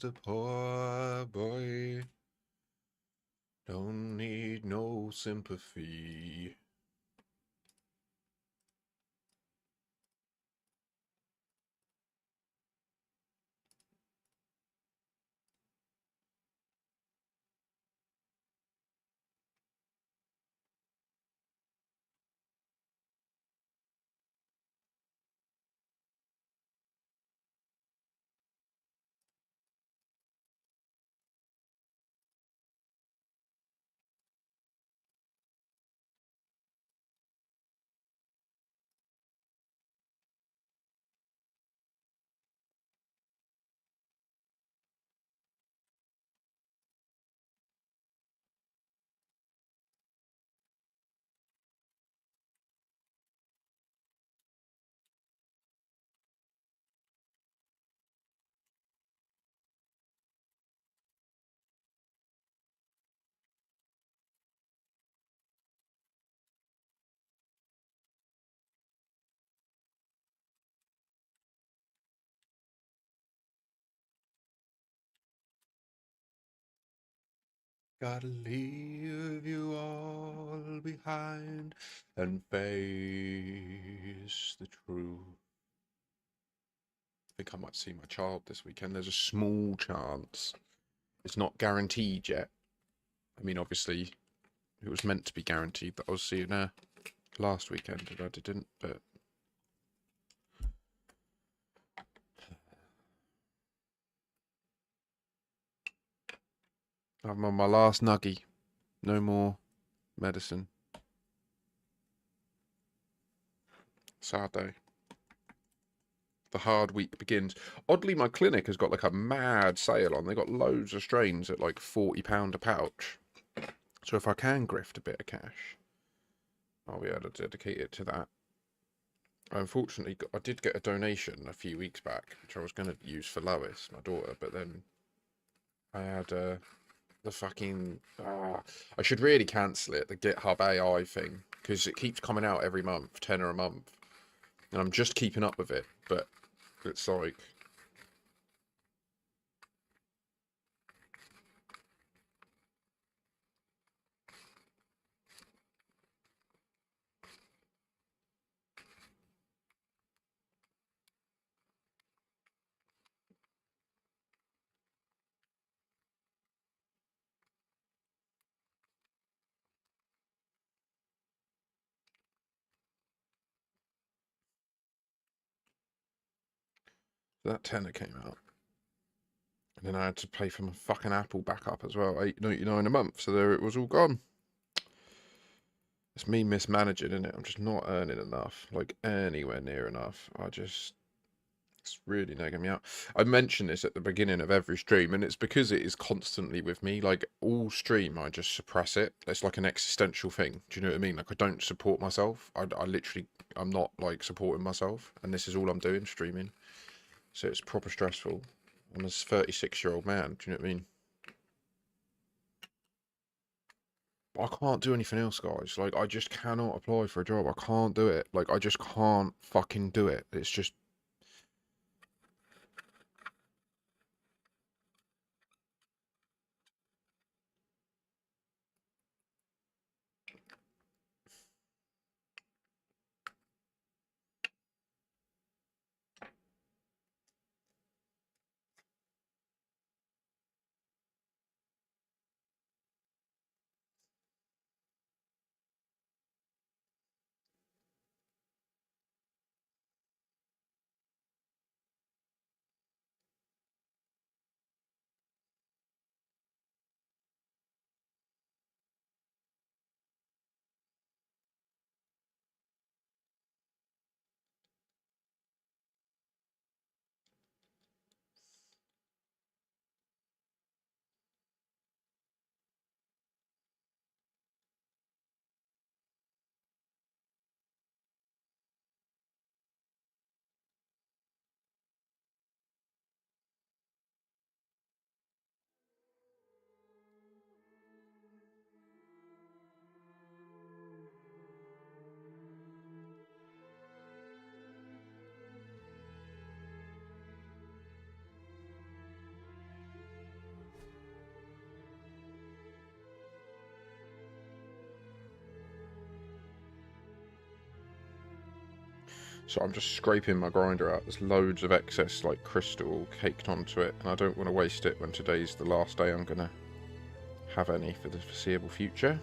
just a poor boy. Don't need no sympathy. Gotta leave you all behind and face the truth. I think I might see my child this weekend. There's a small chance. It's not guaranteed yet. I mean, obviously, it was meant to be guaranteed that I was seeing her last weekend, and I didn't, but I'm on my last nuggie. No more medicine. Sad day. The hard week begins. Oddly, my clinic has got like a mad sale on. They got loads of strains at like £40 a pouch. So if I can grift a bit of cash, I'll be able to dedicate it to that. Unfortunately, I did get a donation a few weeks back, which I was going to use for Lois, my daughter, but then I had the fucking... I should really cancel it, the GitHub AI thing, because it keeps coming out every month, tenner a month. And I'm just keeping up with it, but it's like... That tenner came out. And then I had to pay for my fucking Apple backup as well, $8.99 a month. So there it was all gone. It's me mismanaging, isn't it? I'm just not earning enough, like anywhere near enough. It's really nagging me out. I mention this at the beginning of every stream, and it's because it is constantly with me. Like all stream, I just suppress it. It's like an existential thing. Do you know what I mean? Like I don't support myself. I literally, I'm not like supporting myself, and this is all I'm doing, streaming. So it's proper stressful. I'm a 36-year-old man. Do you know what I mean? I can't do anything else, guys. Like, I just cannot apply for a job. I can't do it. Like, I just can't fucking do it. It's just So I'm just scraping my grinder out. There's loads of excess like crystal caked onto it, and I don't want to waste it when today's the last day I'm gonna have any for the foreseeable future.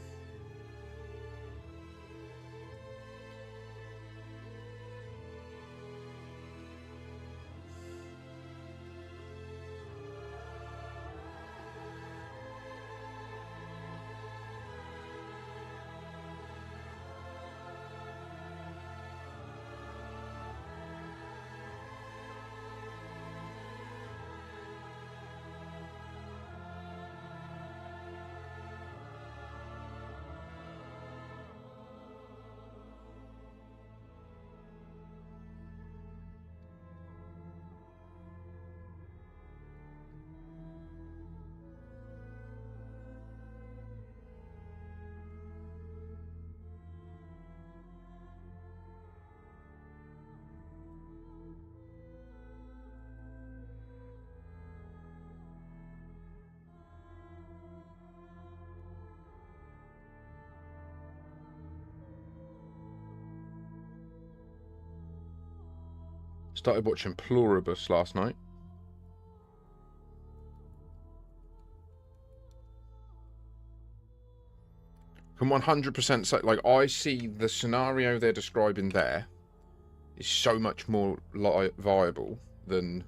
Started watching Pluribus last night. Can 100% say, like, I see the scenario they're describing there is so much more viable than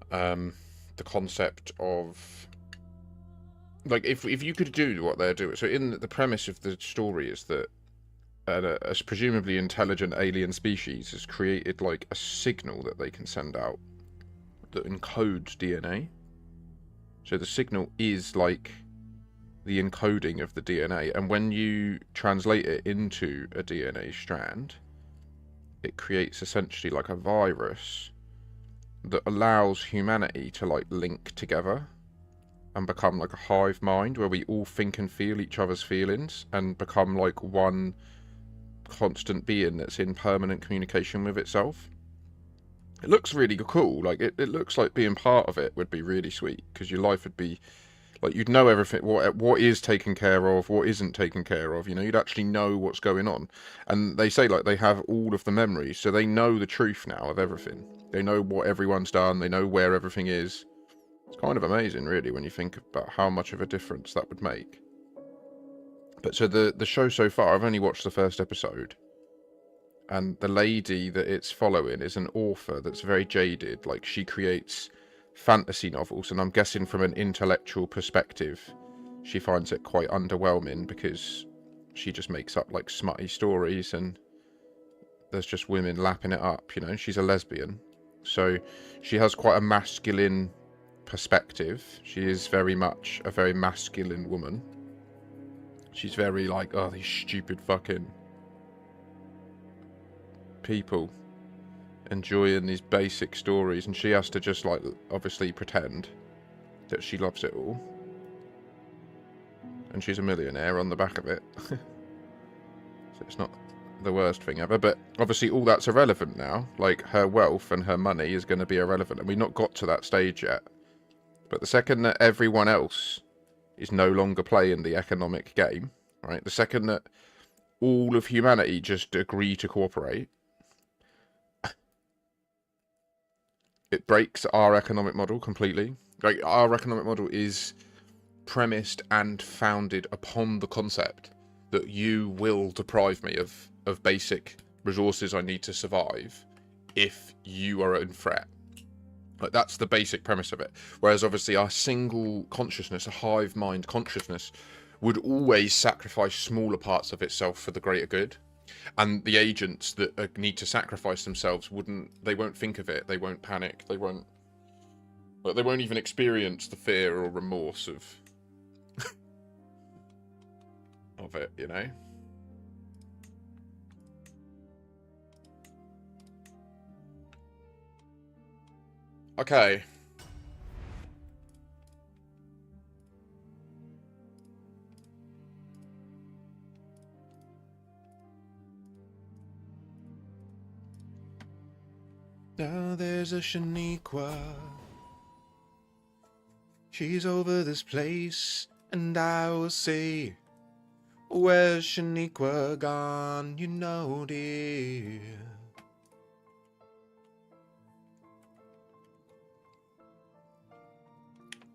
the concept of, like, if you could do what they're doing. So in the premise of the story is that a presumably intelligent alien species has created like a signal that they can send out that encodes DNA. So the signal is like the encoding of the DNA, and when you translate it into a DNA strand, it creates essentially like a virus that allows humanity to like link together and become like a hive mind where we all think and feel each other's feelings and become like one constant being that's in permanent communication with itself. It looks really cool. Like it looks like being part of it would be really sweet, because your life would be like, you'd know everything, what is taken care of, what isn't taken care of, you know, you'd actually know what's going on. And they say like they have all of the memories, so they know the truth now of everything. They know what everyone's done, they know where everything is. It's kind of amazing really when you think about how much of a difference that would make. But so the show so far, I've only watched the first episode, and the lady that it's following is an author that's very jaded. Like, she creates fantasy novels, and I'm guessing from an intellectual perspective she finds it quite underwhelming, because she just makes up like smutty stories and there's just women lapping it up, you know. She's a lesbian, so she has quite a masculine perspective. She is very much a very masculine woman. She's very like, oh, these stupid fucking people enjoying these basic stories, and she has to just like obviously pretend that she loves it all, and she's a millionaire on the back of it. So it's not the worst thing ever, but obviously all that's irrelevant now. Like, her wealth and her money is going to be irrelevant, and we've not got to that stage yet. But the second that everyone else is no longer playing the economic game, right, the second that all of humanity just agree to cooperate, it breaks our economic model completely. Like, our economic model is premised and founded upon the concept that you will deprive me of basic resources I need to survive if you are in threat. Like, that's the basic premise of it. Whereas obviously our single consciousness, a hive mind consciousness, would always sacrifice smaller parts of itself for the greater good. And the agents that need to sacrifice themselves they won't think of it, they won't panic, they won't even experience the fear or remorse of of it, you know. Okay. Now there's a Shaniqua. She's over this place, and I will say, Where's Shaniqua gone, you know, dear?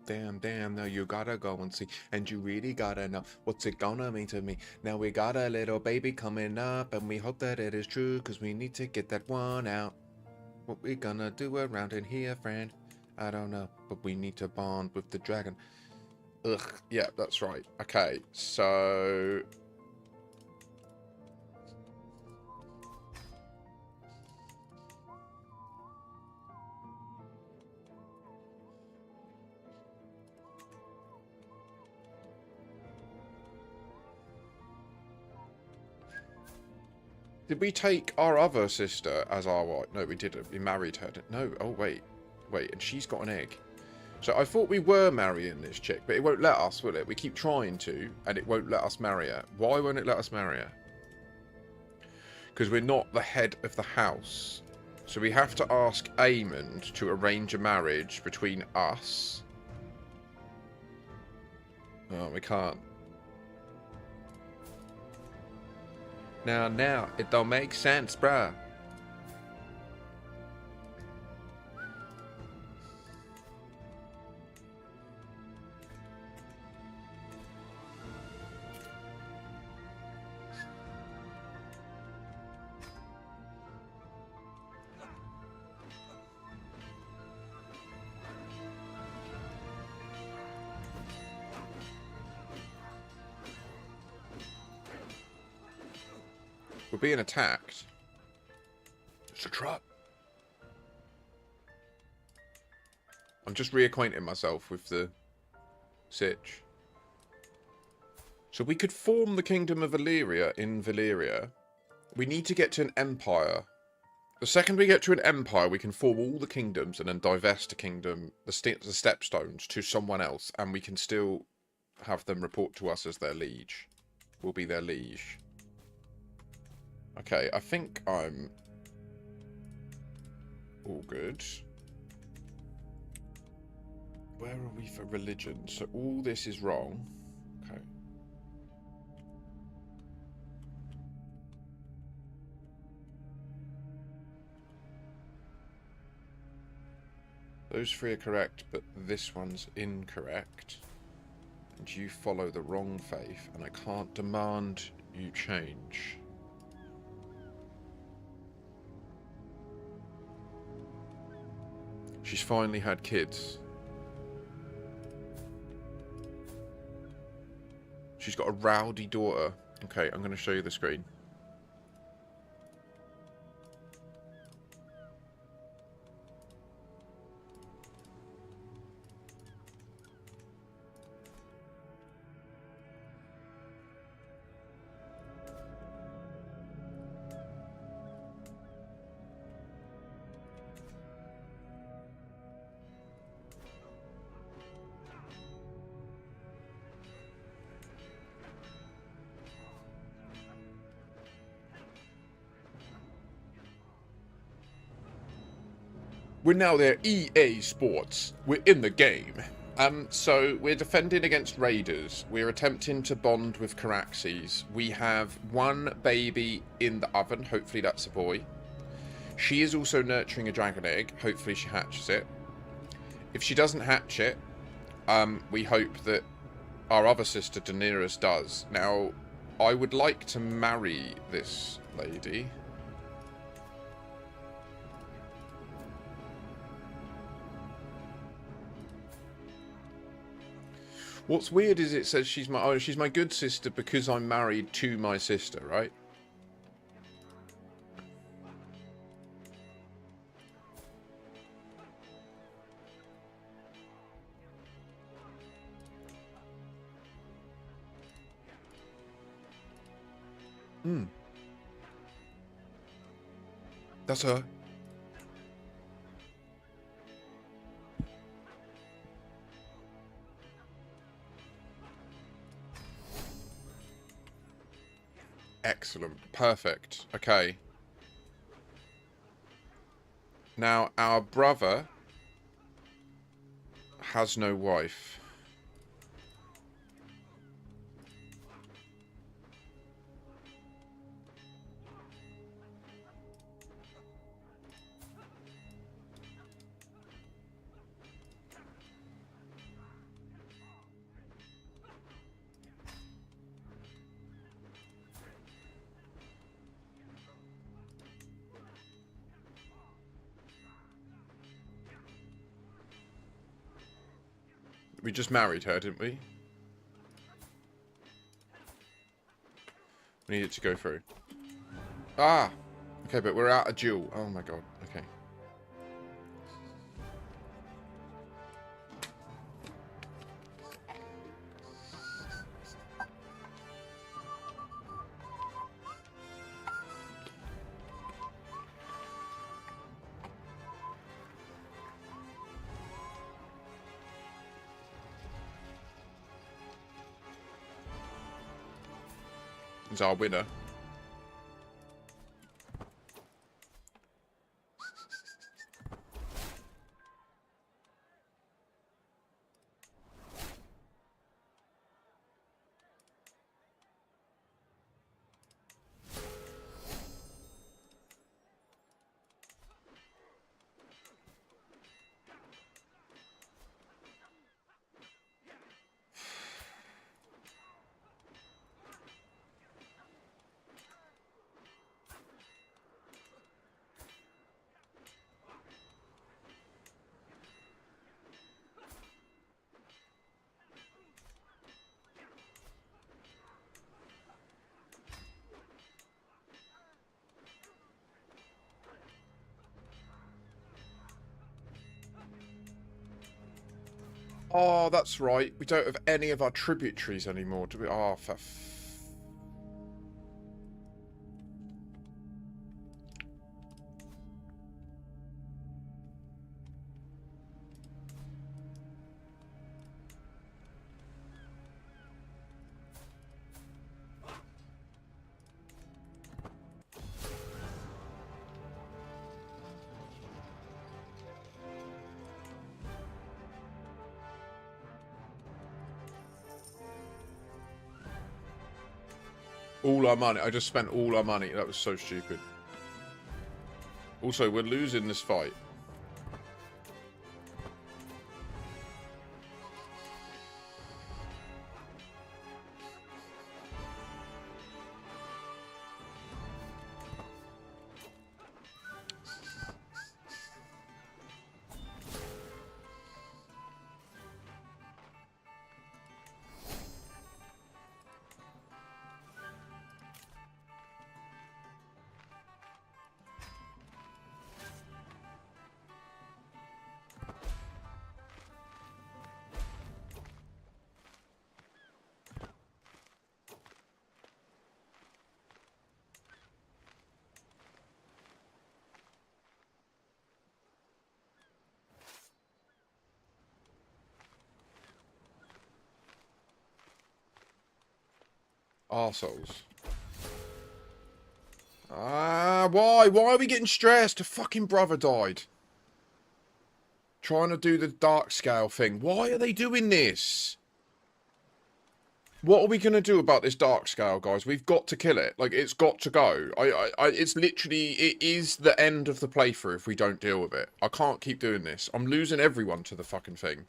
Damn, damn, now you gotta go and see, and you really gotta know what's it gonna mean to me. Now we got a little baby coming up, and we hope that it is true, cause we need to get that one out. What we gonna do around in here, friend? I don't know, but we need to bond with the dragon. Ugh, yeah, that's right. Okay, so... Did we take our other sister as our wife? No, we didn't. We married her. No, oh, wait. Wait, and she's got an egg. So I thought we were marrying this chick, but it won't let us, will it? We keep trying to, and it won't let us marry her. Why won't it let us marry her? Because we're not the head of the house. So we have to ask Aemond to arrange a marriage between us. Oh, we can't. Now, it don't make sense, bruh. We're being attacked. It's a trap. I'm just reacquainting myself with the sitch. So we could form the Kingdom of Valyria in Valyria. We need to get to an empire. The second we get to an empire, we can form all the kingdoms and then divest a kingdom, the stepstones, to someone else, and we can still have them report to us as their liege. We'll be their liege. Okay, I think I'm all good. Where are we for religion? So all this is wrong. Okay. Those three are correct, but this one's incorrect. And you follow the wrong faith, and I can't demand you change. She's finally had kids. She's got a rowdy daughter. Okay, I'm going to show you the screen. We're now there, EA Sports. We're in the game. So we're defending against raiders. We're attempting to bond with Caraxes. We have one baby in the oven. Hopefully that's a boy. She is also nurturing a dragon egg. Hopefully she hatches it. If she doesn't hatch it, we hope that our other sister Daenerys does. Now, I would like to marry this lady. What's weird is it says she's my good sister because I'm married to my sister, right? That's her. Excellent. Perfect. Okay. Now, our brother has no wife. We just married her, didn't we? We needed to go through. Ah! Okay, but we're out of duel. Oh my god. Okay. He's our winner. Oh, that's right. We don't have any of our tributaries anymore, do we? Oh, all our money. I just spent all our money. That was so stupid. Also, we're losing this fight. Arseholes. Ah, why? Why are we getting stressed? A fucking brother died. Trying to do the dark scale thing. Why are they doing this? What are we going to do about this dark scale, guys? We've got to kill it. Like, it's got to go. It's literally, it is the end of the playthrough if we don't deal with it. I can't keep doing this. I'm losing everyone to the fucking thing.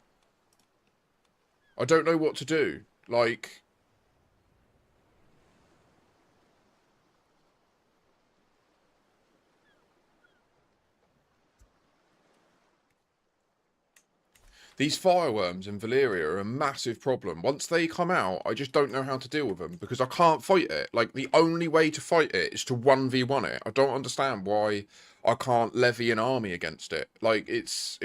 I don't know what to do. Like... These fireworms in Valyria are a massive problem. Once they come out, I just don't know how to deal with them because I can't fight it. Like, the only way to fight it is to 1v1 it. I don't understand why I can't levy an army against it. Like, it's...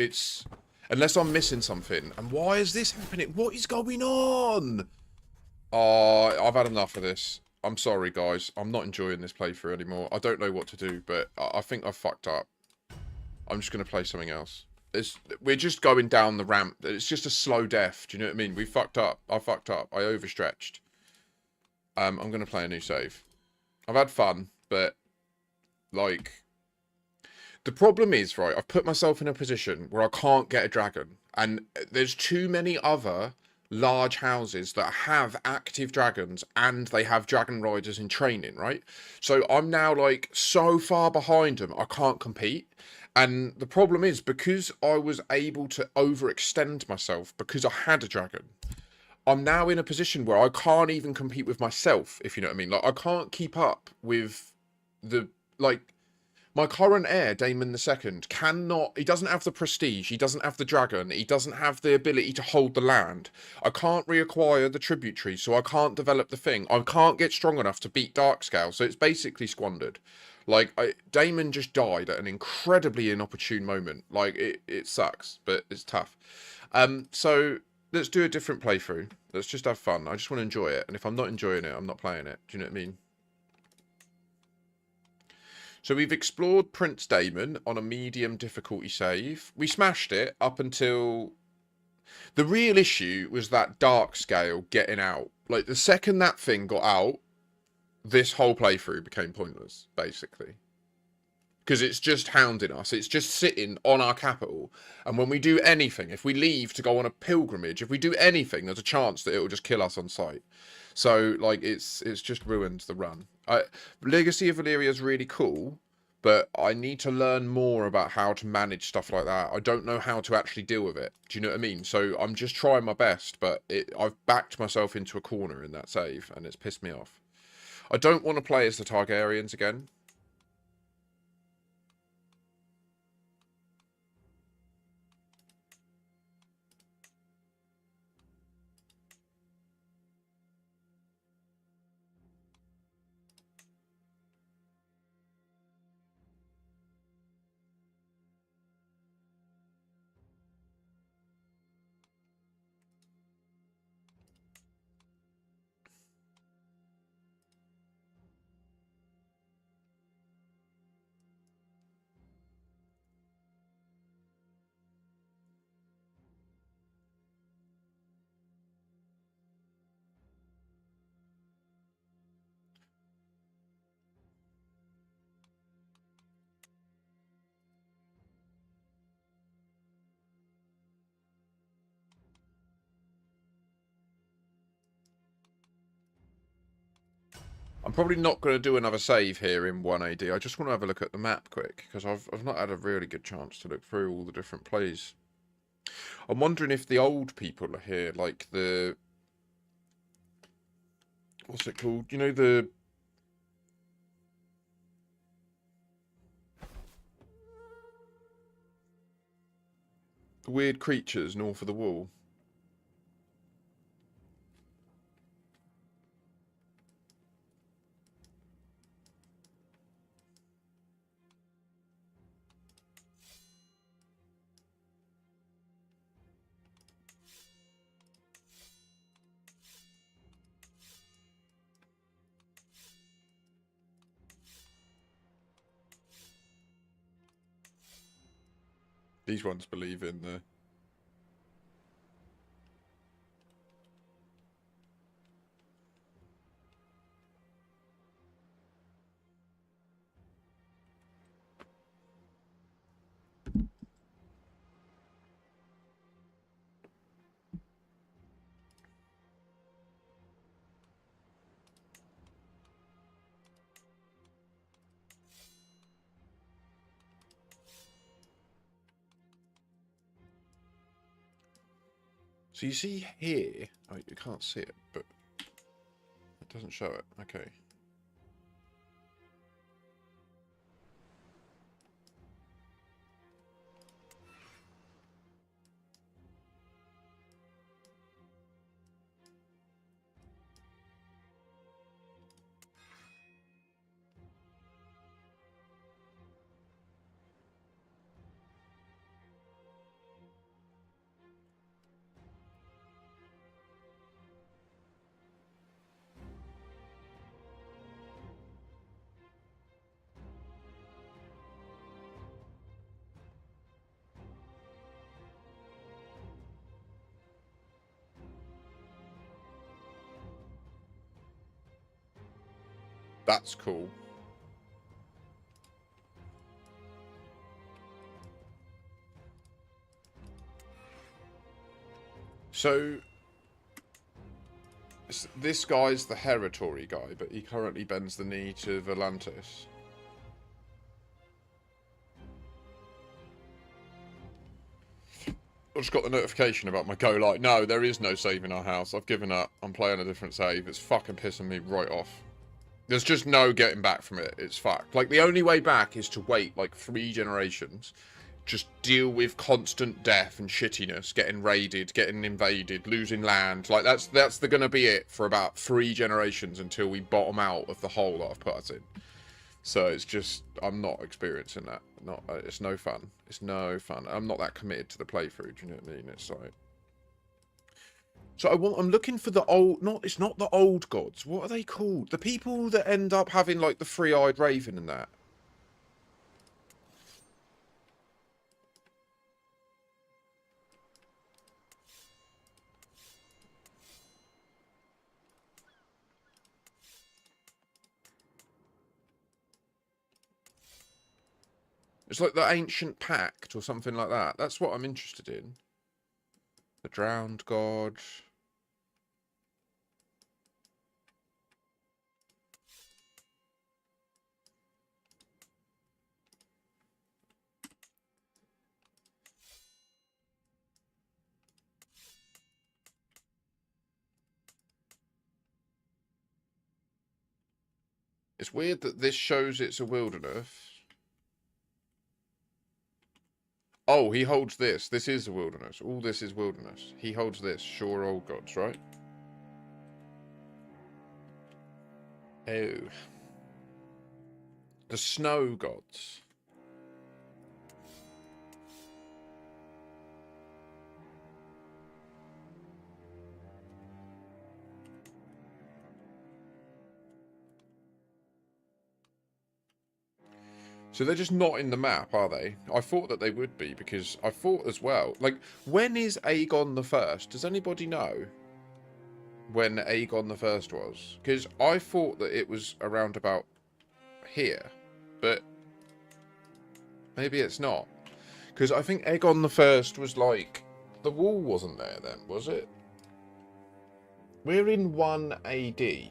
Unless I'm missing something. And why is this happening? What is going on? Oh, I've had enough of this. I'm sorry, guys. I'm not enjoying this playthrough anymore. I don't know what to do, but I think I've fucked up. I'm just going to play something else. We're just going down the ramp. It's just a slow death. Do you know what I mean? We fucked up. I fucked up. I overstretched. I'm going to play a new save. I've had fun, but, like... The problem is, right, I've put myself in a position where I can't get a dragon. And there's too many other large houses that have active dragons and they have dragon riders in training, right? So I'm now, like, so far behind them, I can't compete. And the problem is, because I was able to overextend myself because I had a dragon, I'm now in a position where I can't even compete with myself, if you know what I mean. Like, I can't keep up with the, like, My current heir, Daemon II, cannot... He doesn't have the prestige. He doesn't have the dragon. He doesn't have the ability to hold the land. I can't reacquire the tributary, so I can't develop the thing. I can't get strong enough to beat Darkscale, so it's basically squandered. Like, Daemon just died at an incredibly inopportune moment. Like, it sucks, but it's tough. So, let's do a different playthrough. Let's just have fun. I just want to enjoy it. And if I'm not enjoying it, I'm not playing it. Do you know what I mean? So we've explored Prince Daemon on a medium difficulty save. We smashed it up until... The real issue was that Darkscale getting out. Like, the second that thing got out, this whole playthrough became pointless, basically. Because it's just hounding us. It's just sitting on our capital. And when we do anything, if we leave to go on a pilgrimage, if we do anything, there's a chance that it will just kill us on sight. So, like, it's just ruined the run. Legacy of Valyria is really cool, but I need to learn more about how to manage stuff like that. I don't know how to actually deal with it. Do you know what I mean? So I'm just trying my best, but I've backed myself into a corner in that save, and it's pissed me off. I don't want to play as the Targaryens again. I'm probably not going to do another save here in 1 AD. I just want to have a look at the map quick, because I've not had a really good chance to look through all the different plays. I'm wondering if the old people are here, like the... What's it called? You know, the weird creatures north of the wall. These ones believe in the... So you see here... Oh, you can't see it, but... It doesn't show it. Okay. That's cool. So... This guy's the Heritory guy, but he currently bends the knee to Volantis. I just got the notification about my go light. No, there is no save in our house. I've given up. I'm playing a different save. It's fucking pissing me right off. There's just no getting back from it. It's fucked. Like, the only way back is to wait, like, 3 generations. Just deal with constant death and shittiness, getting raided, getting invaded, losing land. Like, that's gonna be it for about 3 generations until we bottom out of the hole that I've put us in. So it's just, I'm not experiencing that. It's no fun. It's no fun. I'm not that committed to the playthrough. Do you know what I mean? It's like, so I'm looking for the old. It's not the old gods. What are they called? The people that end up having like the 3-eyed raven and that. It's like the ancient pact or something like that. That's what I'm interested in. The drowned god. It's weird that this shows it's a wilderness. Oh, he holds this. This is a wilderness. All this is wilderness. He holds this. Sure old gods, right? Oh. The snow gods. So they're just not in the map, are they? I thought that they would be, because I thought as well, like, when is Aegon the First? Does anybody know when Aegon the First was? Because I thought that it was around about here, but maybe it's not. Because I think Aegon the First was like, the wall wasn't there then, was it? We're in 1 AD.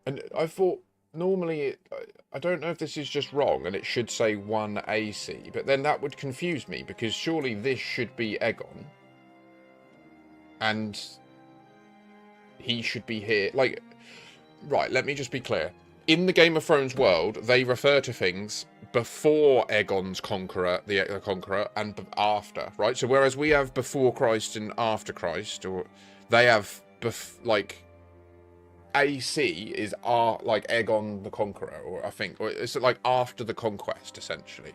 And I thought, normally, I don't know if this is just wrong, and it should say 1 AC, but then that would confuse me, because surely this should be Aegon. And he should be here. Like, right, let me just be clear. In the Game of Thrones world, they refer to things before Aegon's Conqueror, the Conqueror, and after, right? So whereas we have before Christ and after Christ, or they have, like... AC is like Aegon the Conqueror, or I think, or it's like after the conquest, essentially.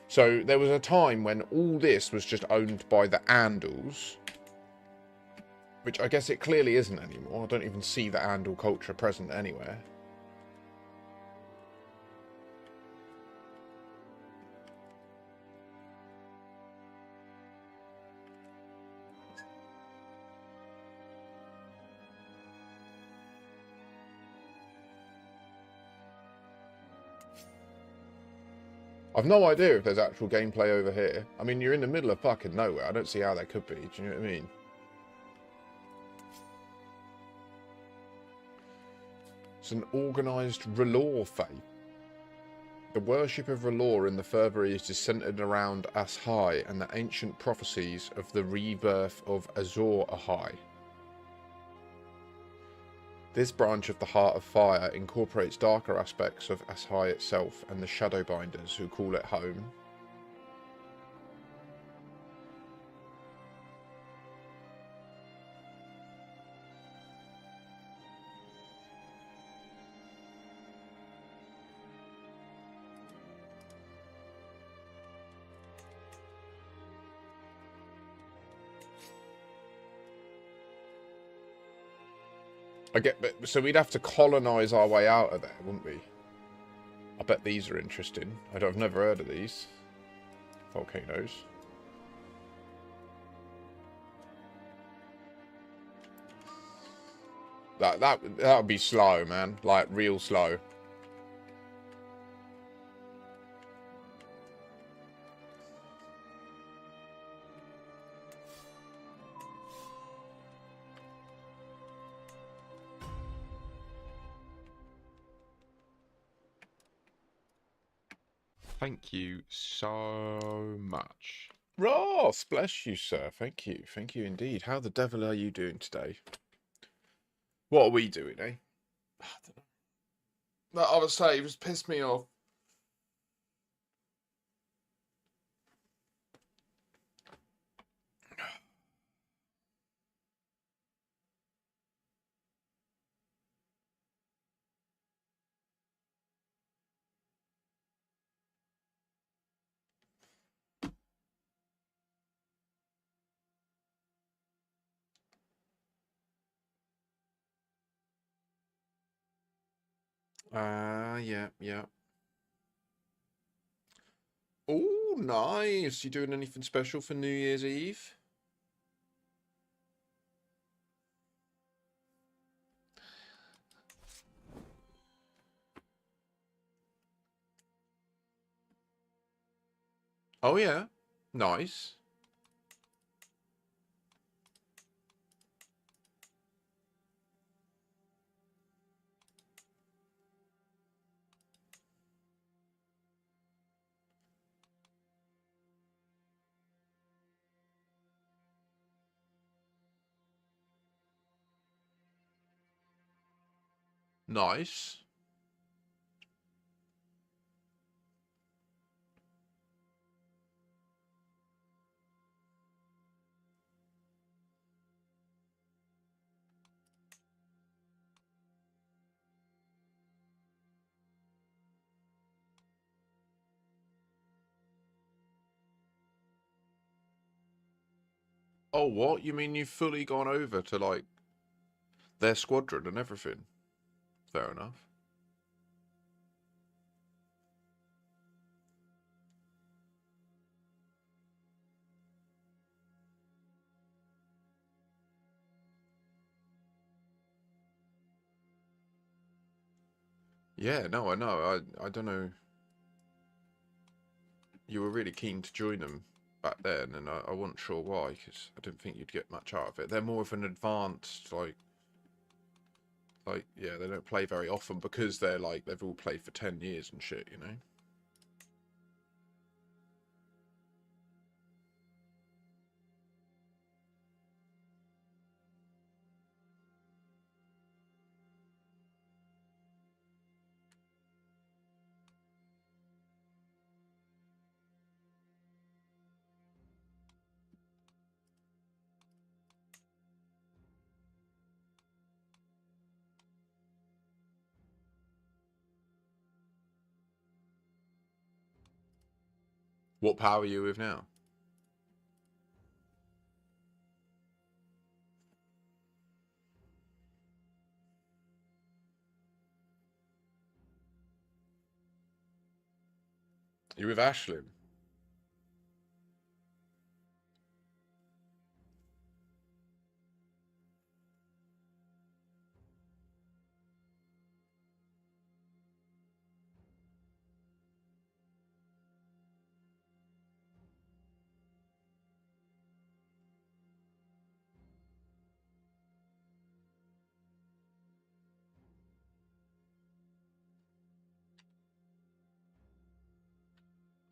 So there was a time when all this was just owned by the Andals, which I guess it clearly isn't anymore. I don't even see the Andal culture present anywhere. I've no idea if there's actual gameplay over here. I mean, you're in the middle of fucking nowhere. I don't see how there could be. Do you know what I mean? It's an organised R'hllor faith. The worship of R'hllor in the Further East is centred around Ashai and the ancient prophecies of the rebirth of Azor Ahai. This branch of the Heart of Fire incorporates darker aspects of Ashai itself and the Shadowbinders who call it home. But so we'd have to colonise our way out of there, wouldn't we? I bet these are interesting. I've never heard of these volcanoes. That would be slow, man. Like real slow. Thank you so much. Ross, bless you, sir. Thank you. Thank you indeed. How the devil are you doing today? What are we doing, eh? I don't know. That other save has pissed me off. Yeah, yeah. Oh, nice. You doing anything special for New Year's Eve? Oh, yeah. Nice. Nice. Oh, what? You mean you've fully gone over to, like, their squadron and everything? Fair enough. Yeah, no, I know. I don't know. You were really keen to join them back then, and I wasn't sure why, because I didn't think you'd get much out of it. They're more of an advanced, yeah, they don't play very often because they're like, they've all played for 10 years and shit, you know? What power are you with now? You're with Ashlyn.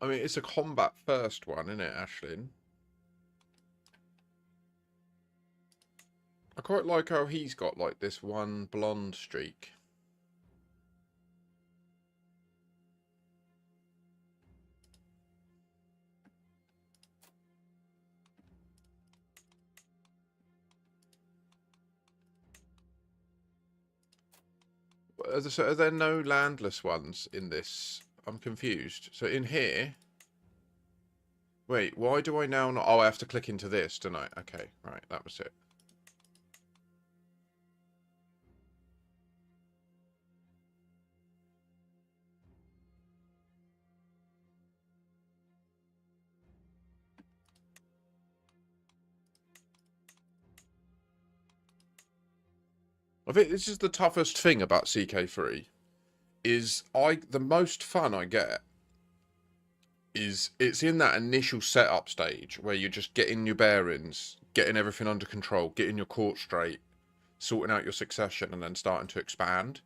I mean, it's a combat first one, isn't it, Ashlyn? I quite like how he's got, like, this one blonde streak. So are there no landless ones in this? I'm confused. So in here... Wait, why do I now not... Oh, I have to click into this, don't I? Okay, right, that was it. I think this is the toughest thing about CK3, is the most fun I get is it's in that initial setup stage where you're just getting your bearings, getting everything under control, getting your court straight, sorting out your succession, and then starting to expand.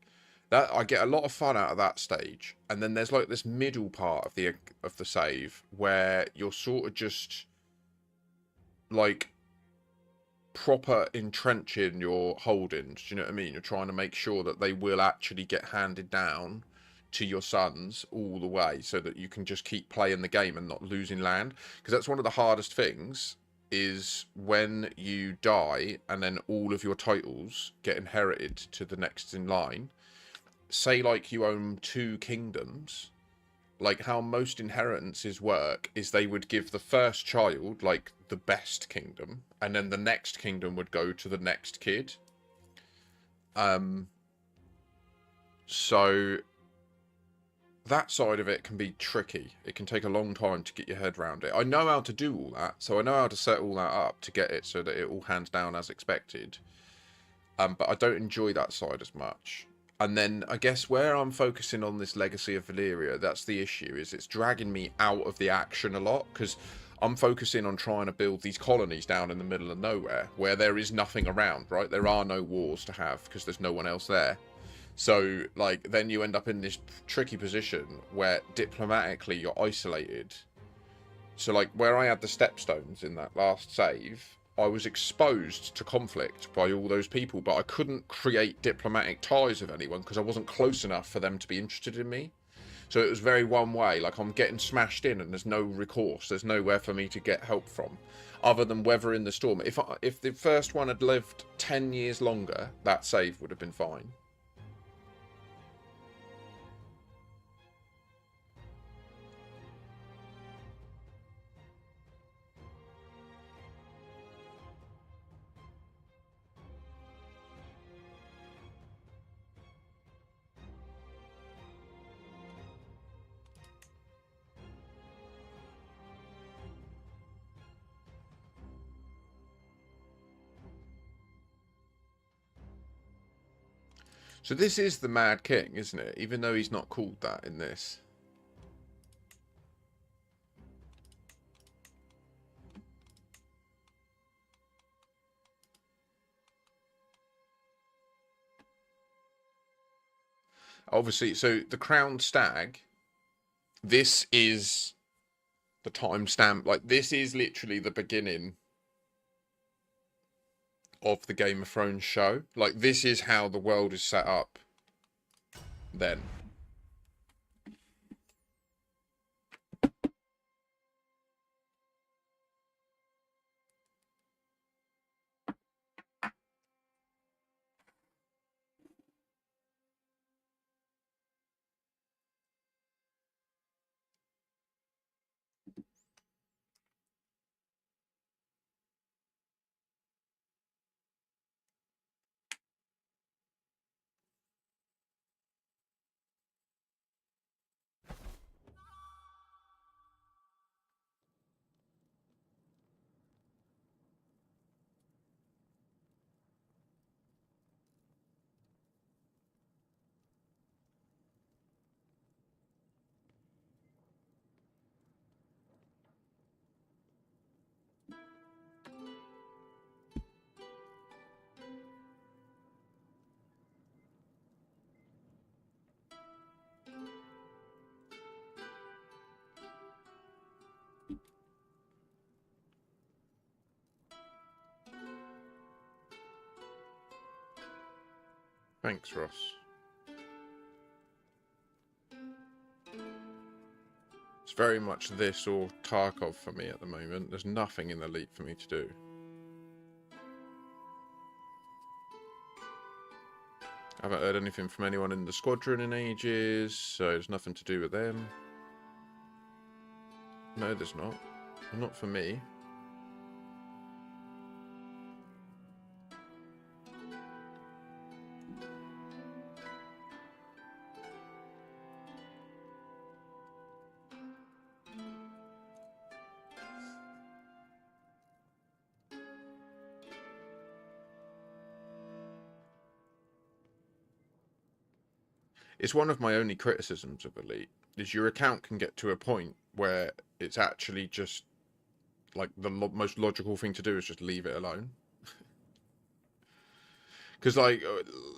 That I get a lot of fun out of that stage, and then there's like this middle part of the save where you're sort of just like proper entrenching your holdings. Do you know what I mean? You're trying to make sure that they will actually get handed down to your sons all the way, so that you can just keep playing the game and not losing land. Because that's one of the hardest things, is when you die and then all of your titles get inherited to the next in line. Say like you own 2 kingdoms, like how most inheritances work is they would give the first child like the best kingdom, and then the next kingdom would go to the next kid. So that side of it can be tricky. It can take a long time to get your head around it. I know how to do all that, so I know how to set all that up to get it so that it all hands down as expected. But I don't enjoy that side as much. And then I guess where I'm focusing on this Legacy of Valyria, that's the issue, is it's dragging me out of the action a lot, because I'm focusing on trying to build these colonies down in the middle of nowhere where there is nothing around, right? There are no wars to have because there's no one else there. So, like, then you end up in this tricky position where diplomatically you're isolated. So, like, where I had the stepstones in that last save, I was exposed to conflict by all those people, but I couldn't create diplomatic ties with anyone because I wasn't close enough for them to be interested in me. So it was very one way, like I'm getting smashed in and there's no recourse, there's nowhere for me to get help from, other than weathering the storm. If the first one had lived 10 years longer, that save would have been fine. So this is the Mad King, isn't it? Even though he's not called that in this. Obviously, so the Crowned Stag, this is the timestamp. Like, this is literally the beginning of the Game of Thrones show. Like, this is how the world is set up then. Thanks, Ross. It's very much this or Tarkov for me at the moment. There's nothing in the Elite for me to do. I haven't heard anything from anyone in the squadron in ages, so there's nothing to do with them. No, there's not. Not for me. It's one of my only criticisms of Elite, is your account can get to a point where it's actually just like the most logical thing to do is just leave it alone. Because like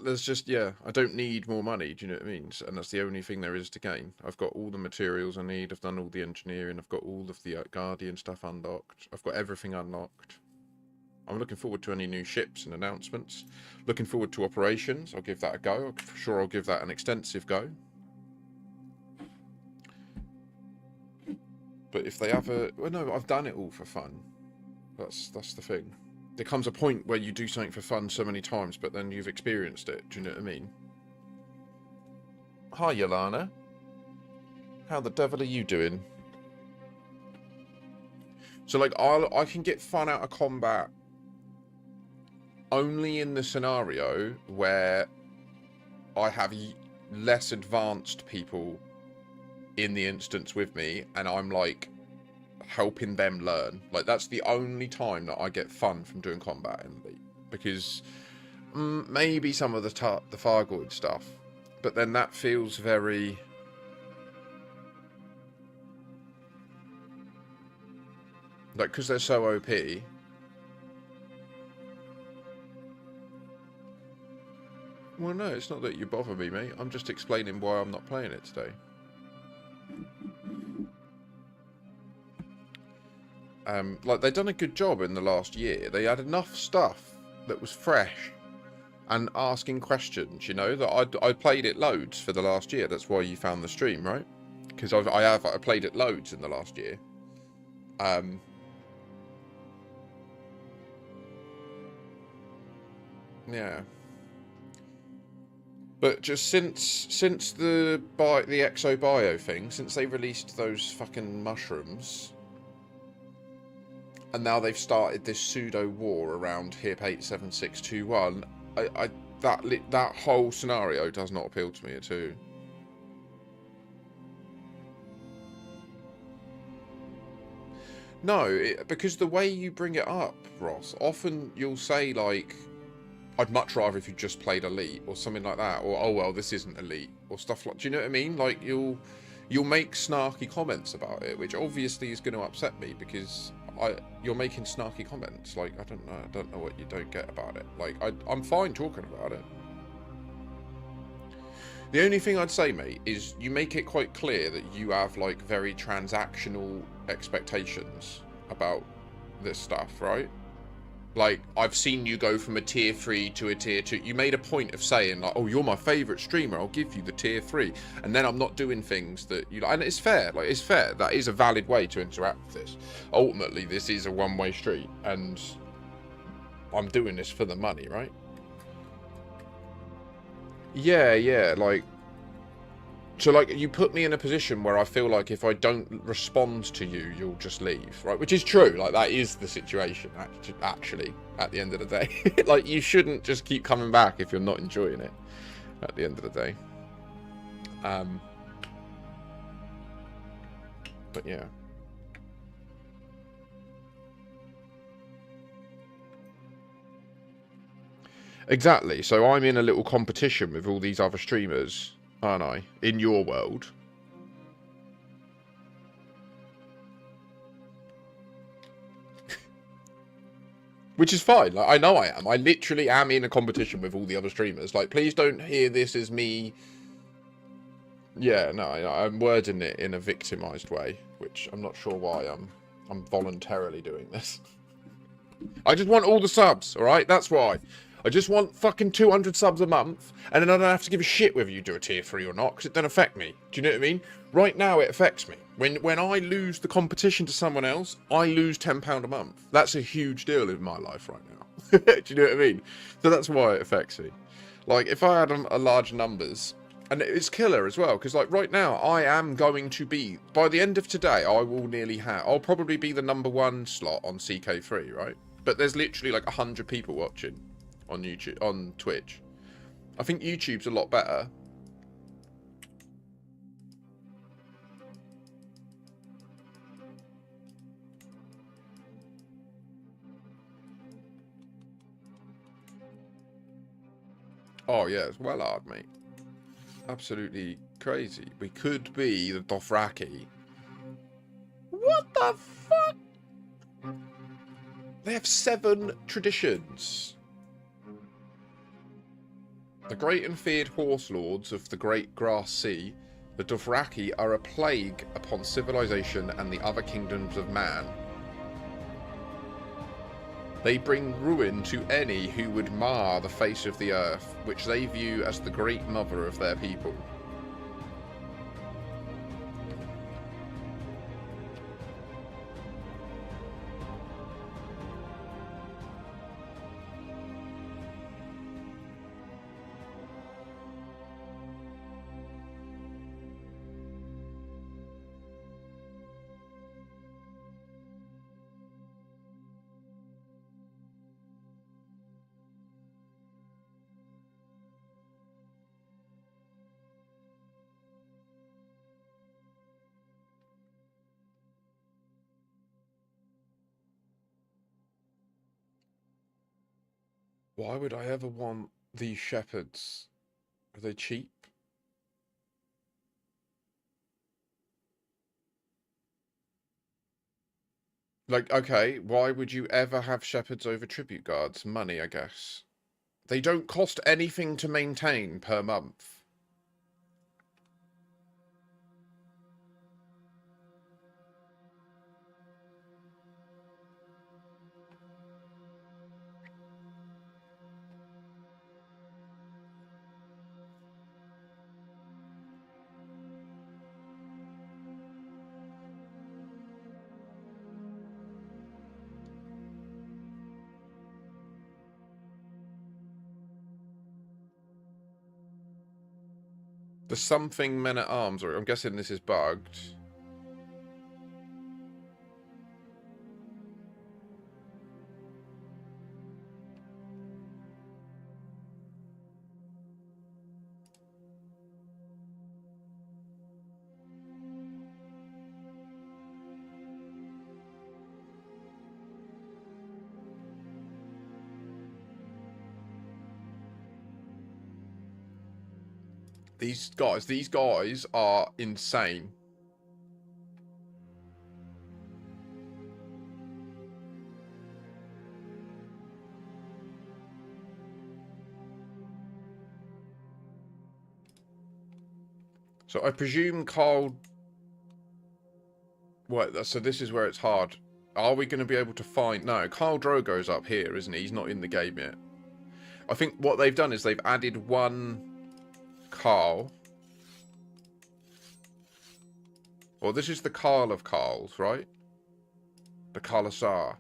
there's just, yeah, I don't need more money, do you know what I mean? And that's the only thing there is to gain. I've got all the materials I need, I've done all the engineering, I've got all of the Guardian stuff unlocked, I've got everything unlocked. I'm looking forward to any new ships and announcements. Looking forward to operations. I'll give that a go. For sure, I'll give that an extensive go. But if they have a... Well, no, I've done it all for fun. That's the thing. There comes a point where you do something for fun so many times, but then you've experienced it. Do you know what I mean? Hi, Yolana. How the devil are you doing? So, like, I can get fun out of combat only in the scenario where I have less advanced people in the instance with me, and I'm, like, helping them learn. Like, that's the only time that I get fun from doing combat in Elite. Because maybe some of the Fargoid stuff, but then that feels very... Like, because they're so OP. Well, no, it's not that you bother me, mate. I'm just explaining why I'm not playing it today. Like, they've done a good job in the last year. They had enough stuff that was fresh and asking questions, you know, that I played it loads for the last year. That's why you found the stream, right? Because I played it loads in the last year. Yeah. But just since the Exo Bio thing, since they released those fucking mushrooms, and now they've started this pseudo war around HIP 87621, that whole scenario does not appeal to me at all. No, because the way you bring it up, Ross, often you'll say, like, I'd much rather if you just played Elite, or something like that, or, oh well, this isn't Elite, or stuff like... Do you know what I mean? Like, you'll make snarky comments about it, which obviously is going to upset me, because you're making snarky comments. Like, I don't know what you don't get about it. Like, I'm fine talking about it. The only thing I'd say, mate, is you make it quite clear that you have, like, very transactional expectations about this stuff, right? Like, I've seen you go from a tier 3 to a tier 2. You made a point of saying, like, oh, you're my favourite streamer, I'll give you the tier 3. And then I'm not doing things that you like. And it's fair, like, it's fair. That is a valid way to interact with this. Ultimately, this is a one-way street, and I'm doing this for the money, right? Yeah, like... So, like, you put me in a position where I feel like if I don't respond to you, you'll just leave, right? Which is true. Like, that is the situation, actually, at the end of the day. Like, you shouldn't just keep coming back if you're not enjoying it at the end of the day. But, yeah. Exactly. So, I'm in a little competition with all these other streamers, aren't I? In your world. Which is fine. Like, I know I am. I literally am in a competition with all the other streamers. Like, please don't hear this as me... Yeah, no, I'm wording it in a victimized way, which I'm not sure why I'm voluntarily doing this. I just want all the subs, alright? That's why. I just want fucking 200 subs a month, and then I don't have to give a shit whether you do a tier 3 or not, because it doesn't affect me. Do you know what I mean? Right now, it affects me. When I lose the competition to someone else, I lose £10 a month. That's a huge deal in my life right now. Do you know what I mean? So that's why it affects me. Like, if I had a large numbers, and it's killer as well, because, like, right now, I am going to be, by the end of today, I will nearly have, I'll probably be the #1 slot on CK3, right? But there's literally, like, 100 people watching on YouTube, on Twitch. I think YouTube's a lot better. Oh yeah, it's well hard, mate. Absolutely crazy. We could be the Dothraki. What the fuck? They have 7 traditions. The great and feared horse lords of the great grass sea, the Dothraki are a plague upon civilization and the other kingdoms of man. They bring ruin to any who would mar the face of the earth, which they view as the great mother of their people. Why would I ever want these shepherds? Are they cheap? Like, okay, why would you ever have shepherds over tribute guards? Money, I guess. They don't cost anything to maintain per month. The something men-at-arms, or I'm guessing this is bugged. These guys are insane. So I presume Carl... What, so this is where it's hard. Are we going to be able to find... No, Khal Drogo's up here, isn't he? He's not in the game yet. I think what they've done is they've added one Carl. Well, this is the Carl of Carls, right? The Khalasar.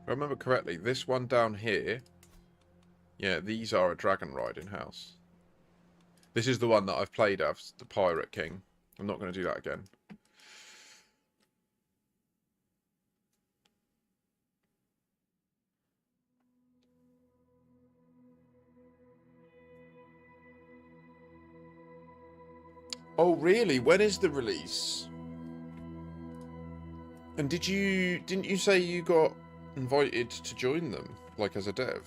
If I remember correctly, this one down here... Yeah, these are a dragon riding house. This is the one that I've played as, the Pirate King. I'm not going to do that again. Oh, really? When is the release? And didn't you say you got invited to join them, like as a dev?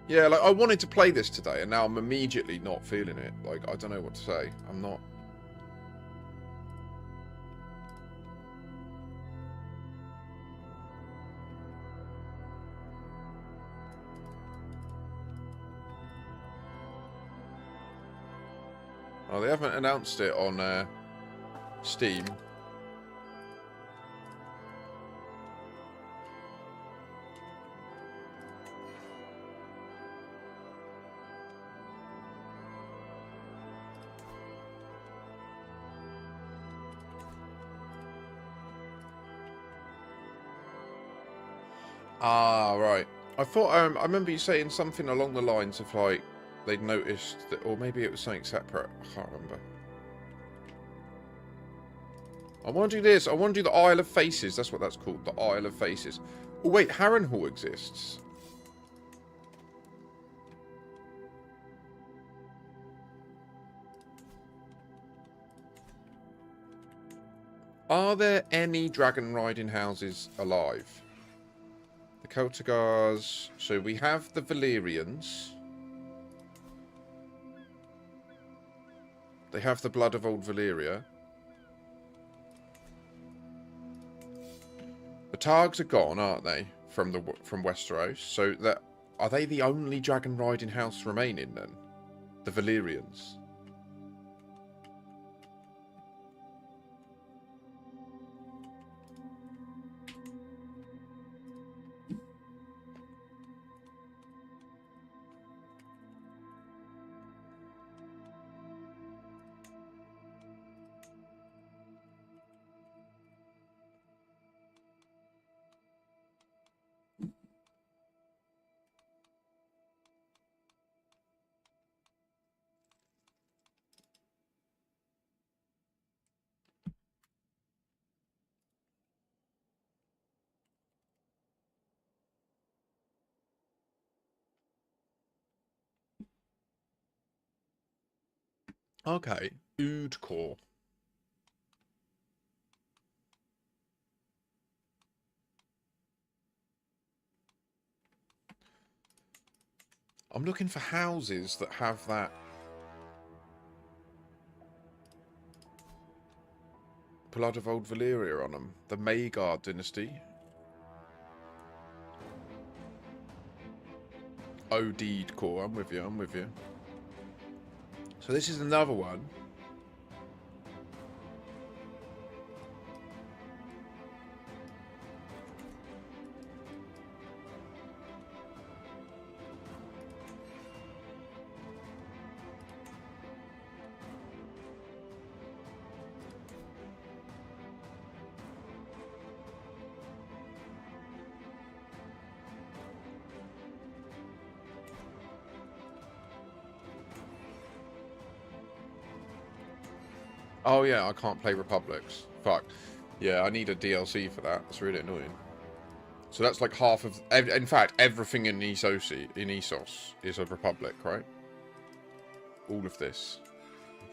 Yeah, like, I wanted to play this today, and now I'm immediately not feeling it. Like, I don't know what to say. I'm not... Oh, they haven't announced it on Steam. Ah, right. I thought, I remember you saying something along the lines of, like, they'd noticed that, or maybe it was something separate. I can't remember. I want to do this. I want to do the Isle of Faces. That's what that's called. The Isle of Faces. Oh, wait. Harrenhal exists. Are there any dragon riding houses alive? Celtigars. So we have the Valyrians. They have the blood of old Valyria. The Targs are gone, aren't they? From Westeros. So that are they the only dragon riding house remaining then? The Valyrians. Okay. Ood core. I'm looking for houses that have that blood of old Valyria on them. The Maegard dynasty. Odeed core. I'm with you. I'm with you. So this is another one. Oh yeah, I can't play Republics. Fuck. Yeah, I need a DLC for that. That's really annoying. So that's like half of... In fact, everything in Essos is a Republic, right? All of this.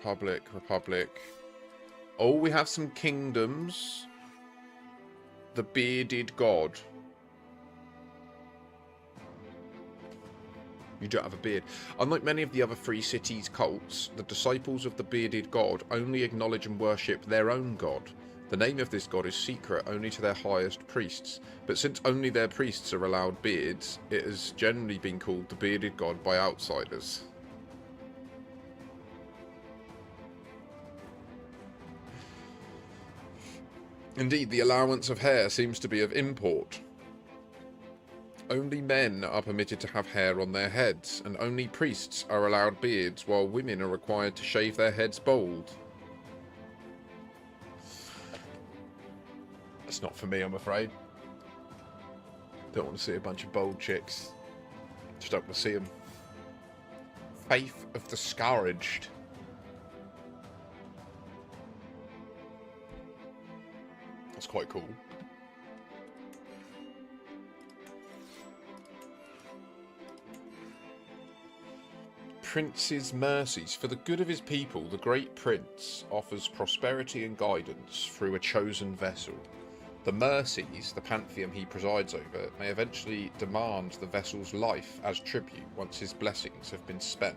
Republic. Oh, we have some kingdoms. The Bearded God. You don't have a beard. Unlike many of the other Free Cities cults, the disciples of the Bearded God only acknowledge and worship their own god. The name of this god is secret only to their highest priests, but since only their priests are allowed beards, it has generally been called the Bearded God by outsiders. Indeed, the allowance of hair seems to be of import. Only men are permitted to have hair on their heads, and only priests are allowed beards, while women are required to shave their heads bald. That's not for me, I'm afraid. Don't want to see a bunch of bald chicks. Just don't want to see them. Faith of the Scourged. That's quite cool. Prince's mercies. For the good of his people, the great prince offers prosperity and guidance through a chosen vessel. The mercies, the pantheon he presides over, may eventually demand the vessel's life as tribute once his blessings have been spent.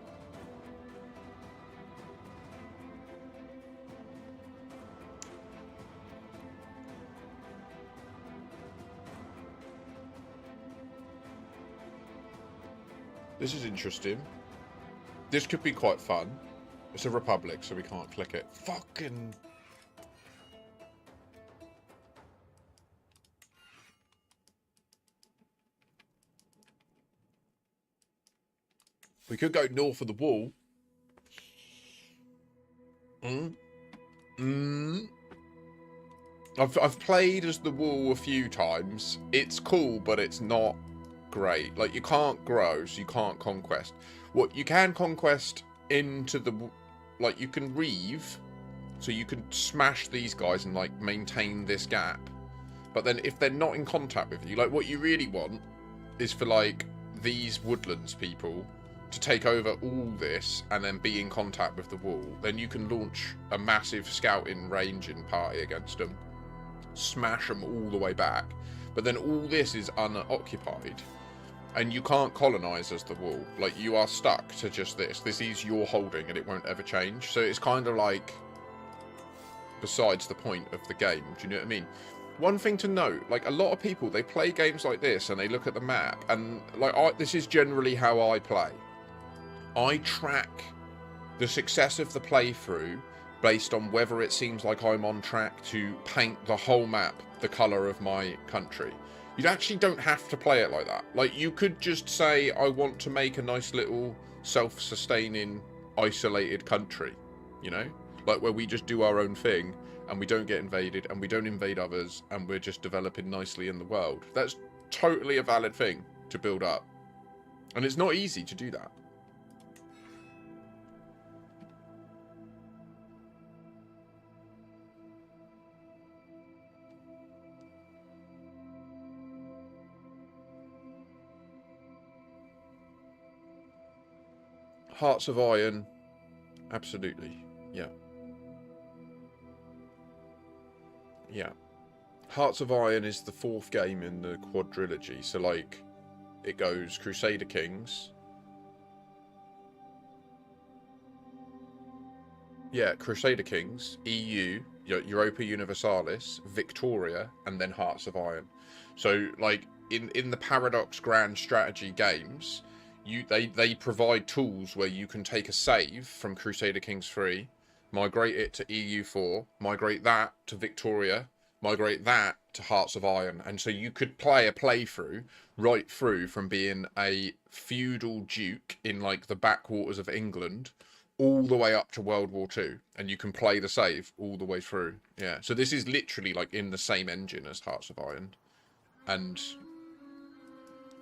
This is interesting. This could be quite fun. It's a republic, so we can't click it. Fucking... We could go north of the wall. I've played as the wall a few times. It's cool, but it's not great. Like, you can't grow, so you can't conquest. What you can conquest into the... Like, you can reave, so you can smash these guys and, like, maintain this gap. But then if they're not in contact with you, like, what you really want is for, like, these woodlands people to take over all this and then be in contact with the wall. Then you can launch a massive scouting ranging party against them. Smash them all the way back. But then all this is unoccupied. And you can't colonise as the wall. Like, you are stuck to just this. This is your holding and it won't ever change. So it's kind of like besides the point of the game. Do you know what I mean? One thing to note, like, a lot of people, they play games like this and they look at the map and, like, this is generally how I play. I track the success of the playthrough based on whether it seems like I'm on track to paint the whole map the colour of my country. You actually don't have to play it like that. Like, you could just say, I want to make a nice little self-sustaining, isolated country, you know? Like, where we just do our own thing, and we don't get invaded, and we don't invade others, and we're just developing nicely in the world. That's totally a valid thing to build up. And it's not easy to do that. Hearts of Iron, absolutely, yeah. Yeah. Hearts of Iron is the 4th game in the quadrilogy, so, like, it goes Crusader Kings. Yeah, Crusader Kings, EU, Europa Universalis, Victoria, and then Hearts of Iron. So, like, in the Paradox Grand Strategy games, they provide tools where you can take a save from Crusader Kings 3, migrate it to EU4, migrate that to Victoria, migrate that to Hearts of Iron. And so you could play a playthrough right through from being a feudal duke in, like, the backwaters of England all the way up to World War II, and you can play the save all the way through. Yeah, so this is literally, like, in the same engine as Hearts of Iron. And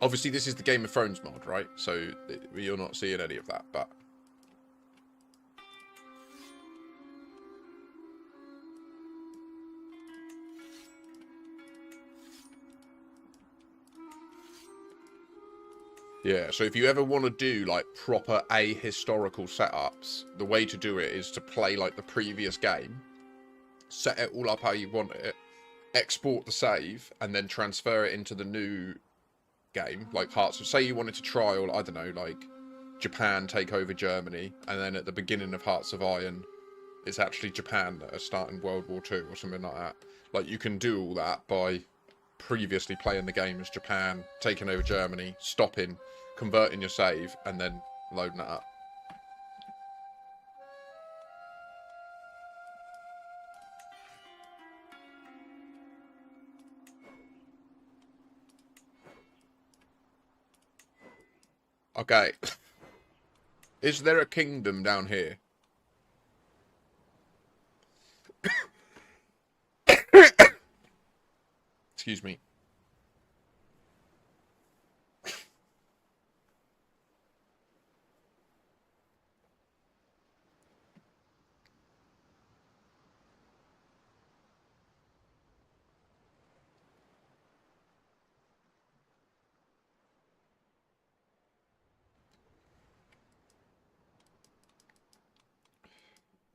obviously this is the Game of Thrones mod, right? So you're not seeing any of that, but yeah, so if you ever want to do, like, proper ahistorical setups, the way to do it is to play, like, the previous game, set it all up how you want it, export the save, and then transfer it into the new game, like Hearts of... Say you wanted to try, or, I don't know, like, Japan take over Germany, and then at the beginning of Hearts of Iron, it's actually Japan that are starting World War II, or something like that. Like, you can do all that by previously playing the game as Japan, taking over Germany, stopping, converting your save, and then loading it up. Okay. Is there a kingdom down here? Excuse me.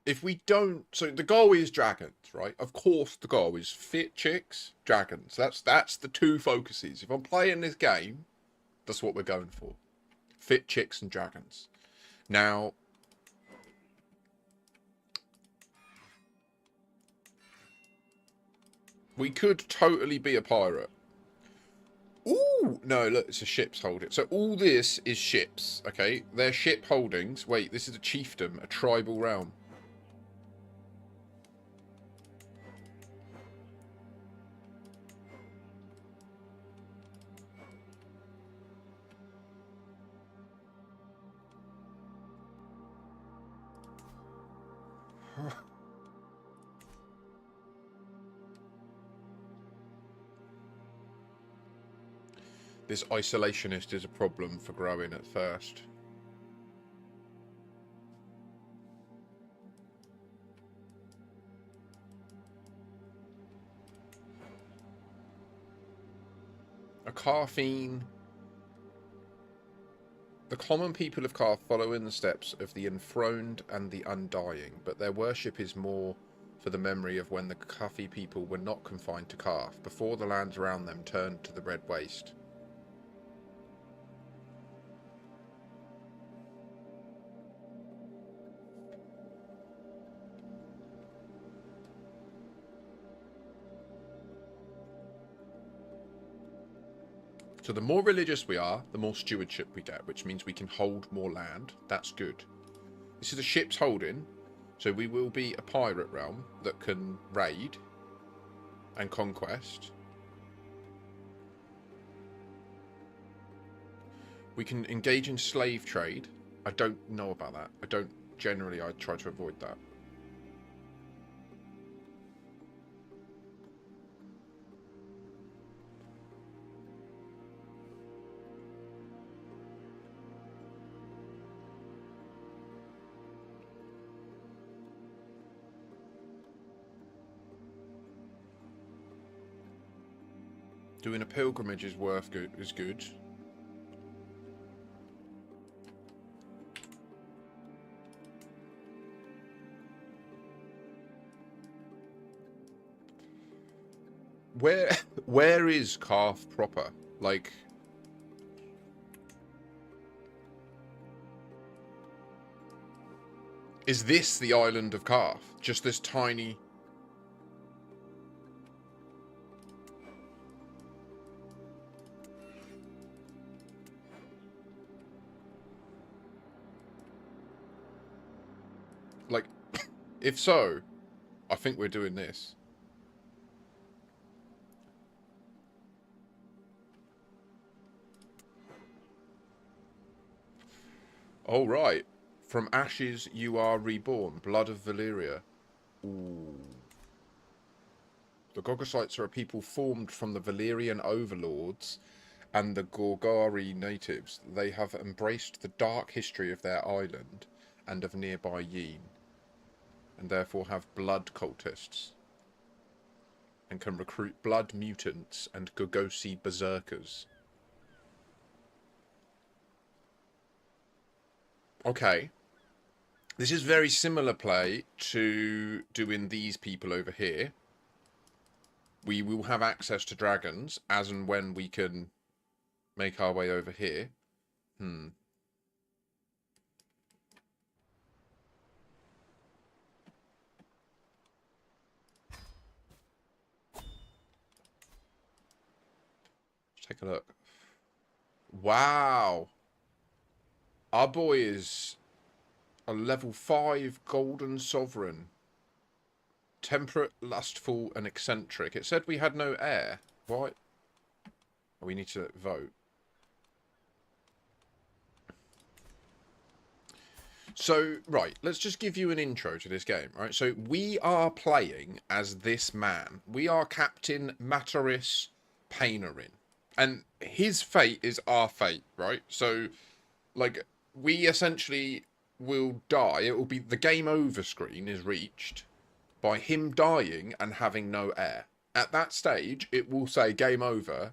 If we don't, so the goal is dragons, right? Of course, the goal is fit chicks, dragons. That's the 2 focuses. If I'm playing this game, that's what we're going for: fit chicks and dragons. Now, we could totally be a pirate. Ooh, no, look, it's a ship's holding. So all this is ships, okay? They're ship holdings. Wait, this is a chiefdom, a tribal realm. This isolationist is a problem for growing at first. A Carthene. The common people of Carth follow in the steps of the enthroned and the undying, but their worship is more for the memory of when the Cuffy people were not confined to Calf, before the lands around them turned to the Red Waste. So the more religious we are, the more stewardship we get, which means we can hold more land. That's good. This is a ship's holding, so we will be a pirate realm that can raid and conquest. We can engage in slave trade. I don't know about that. I try to avoid that. Doing a pilgrimage is good. Where is Calf proper? Like, is this the island of Calf? Just this tiny... Like, if so, I think we're doing this. Oh, right. From ashes you are reborn. Blood of Valyria. Ooh. The Gogosites are a people formed from the Valyrian overlords and the Gorgari natives. They have embraced the dark history of their island and of nearby Yeen, and therefore have blood cultists, and can recruit blood mutants and Gogosi berserkers. Okay. This is very similar play to doing these people over here. We will have access to dragons as and when we can make our way over here. Let's take a look. Wow. Our boy is a level 5 golden sovereign. Temperate, lustful, and eccentric. It said we had no heir. Why? Oh, we need to vote. So, right, let's just give you an intro to this game, right? So, we are playing as this man. We are Captain Mataris Paynerin. And his fate is our fate, right? So, like, we essentially will die. It will be the game over screen is reached by him dying and having no heir. At that stage, it will say game over,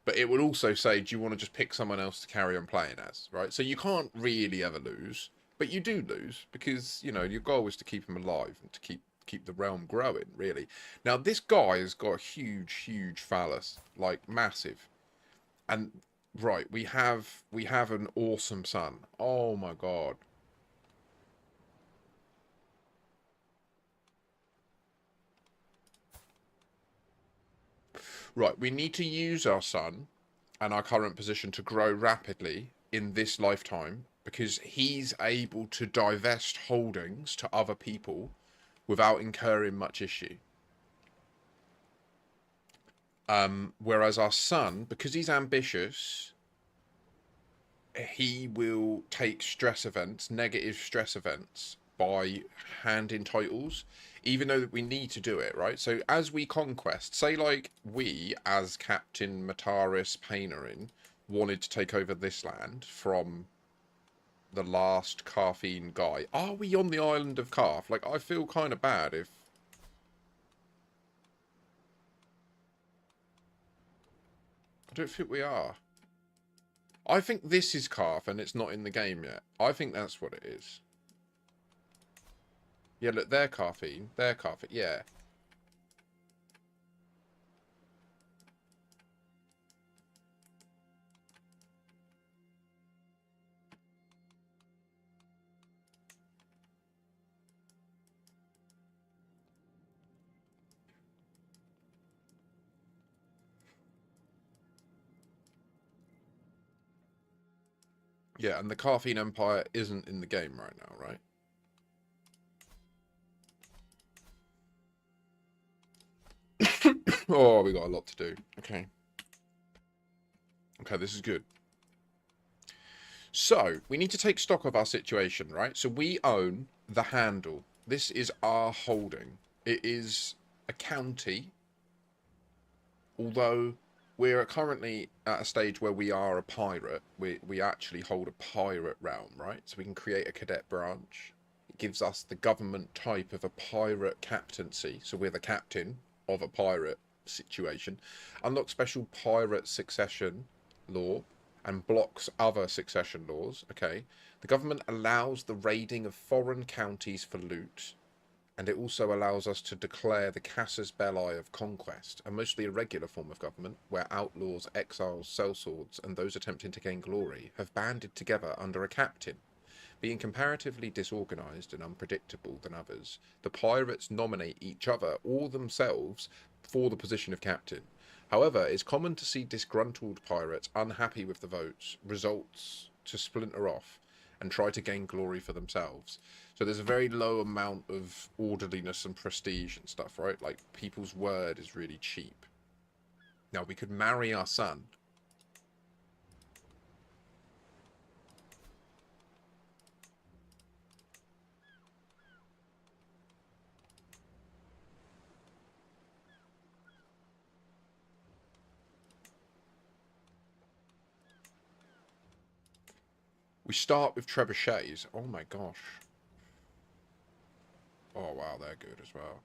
but it will also say, do you want to just pick someone else to carry on playing as, right? So you can't really ever lose, but you do lose because, you know, your goal is to keep him alive and to keep the realm growing, really. Now, this guy has got a huge phallus, like massive. And right, we have an awesome son. Oh my god. Right, we need to use our son and our current position to grow rapidly in this lifetime because he's able to divest holdings to other people without incurring much issue. Whereas our son, because he's ambitious, he will take stress events, negative stress events, by handing titles, even though we need to do it, right? So as we conquest, say like we, as Captain Mataris Paynerin, wanted to take over this land from the last Carthene guy. Are we on the island of Carth? Like, I feel kind of bad if... I don't think we are. I think this is Carth and it's not in the game yet. I think that's what it is. Yeah, look, their caffeine. Their caffeine. Yeah. Yeah, and the caffeine empire isn't in the game right now, right? Oh, we got a lot to do. Okay. Okay, this is good. So, we need to take stock of our situation, right? So, we own the handle. This is our holding. It is a county, although we're currently at a stage where we are a pirate. We actually hold a pirate realm, right? So, we can create a cadet branch. It gives us the government type of a pirate captaincy. So, we're the captain of a pirate situation. Unlock special pirate succession law and blocks other succession laws. Okay. The government allows the raiding of foreign counties for loot, and it also allows us to declare the casus belli of conquest, a mostly irregular form of government where outlaws, exiles, sellswords, and those attempting to gain glory have banded together under a captain. Being comparatively disorganised and unpredictable than others, the pirates nominate each other or themselves for the position of captain. However, it's common to see disgruntled pirates unhappy with the votes, results to splinter off and try to gain glory for themselves. So there's a very low amount of orderliness and prestige and stuff, right? Like, people's word is really cheap. Now, we could marry our son. We start with trebuchets. Oh my gosh. Oh wow, they're good as well.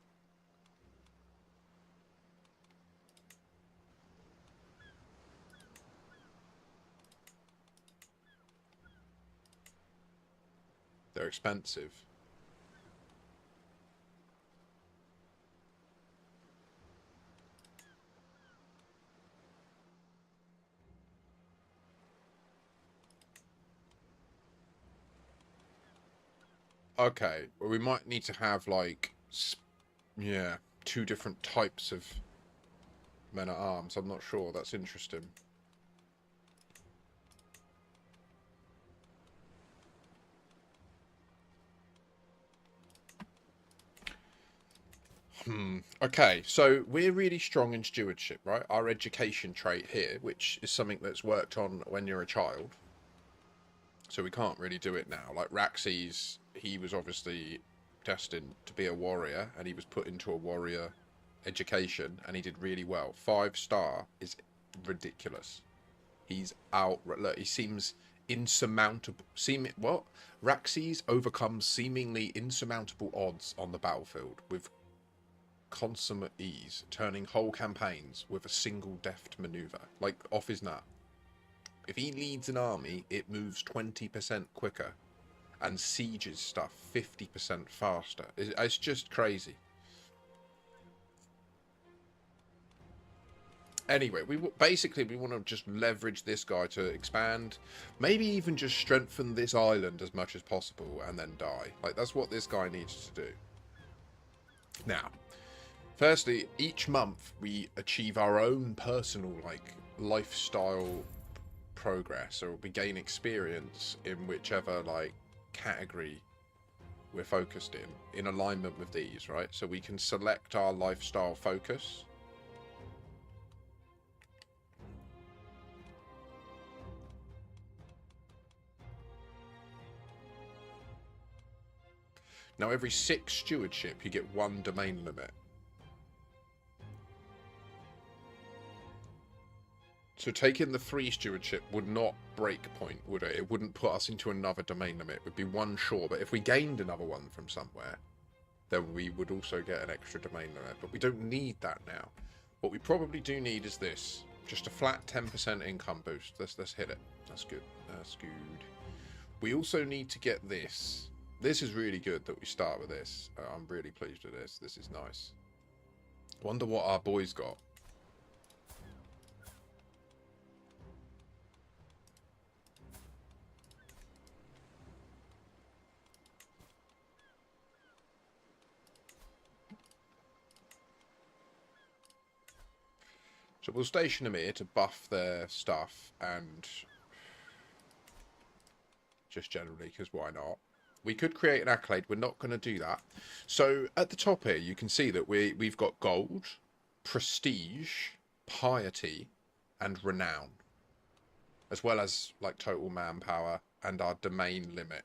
They're expensive. Okay, well, we might need to have like, yeah, two different types of men at arms. I'm not sure. That's interesting. Okay, so we're really strong in stewardship, right? Our education trait here, which is something that's worked on when you're a child. So we can't really do it now. Like Raxes, he was obviously destined to be a warrior, and he was put into a warrior education, and he did really well. 5-star is ridiculous. He's out. Look, he seems insurmountable. What? Raxes overcomes seemingly insurmountable odds on the battlefield with consummate ease, turning whole campaigns with a single deft maneuver, like off his nut. If he leads an army, it moves 20% quicker and sieges stuff 50% faster. It's just crazy. Anyway, basically we want to just leverage this guy to expand, maybe even just strengthen this island as much as possible and then die. Like, that's what this guy needs to do. Now, firstly, each month we achieve our own personal like lifestyle progress, or we gain experience in whichever like category we're focused in alignment with these, right? So we can select our lifestyle focus. Now, every 6 stewardship, you get 1 domain limit. So taking the 3 stewardship would not break point, would it? It wouldn't put us into another domain limit. It would be 1 sure. But if we gained another one from somewhere, then we would also get an extra domain limit. But we don't need that now. What we probably do need is this. Just a flat 10% income boost. Let's hit it. That's good. That's good. We also need to get this. This is really good that we start with this. I'm really pleased with this. This is nice. Wonder what our boys got. So we'll station them here to buff their stuff and just generally, because why not? We could create an accolade. We're not going to do that. So at the top here, you can see that we've got gold, prestige, piety, and renown, as well as like total manpower and our domain limit.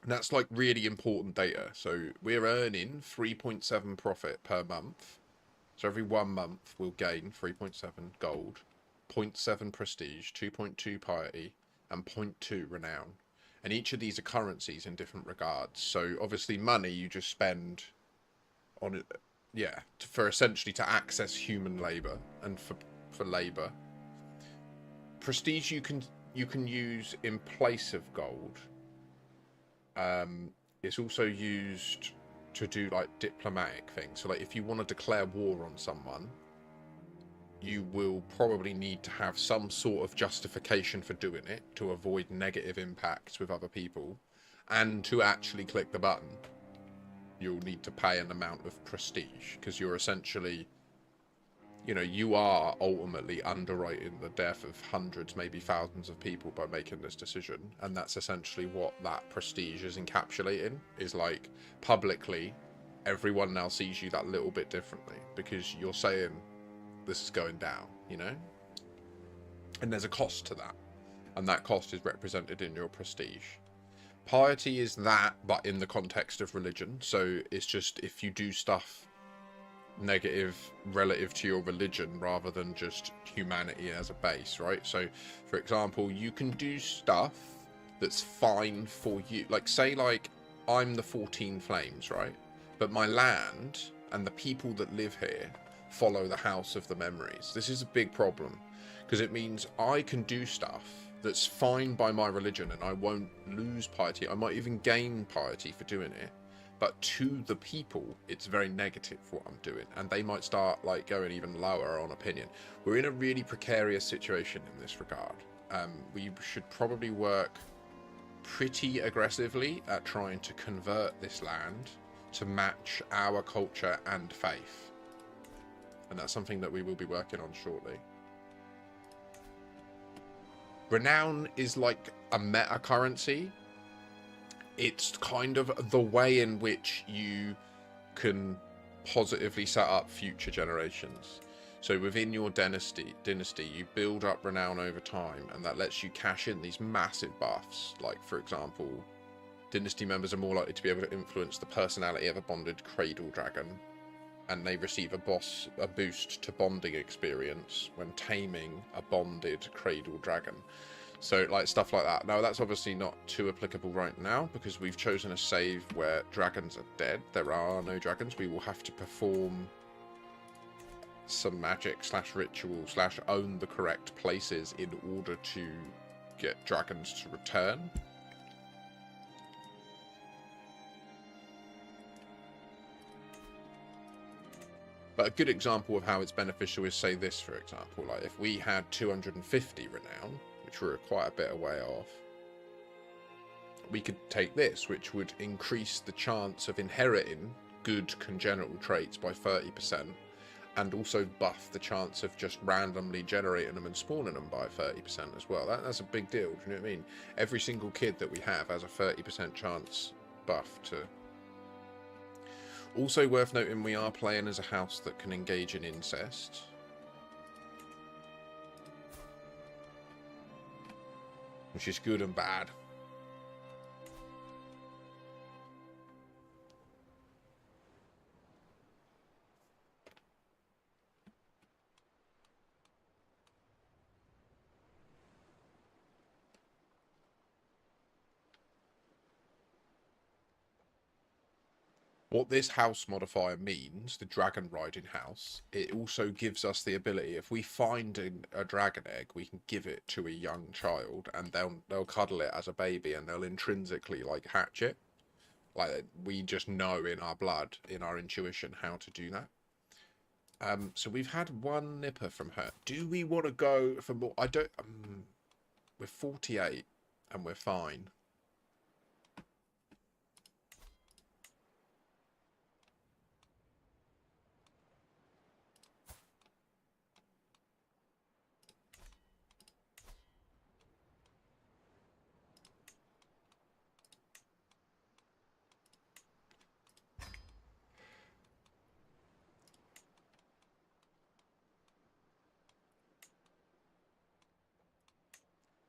And that's like really important data. So we're earning 3.7 profit per month. So every 1 month we'll gain 3.7 gold, 0.7 prestige, 2.2 piety, and 0.2 renown. And each of these are currencies in different regards. So obviously money you just spend on it, yeah, for essentially to access human labour and for labour. Prestige you can use in place of gold. It's also used to do like diplomatic things. So like if you want to declare war on someone, you will probably need to have some sort of justification for doing it to avoid negative impacts with other people, and to actually click the button you'll need to pay an amount of prestige, because you're essentially, you know, you are ultimately underwriting the death of hundreds, maybe thousands of people by making this decision. And that's essentially what that prestige is encapsulating, is like publicly everyone now sees you that little bit differently because you're saying this is going down, you know? And there's a cost to that, and that cost is represented in your prestige. Piety is that, but in the context of religion. So it's just if you do stuff negative relative to your religion rather than just humanity as a base, right? So for example, you can do stuff that's fine for you, like say like I'm the 14 Flames, right? But my land and the people that live here follow the House of the Memories. This is a big problem because it means I can do stuff that's fine by my religion and I won't lose piety. I might even gain piety for doing it, but to the people it's very negative what I'm doing, and they might start like going even lower on opinion. We're in a really precarious situation in this regard. We should probably work pretty aggressively at trying to convert this land to match our culture and faith, and that's something that we will be working on shortly. Renown is like a meta currency. It's kind of the way in which you can positively set up future generations. So within your dynasty, you build up renown over time, and that lets you cash in these massive buffs. Like, for example, dynasty members are more likely to be able to influence the personality of a bonded cradle dragon, and they receive a boost to bonding experience when taming a bonded cradle dragon. So like stuff like that. Now that's obviously not too applicable right now because we've chosen a save where dragons are dead. There are no dragons. We will have to perform some magic / ritual / own the correct places in order to get dragons to return. But a good example of how it's beneficial is, say, this, for example. Like, if we had 250 renown, which we're quite a bit away off, we could take this, which would increase the chance of inheriting good congenital traits by 30%, and also buff the chance of just randomly generating them and spawning them by 30% as well. That's a big deal, do you know what I mean? Every single kid that we have has a 30% chance buff to... Also worth noting, we are playing as a house that can engage in incest. Which is good and bad. What this house modifier means, the dragon riding house, it also gives us the ability, if we find a dragon egg, we can give it to a young child and they'll cuddle it as a baby and they'll intrinsically like hatch it. Like, we just know in our blood, in our intuition, how to do that. So we've had one nipper from her. Do we want to go for more? I don't... we're 48 and we're fine.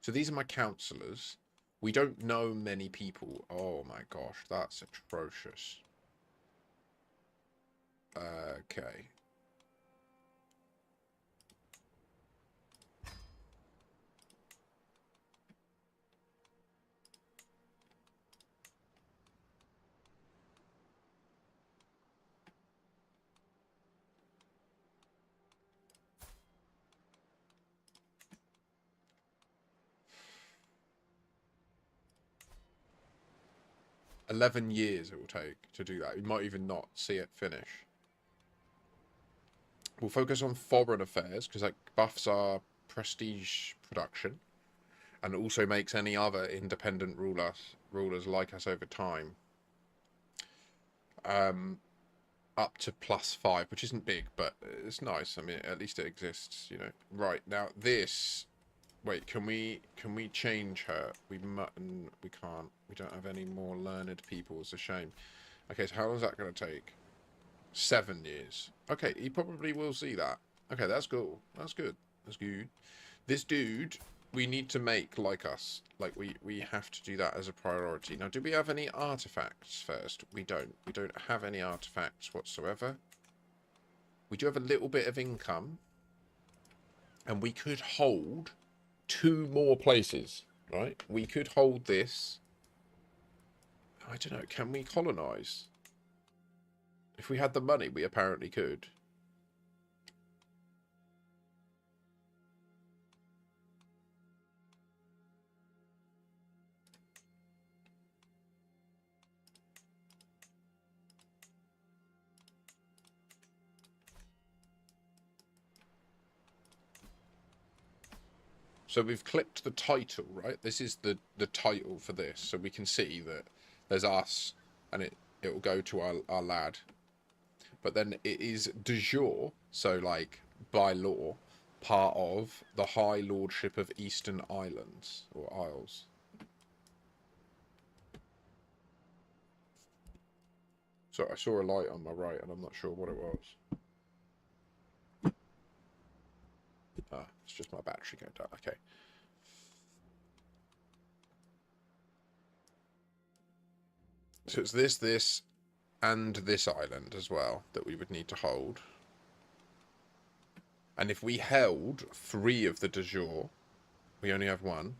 So these are my counsellors. We don't know many people. Oh my gosh, that's atrocious. Okay. $11 it will take to do that. You might even not see it finish. We'll focus on foreign affairs because that buffs our prestige production and also makes any other independent rulers like us over time up to +5, which isn't big, but it's nice. I mean, at least it exists, you know. Right, now this... Wait, can we change her? We can't. We don't have any more learned people. It's a shame. Okay, so how long is that going to take? 7 years. Okay, he probably will see that. Okay, that's cool. That's good. That's good. This dude, we need to make like us. Like, we have to do that as a priority. Now, do we have any artifacts first? We don't. We don't have any artifacts whatsoever. We do have a little bit of income. And we could hold 2 more places, right? We could hold this. I don't know. Can we colonize? If we had the money, we apparently could. So we've clicked the title, right? This is the title for this. So we can see that there's us and it will go to our lad. But then it is de jure, so like by law, part of the High Lordship of Eastern Islands or Isles. So I saw a light on my right and I'm not sure what it was. Ah, it's just my battery going down. Okay. So it's this, and this island as well that we would need to hold. And if we held 3 of the de jure, we only have 1,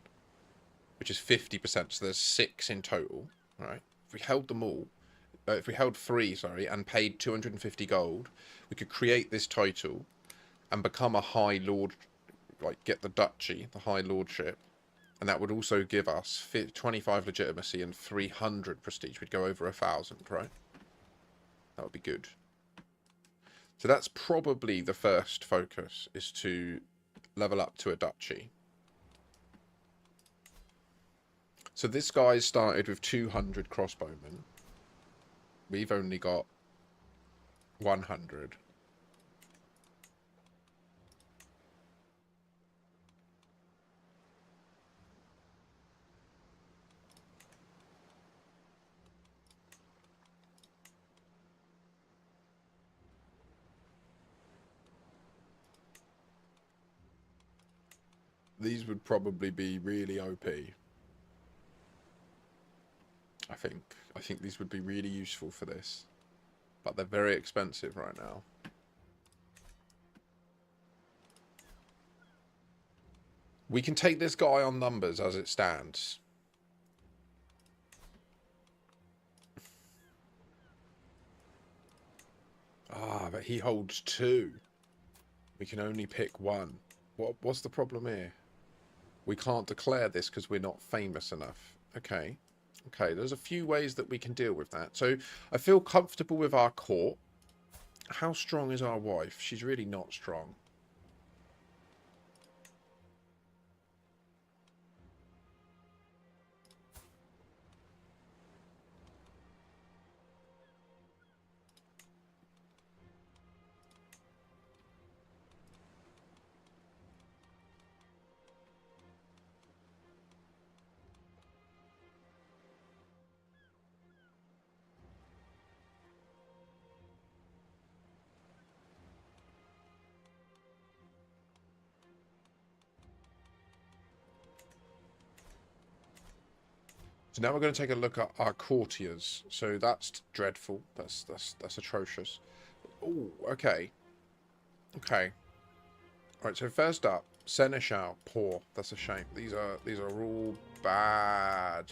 which is 50%, so there's 6 in total, right? If we held them all, if we held 3, sorry, and paid 250 gold, we could create this title and become a High Lord, like get the duchy, the High Lordship, and that would also give us 25 legitimacy and 300 prestige. We'd go over 1,000, right? That would be good. So that's probably the first focus, is to level up to a duchy. So this guy started with 200 crossbowmen. We've only got 100. These would probably be really OP. I think these would be really useful for this. But they're very expensive right now. We can take this guy on numbers as it stands. Ah, but he holds 2. We can only pick 1. What's the problem here? We can't declare this because we're not famous enough. Okay. Okay, there's a few ways that we can deal with that. So I feel comfortable with our court. How strong is our wife? She's really not strong. So now we're going to take a look at our courtiers. So that's dreadful. That's atrocious. Oh, okay. Okay. All right. So first up, Seneschal, poor. That's a shame. These are all bad.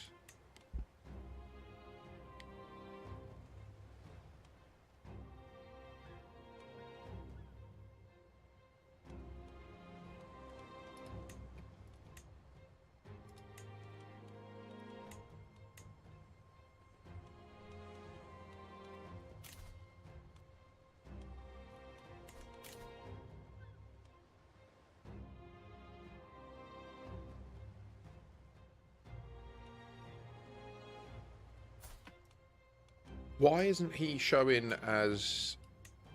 Why isn't he showing as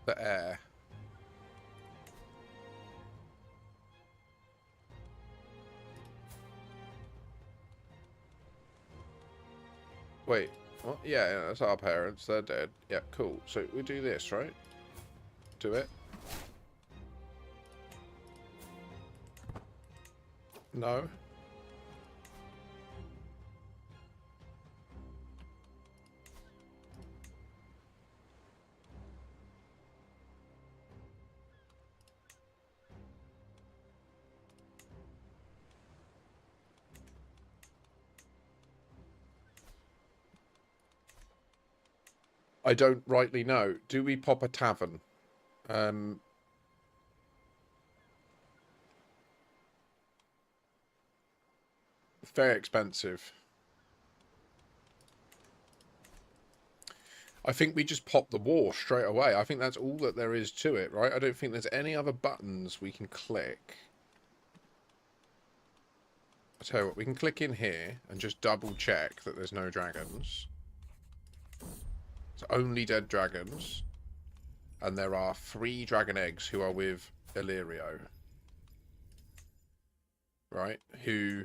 the heir? Wait, what? Yeah, that's our parents. They're dead. Yeah, cool. So we do this, right? Do it. No. I don't rightly know. Do we pop a tavern? Um, very expensive. I think we just pop the war straight away. I think that's all that there is to it, right? I don't think there's any other buttons we can click. I'll tell you what, we can click in here and just double check that there's no dragons. It's only dead dragons. And there are 3 dragon eggs who are with Illyrio. Right? Who...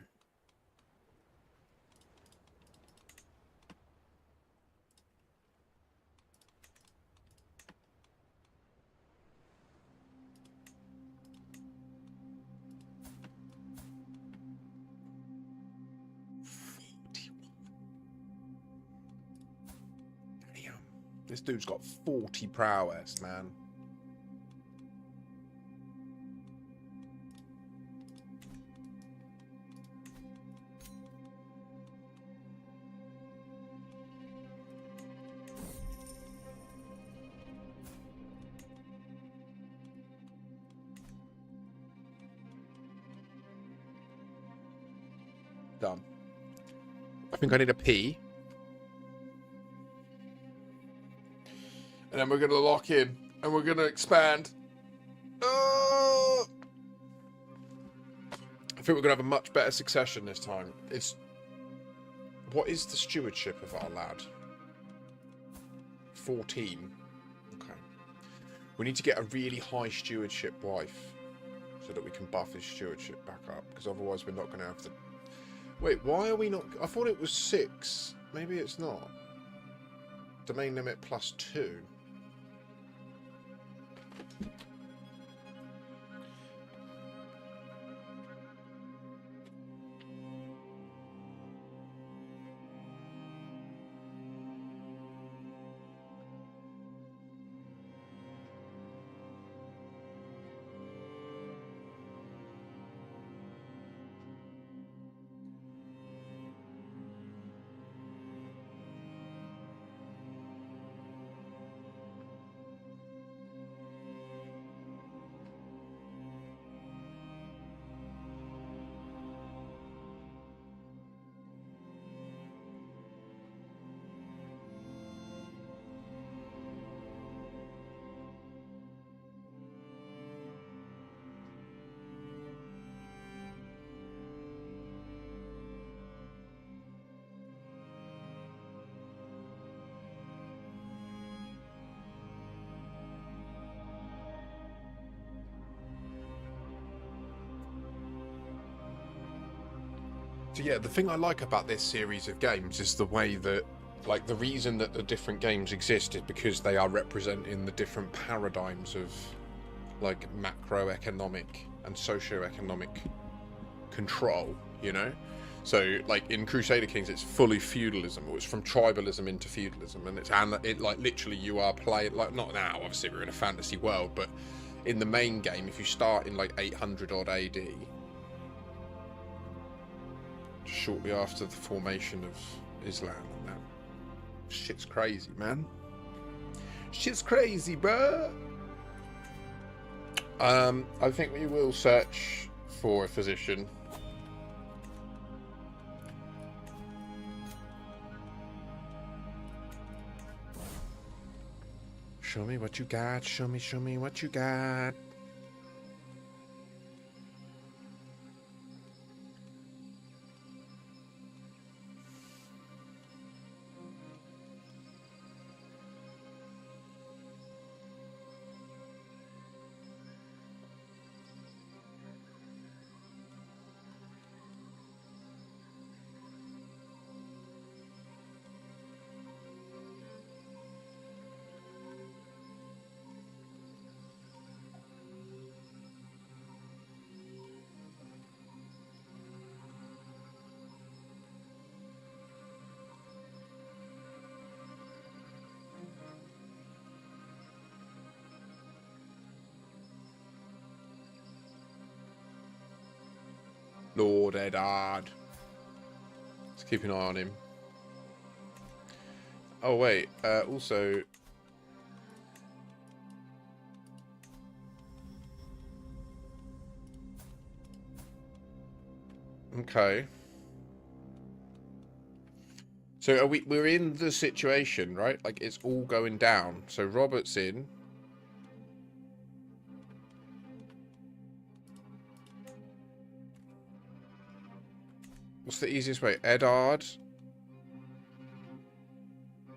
Damn. This dude's got 40 prowess, man. Done. I think I need a pee. And then we're going to lock in. And we're going to expand. I think we're going to have a much better succession this time. What is the stewardship of our lad? 14. Okay. We need to get a really high stewardship wife. So that we can buff his stewardship back up. Because otherwise we're not going to have to... Wait, why are we not... I thought it was 6. Maybe it's not. Domain limit +2. So yeah, the thing I like about this series of games is the way that, like, the reason that the different games exist is because they are representing the different paradigms of, like, macroeconomic and socioeconomic control, you know? So, like, in Crusader Kings, it's fully feudalism, or it's from tribalism into feudalism, and like, literally you are playing, like, not now, obviously we're in a fantasy world, but in the main game, if you start in, like, 800 odd AD, shortly after the formation of Islam and that. Shit's crazy, man. Shit's crazy, bruh. I think we will search for a physician. Show me what you got. Show me what you got. Lord Eddard. Let's keep an eye on him. Oh, wait. Also... Okay. So we're in the situation, right? Like, it's all going down. So Robert's in. What's the easiest way? Eddard.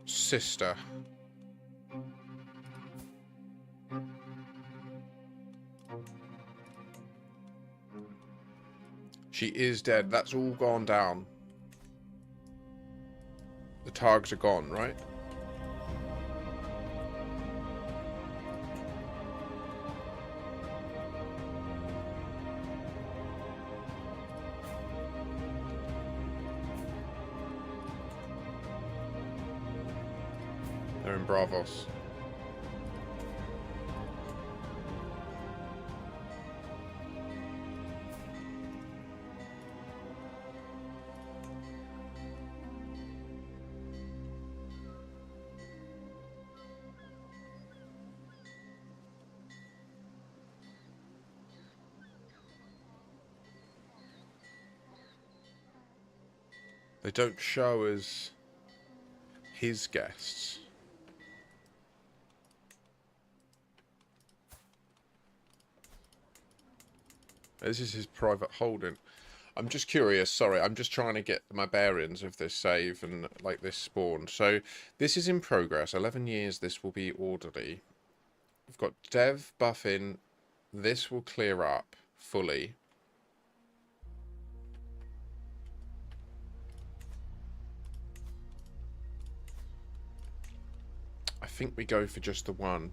Sister. She is dead. That's all gone down. The targs are gone, right? They're in Bravos. They don't show as his guests. This is his private holding. I'm just curious, sorry, I'm just trying to get my bearings of this save and, like, this spawn. So, this is in progress. 11 years, this will be orderly. We've got dev buffing. This will clear up fully. I think we go for just the one.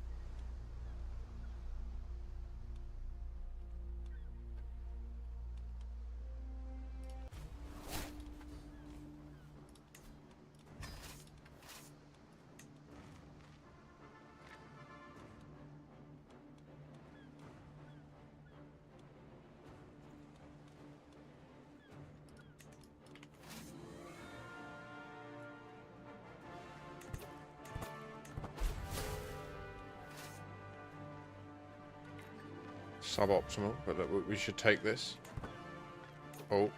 Suboptimal, but look, we should take this. Oh,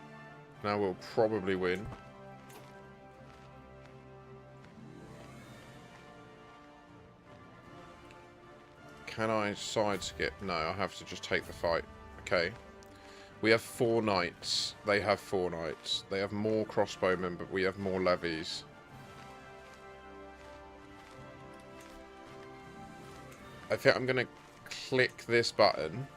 now we'll probably win. Can I side skip? No, I have to just take the fight. Okay. We have 4 knights. They have 4 knights. They have more crossbowmen, but we have more levies. I think I'm going to click this button.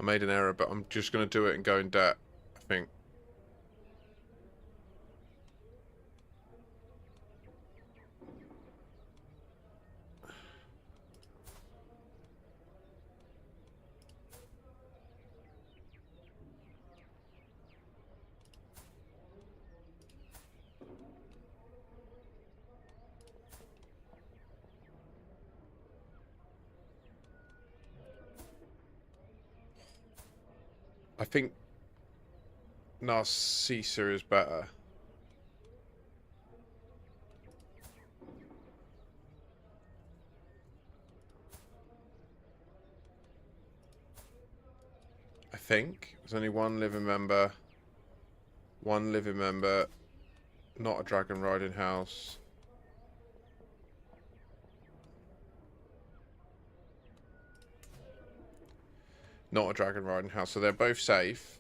I made an error, but I'm just going to do it and go in debt, I think. I think Narcissa is better. I think. There's only one living member. One living member. Not a dragon riding house. Not a dragon riding house. So they're both safe.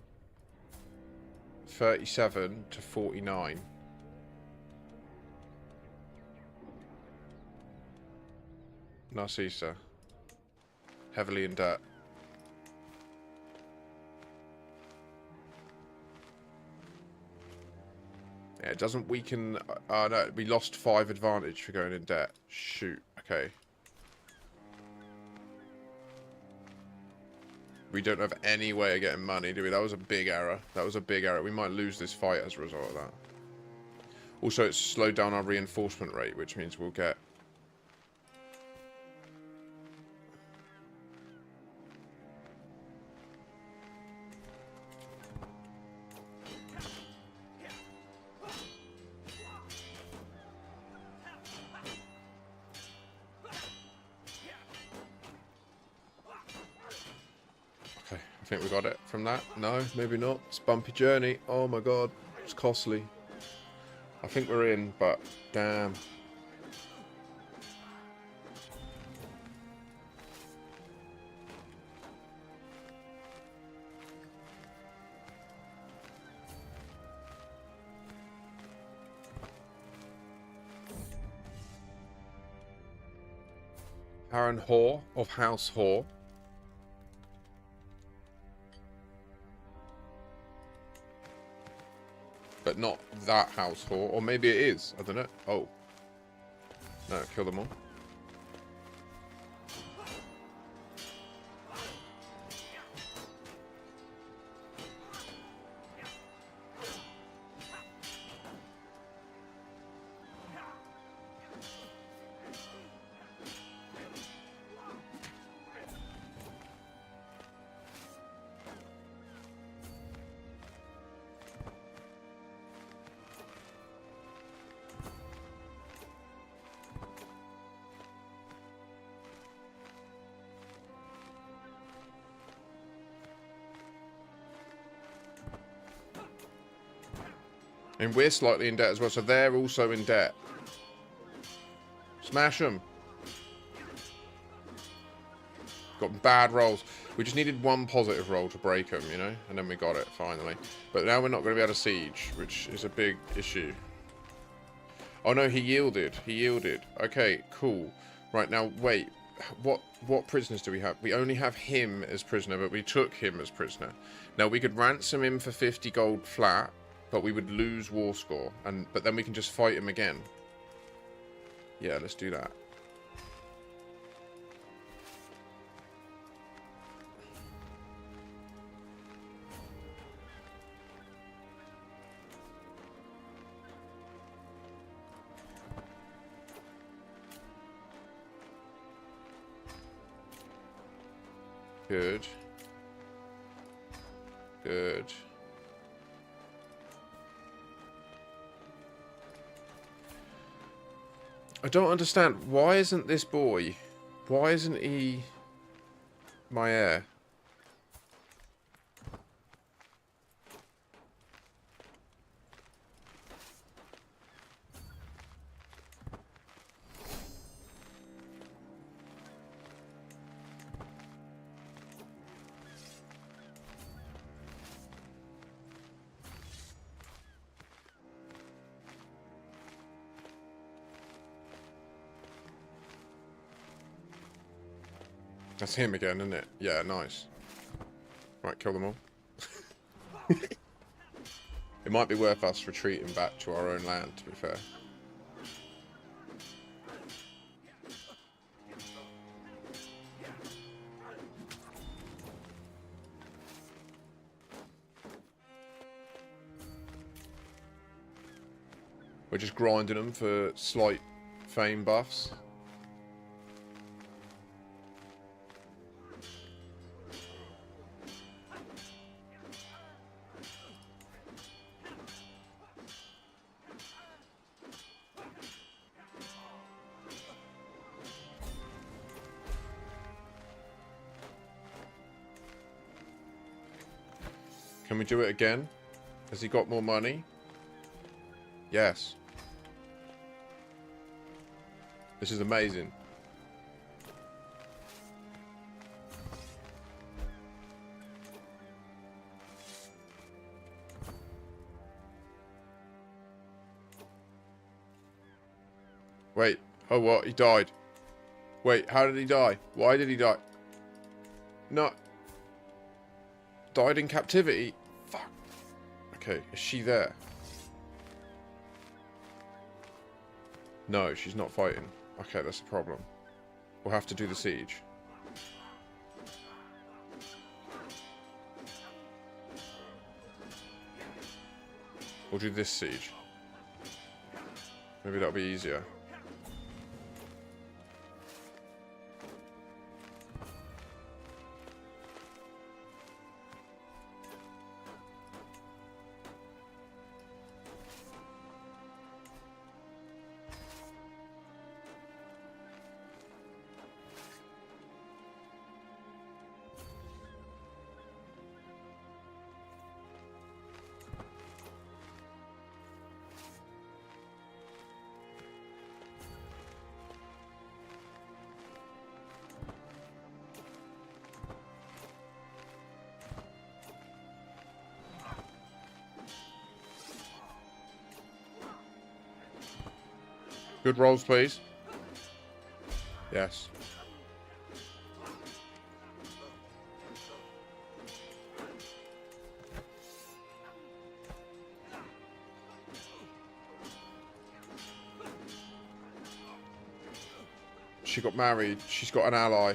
37 to 49. Narcissa. Heavily in debt. Yeah, it doesn't weaken... no, we lost 5 advantage for going in debt. Shoot, okay. We don't have any way of getting money, do we? That was a big error. That was a big error. We might lose this fight as a result of that. Also, it's slowed down our reinforcement rate, which means we'll get... I think we got it from that. No, maybe not. It's a bumpy journey. Oh my god. It's costly. I think we're in, but damn. Aaron Hoare of House Hoare. But not that house whore. Or maybe it is. I don't know. Oh. No, kill them all. And we're slightly in debt as well, so they're also in debt. Smash them. Got bad rolls. We just needed one positive roll to break them, you know? And then we got it, finally. But now we're not going to be able to siege, which is a big issue. Oh no, he yielded. He yielded. Okay, cool. Right, now, wait. What prisoners do we have? We only have him as prisoner, but we took him as prisoner. Now, we could ransom him for 50 gold flat, but we would lose war score, but then we can just fight him again. Yeah, let's do that. Good. Good. I don't understand. Why isn't this boy... Why isn't he... my heir? That's him again, isn't it? Yeah, nice. Right, kill them all. It might be worth us retreating back to our own land, to be fair. We're just grinding them for slight fame buffs. Can we do it again? Has he got more money? Yes. This is amazing. Wait. Oh, what? He died. Wait, how did he die? Why did he die? No. Died in captivity? Fuck. Okay, is she there? No, she's not fighting. Okay, that's a problem. We'll have to do the siege. We'll do this siege. Maybe that'll be easier. Good rolls, please. Yes. She got married. She's got an ally.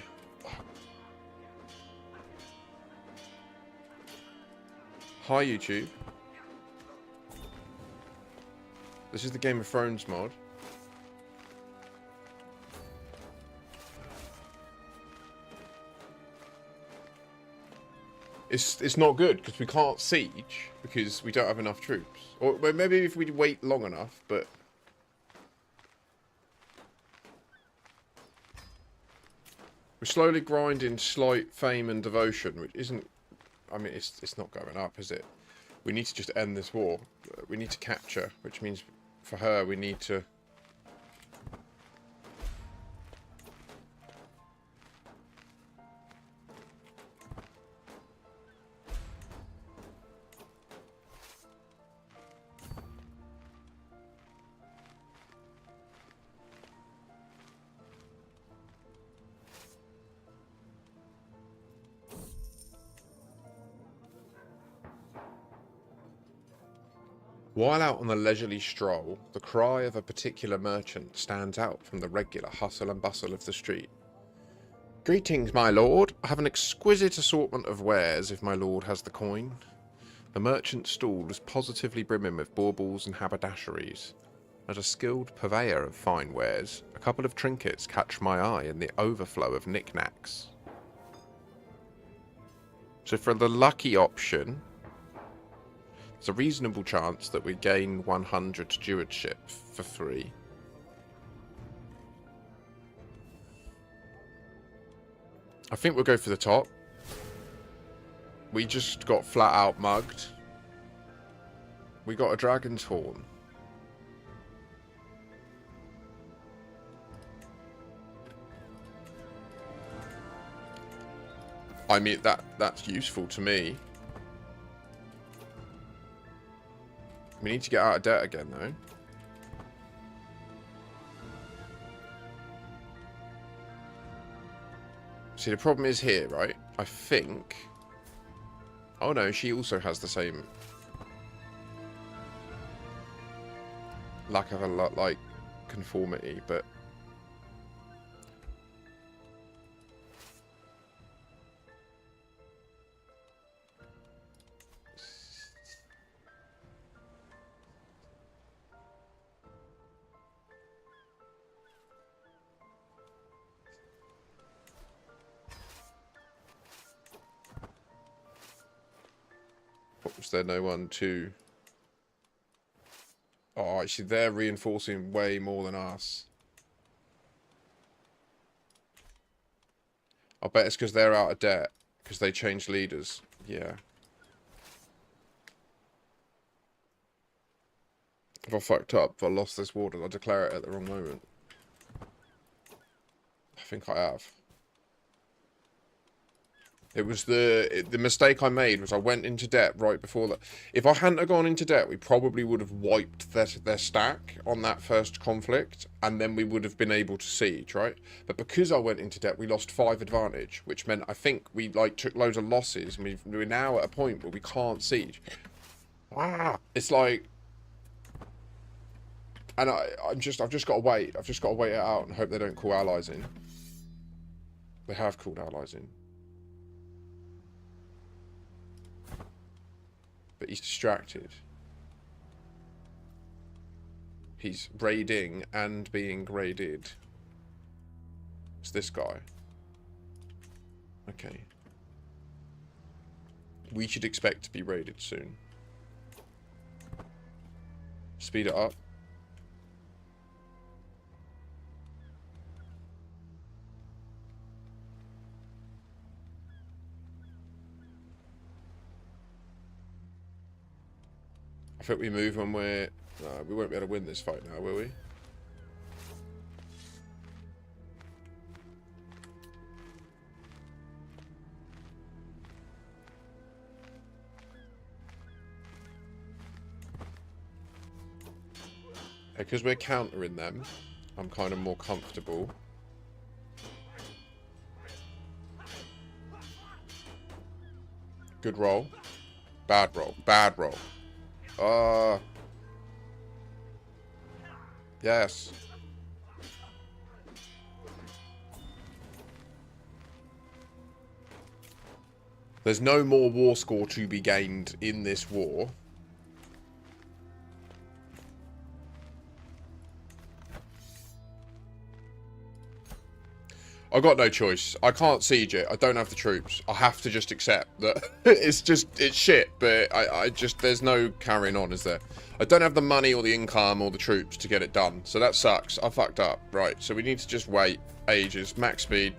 Hi, YouTube. This is the Game of Thrones mod. It's not good because we can't siege because we don't have enough troops. Or maybe if we wait long enough, but we're slowly grinding slight fame and devotion, which isn't. I mean, it's not going up, is it? We need to just end this war. We need to capture, which means for her we need to. While out on a leisurely stroll, the cry of a particular merchant stands out from the regular hustle and bustle of the street. Greetings, my lord. I have an exquisite assortment of wares, if my lord has the coin. The merchant's stall is positively brimming with baubles and haberdasheries. As a skilled purveyor of fine wares, a couple of trinkets catch my eye in the overflow of knickknacks. So for the lucky option, there's a reasonable chance that we gain 100 stewardship for free. I think we'll go for the top. We just got flat out mugged. We got a dragon's horn. I mean, that's useful to me. We need to get out of debt again, though. See, the problem is here, right? I think Oh no, she also has the same lack of a lot like conformity, but was there no one to... Oh, actually, they're reinforcing way more than us. I bet it's because they're out of debt. Because they changed leaders. Yeah. If I fucked up, if I lost this war, did I declare it at the wrong moment? I think I have. It was the mistake I made was I went into debt right before that. If I hadn't have gone into debt, we probably would have wiped their stack on that first conflict, and then we would have been able to siege, right? But because I went into debt, we lost 5 advantage, which meant I think we like took loads of losses, and we're now at a point where we can't siege. It's like, and I've just got to wait. I've just got to wait it out and hope they don't call allies in. They have called allies in. But he's distracted. He's raiding and being raided. It's this guy. Okay. We should expect to be raided soon. Speed it up. I think we move when we're... No, we won't be able to win this fight now, will we? Because we're countering them, I'm kind of more comfortable. Good roll. Bad roll. Bad roll. Yes. There's no more war score to be gained in this war. I got no choice. I can't siege it. I don't have the troops. I have to just accept that it's shit, but I just, there's no carrying on, is there? I don't have the money or the income or the troops to get it done. So that sucks. I fucked up. Right, so we need to just wait ages. Max speed.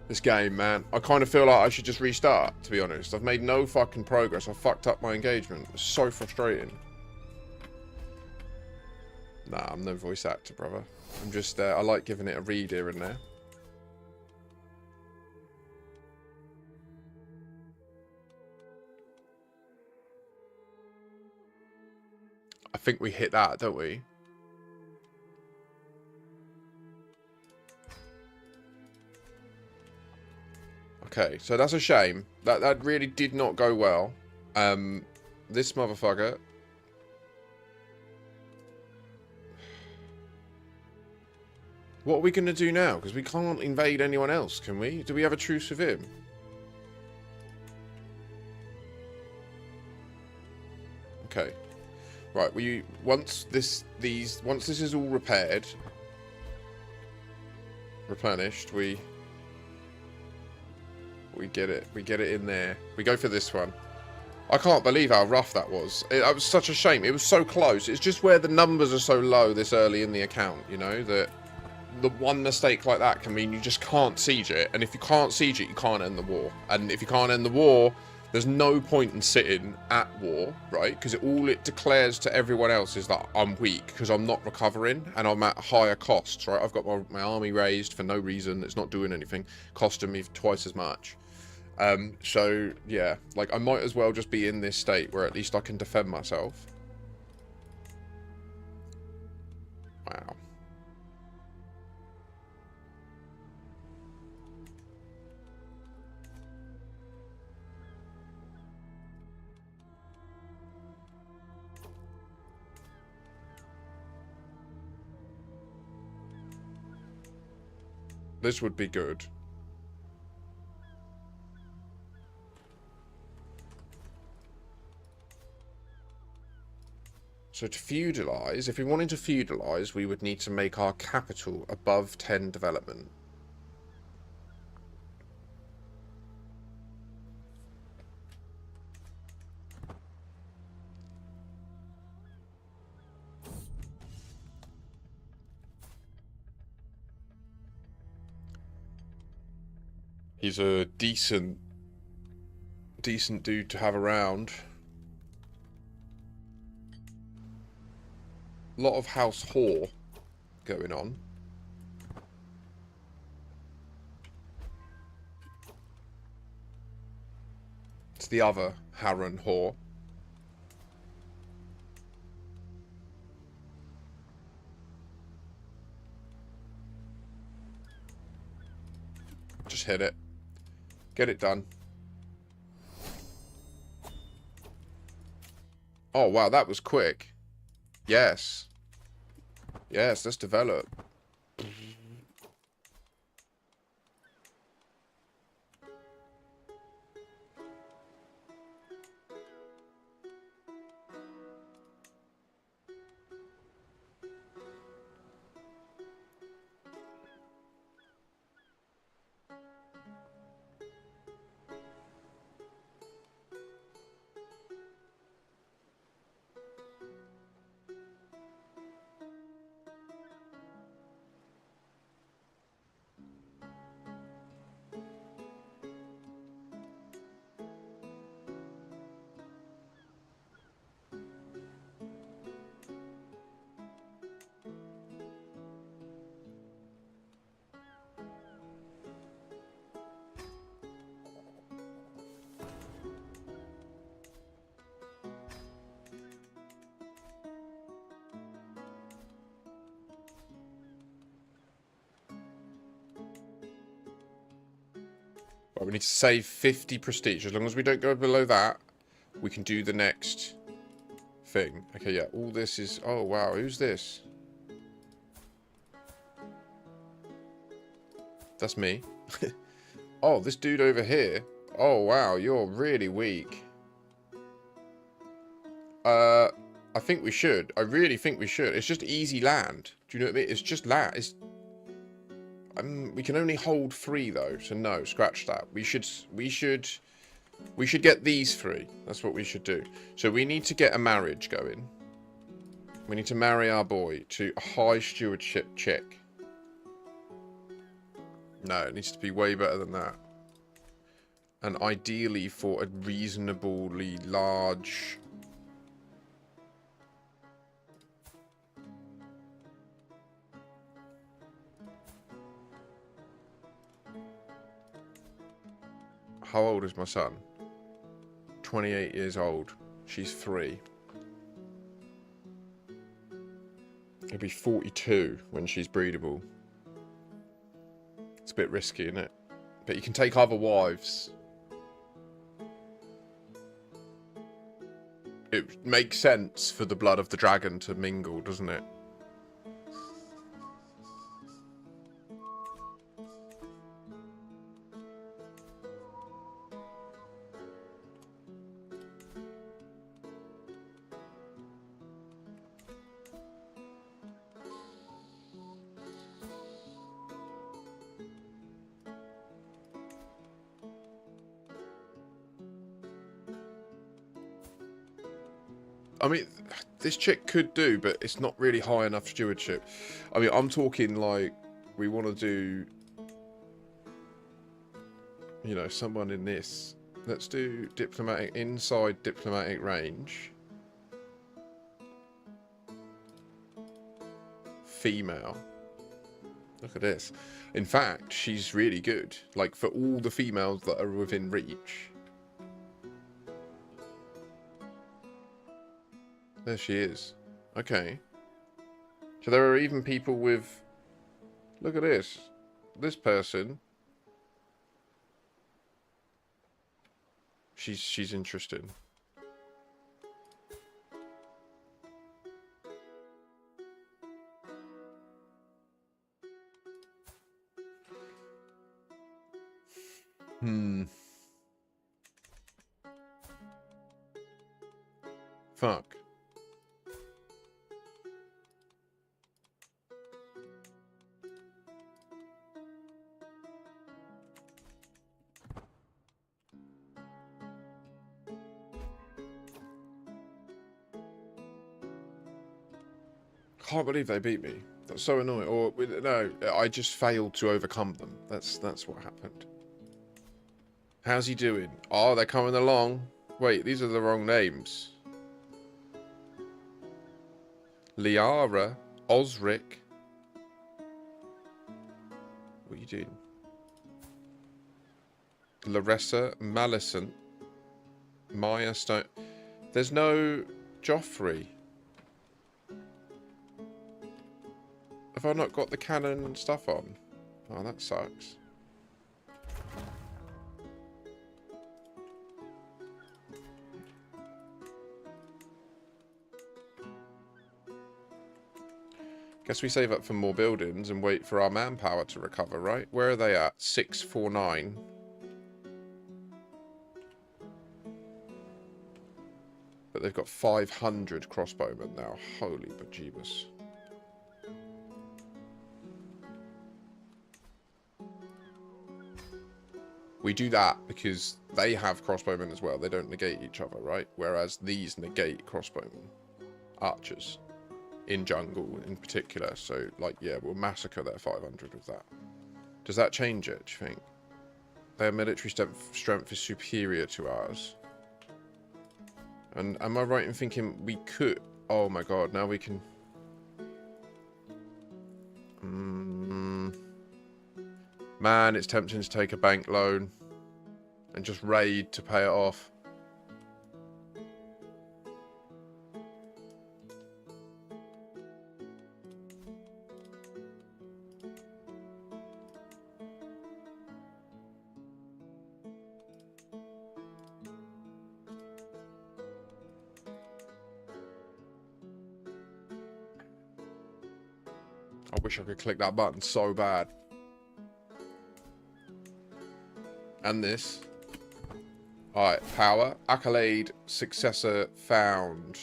This game, man. I kind of feel like I should just restart, to be honest. I've made no fucking progress. I fucked up my engagement. It's so frustrating. Nah, I'm no voice actor, brother. I'm just, I like giving it a read here and there. I think we hit that, don't we? Okay, so that's a shame. That really did not go well. This motherfucker... What are we going to do now? Because we can't invade anyone else, can we? Do we have a truce with him? Okay. Right, once this is all repaired, replenished, we get it in there. We go for this one. I can't believe how rough that was. It was such a shame. It was so close. It's just where the numbers are so low this early in the account, you know, that the one mistake like that can mean you just can't siege it. And if you can't siege it, you can't end the war. And if you can't end the war, there's no point in sitting at war, right? Because all it declares to everyone else is that I'm weak because I'm not recovering and I'm at higher costs, right? I've got my army raised for no reason. It's not doing anything, costing me twice as much. So, yeah, like I might as well just be in this state where at least I can defend myself. Wow. This would be good. So to feudalise, if we wanted to feudalise, we would need to make our capital above 10 development. He's a decent dude to have around. A lot of house whore going on. It's the other Harren whore. Just hit it. Get it done. Oh, wow, that was quick. Yes. Yes, let's develop. Right, we need to save 50 prestige. As long as we don't go below that, we can do the next thing. Okay, yeah, all this is... Oh, wow, who's this? That's me. Oh, this dude over here. Oh, wow, you're really weak. I think we should. I really think we should. It's just easy land. Do you know what I mean? It's just land. It's... we can only hold 3 though, so no, scratch that. We should get these 3. That's what we should do. So we need to get a marriage going. We need to marry our boy to a high stewardship chick. No, it needs to be way better than that. And ideally for a reasonably large... How old is my son? 28 years old. She's 3. He'll be 42 when she's breedable. It's a bit risky, isn't it? But you can take other wives. It makes sense for the blood of the dragon to mingle, doesn't it? I mean, this chick could do, but it's not really high enough stewardship. I mean, I'm talking like, we want to do, you know, someone in this. Let's do diplomatic, inside diplomatic range. Female. Look at this. In fact, she's really good. Like, for all the females that are within reach. There she is. Okay. So there are even people with... Look at this. This person. She's interesting. Hmm. Fuck. Can't believe they beat me. That's so annoying. Or no, I just failed to overcome them. That's what happened. How's he doing? Oh, they're coming along. Wait, these are the wrong names. Liara, Osric. What are you doing? Larissa, Malicent, Maya Stone. There's no Joffrey. Have I not got the cannon stuff on? Oh, that sucks. Guess we save up for more buildings and wait for our manpower to recover, right? Where are they at? 649. But they've got 500 crossbowmen now. Holy bejeebus. We do that because they have crossbowmen as well. They don't negate each other, right? Whereas these negate crossbowmen. Archers. In jungle in particular. So, like, yeah, we'll massacre their 500 with that. Does that change it, do you think? Their military strength is superior to ours. And am I right in thinking we could... Oh my god, now we can... Man, it's tempting to take a bank loan and just raid to pay it off. I wish I could click that button so bad. And this. Alright, power. Accolade. Successor found.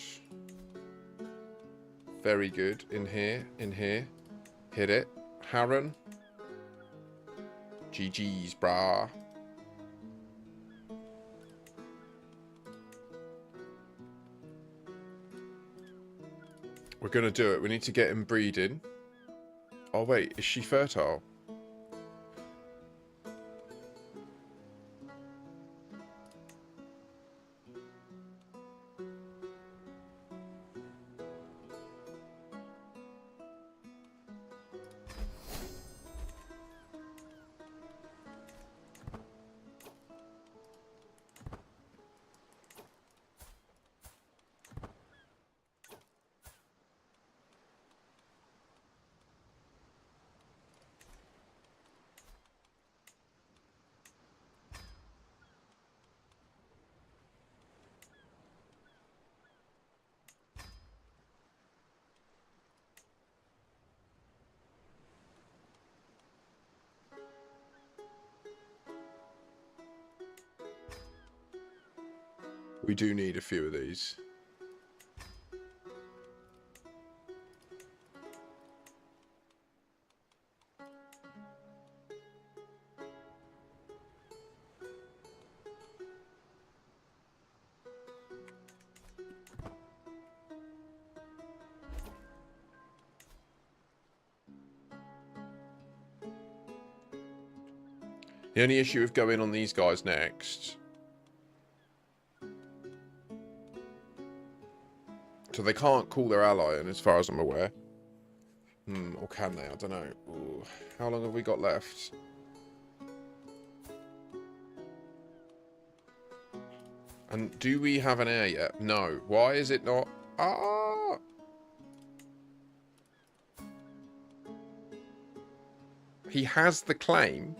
Very good. In here. In here. Hit it. Harren. GG's, brah. We're going to do it. We need to get him breeding. Oh, wait. Is she fertile? We do need a few of these. The only issue with going on these guys next... So they can't call their ally in, as far as I'm aware. Or can they? I don't know. Ooh. How long have we got left? And do we have an heir yet? No. Why is it not? Ah! He has the claim.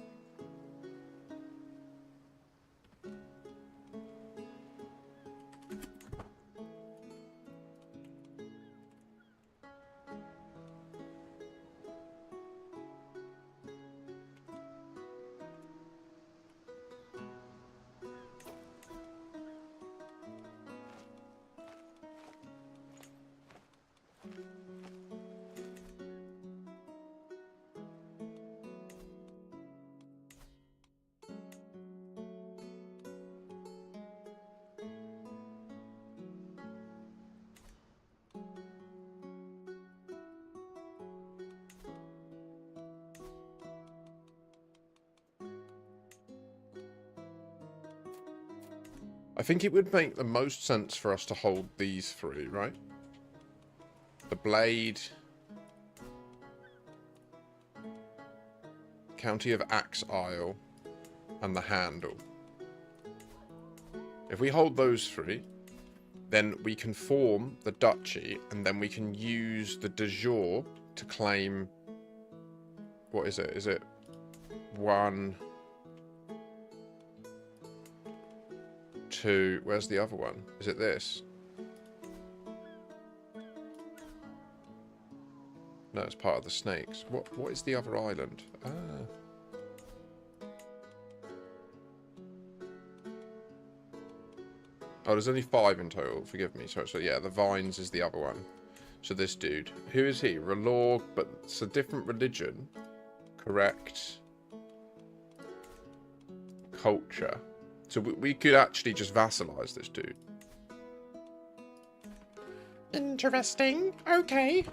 I think it would make the most sense for us to hold these three, right? The blade, County of Axe Isle, and the handle. If we hold those three, then we can form the duchy, and then we can use the de jure to claim... What is it? Is it 1, 2... Where's the other one? Is it this? No, it's part of the snakes. What is the other island? Ah. Oh, there's only 5 in total. Forgive me. So yeah, the vines is the other one. So this dude. Who is he? Relorg, but it's a different religion. Correct. Culture. So we could actually just vassalize this dude. Interesting. Okay.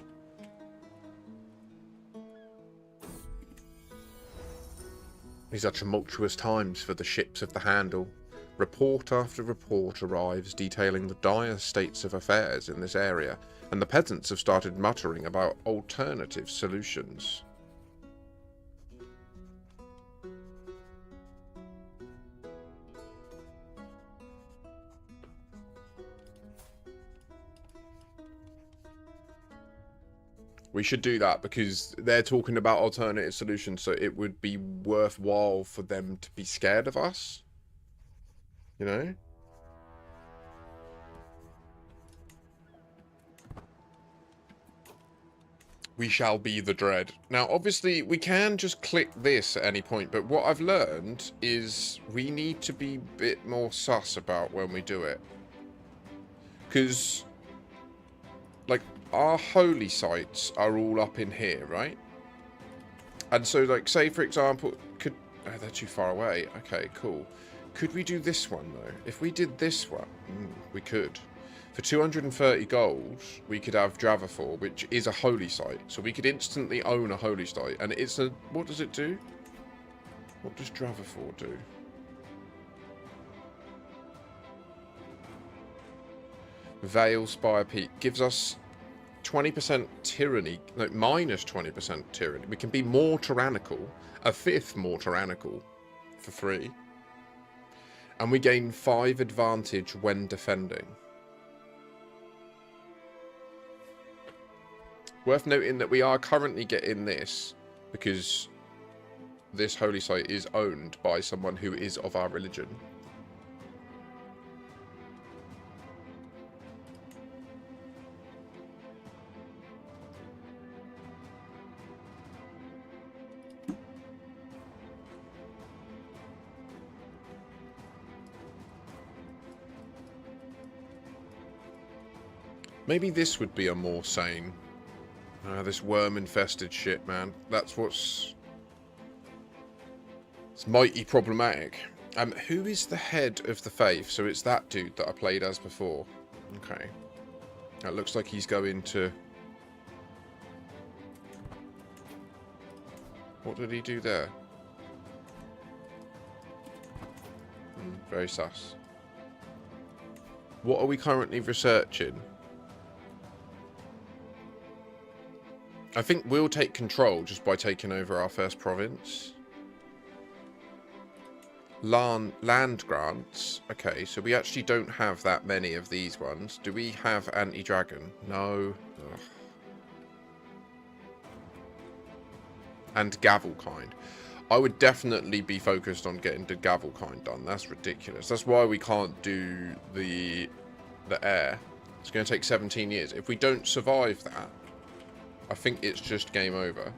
These are tumultuous times for the ships of the Handle. Report after report arrives detailing the dire states of affairs in this area, and the peasants have started muttering about alternative solutions. We should do that because they're talking about alternative solutions, so it would be worthwhile for them to be scared of us. You know? We shall be the dread. Now, obviously, we can just click this at any point, but what I've learned is we need to be a bit more sus about when we do it. Because, like, our holy sites are all up in here, right? And so, like, say, for example, could... Oh, they're too far away. Okay, cool. Could we do this one, though? If we did this one, we could. For 230 gold, we could have Dravafor, which is a holy site. So we could instantly own a holy site. And it's a... What does it do? What does Dravafor do? Vale Spire Peak gives us 20% tyranny. No, minus 20% tyranny. We can be more tyrannical. A fifth more tyrannical. For free. And we gain 5 advantage when defending. Worth noting that we are currently getting this because this holy site is owned by someone who is of our religion. Maybe this would be a more sane... this worm-infested shit, man. That's what's... It's mighty problematic. Who is the head of the faith? So it's that dude that I played as before. Okay. That looks like he's going to... What did he do there? Very sus. What are we currently researching? I think we'll take control just by taking over our first province. Land grants. Okay, so we actually don't have that many of these ones. Do we have anti-dragon? No. Ugh. And Gavelkind. I would definitely be focused on getting the Gavelkind done. That's ridiculous. That's why we can't do the air. It's going to take 17 years. If we don't survive that, I think it's just game over.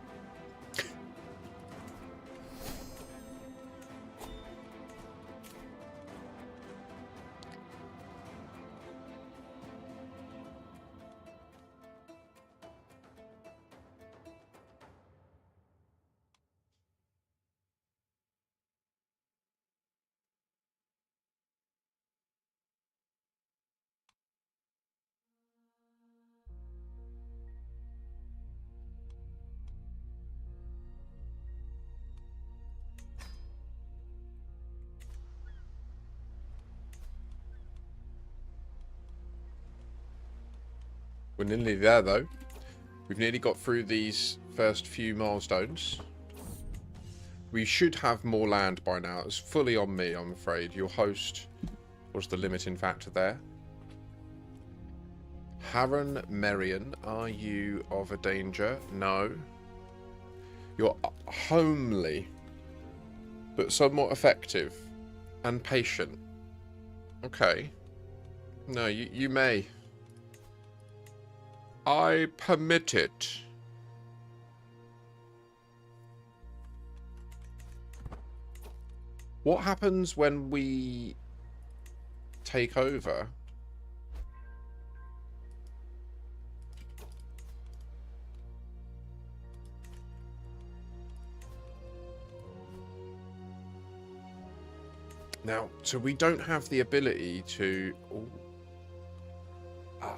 We're nearly there, though. We've nearly got through these first few milestones. We should have more land by now. It's fully on me, I'm afraid. Your host was the limiting factor there. Harren Merian, are you of a danger? No. You're homely, but somewhat effective and patient. Okay. No, you may. I permit it. What happens when we take over? Now, so we don't have the ability to... Ooh. Ah.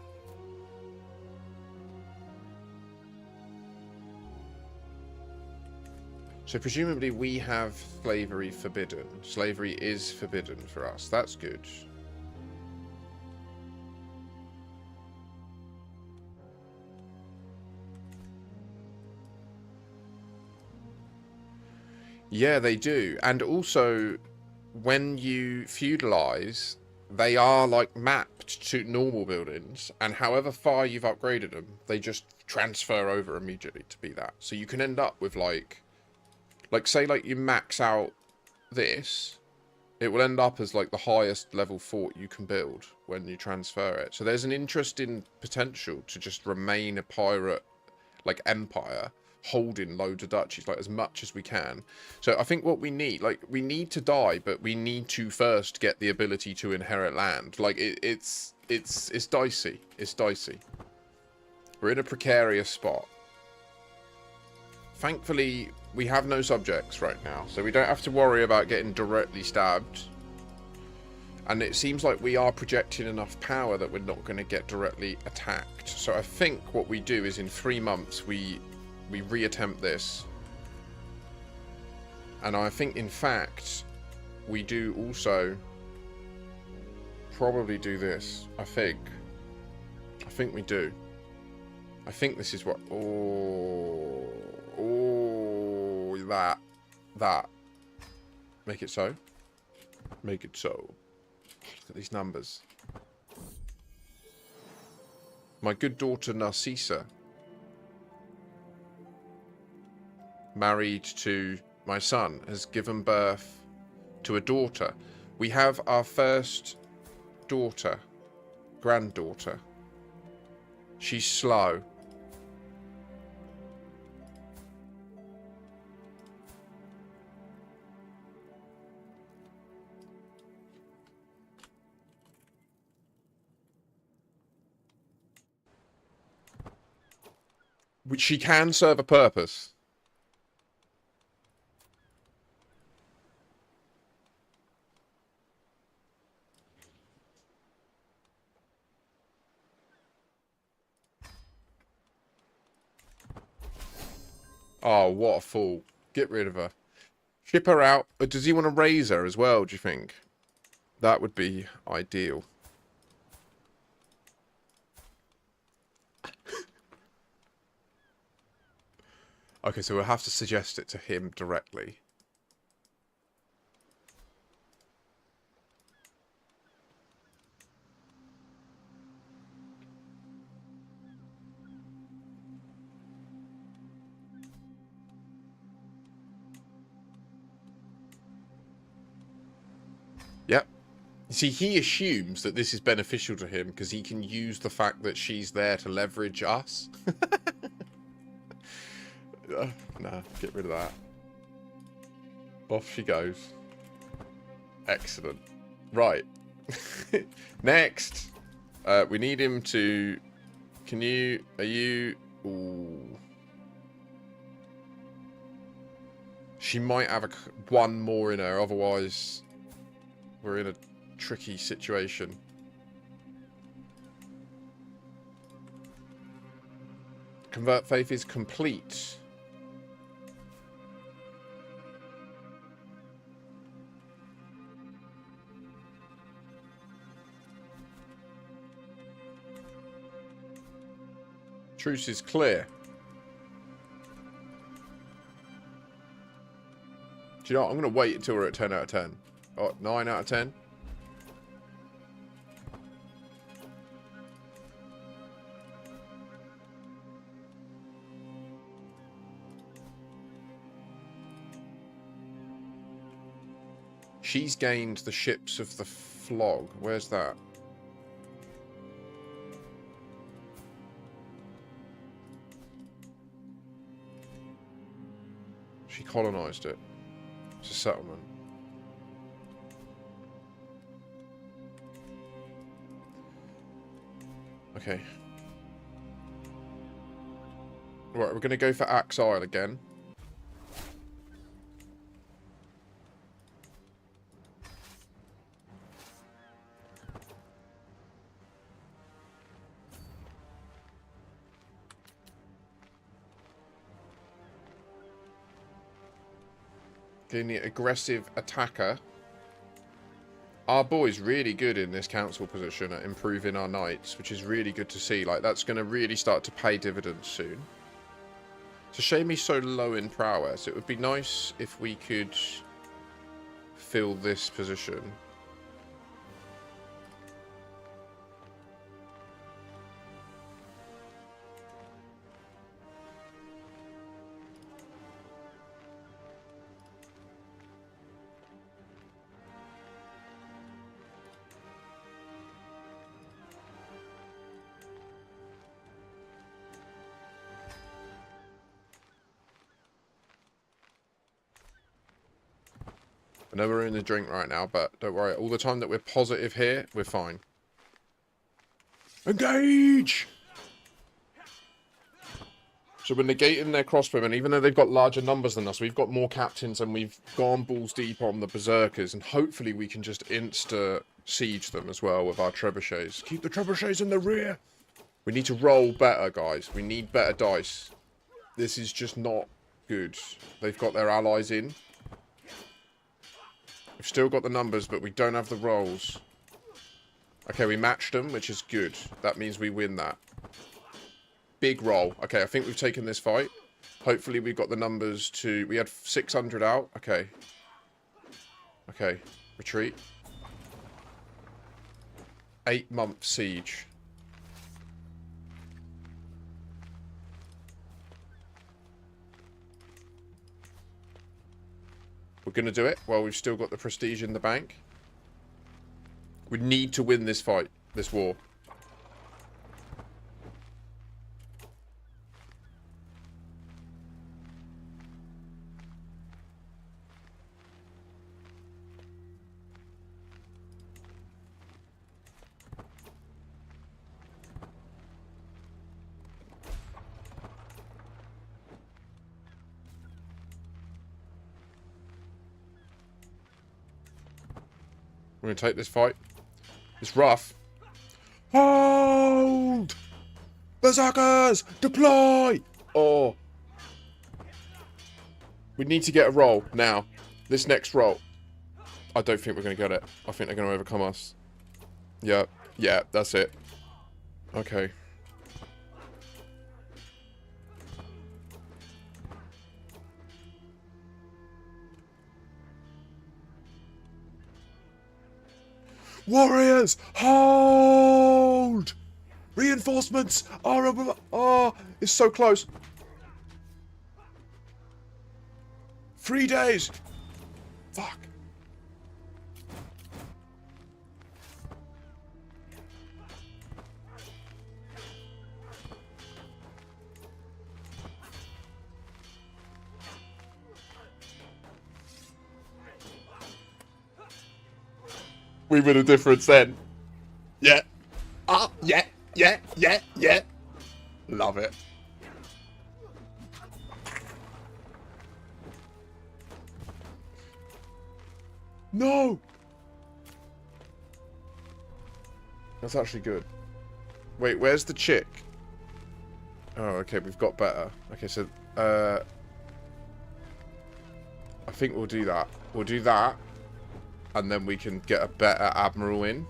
So presumably we have slavery forbidden. Slavery is forbidden for us. That's good. Yeah, they do. And also, when you feudalize, they are like mapped to normal buildings, and however far you've upgraded them, they just transfer over immediately to be that. So you can end up with like say like you max out this, it will end up as like the highest level fort you can build when you transfer it. So there's an interesting potential to just remain a pirate like empire, holding loads of duchies, like as much as we can. So I think what we need, like, we need to die, but we need to first get the ability to inherit land. Like it's dicey. It's dicey. We're in a precarious spot. Thankfully, we have no subjects right now, so we don't have to worry about getting directly stabbed. And it seems like we are projecting enough power that we're not going to get directly attacked. So I think what we do is in 3 months we reattempt this. And I think, in fact, we do also probably do this. I think we do. I think this is what... Oh, that. Make it so. Make it so. Look at these numbers. My good daughter Narcissa, married to my son, has given birth to a daughter. We have our first daughter, granddaughter. She's slow. Which she can serve a purpose. Oh, what a fool. Get rid of her. Ship her out. But does he want to raise her as well, do you think? That would be ideal. Okay, so we'll have to suggest it to him directly. Yep. See, he assumes that this is beneficial to him because he can use the fact that she's there to leverage us. Nah, get rid of that. Off she goes. Excellent. Right. Next. We need him to... Can you... Are you... Ooh. She might have one more in her, otherwise we're in a tricky situation. Convert faith is complete. Truce is clear. Do you know what? I'm going to wait until we're at 10 out of 10. Oh, 9 out of 10. She's gained the ships of the flog. Where's that? She colonized it. It's a settlement. Okay. Right, we're going to go for Axe Isle again. Getting the aggressive attacker. Our boy's really good in this council position at improving our knights, which is really good to see. Like, that's going to really start to pay dividends soon. It's a shame he's so low in prowess. It would be nice if we could fill this position. I know we're in the drink right now, but don't worry. All the time that we're positive here, we're fine. Engage! So we're negating their crossbowmen, even though they've got larger numbers than us. We've got more captains and we've gone balls deep on the berserkers. And hopefully we can just insta-siege them as well with our trebuchets. Keep the trebuchets in the rear! We need to roll better, guys. We need better dice. This is just not good. They've got their allies in. We've still got the numbers, but we don't have the rolls. Okay, we matched them, which is good. That means we win that. Big roll. Okay, I think we've taken this fight. Hopefully we've got the numbers to... We had 600 out. Okay. Okay. Retreat. 8-month siege. We're going to do it while we've still got the prestige in the bank. We need to win this fight, this war. We're going to take this fight. It's rough. Hold! Berserkers! Deploy! Oh. We need to get a roll now. This next roll. I don't think we're going to get it. I think they're going to overcome us. Yeah. Yeah, that's it. Okay. Warriors, hold! Reinforcements are above. Oh, it's so close. 3 days. Fuck. We were the difference then. Yeah. Ah, yeah, yeah, yeah, yeah. Love it. No! That's actually good. Wait, where's the chick? Oh, okay, we've got better. Okay, so, I think we'll do that. We'll do that. And then we can get a better admiral in.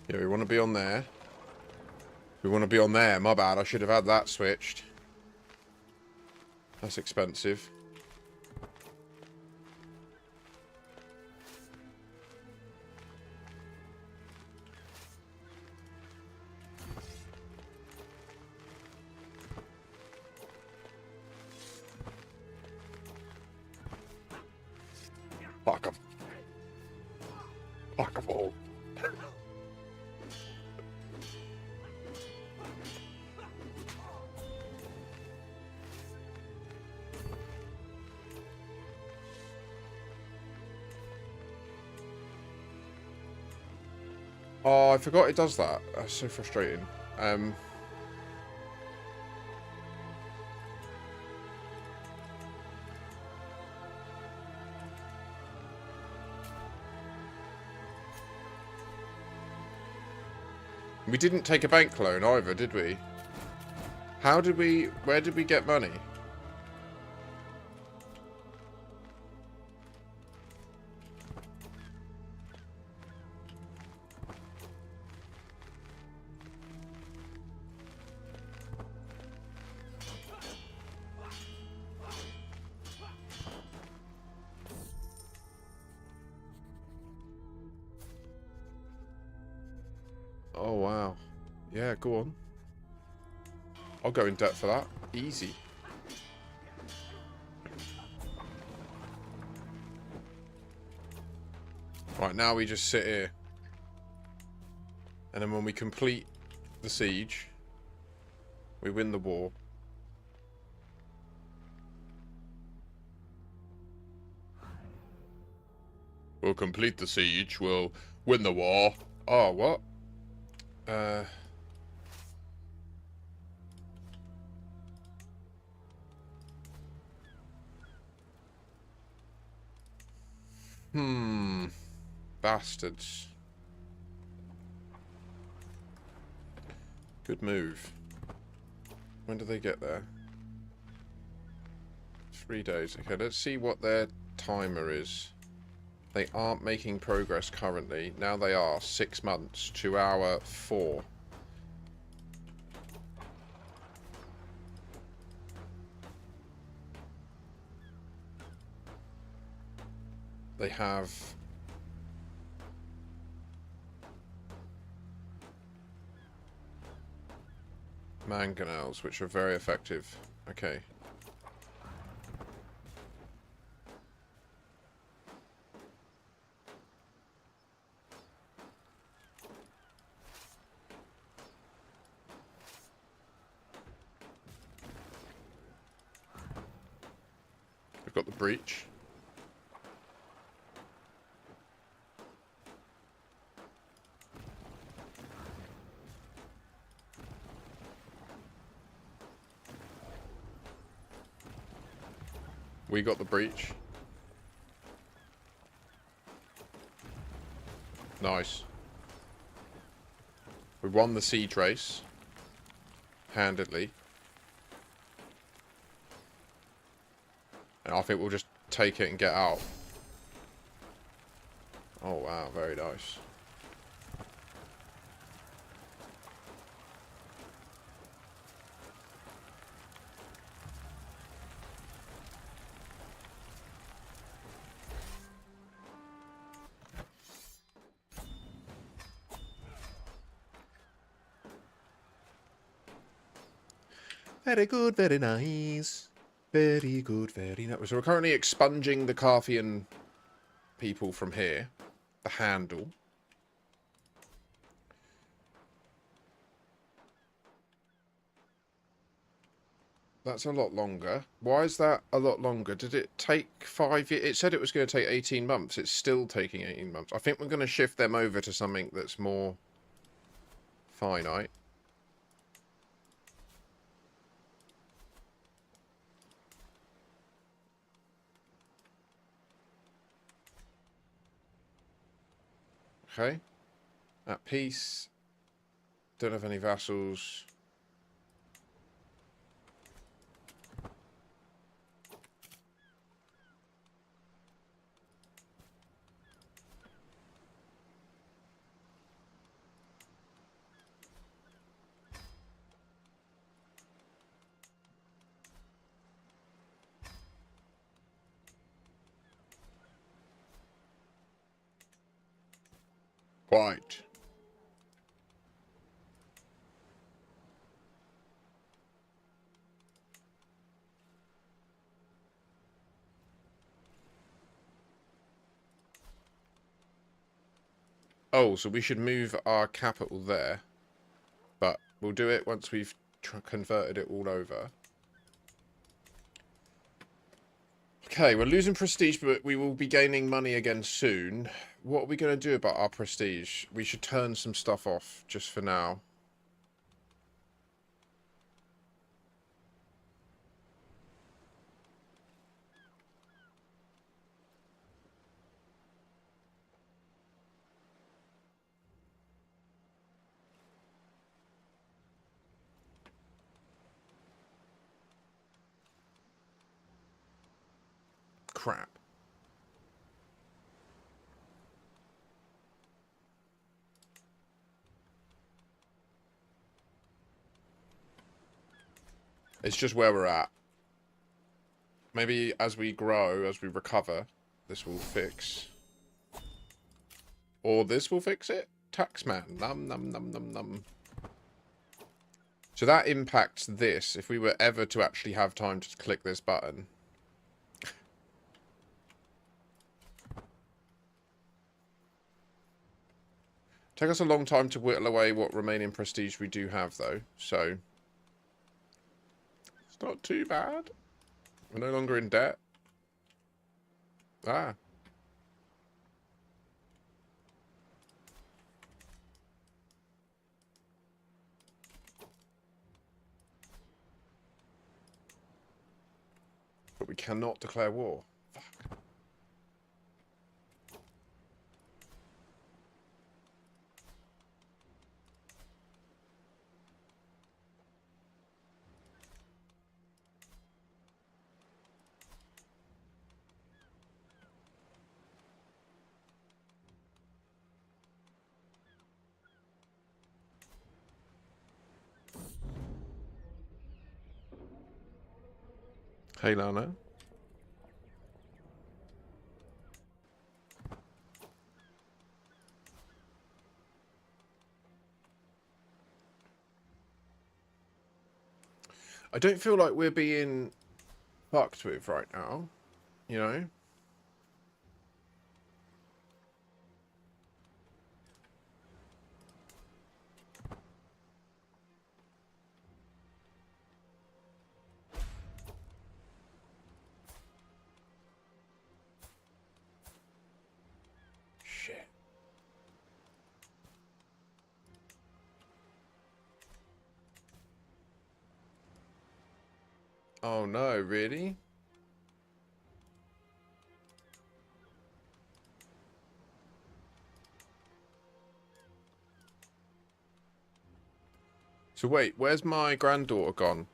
Yeah, we want to be on there. We want to be on there. My bad. I should have had that switched. That's expensive. Fuck 'em. Fuck 'em all. Oh, I forgot it does that. That's so frustrating. We didn't take a bank loan either, did we? How did we... Where did we get money? Oh, wow. Yeah, go on. I'll go in debt for that. Easy. Right, now we just sit here. And then when we complete the siege, we win the war. We'll complete the siege, we'll win the war. Oh, what? Bastards. Good move. When do they get there? 3 days. Okay, let's see what their timer is. They aren't making progress currently. Now they are. 6 months to hour 4. They have... mangonels, which are very effective. Okay. We've got the breach. We got the breach. Nice. We won the siege race. Handedly. And I think we'll just take it and get out. Oh wow, very nice. Very good, very nice. Very good, very nice. So we're currently expunging the Carthian people from here. The handle. That's a lot longer. Why is that a lot longer? Did it take 5 years? It said it was going to take 18 months. It's still taking 18 months. I think we're going to shift them over to something that's more finite. Okay. At peace. Don't have any vassals. Quite. Oh, so we should move our capital there. But we'll do it once we've converted it all over. Okay, we're losing prestige, but we will be gaining money again soon. What are we going to do about our prestige? We should turn some stuff off just for now. Crap. It's just where we're at. Maybe as we grow, as we recover, this will fix. Or this will fix it? Taxman. Num num num num num. So that impacts this if we were ever to actually have time to click this button. Take us a long time to whittle away what remaining prestige we do have, though. So, it's not too bad. We're no longer in debt. Ah. But we cannot declare war. Fuck. Hey, Lana. I don't feel like we're being fucked with right now. You know? Shit. Oh no, really? So wait, where's my granddaughter gone?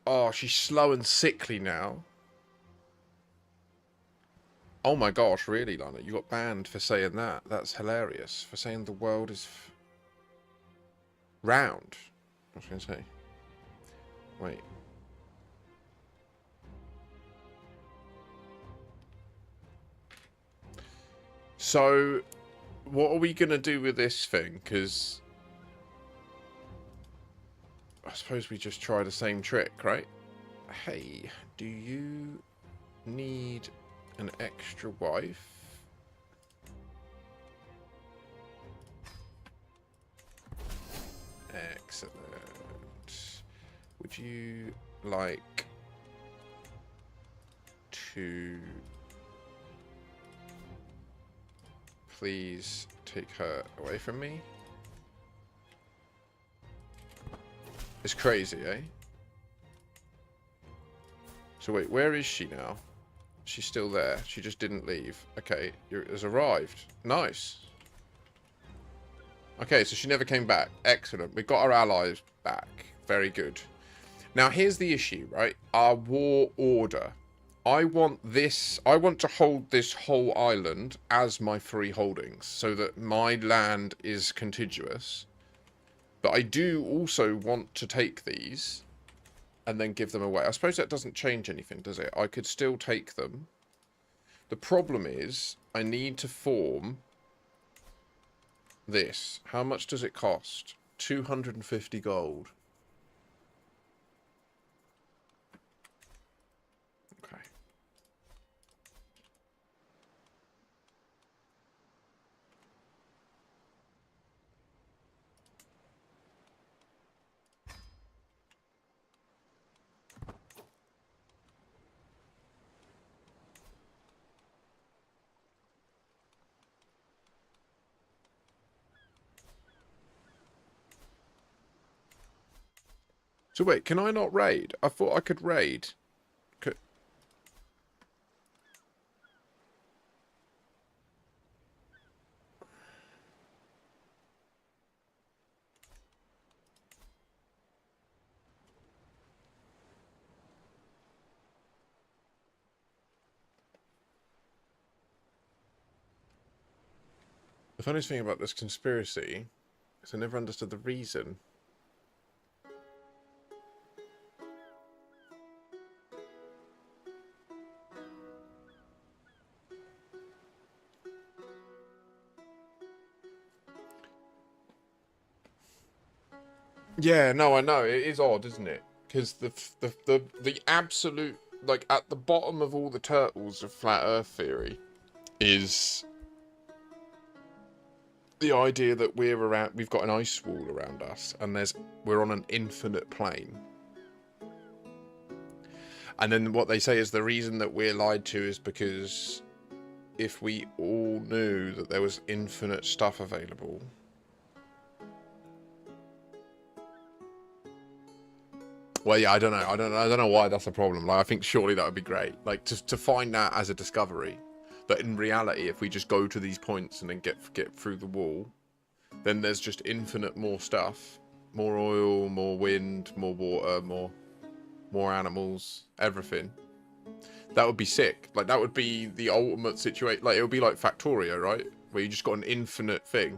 Oh, she's slow and sickly now. Oh my gosh, really, Lana? You got banned for saying that. That's hilarious. For saying the world is round. I was going to say. Wait. So, what are we going to do with this thing? Because I suppose we just try the same trick, right? Hey, do you need an extra wife? Excellent. Would you like to please take her away from me? It's crazy, eh? So wait, where is she now? She's still there. She just didn't leave. Okay, has arrived. Nice. Okay, so she never came back. Excellent. We got our allies back. Very good. Now, here's the issue, right? Our war order. I want to hold this whole island as my free holdings so that my land is contiguous. But I do also want to take these and then give them away. I suppose that doesn't change anything, does it? I could still take them. The problem is, I need to form this. How much does it cost? 250 gold. Okay. So wait, can I not raid? I thought I could raid. The funniest thing about this conspiracy is I never understood the reason. Yeah, no, I know. It is odd, isn't it? Because the absolute, like, at the bottom of all the turtles of Flat Earth theory is the idea that we've got an ice wall around us, and we're on an infinite plane. And then what they say is the reason that we're lied to is because if we all knew that there was infinite stuff available, well, yeah, I don't know. I don't know why that's a problem. Like, I think surely that would be great. Like, to find that as a discovery. But in reality, if we just go to these points and then get through the wall, then there's just infinite more stuff. More oil, more wind, more water, more animals, everything. That would be sick. Like, that would be the ultimate situation. Like, it would be like Factorio, right? Where you just got an infinite thing.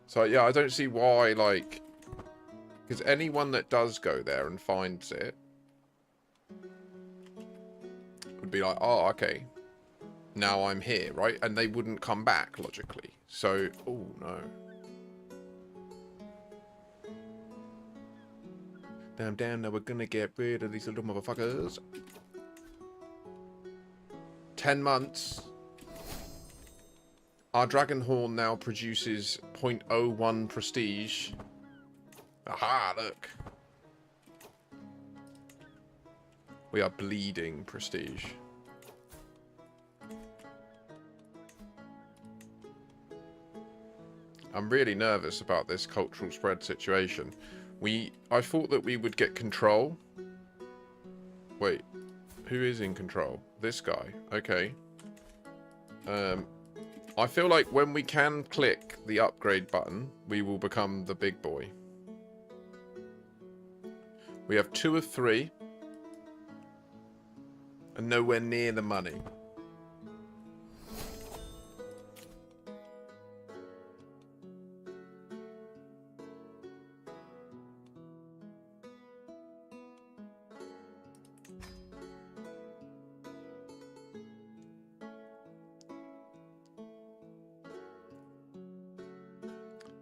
So, yeah, I don't see why, like... Because anyone that does go there and finds it would be like, oh, okay. Now I'm here, right? And they wouldn't come back, logically. So, oh, no. Damn, now we're gonna get rid of these little motherfuckers. 10 months. Our dragon horn now produces 0.01 prestige. Aha, look. We are bleeding prestige. I'm really nervous about this cultural spread situation. I thought that we would get control. Wait, who is in control? This guy. Okay. I feel like when we can click the upgrade button, we will become the big boy. We have 2 of 3. And nowhere near the money.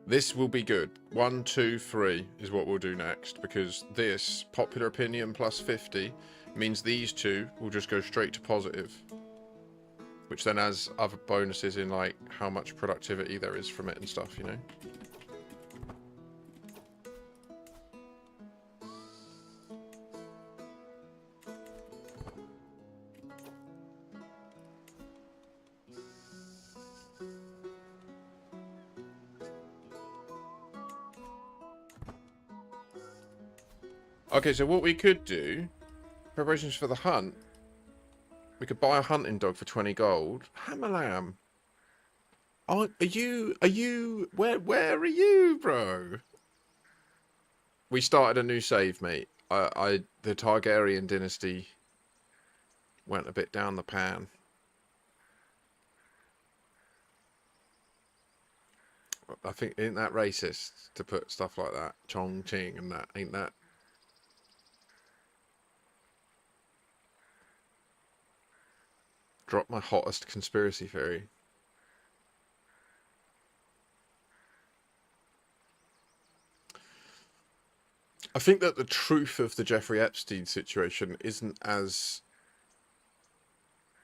This will be good. 1, 2, 3 is what we'll do next, because this, popular opinion plus 50, means these two will just go straight to positive. Which then has other bonuses in, like, how much productivity there is from it and stuff, you know? Okay, so what we could do, preparations for the hunt. We could buy a hunting dog for 20 gold. Hammerlam. Oh, where are you, bro? We started a new save, mate. The Targaryen dynasty went a bit down the pan. I think, isn't that racist to put stuff like that? Chong Ching and that, ain't that? Drop my hottest conspiracy theory. I think that the truth of the Jeffrey Epstein situation isn't as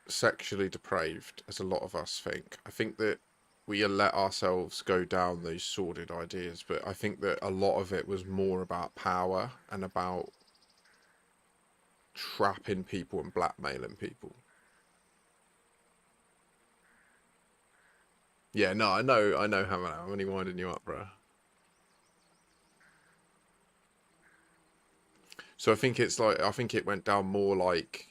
sexually depraved as a lot of us think. I think that we let ourselves go down those sordid ideas, but I think that a lot of it was more about power and about trapping people and blackmailing people. Yeah, no, I know how I'm only winding you up, bro. So I think it's like, I think it went down more like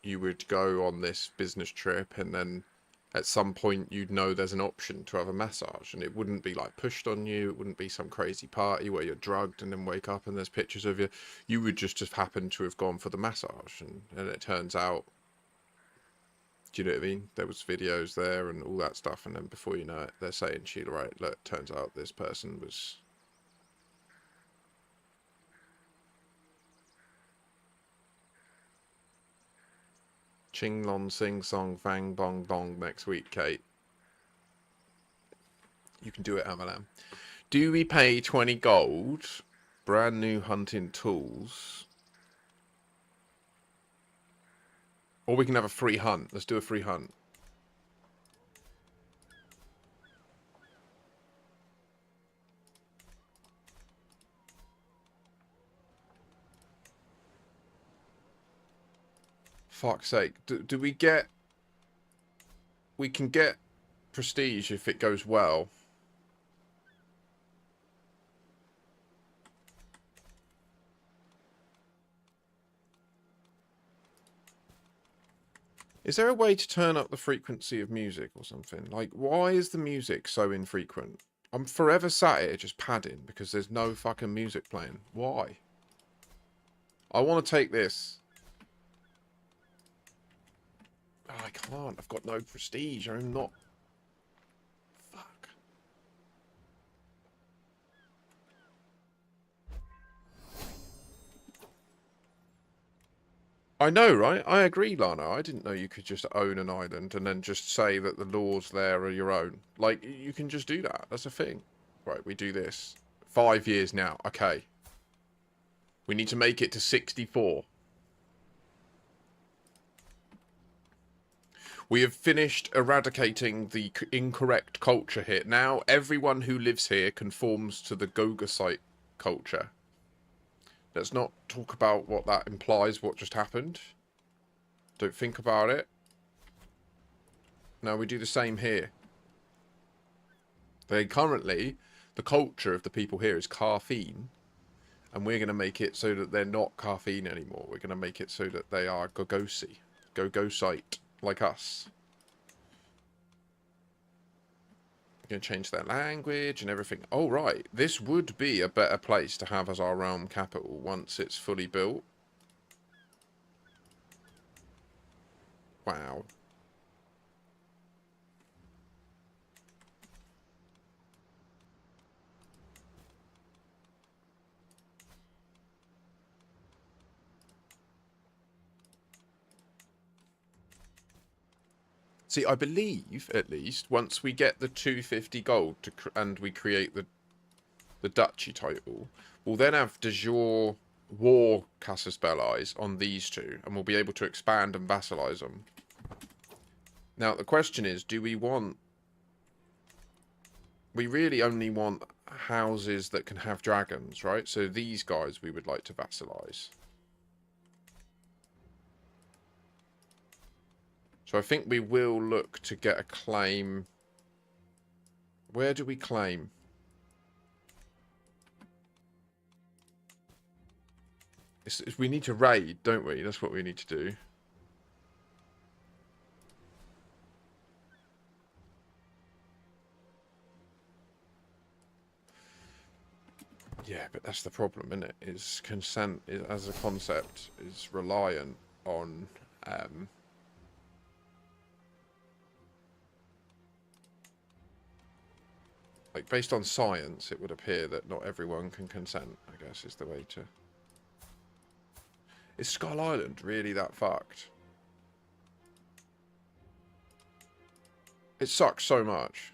you would go on this business trip and then at some point you'd know there's an option to have a massage, and it wouldn't be like pushed on you. It wouldn't be some crazy party where you're drugged and then wake up and there's pictures of you. You would just have happened to have gone for the massage, and it turns out, do you know what I mean? There was videos there and all that stuff, and then before you know it, they're saying to you, right, look, turns out this person was... Ching Lon Sing Song Fang Bong Dong next week, Kate. You can do it, Amalam. Do we pay 20 gold? Brand new hunting tools. Or we can have a free hunt. Let's do a free hunt. Fuck's sake. Do we get... We can get prestige if it goes well. Is there a way to turn up the frequency of music or something? Like, why is the music so infrequent? I'm forever sat here just padding because there's no fucking music playing. Why? I want to take this. Oh, I can't. I've got no prestige. I'm not... Fuck. I know, right? I agree, Lana. I didn't know you could just own an island and then just say that the laws there are your own. Like, you can just do that. That's a thing. Right, we do this. 5 years now. Okay. We need to make it to 64. We have finished eradicating the incorrect culture here. Now, everyone who lives here conforms to the Gogasite culture. Let's not talk about what that implies, what just happened. Don't think about it. Now we do the same here. Currently, the culture of the people here is caffeine. And we're going to make it so that they're not caffeine anymore. We're going to make it so that they are Gogosite, like us. We're going to change their language and everything. Oh, right. This would be a better place to have as our realm capital once it's fully built. Wow. See, I believe, at least, once we get the 250 gold and we create the duchy title, we'll then have de jure war casus belli on these two, and we'll be able to expand and vassalize them. Now, the question is, do we want... We really only want houses that can have dragons, right? So these guys we would like to vassalize. So I think we will look to get a claim. Where do we claim? We need to raid, don't we? That's what we need to do. Yeah, but that's the problem, isn't it? Is consent as a concept is reliant on Like, based on science, it would appear that not everyone can consent, I guess, is the way to... Is Skull Island really that fucked? It sucks so much.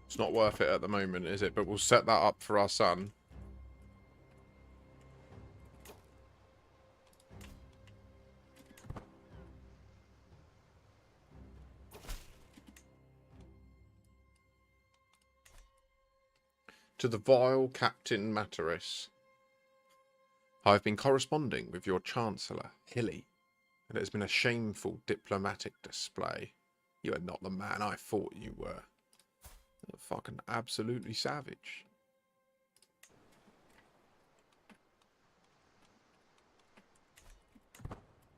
It's not worth it at the moment, is it? But we'll set that up for our son. To the vile Captain Materis. I have been corresponding with your Chancellor, Hilly, and it has been a shameful diplomatic display. You are not the man I thought you were. You're fucking absolutely savage.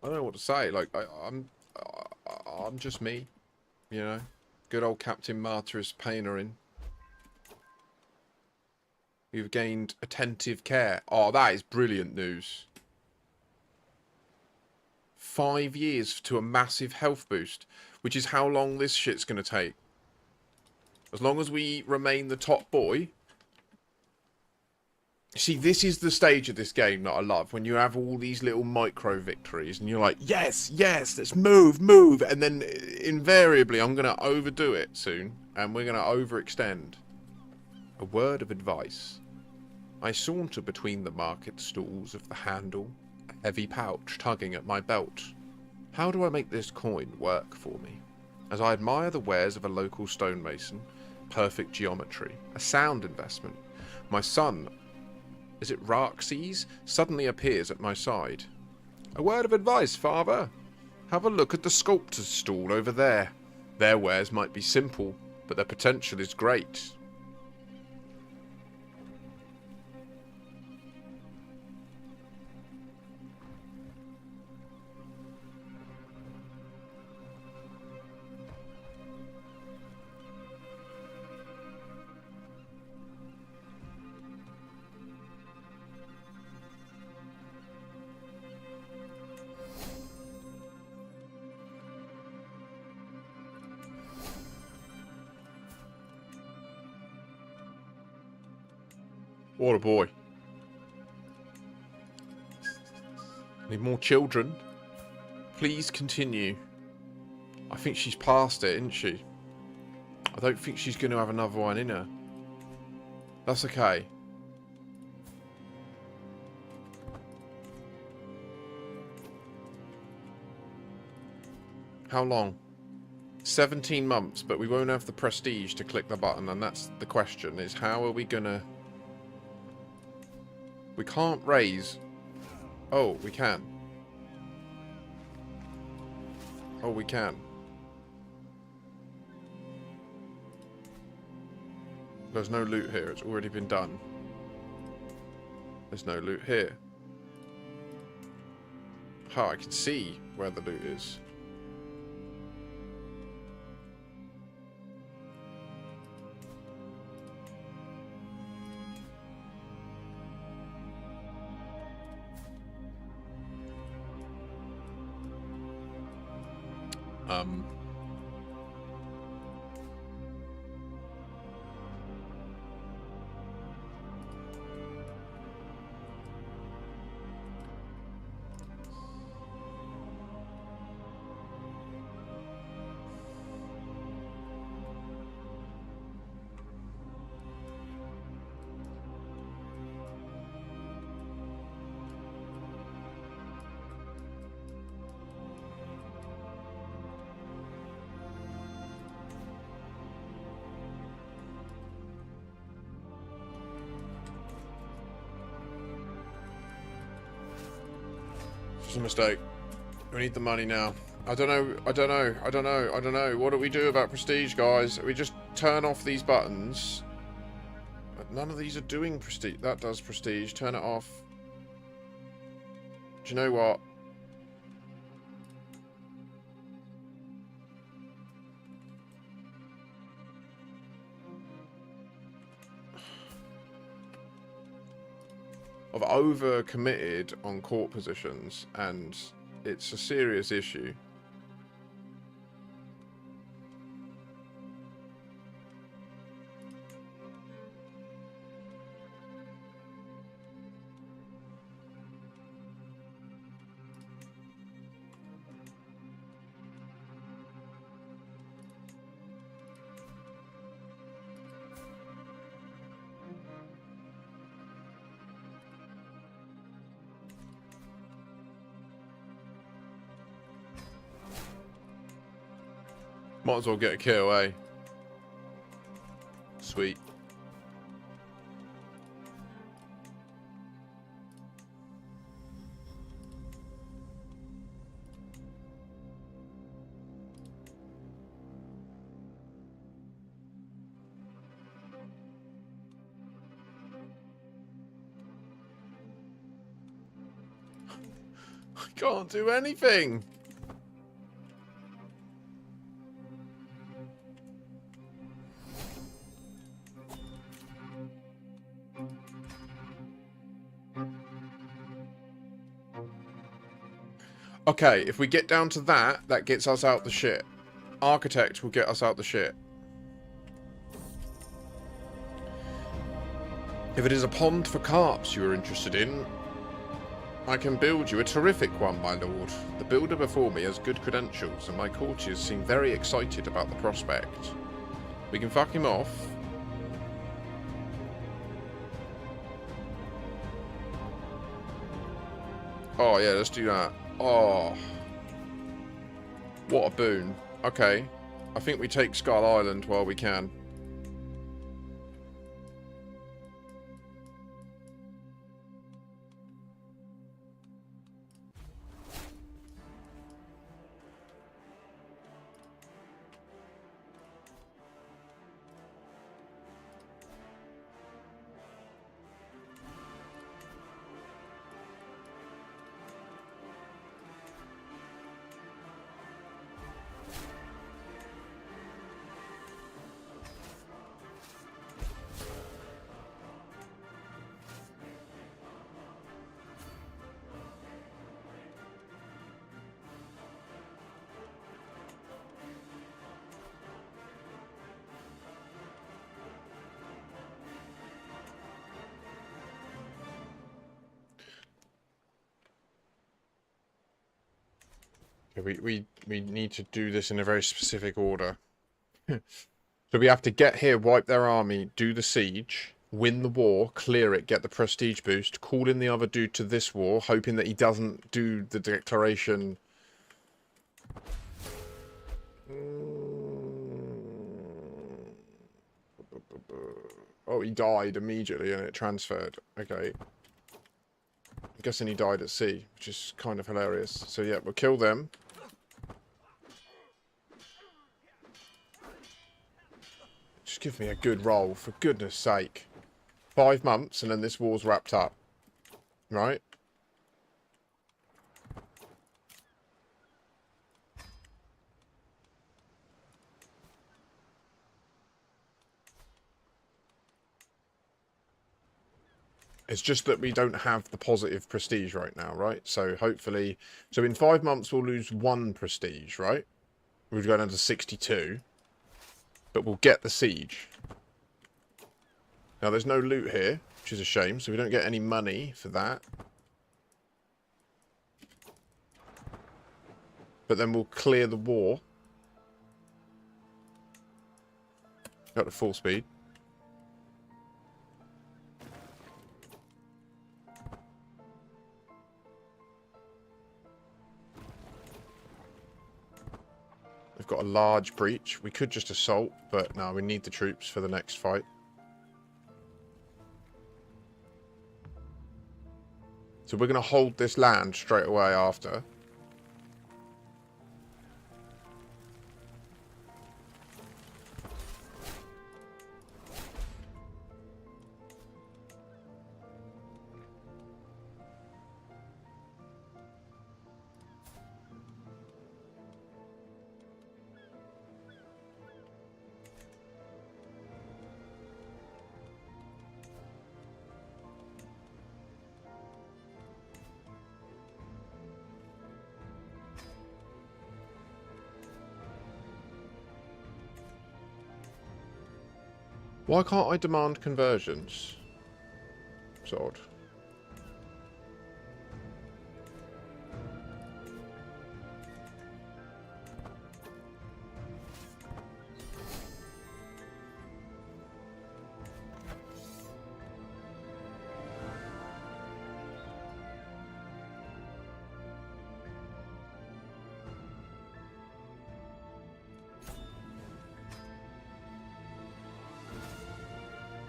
I don't know what to say. Like, I'm just me, you know. Good old Captain Materis Paynerin. You've gained attentive care. Oh, that is brilliant news. 5 years to a massive health boost, which is how long this shit's going to take. As long as we remain the top boy. See, this is the stage of this game that I love. When you have all these little micro victories and you're like, yes, yes, let's move, move. And then invariably I'm going to overdo it soon. And we're going to overextend. A word of advice. I saunter between the market stalls of the handle, a heavy pouch tugging at my belt. How do I make this coin work for me? As I admire the wares of a local stonemason, perfect geometry, a sound investment, my son, is it Raxes, suddenly appears at my side. A word of advice, father. Have a look at the sculptor's stall over there. Their wares might be simple, but their potential is great. What a boy. Need more children. Please continue. I think she's past it, isn't she? I don't think she's going to have another one in her. That's okay. How long? 17 months, but we won't have the prestige to click the button, and that's the question, is how are we going to... We can't raise... Oh, we can. Oh, we can. There's no loot here. It's already been done. There's no loot here. Oh, I can see where the loot is. Um, it's a mistake. We need the money now. I don't know. What do we do about prestige, guys? We just turn off these buttons. But none of these are doing prestige. That does prestige. Turn it off. Do you know what? I've over-committed on court positions, and it's a serious issue. Might as well get a kill, eh? Sweet. I can't do anything. Okay, if we get down to that, that gets us out the shit. Architect will get us out the shit. If it is a pond for carps you are interested in, I can build you a terrific one, my lord. The builder before me has good credentials, and my courtiers seem very excited about the prospect. We can fuck him off. Oh, yeah, let's do that. Oh. What a boon. Okay. I think we take Skull Island while we can. We need to do this in a very specific order. So we have to get here, wipe their army, do the siege, win the war, clear it, get the prestige boost, call in the other dude to this war, hoping that he doesn't do the declaration. Oh, he died immediately and it transferred. Okay. I'm guessing he died at sea, which is kind of hilarious. So yeah, we'll kill them. Just give me a good roll, for goodness sake. 5 months and then this war's wrapped up. Right? It's just that we don't have the positive prestige right now, right? So hopefully... So in 5 months we'll lose 1 prestige, right? We've gone down to 62. But we'll get the siege. Now, there's no loot here, which is a shame, so we don't get any money for that. But then we'll clear the war. Got to full speed. We've got a large breach. We could just assault, but no, we need the troops for the next fight. So we're going to hold this land straight away after. Why can't I demand conversions? It's odd.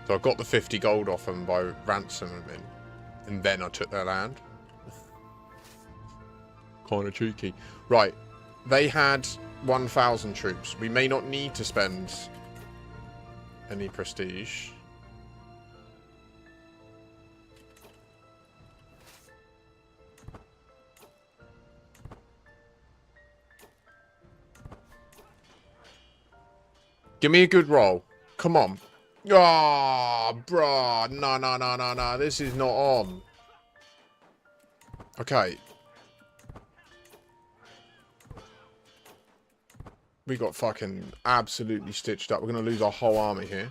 So I got the 50 gold off them by ransoming them, and then I took their land. Kind of cheeky. Right, they had 1,000 troops. We may not need to spend any prestige. Give me a good roll. Come on. Oh, bruh. No. This is not on. Okay. We got fucking absolutely stitched up. We're going to lose our whole army here.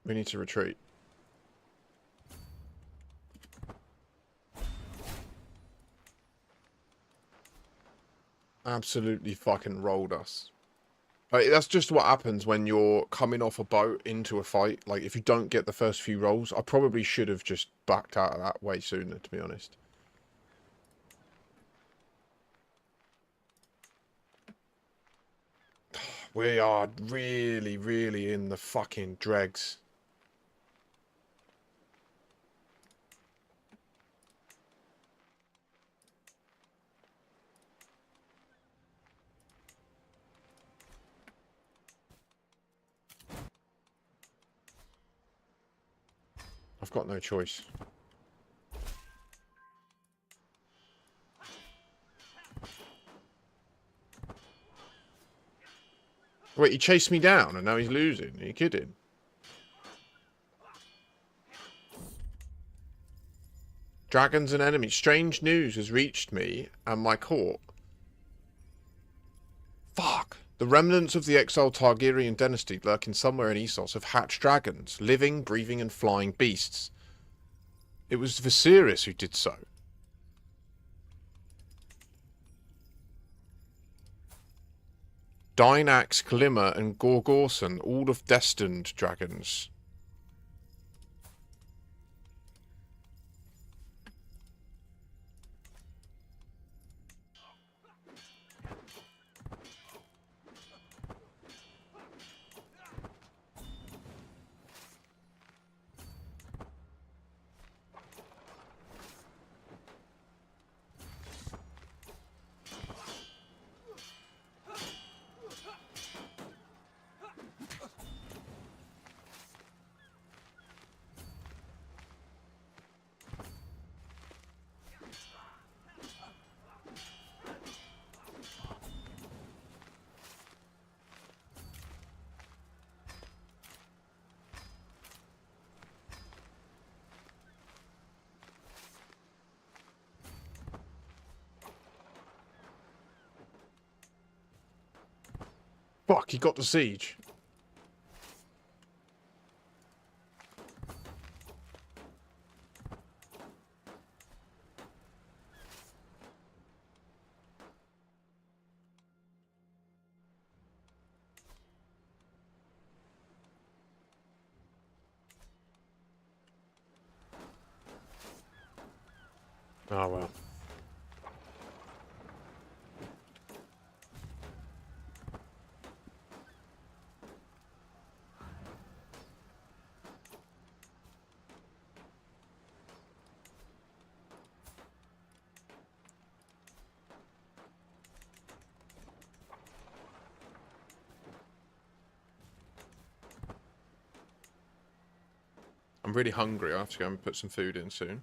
We need to retreat. Absolutely fucking rolled us. Like, that's just what happens when you're coming off a boat into a fight. Like, if you don't get the first few rolls, I probably should have just backed out of that way sooner, to be honest. We are really, really in the fucking dregs. I've got no choice. Wait, he chased me down and now he's losing. Are you kidding? Dragons and enemies. Strange news has reached me and my court. Fuck. The remnants of the exiled Targaryen dynasty lurking somewhere in Essos have hatched dragons, living, breathing and flying beasts. It was Viserys who did so. Dynax, Glimmer and Gorgorson, all of destined dragons. Fuck, he got the siege. Oh, well. I'm really hungry. I have to go and put some food in soon.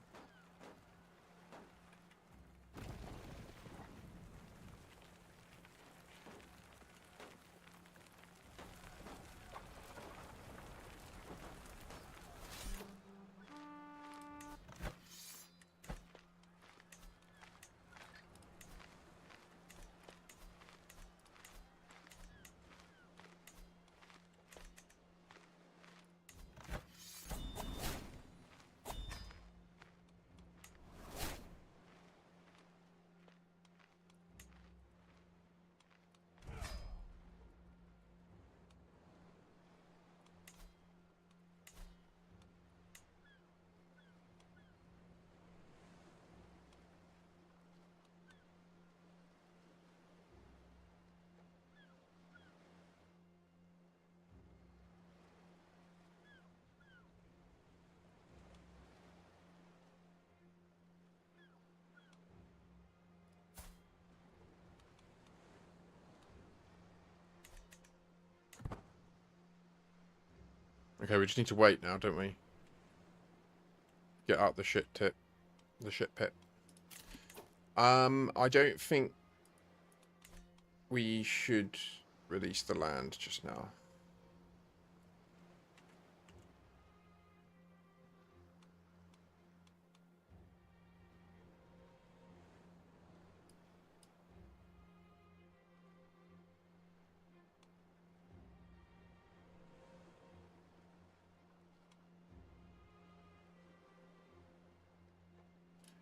Okay, we just need to wait now, don't we? Get out the shit tip. The shit pit. I don't think we should release the land just now.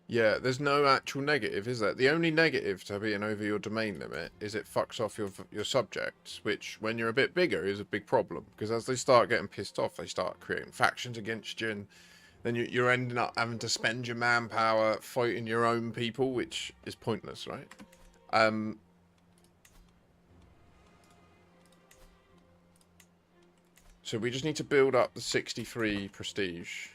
Yeah, there's no actual negative, is there? The only negative to being over your domain limit is it fucks off your subjects, which, when you're a bit bigger, is a big problem. Because as they start getting pissed off, they start creating factions against you, and then you're ending up having to spend your manpower fighting your own people, which is pointless, right? So we just need to build up the 63 prestige.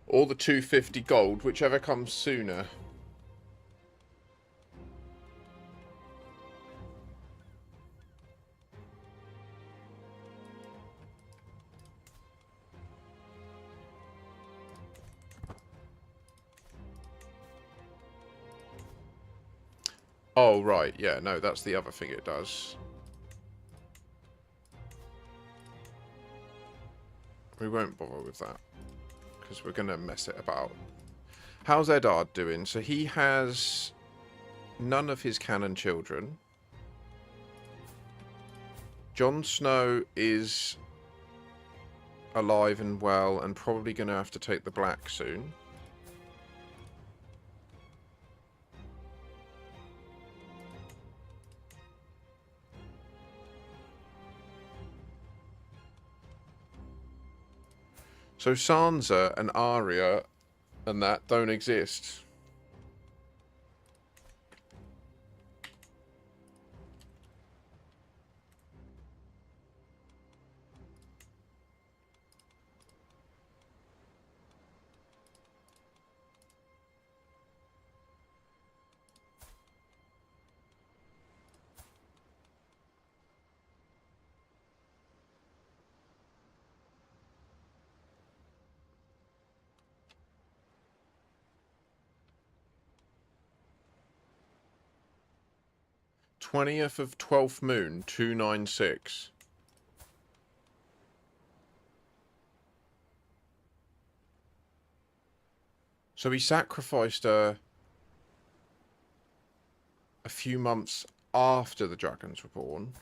Or the 250 gold, whichever comes sooner. Oh, right. Yeah, no, that's the other thing it does. We won't bother with that, because we're going to mess it about. How's Eddard doing? So he has none of his canon children. Jon Snow is alive and well and probably going to have to take the black soon. So Sansa and Arya and that don't exist. 20th of 12th moon, 296. So he sacrificed her a few months after the dragons were born.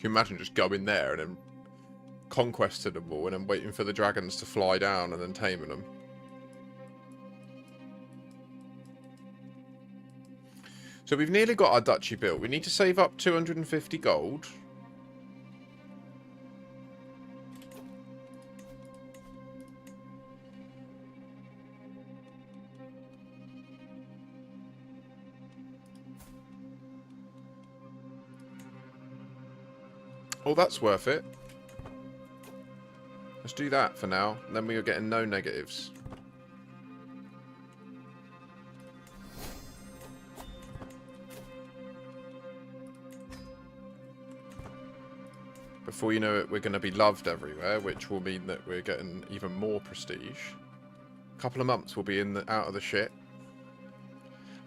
Can you imagine just going there and then conquesting them all and then waiting for the dragons to fly down and then taming them? So we've nearly got our duchy built. We need to save up 250 gold. Oh, that's worth it. Let's do that for now. And then we are getting no negatives. Before you know it, we're going to be loved everywhere, which will mean that we're getting even more prestige. A couple of months we'll be out of the shit.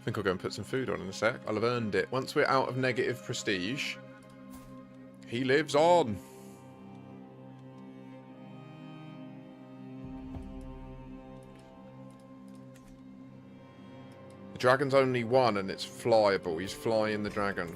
I think I'll go and put some food on in a sec. I'll have earned it. Once we're out of negative prestige, he lives on. The dragon's only one and it's flyable. He's flying the dragon.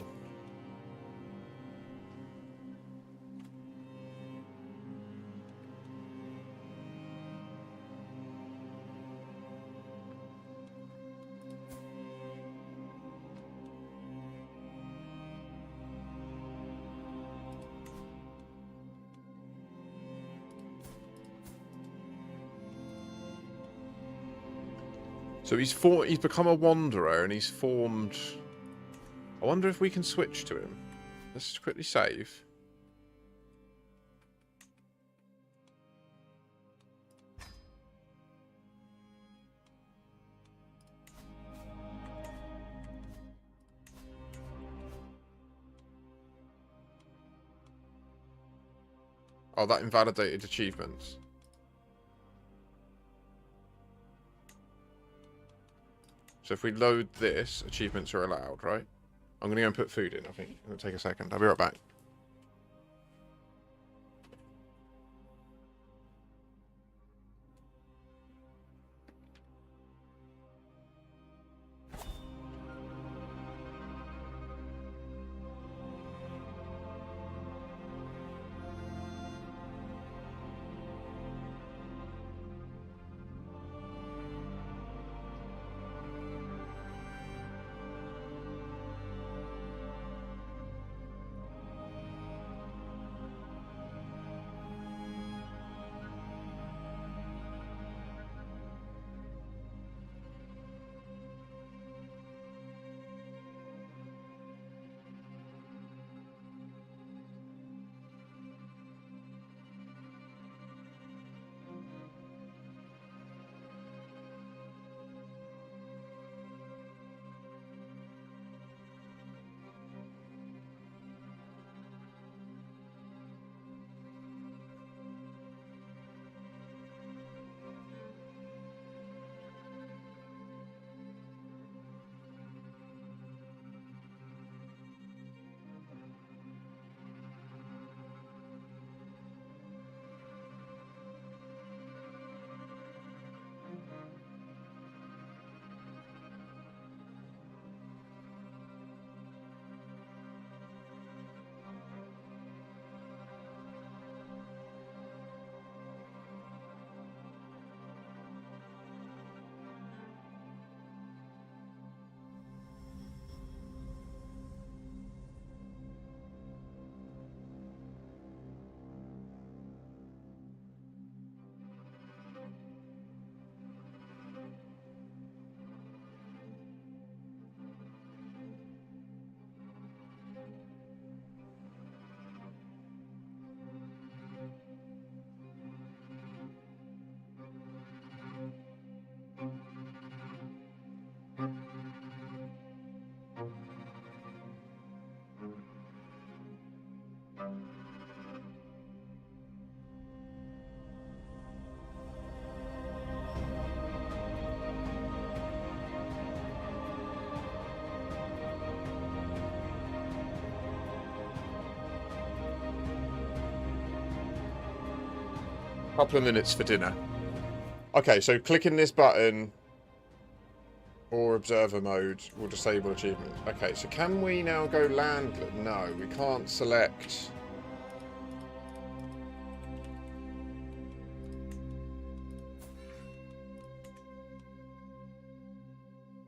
So he's become a wanderer and he's formed... I wonder if we can switch to him. Let's quickly save. Oh, that invalidated achievements. So if we load this, achievements are allowed, right? I'm going to go and put food in, I think. It'll take a second. I'll be right back. Couple of minutes for dinner. Okay, so clicking this button or observer mode will disable achievements. Okay, so can we now go landlord? No, we can't select.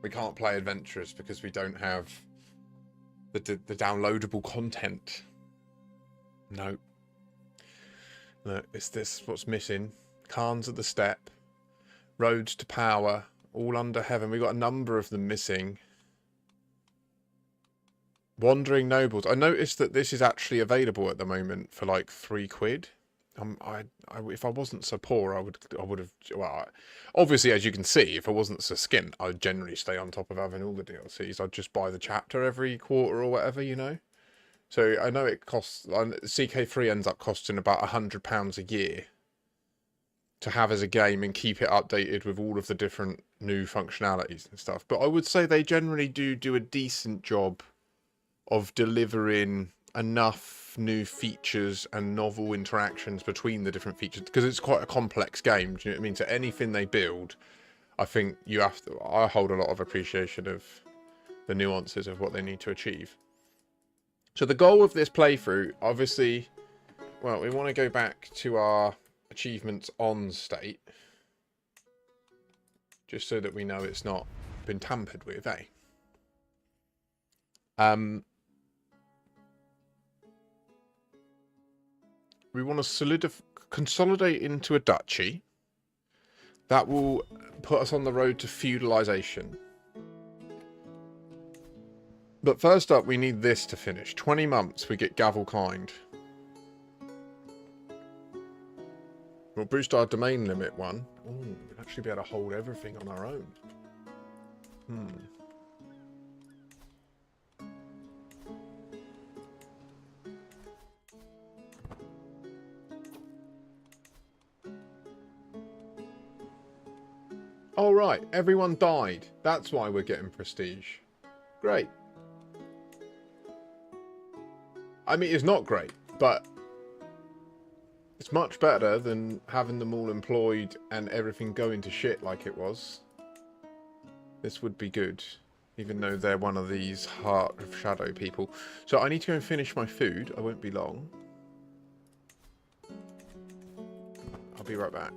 We can't play adventurers because we don't have the downloadable content. No. Look, it's this what's missing. Khans of the Steppe, Roads to Power, all under heaven. We've got a number of them missing. Wandering Nobles. I noticed that this is actually available at the moment for like £3. If I wasn't so poor, I would have. Well, obviously, as you can see, if I wasn't so skint, I'd generally stay on top of having all the DLCs. I'd just buy the chapter every quarter or whatever, you know. So I know it costs. CK3 ends up costing about £100 a year to have as a game and keep it updated with all of the different new functionalities and stuff. But I would say they generally do a decent job of delivering enough new features and novel interactions between the different features, because it's quite a complex game. Do you know what I mean? So anything they build, I think you have to. I hold a lot of appreciation of the nuances of what they need to achieve. So the goal of this playthrough, obviously, well, we want to go back to our achievements on state, just so that we know it's not been tampered with, eh? We want to consolidate into a duchy. That will put us on the road to feudalisation. But first up, we need this to finish. 20 months, we get Gavelkind. We'll boost our domain limit one. Ooh, we'll actually be able to hold everything on our own. Oh, right. Everyone died. That's why we're getting prestige. Great. I mean, it's not great, but it's much better than having them all employed and everything going to shit like it was. This would be good, even though they're one of these Heart of Shadow people. So I need to go and finish my food. I won't be long. I'll be right back.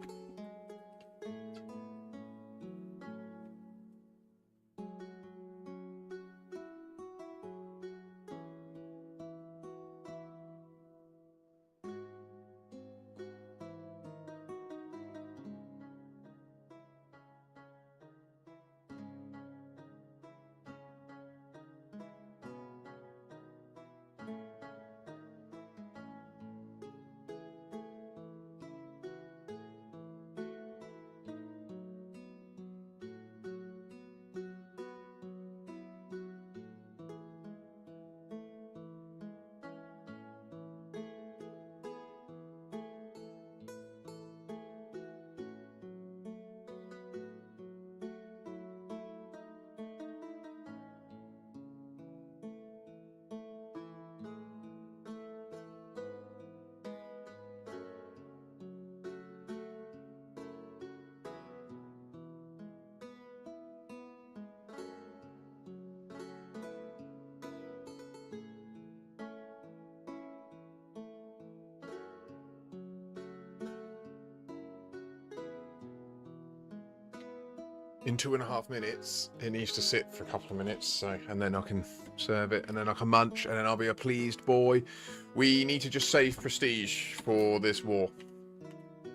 In 2.5 minutes, it needs to sit for a couple of minutes, so, and then I can serve it, and then I can munch, and then I'll be a pleased boy. We need to just save prestige for this war,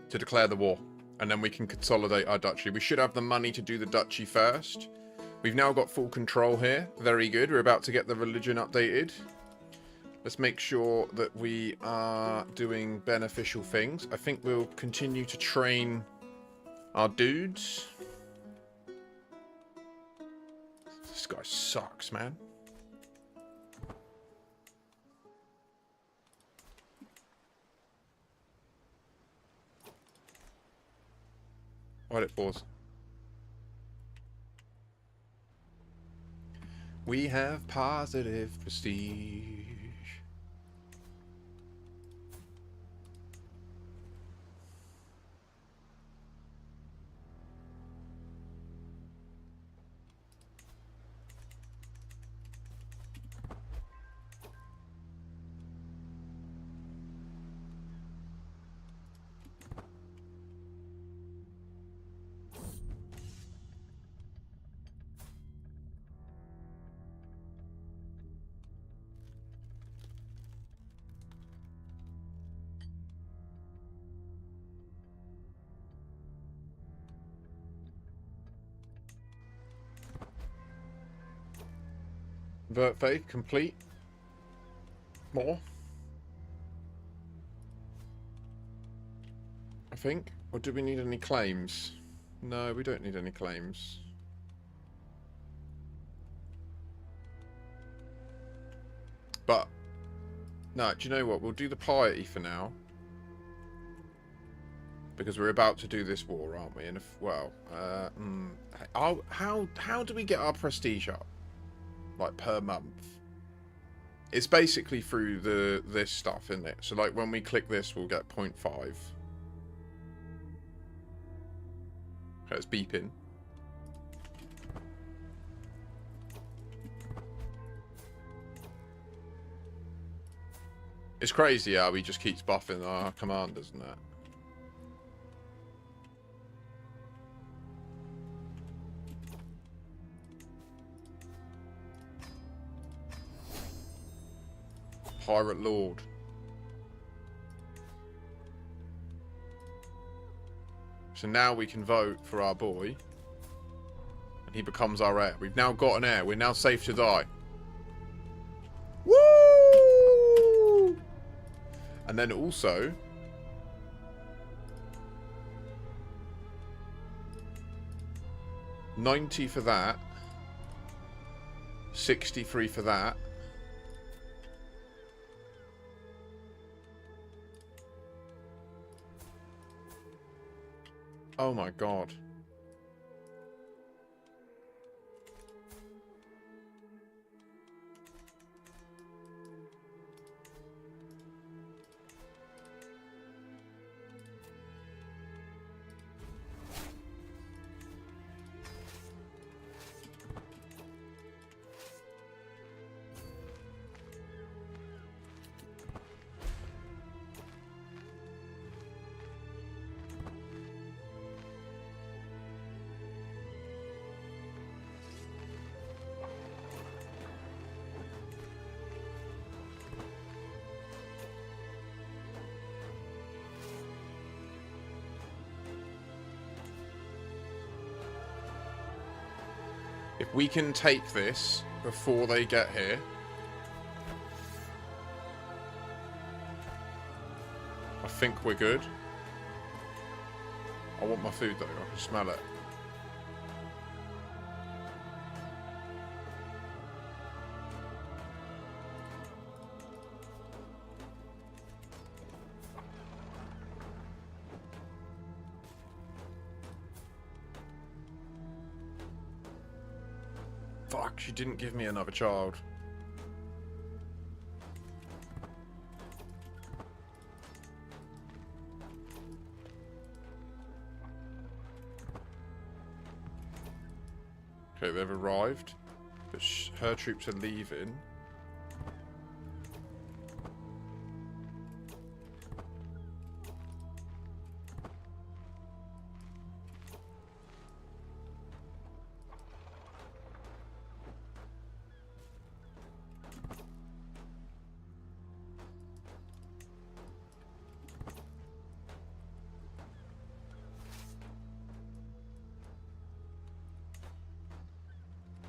to declare the war, and then we can consolidate our duchy. We should have the money to do the duchy first. We've now got full control here. Very good. We're about to get the religion updated. Let's make sure that we are doing beneficial things. I think we'll continue to train our dudes. This guy sucks, man. Why'd it pause? We have positive prestige. Vert Faith, complete. More. I think. Or do we need any claims? No, we don't need any claims. But, no, do you know what? We'll do the piety for now. Because we're about to do this war, aren't we? And if, well, how do we get our prestige up? Like, per month? It's basically through this stuff, isn't it? So, like, when we click this, we'll get 0.5. Okay, it's beeping. It's crazy how he just keeps buffing our commanders and that. Pirate Lord. So now we can vote for our boy. And he becomes our heir. We've now got an heir. We're now safe to die. Woo! And then also... $90 for that. 63 for that. Oh my god. If we can take this before they get here. I think we're good. I want my food though, I can smell it. Fuck, she didn't give me another child. Okay, they've arrived, but her troops are leaving.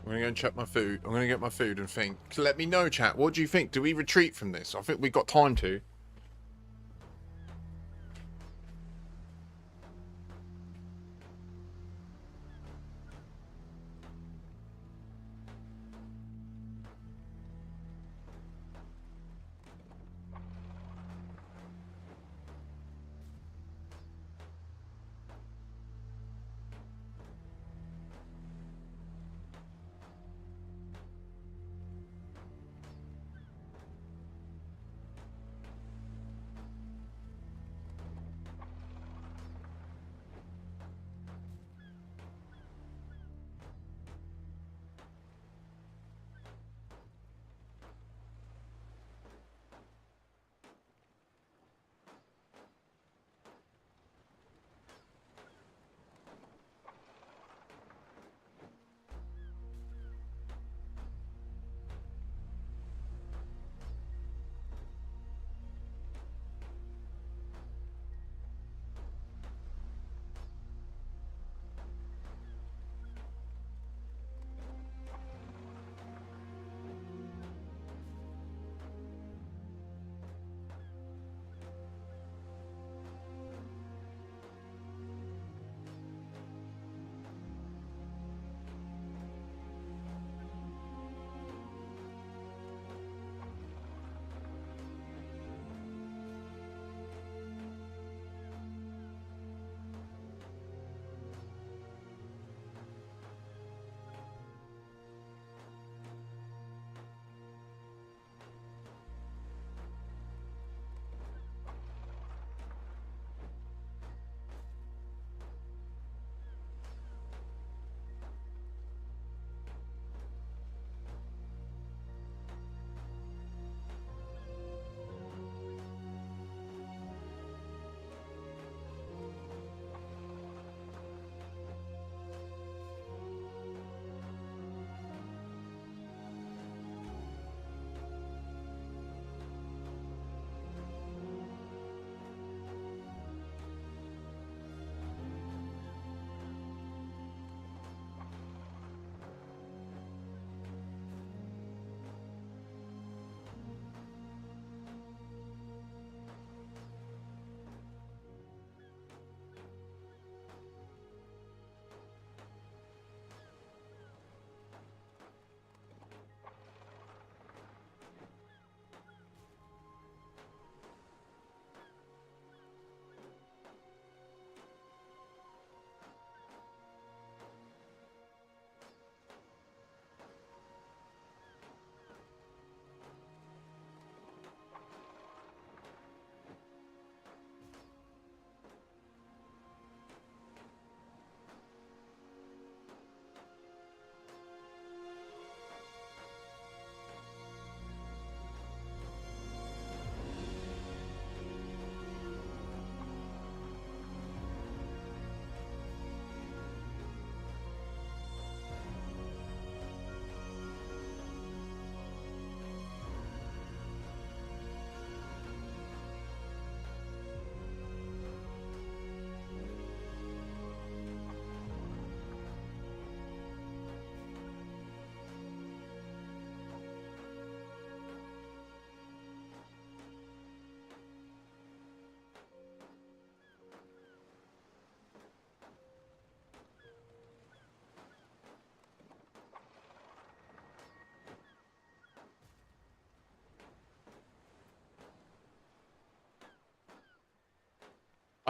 I'm going to go and check my food. I'm going to get my food and think. Let me know, chat. What do you think? Do we retreat from this? I think we've got time to.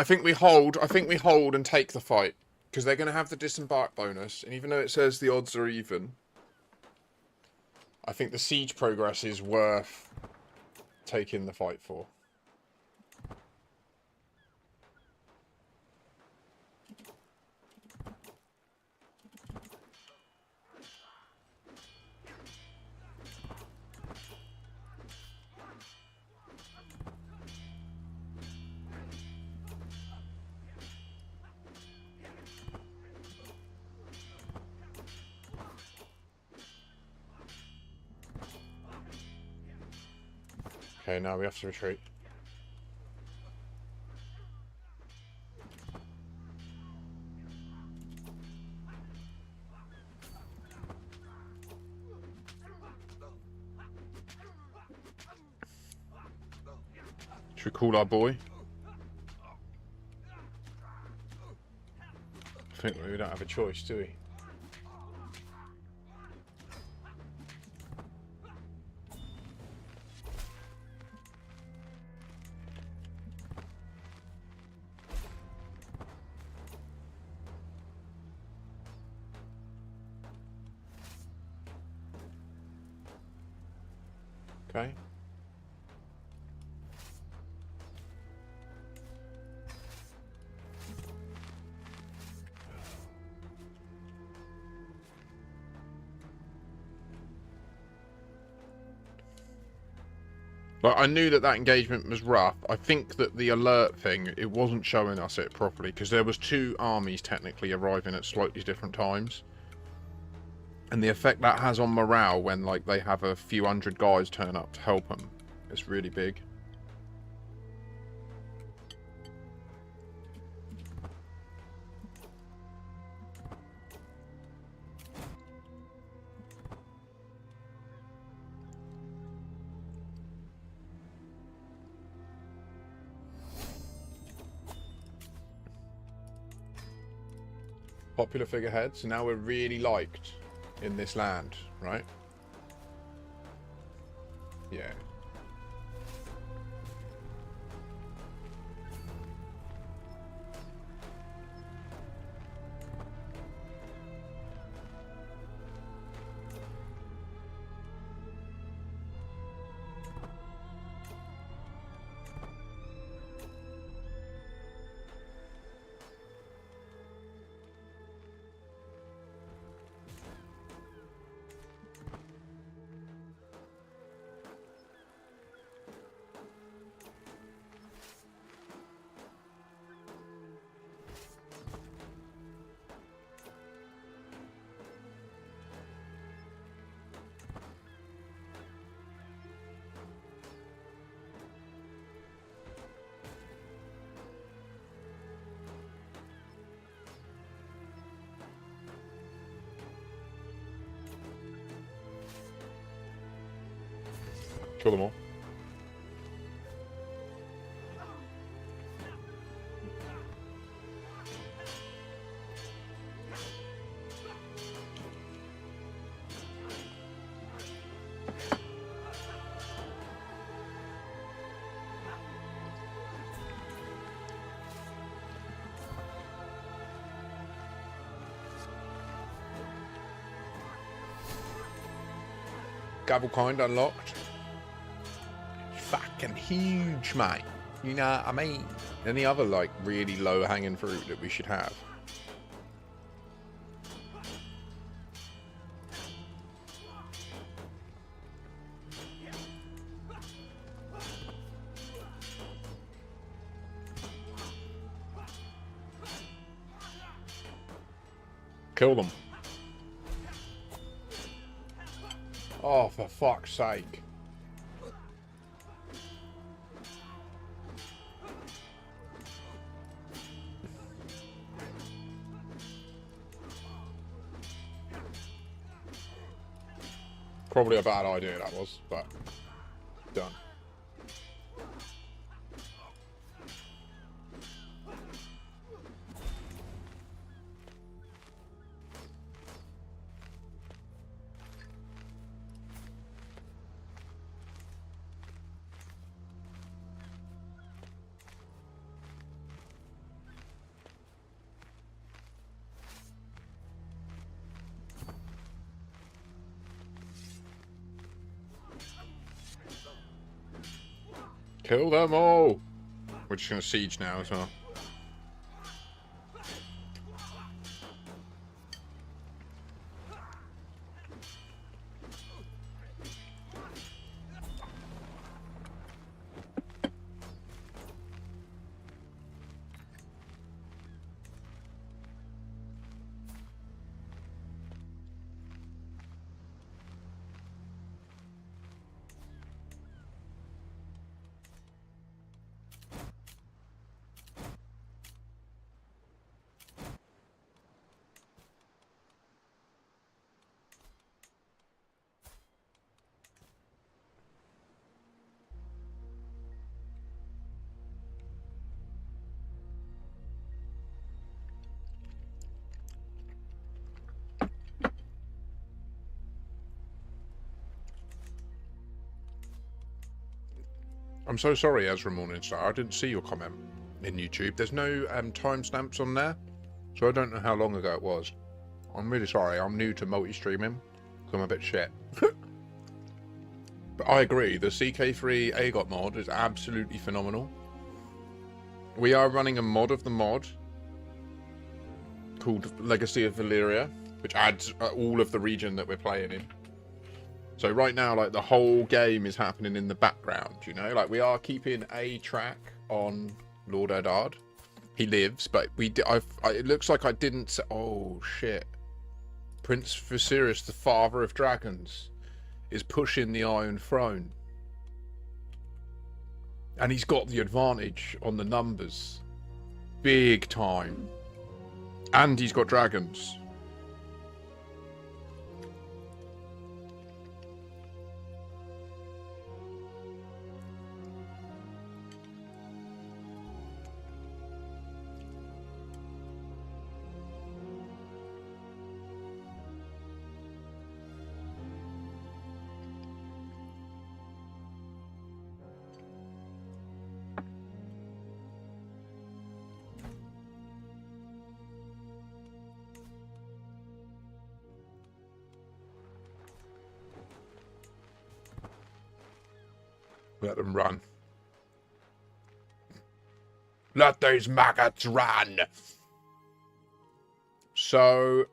I think we hold. I think we hold and take the fight because they're going to have the disembark bonus, and even though it says the odds are even, I think the siege progress is worth taking the fight for. Okay, now we have to retreat. Should we call our boy? I think we don't have a choice, do we? Okay. Like, I knew that engagement was rough. I think that the alert thing, it wasn't showing us it properly because there was 2 armies technically arriving at slightly different times. And the effect that has on morale when, like, they have a few hundred guys turn up to help them is really big. Popular figurehead, so now we're really liked in this land, right? Yeah. Kill them all. Gavelkind unlocked. Fucking huge, mate. You know what I mean? Any other, like, really low-hanging fruit that we should have? Kill them. Oh, for fuck's sake. Probably a bad idea that was, but done. Kill them all. We're just going to siege now as well. I'm so sorry, Ezra Morningstar. I didn't see your comment in YouTube. There's no timestamps on there, so I don't know how long ago it was. I'm really sorry. I'm new to multi-streaming, so I'm a bit shit. But I agree. The CK3 AGOT mod is absolutely phenomenal. We are running a mod of the mod called Legacy of Valyria, which adds all of the region that we're playing in. So right now, like, the whole game is happening in the background, you know? Like, we are keeping a track on Lord Eddard. He lives, but it looks like I didn't say... Oh, shit. Prince Viserys, the father of dragons, is pushing the Iron Throne. And he's got the advantage on the numbers. Big time. And he's got dragons. Let them run. Let these maggots run! So...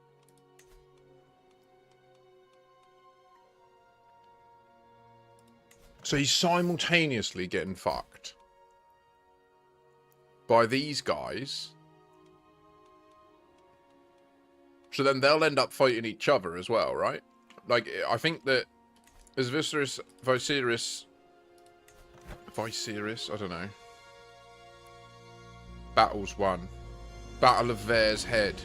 he's simultaneously getting fucked by these guys. So then they'll end up fighting each other as well, right? Like, I think that as Viserys, I don't know. Battles won. Battle of Vare's Head.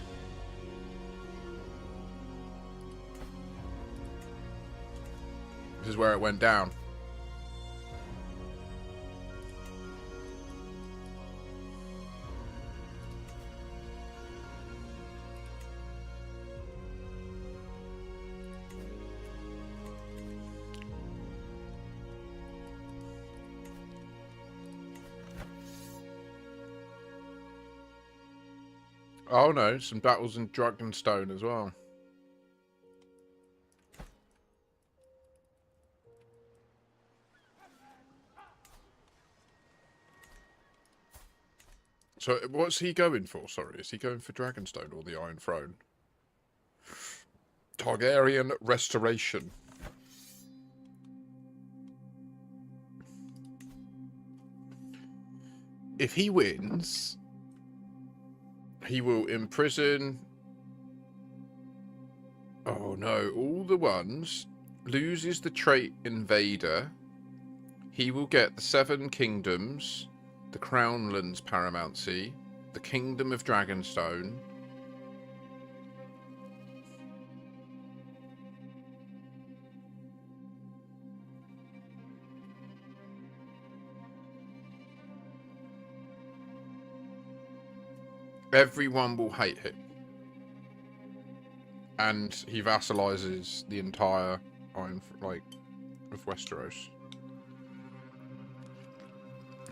This is where it went down. Oh no, some battles in Dragonstone as well. So what's he going for? Sorry, is he going for Dragonstone or the Iron Throne? Targaryen Restoration. If he wins, he will imprison... Oh no, all the ones. Loses the trait Invader. He will get the 7 Kingdoms, the Crownlands Paramountcy, the Kingdom of Dragonstone. Everyone will hate him. And he vassalizes the entire of Westeros.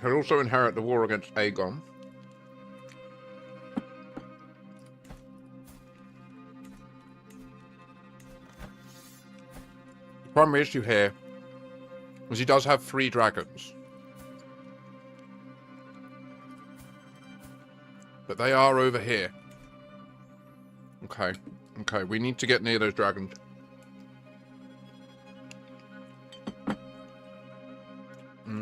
He'll also inherit the war against Aegon. The primary issue here is he does have 3 dragons. But they are over here. Okay. Okay, we need to get near those dragons. We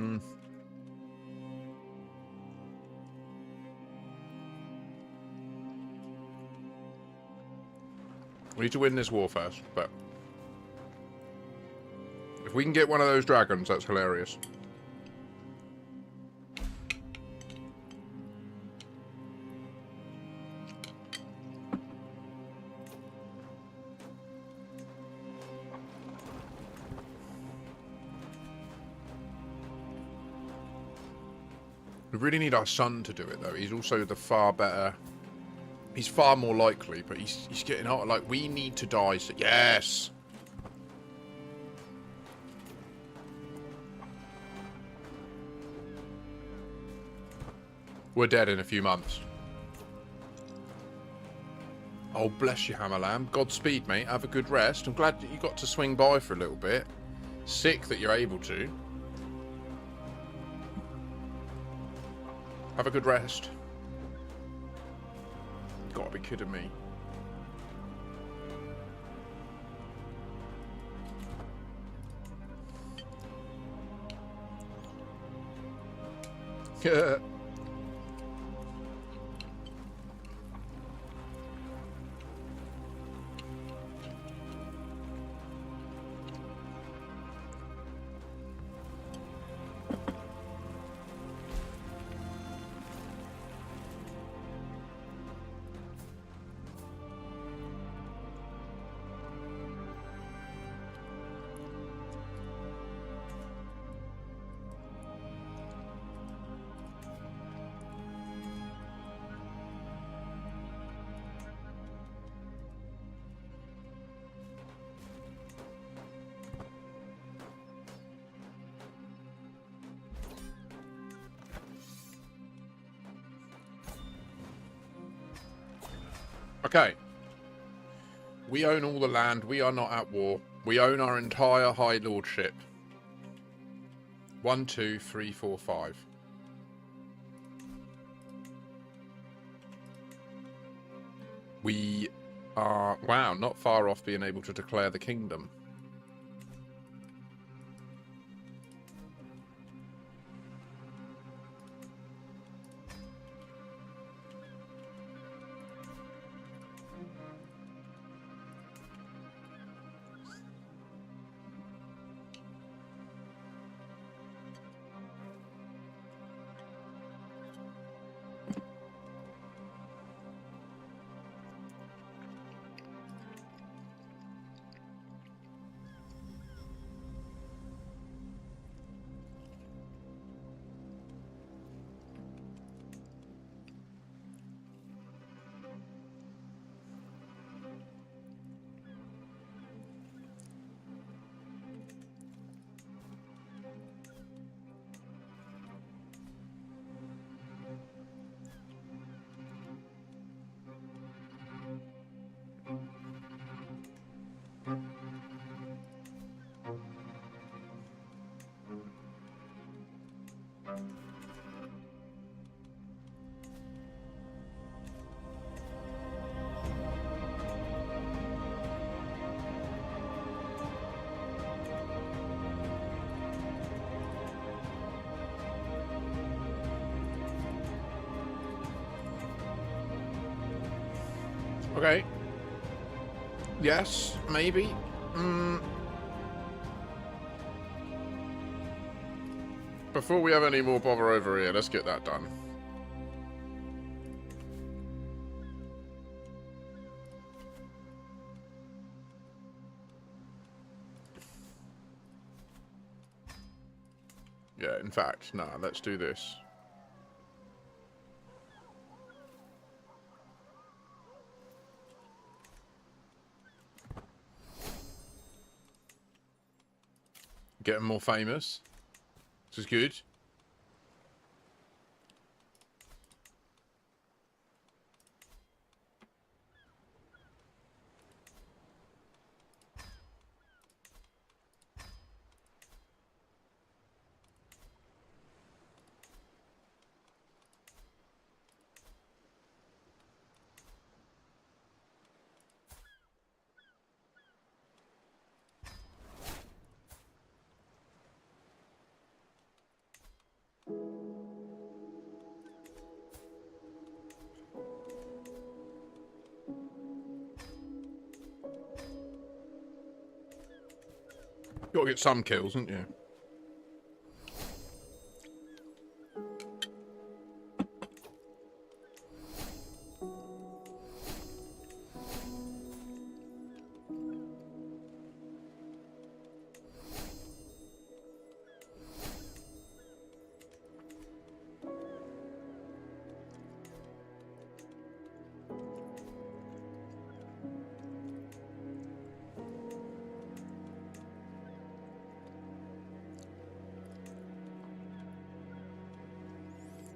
need to win this war first, but if we can get one of those dragons, that's hilarious. We really need our son to do it, though. He's also the far better... He's far more likely, but he's getting hot. Like, we need to die. So yes! We're dead in a few months. Oh, bless you, Hammerlamb. Godspeed, mate. Have a good rest. I'm glad that you got to swing by for a little bit. Sick that you're able to. Have a good rest. Gotta be kidding me. Yeah. Okay. We own all the land. We are not at war. We own our entire High Lordship. 1, 2, 3, 4, 5. We are, wow, not far off being able to declare the kingdom. Okay. Yes, maybe. Before we have any more bother over here, let's get that done. Yeah, in fact, nah, let's do this. Getting more famous. This is good. Got to get some kills, haven't you?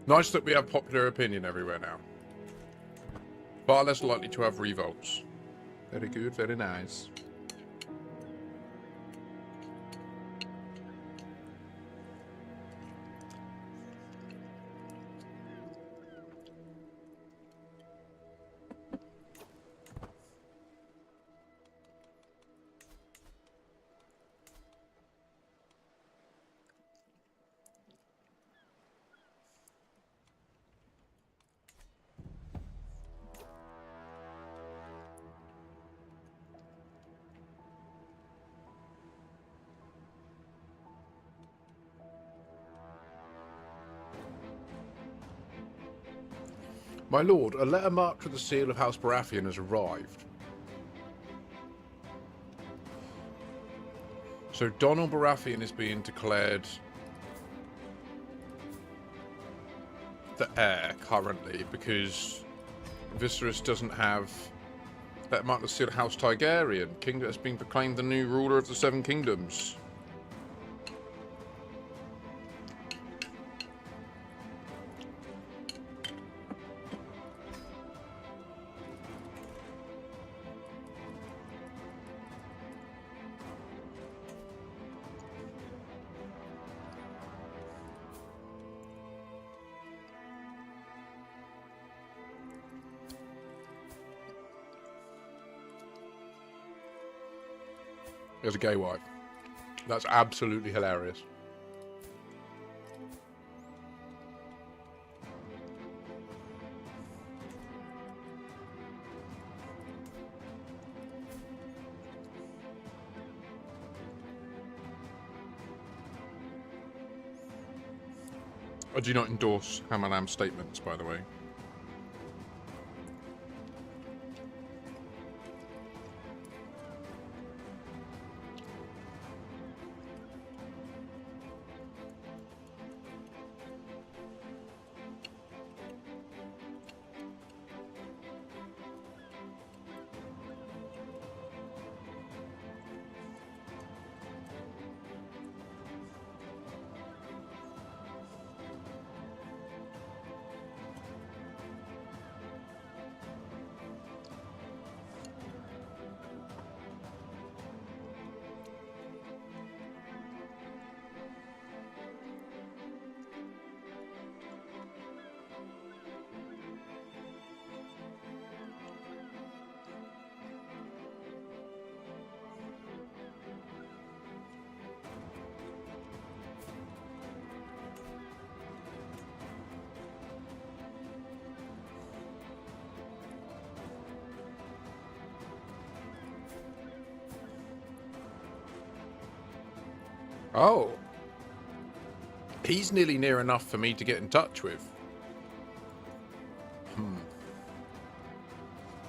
Nice that we have popular opinion everywhere now. Far less likely to have revolts. Very good, very nice. My lord, a letter marked with the seal of House Baratheon has arrived. So Donald Baratheon is being declared the heir currently because Viserys doesn't have letter marked with the seal of House Targaryen. King that has been proclaimed the new ruler of the Seven Kingdoms. As a gay wife. That's absolutely hilarious. I do not endorse Hamalam's statements, by the way. Oh. He's nearly near enough for me to get in touch with.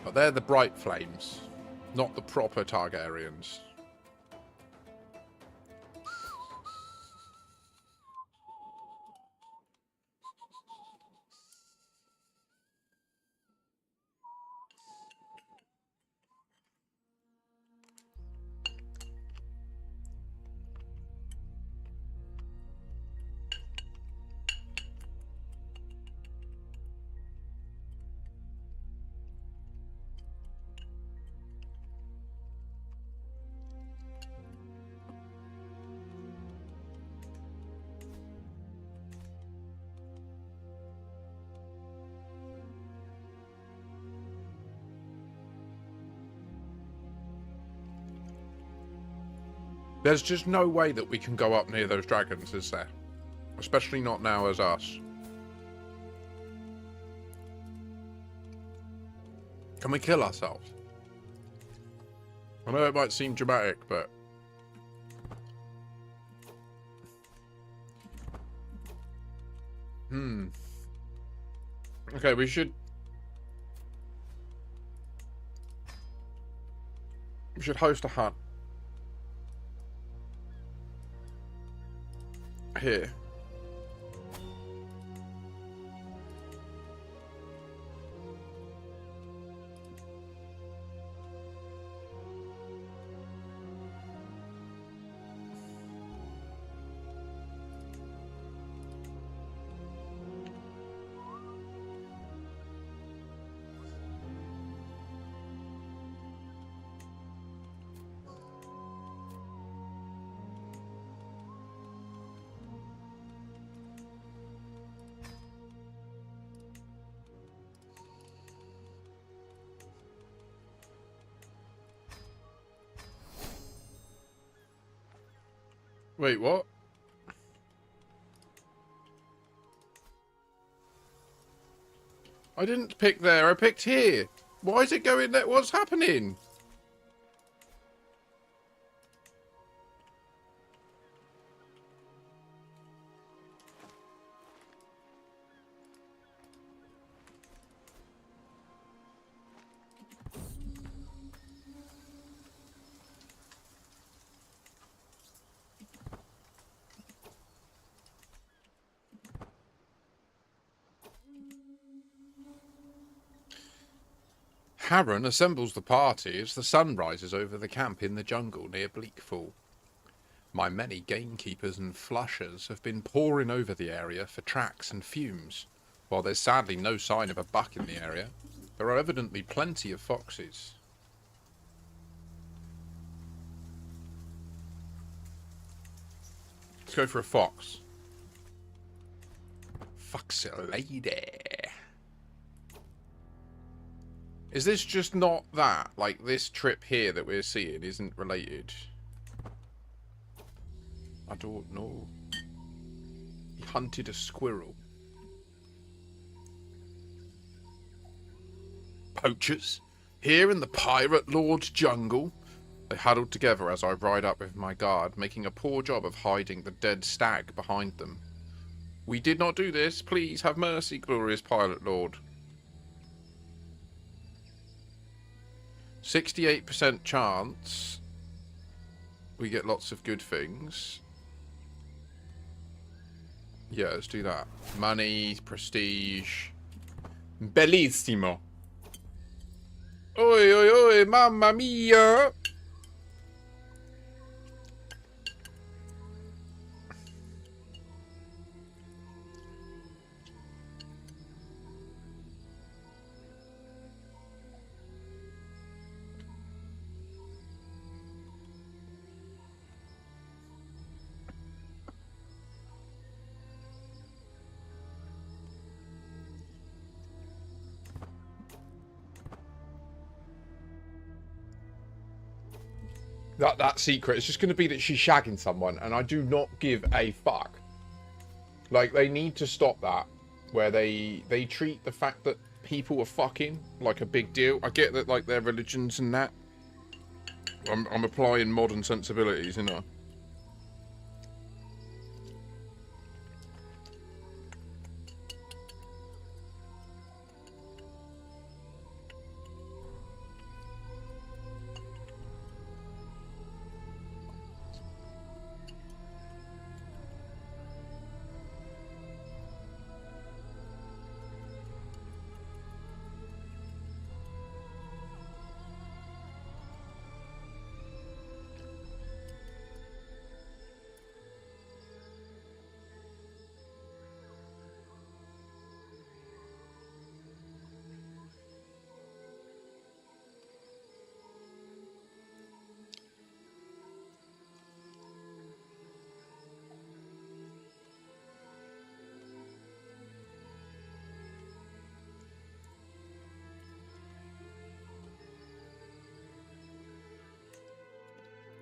But they're the Bright Flames, not the proper Targaryens. There's just no way that we can go up near those dragons, is there? Especially not now as us. Can we kill ourselves? I know it might seem dramatic, but Okay, we should host a hunt here. Wait, what? I didn't pick there, I picked here. Why is it going there? What's happening? Harren assembles the party as the sun rises over the camp in the jungle near Bleakfall. My many gamekeepers and flushers have been poring over the area for tracks and fumes. While there's sadly no sign of a buck in the area, there are evidently plenty of foxes. Let's go for a fox. Foxy lady. Is this just not that? Like, this trip here that we're seeing isn't related? I don't know. He hunted a squirrel. Poachers? Here in the Pirate Lord's jungle? They huddled together as I ride up with my guard, making a poor job of hiding the dead stag behind them. We did not do this. Please have mercy, glorious Pirate Lord. 68% chance we get lots of good things. Yeah, let's do that. Money, prestige. Bellissimo. Oi, oi, oi, mamma mia. That secret is just going to be that she's shagging someone, and I do not give a fuck. Like, they need to stop that, where they treat the fact that people are fucking like a big deal. I get that, like, their religions and that. I'm applying modern sensibilities, you know.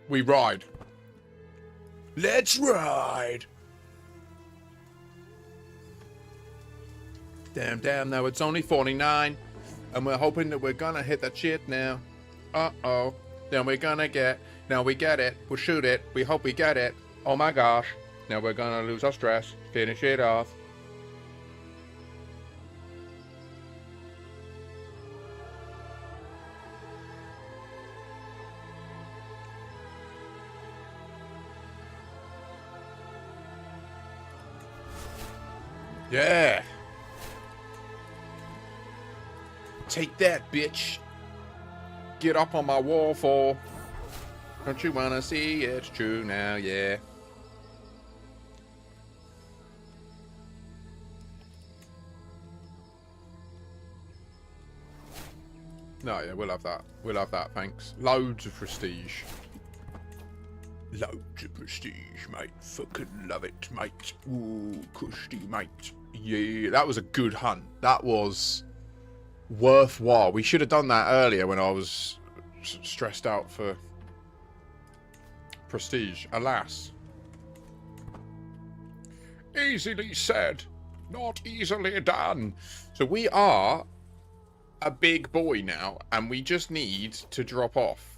We ride. Let's ride. Damn, now it's only 49. And we're hoping that we're gonna hit that shit now. Uh-oh. Then we're gonna get... Now we get it. We'll shoot it. We hope we get it. Oh my gosh. Now we're gonna lose our stress. Finish it off. Yeah. Take that, bitch. Get up on my wall for. Don't you wanna see it's true now? Yeah. No, yeah, we'll have that. We'll have that, thanks. Loads of prestige. Loads of prestige, mate. Fucking love it, mate. Ooh, cushy, mate. Yeah, that was a good hunt. That was worthwhile. We should have done that earlier when I was stressed out for prestige. Alas. Easily said, not easily done. So we are a big boy now, and we just need to drop off.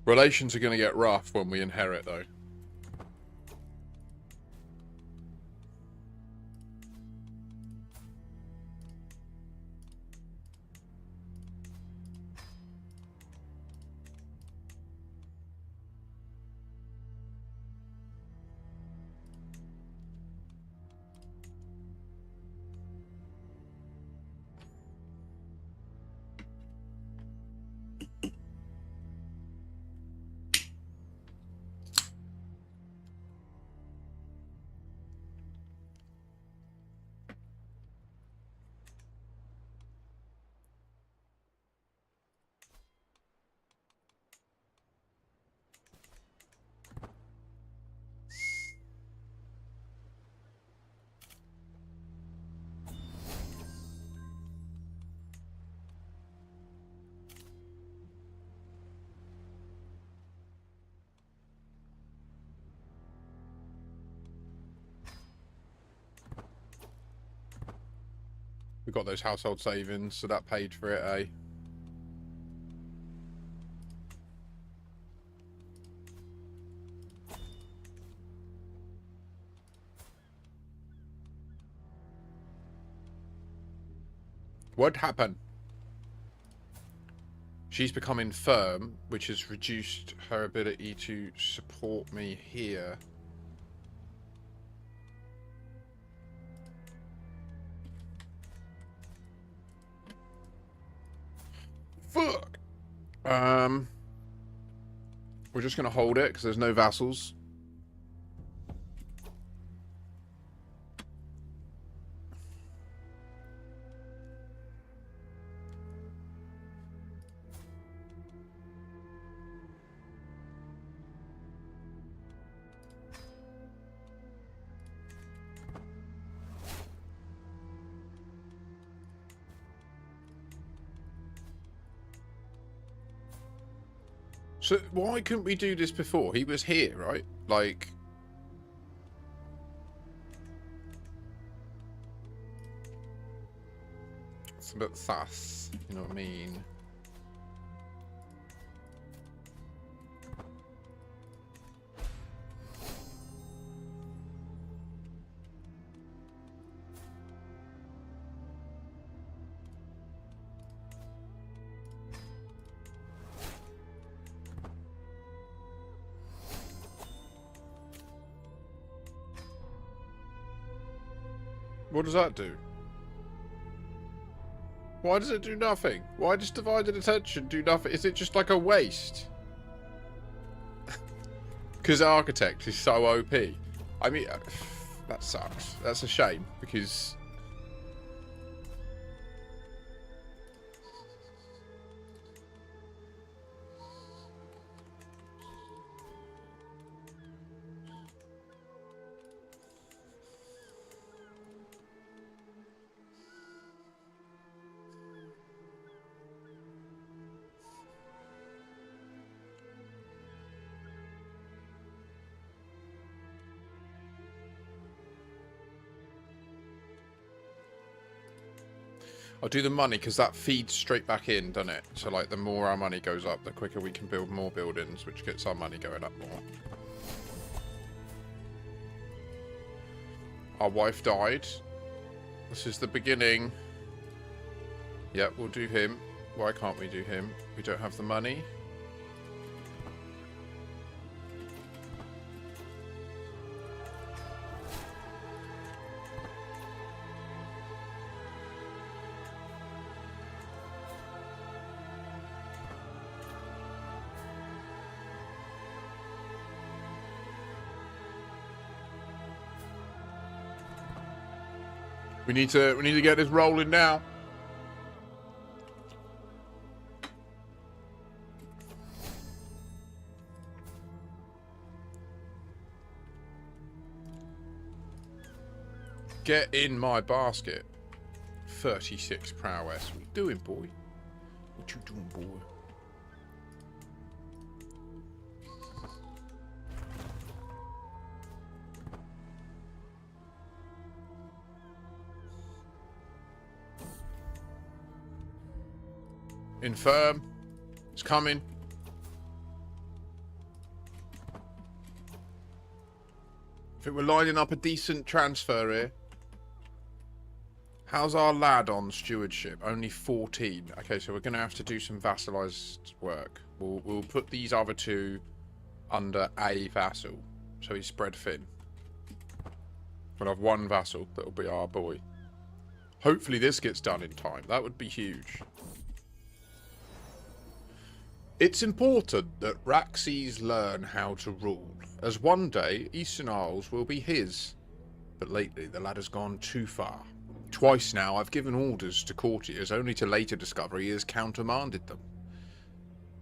Relations are going to get rough when we inherit, though. We got those household savings, so that paid for it, eh? What happened? She's become infirm, which has reduced her ability to support me here. Fuck! We're just going to hold it, because there's no vassals. So why couldn't we do this before? He was here, right? Like... It's a bit sus, you know what I mean? What does that do? Why does it do nothing? Why does divided attention do nothing? Is it just like a waste? Because Architect is so OP. I mean, that sucks. That's a shame, because... I'll do the money because that feeds straight back in, doesn't it? So like the more our money goes up, the quicker we can build more buildings, which gets our money going up more. Our wife died. This is the beginning. Yeah, we'll do him. Why can't we do him? We don't have the money. We need to get this rolling now. Get in my basket. 36 prowess. What you doing, boy? What you doing, boy? Infirm. It's coming. If it were lining up a decent transfer here. How's our lad on stewardship? Only 14. Okay, so we're going to have to do some vassalized work. We'll put these other two under a vassal. So he's spread thin. We'll have one vassal. That'll be our boy. Hopefully this gets done in time. That would be huge. It's important that Raxes learn how to rule, as one day Eastern Isles will be his. But lately the lad has gone too far. Twice now I've given orders to courtiers, only to later discover he has countermanded them.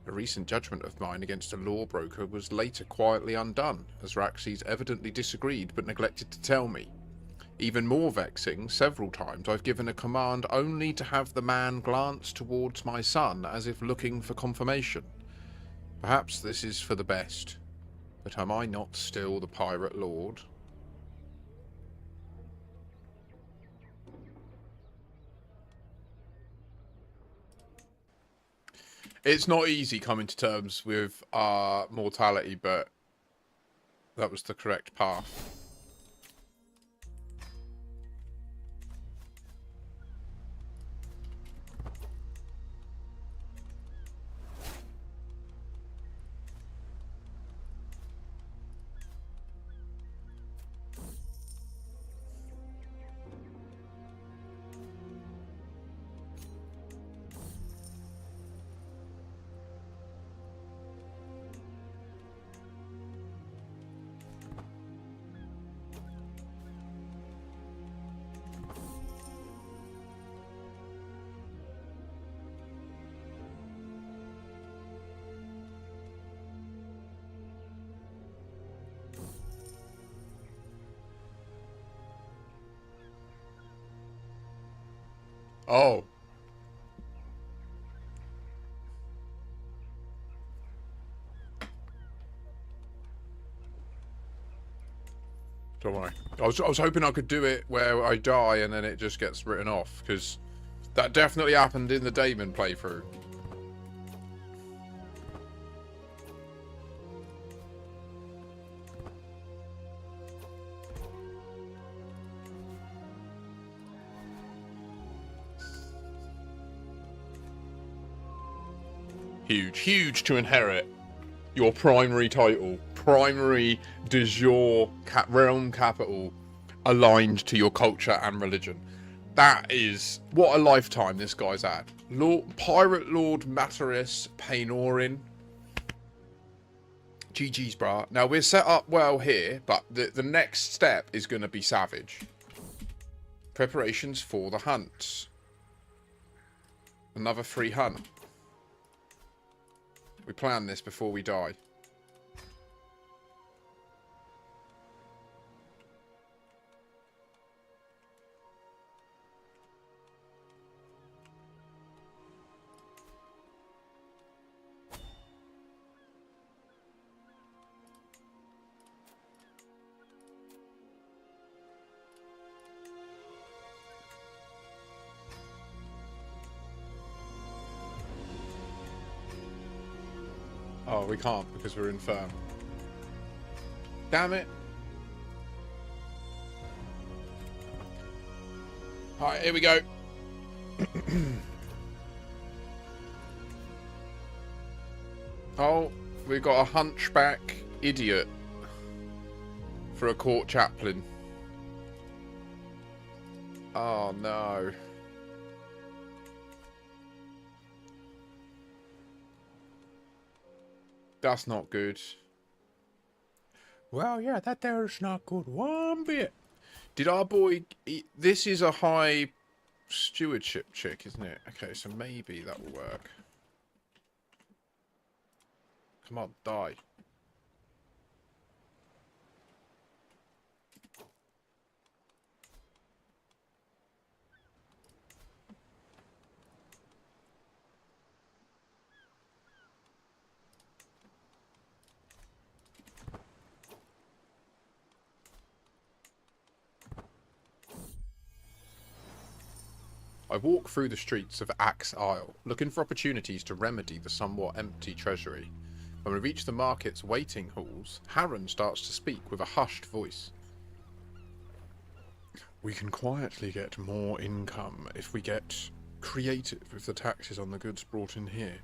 A recent judgment of mine against a lawbroker was later quietly undone, as Raxes evidently disagreed but neglected to tell me. Even more vexing, several times I've given a command only to have the man glance towards my son as if looking for confirmation. Perhaps this is for the best, but am I not still the pirate lord? It's not easy coming to terms with our mortality, but that was the correct path. Oh. Don't worry. I was hoping I could do it where I die and then it just gets written off, because that definitely happened in the Damon playthrough. Huge, huge to inherit your primary title, primary de jure realm capital, aligned to your culture and religion. That is, what a lifetime this guy's had. Pirate Lord Materis Painorin. GG's, brah. Now, we're set up well here, but the next step is going to be savage. Preparations for the hunt. Another free hunt. We plan this before we die. Oh, we can't because we're infirm. Damn it. Alright, here we go. Oh, we've got a hunchback idiot for a court chaplain. Oh no. That's not good. Well, yeah, that there is not good one bit. Did our boy... This is a high stewardship chick, isn't it? Okay, so maybe that will work. Come on, die. I walk through the streets of Axe Isle, looking for opportunities to remedy the somewhat empty treasury. When we reach the market's waiting halls, Harren starts to speak with a hushed voice. We can quietly get more income if we get creative with the taxes on the goods brought in here.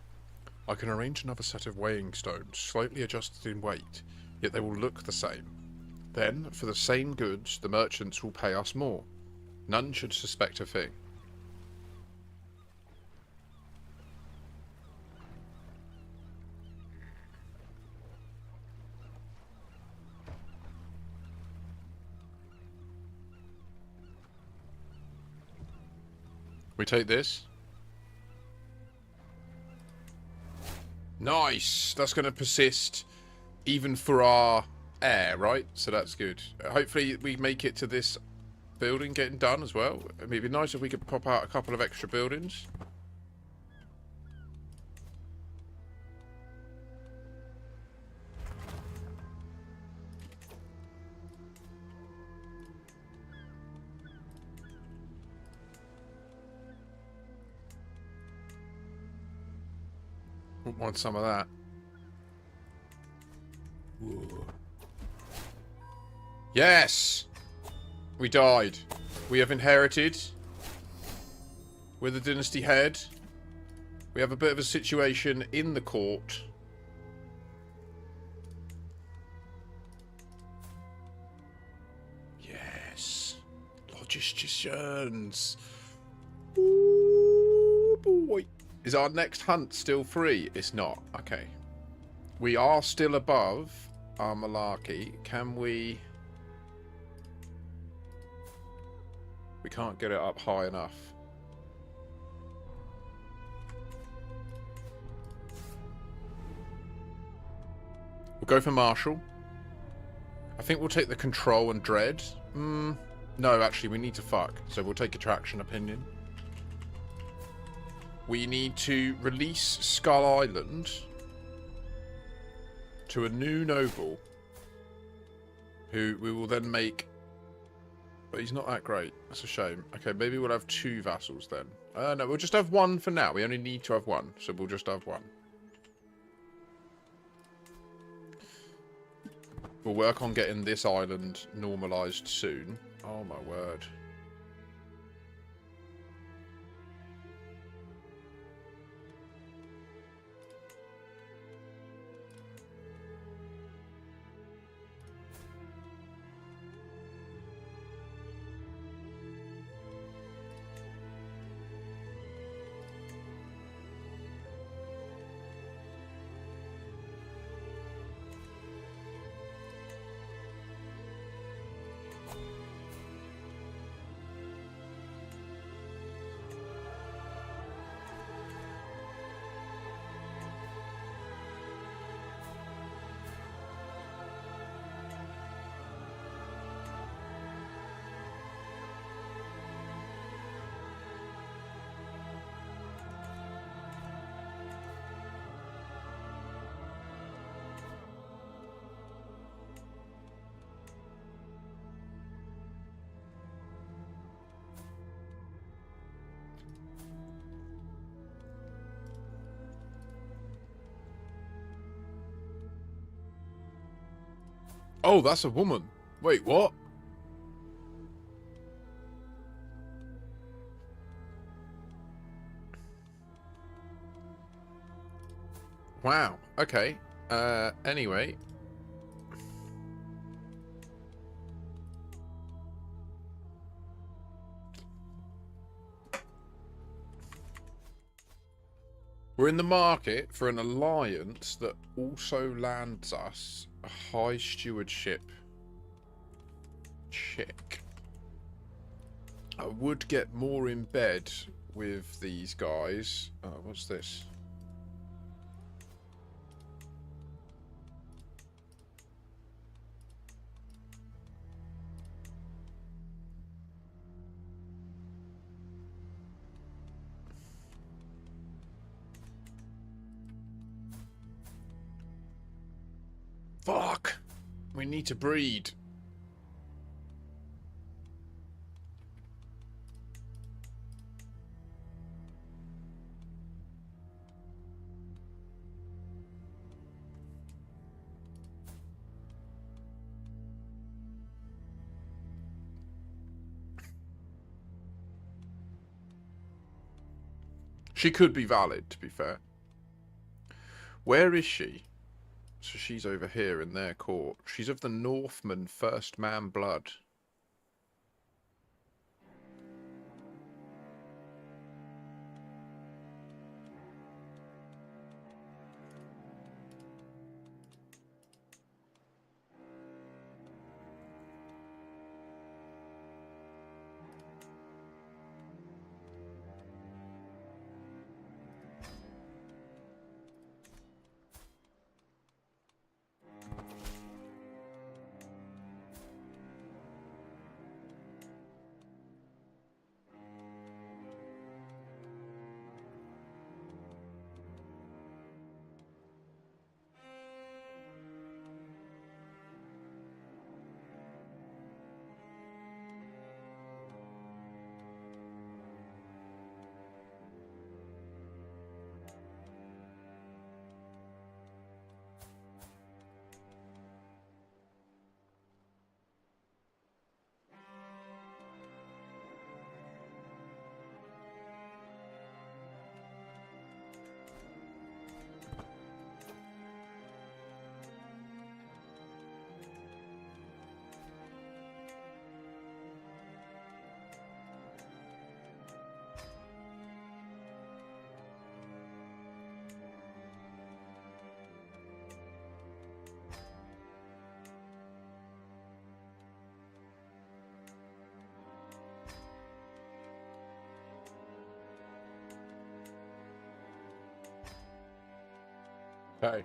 I can arrange another set of weighing stones, slightly adjusted in weight, yet they will look the same. Then, for the same goods, the merchants will pay us more. None should suspect a thing. We take this. Nice! That's going to persist even for our heir, right? So that's good. Hopefully we make it to this building getting done as well. I mean, it'd be nice if we could pop out a couple of extra buildings. Wouldn't want some of that. Whoa. Yes! We died. We have inherited. We're the dynasty head. We have a bit of a situation in the court. Yes. Logisticians. Ooh, boy. Is our next hunt still free? It's not. Okay. We are still above our malarkey. Can we... We can't get it up high enough. We'll go for Marshall. I think we'll take the Control and Dread. No, actually, we need to fuck. So we'll take Attraction Opinion. We need to release Skull Island to a new noble, who we will then make... But he's not that great. That's a shame. Okay, maybe we'll have 2 vassals then. No, we'll just have 1 for now. We only need to have 1, so we'll just have 1. We'll work on getting this island normalised soon. Oh my word. Oh, that's a woman. Wait, what? Wow. Okay. Anyway. We're in the market for an alliance that also lands us a high stewardship chick. I would get more in bed with these guys. Oh, what's this? Fuck! We need to breed. She could be valid, to be fair. Where is she? So she's over here in their court. She's of the Northman First Man blood. Okay.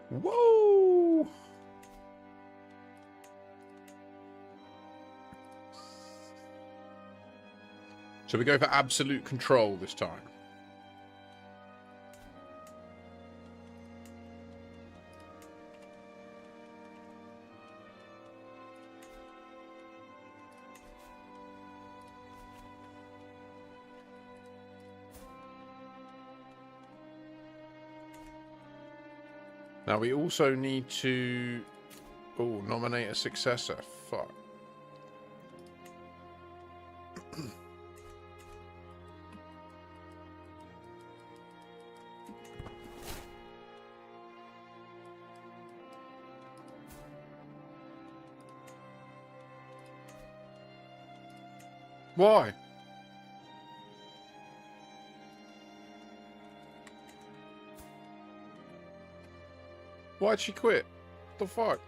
Whoa! So we go for absolute control this time. Now we also need to nominate a successor. Fuck. Why? Why'd she quit? The fuck?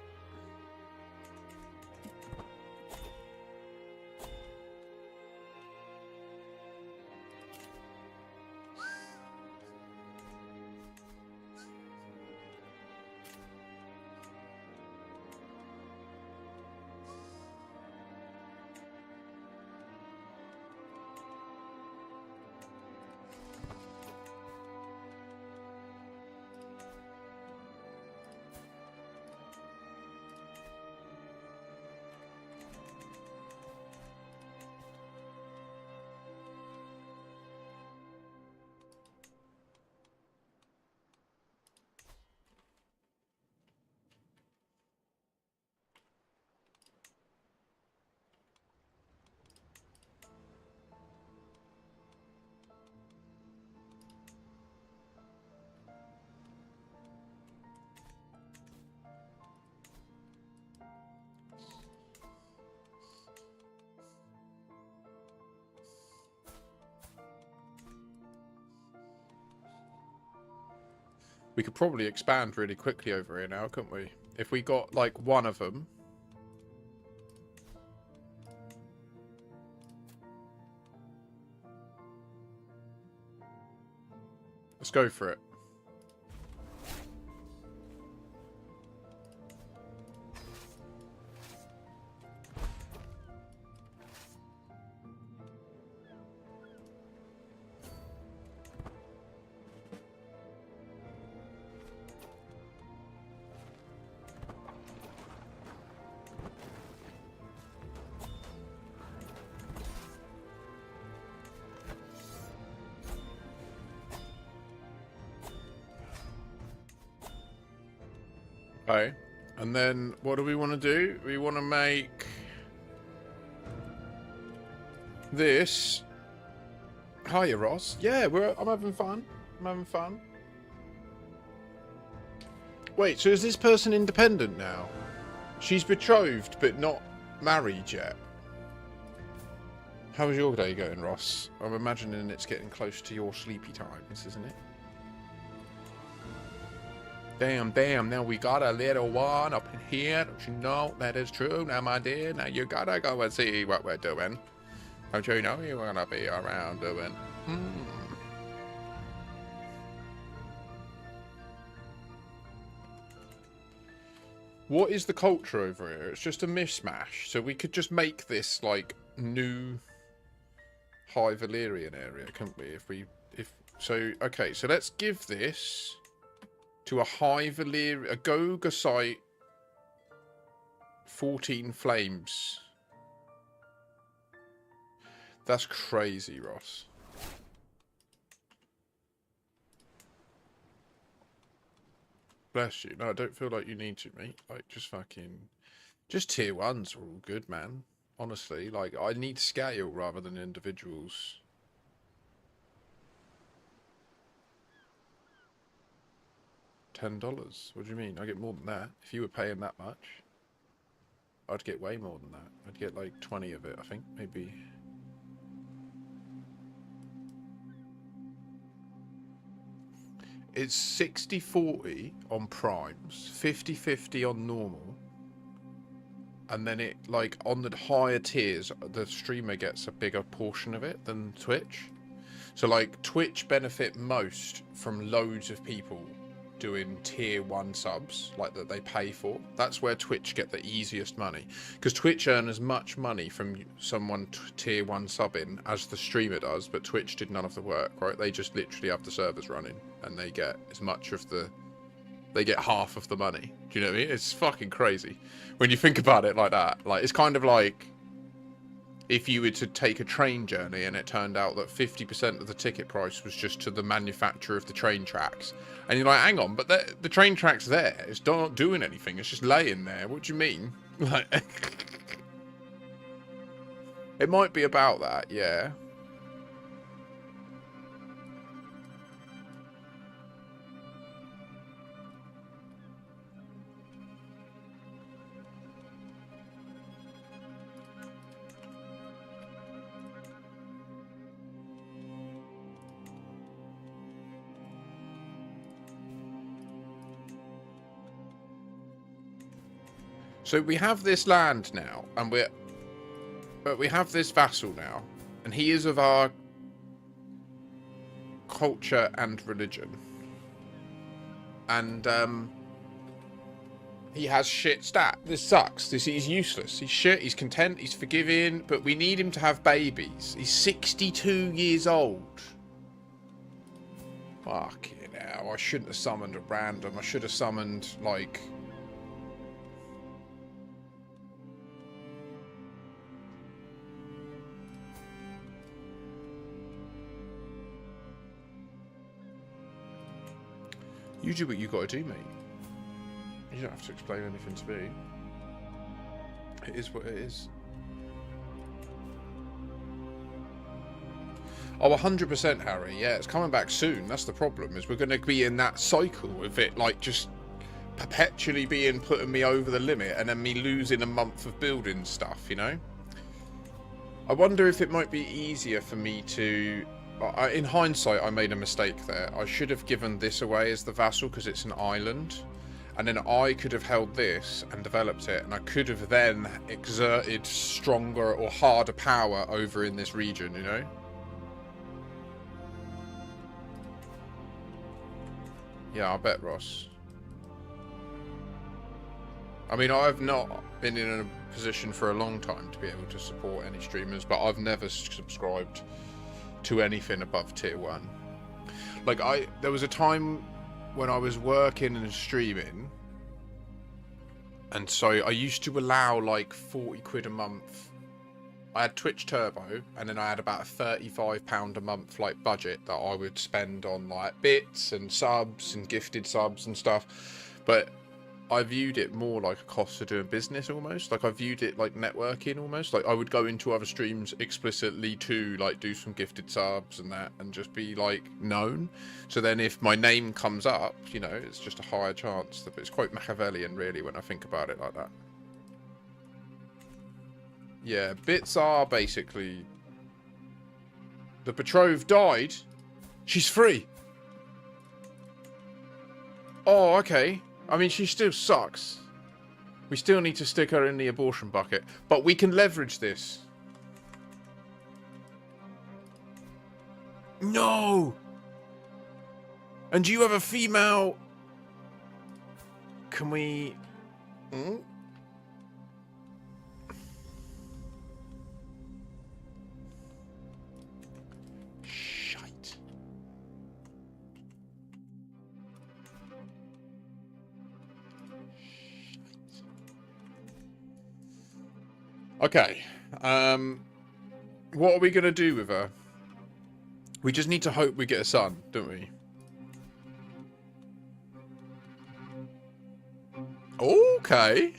We could probably expand really quickly over here now, couldn't we? If we got, like, one of them. Let's go for it. Okay. And then what do we want to do? We want to make this. Hiya, Ross. Yeah, I'm having fun. I'm having fun. Wait, so is this person independent now? She's betrothed, but not married yet. How's your day going, Ross? I'm imagining it's getting close to your sleepy times, isn't it? Damn, now we got a little one up in here. Don't you know that is true? Now, my dear, now you gotta go and see what we're doing. Don't you know you're gonna be around doing? What is the culture over here? It's just a mishmash. So we could just make this, like, new High Valyrian area, couldn't we? Okay, so let's give this to a High Valyrian, a Goga site, 14 flames. That's crazy, Ross. Bless you. No, I don't feel like you need to, mate. Like, just tier 1s are all good, man. Honestly, like, I need scale rather than individuals. $10? What do you mean? I get more than that. If you were paying that much, I'd get way more than that. I'd get like 20 of it, I think, maybe. It's 60-40 on primes, 50-50 on normal, and then it, like, on the higher tiers, the streamer gets a bigger portion of it than Twitch. So, like, Twitch benefit most from loads of people doing tier 1 subs, like, that they pay for. That's where Twitch get the easiest money, because Twitch earn as much money from someone tier 1 subbing as the streamer does, but Twitch did none of the work, right? They just literally have the servers running, and they get as much of the, they get half of the money. Do you know what I mean? It's fucking crazy when you think about it like that. Like, it's kind of like if you were to take a train journey and it turned out that 50% of the ticket price was just to the manufacturer of the train tracks. And you're like, hang on, but the train track's there. It's not doing anything. It's just laying there. What do you mean? Like, it might be about that, yeah. So we have this land now, and we have this vassal now, and he is of our culture and religion. And he has shit stat. This sucks. He's useless. He's shit. He's content. He's forgiving. But we need him to have babies. He's 62 years old. Fucking hell. I shouldn't have summoned a random. I should have summoned, like... You do what you got to do, mate. You don't have to explain anything to me. It is what it is. Oh, 100%, Harry. Yeah, it's coming back soon. That's the problem, is we're going to be in that cycle of it, like, just perpetually putting me over the limit and then me losing a month of building stuff, you know? I wonder if it might be easier for me to In hindsight, I made a mistake there. I should have given this away as the vassal because it's an island. And then I could have held this and developed it. And I could have then exerted stronger or harder power over in this region, you know? Yeah, I bet, Ross. I mean, I've not been in a position for a long time to be able to support any streamers, but I've never subscribed to anything above tier 1. Like, there was a time when I was working and streaming, and so I used to allow like 40 quid a month. I had Twitch Turbo, and then I had about a £35 a month like budget that I would spend on like bits and subs and gifted subs and stuff. But I viewed it more like a cost of doing business almost. Like I viewed it like networking almost. Like I would go into other streams explicitly to like do some gifted subs and that and just be like known. So then if my name comes up, you know, it's just a higher chance. That it's quite Machiavellian really when I think about it like that. Yeah, bits are basically... The betrothed died. She's free. Oh, okay. I mean, she still sucks. We still need to stick her in the abortion bucket. But we can leverage this. No! And you have a female... Can we... Hmm? Shite. Okay. What are we going to do with her? We just need to hope we get a son, don't we? Okay.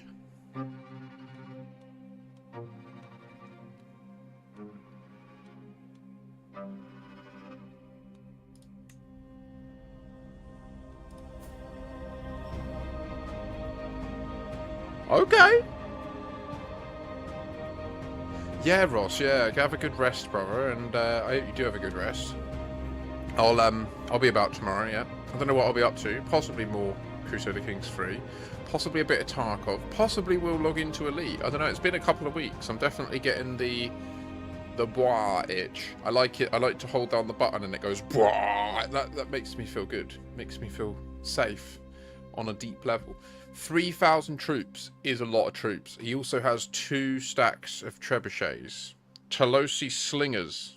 Okay. Yeah, Ross, yeah, have a good rest, brother, and I hope you do have a good rest. I'll be about tomorrow, yeah. I don't know what I'll be up to. Possibly more Crusader Kings 3. Possibly a bit of Tarkov. Possibly we'll log into Elite. I don't know, it's been a couple of weeks. I'm definitely getting the boah itch. I like it. I like to hold down the button and it goes boah. That makes me feel good. Makes me feel safe on a deep level. 3,000 troops is a lot of troops. He also has 2 stacks of trebuchets. Tolosi slingers.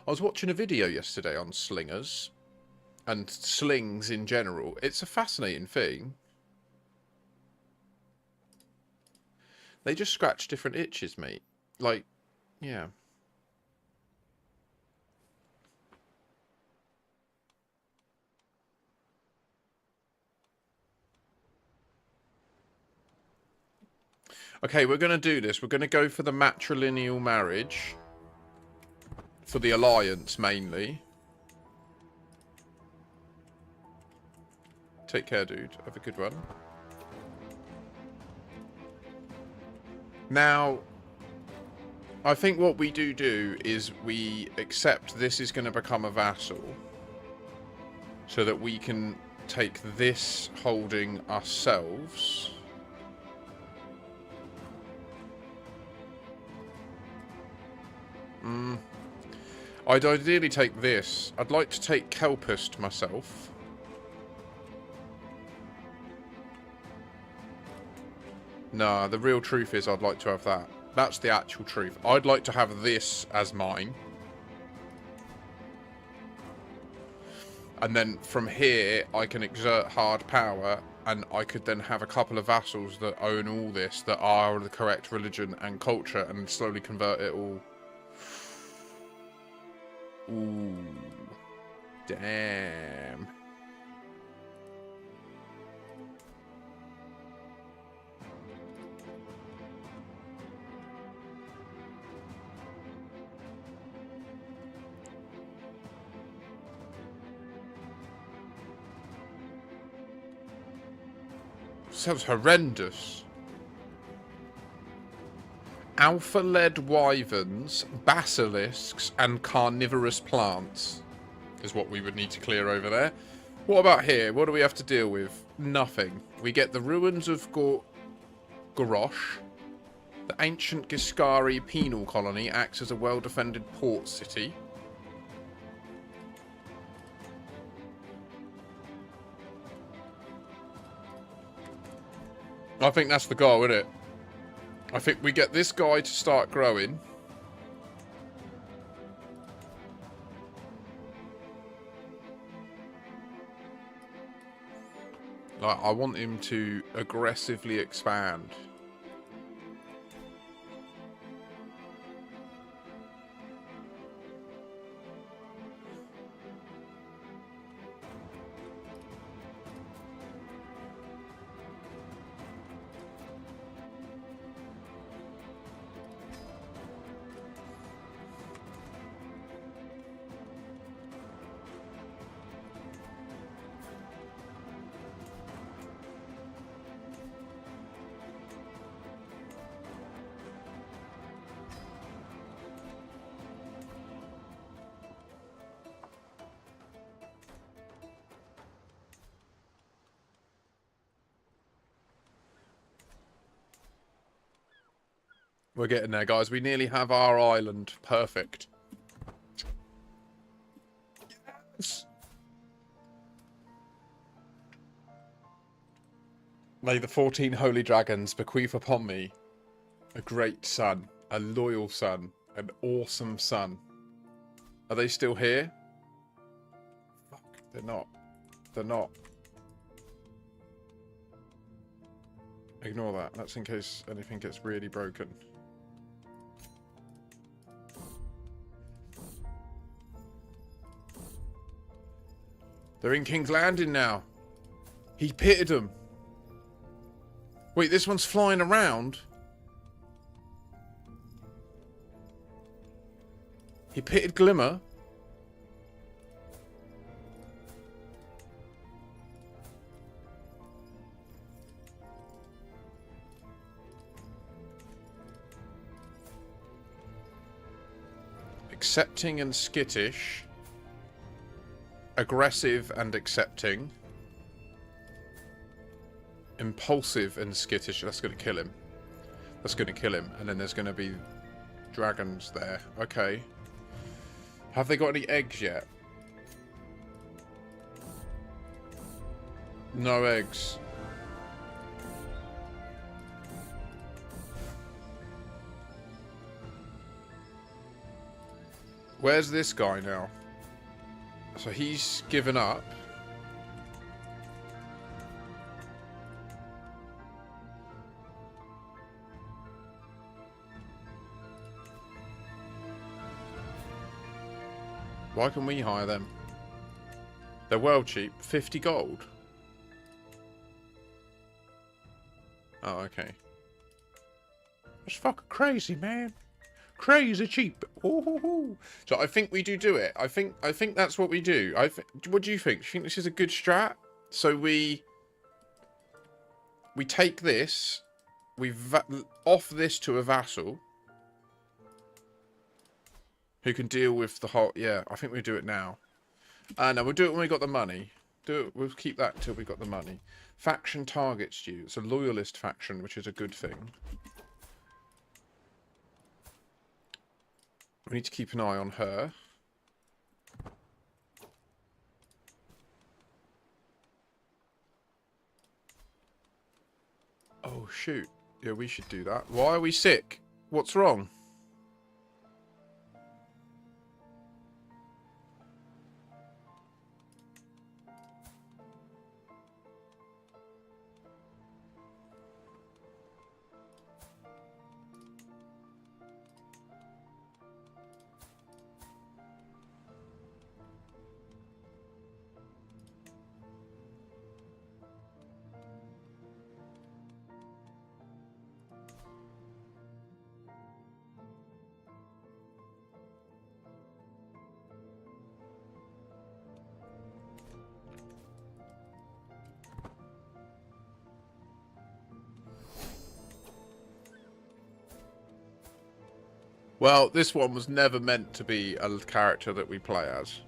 I was watching a video yesterday on slingers and slings in general. It's a fascinating thing. They just scratch different itches, mate. Like, yeah. Okay, we're going to do this. We're going to go for the matrilineal marriage. For the alliance, mainly. Take care, dude. Have a good one. Now, I think what we do is we accept this is going to become a vassal. So that we can take this holding ourselves. I'd ideally take this. I'd like to take Kelpist myself. Nah, the real truth is I'd like to have that. That's the actual truth. I'd like to have this as mine. And then from here, I can exert hard power, and I could then have a couple of vassals that own all this, that are the correct religion and culture, and slowly convert it all. Ooh. Damn. Sounds horrendous. Alpha-led wyverns, basilisks, and carnivorous plants is what we would need to clear over there. What about here? What do we have to deal with? Nothing. We get the ruins of Gorosh. The ancient Giscari penal colony acts as a well-defended port city. I think that's the goal, isn't it? I think we get this guy to start growing. Like, I want him to aggressively expand. We're getting there, guys. We nearly have our island. Perfect. Yes! May the 14 holy dragons bequeath upon me a great son, a loyal son, an awesome son. Are they still here? Fuck, they're not. They're not. Ignore that. That's in case anything gets really broken. They're in King's Landing now. He pitted them. Wait, this one's flying around. He pitted Glimmer. Accepting and skittish. Aggressive and accepting. Impulsive and skittish. That's going to kill him. That's going to kill him. And then there's going to be dragons there. Okay. Have they got any eggs yet? No eggs. Where's this guy now? So he's given up. Why can we hire them? They're well cheap. 50 gold. Oh, okay. That's fucking crazy, man. Crazy cheap. Ooh. So I think we do it. I think that's what we do. What do you think? Do you think this is a good strat? So we take this, we offer this to a vassal who can deal with the whole. Yeah, I think we do it now. No, we'll do it when we got the money. We'll keep that till we got the money. Faction targets you. It's a loyalist faction, which is a good thing. We need to keep an eye on her. Oh, shoot. Yeah, we should do that. Why are we sick? What's wrong? Well, this one was never meant to be a character that we play as.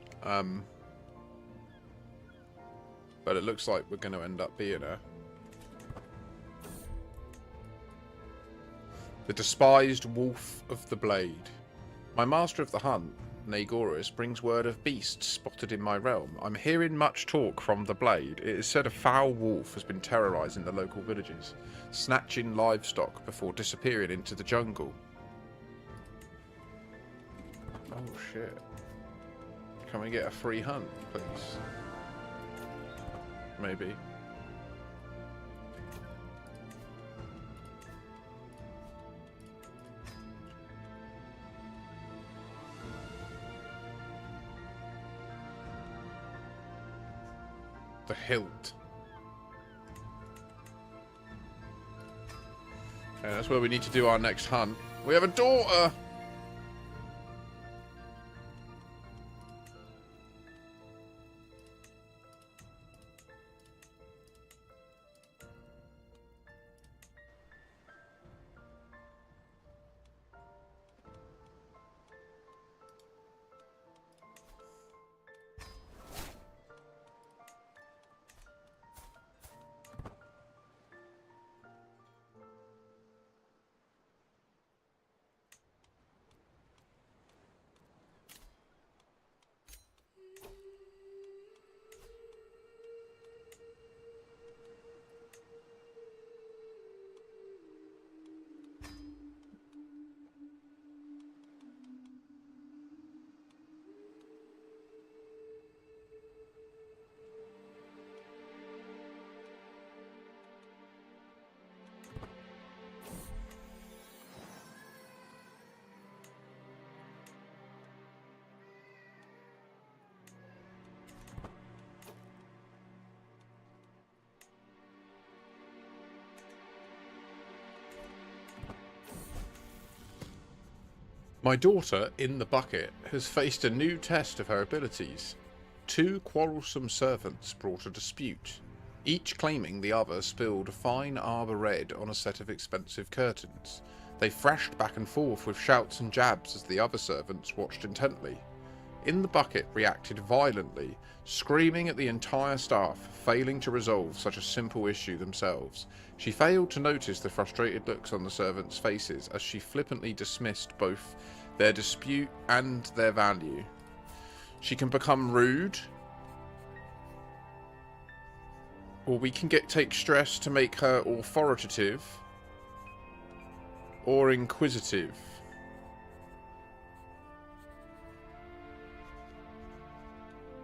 But it looks like we're going to end up being her. The despised wolf of the blade. My master of the hunt, Nagoris, brings word of beasts spotted in my realm. I'm hearing much talk from the blade. It is said a foul wolf has been terrorising the local villages, snatching livestock before disappearing into the jungle. Oh shit. Can we get a free hunt, please? Maybe. The hilt. Okay, that's where we need to do our next hunt. We have a daughter! My daughter, in the bucket, has faced a new test of her abilities. 2 quarrelsome servants brought a dispute, each claiming the other spilled fine arbor red on a set of expensive curtains. They thrashed back and forth with shouts and jabs as the other servants watched intently. In the bucket reacted violently, screaming at the entire staff, failing to resolve such a simple issue themselves. She failed to notice the frustrated looks on the servants' faces as she flippantly dismissed both their dispute and their value. She can become rude, or we can take stress to make her authoritative or inquisitive.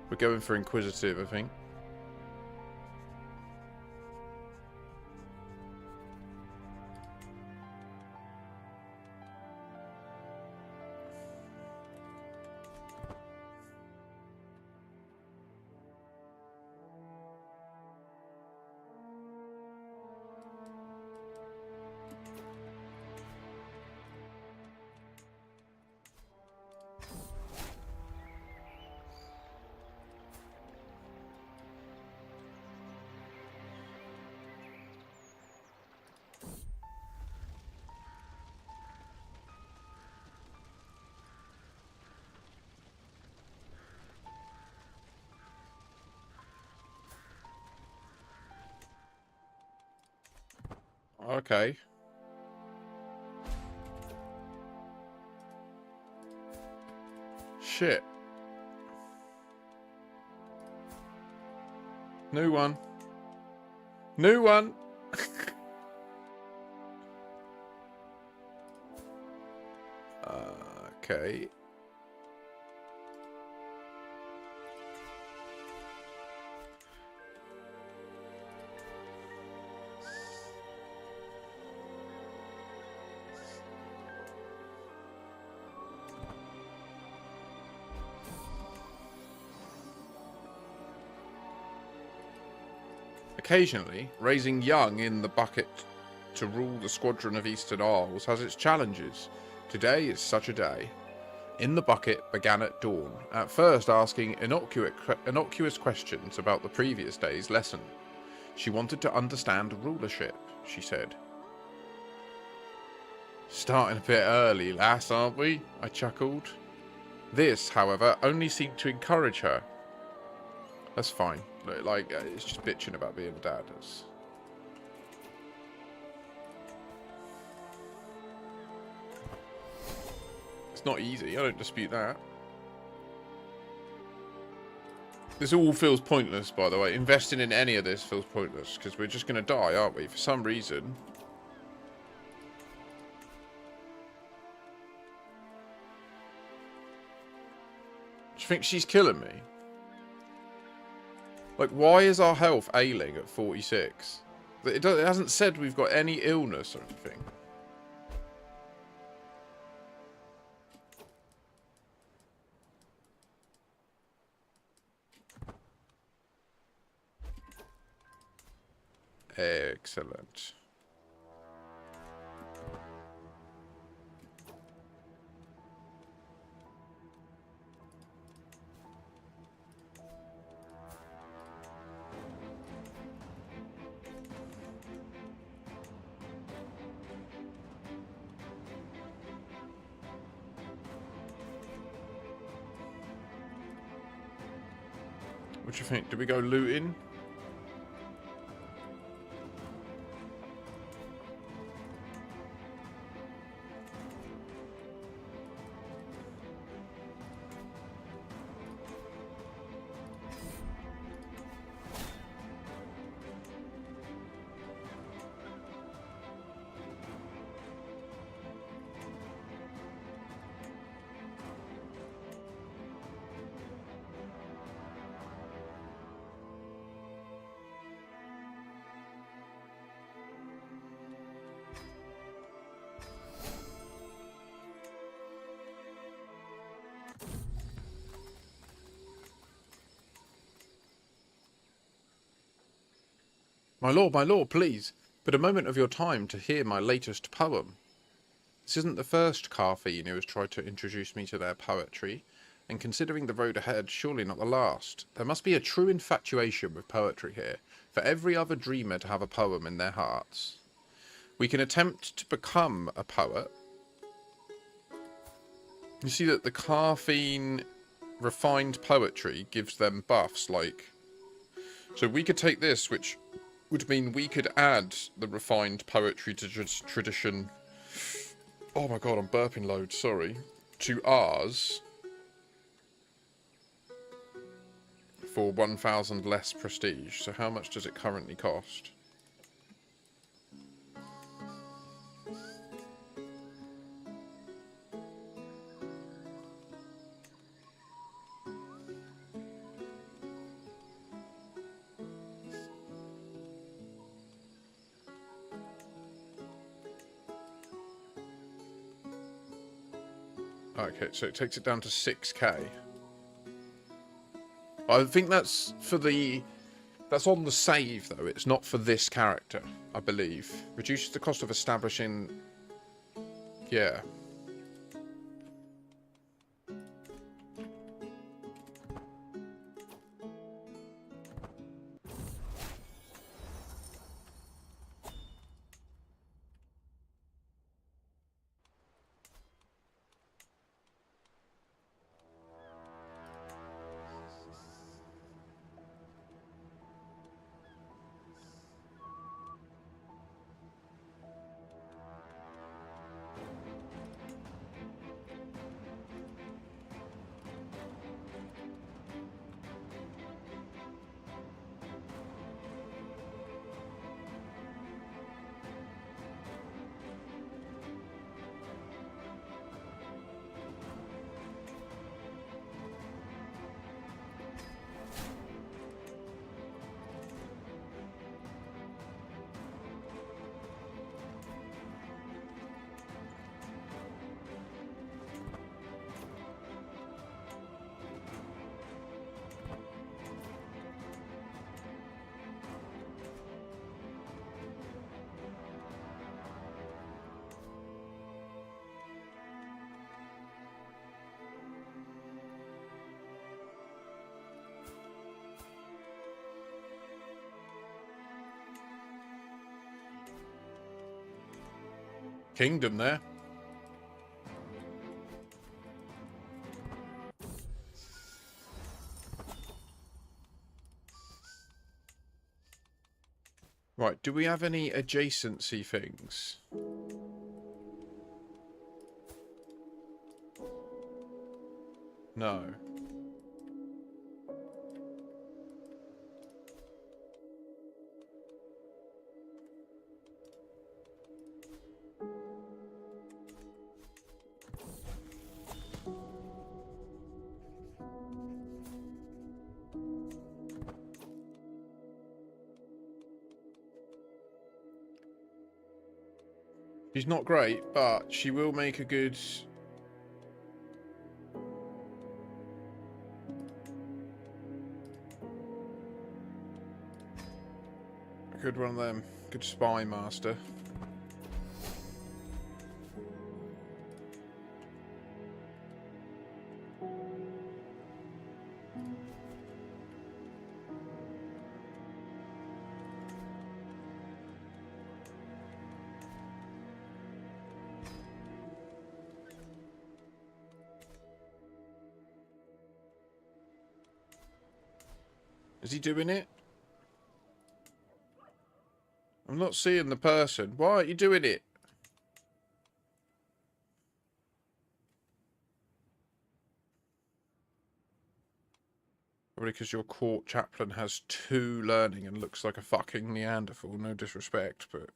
We're going for inquisitive, I think. Okay. Shit. New one. New one. Okay. Occasionally, raising young in the bucket to rule the squadron of Eastern Isles has its challenges. Today is such a day. In the bucket began at dawn, at first asking innocuous questions about the previous day's lesson. She wanted to understand rulership, she said. Starting a bit early, lass, aren't we? I chuckled. This, however, only seemed to encourage her. That's fine. Like, it's just bitching about being a dad. It's not easy. I don't dispute that. This all feels pointless, by the way. Investing in any of this feels pointless, because we're just going to die, aren't we? For some reason. Do you think she's killing me? Like, why is our health ailing at 46? It hasn't said we've got any illness or anything. Excellent. What do you think? Do we go looting? My lord, please, but a moment of your time to hear my latest poem. This isn't the first Carfiend who has tried to introduce me to their poetry, and considering the road ahead, surely not the last. There must be a true infatuation with poetry here, for every other dreamer to have a poem in their hearts. We can attempt to become a poet. You see that the Carfiend refined poetry gives them buffs, like... So we could take this, which would mean we could add the refined poetry to tradition. Oh my god, I'm burping loads, sorry. To ours. For 1,000 less prestige. So how much does it currently cost? Okay, so it takes it down to 6k. I think that's for the... That's on the save, though. It's not for this character, I believe. Reduces the cost of establishing... Yeah. Kingdom there. Right, do we have any adjacency things? No. She's not great, but she will make a good... Good one of them. Good spy master. Is he doing it? I'm not seeing the person. Why aren't you doing it? Probably because your court chaplain has 2 learning and looks like a fucking Neanderthal. No disrespect, but...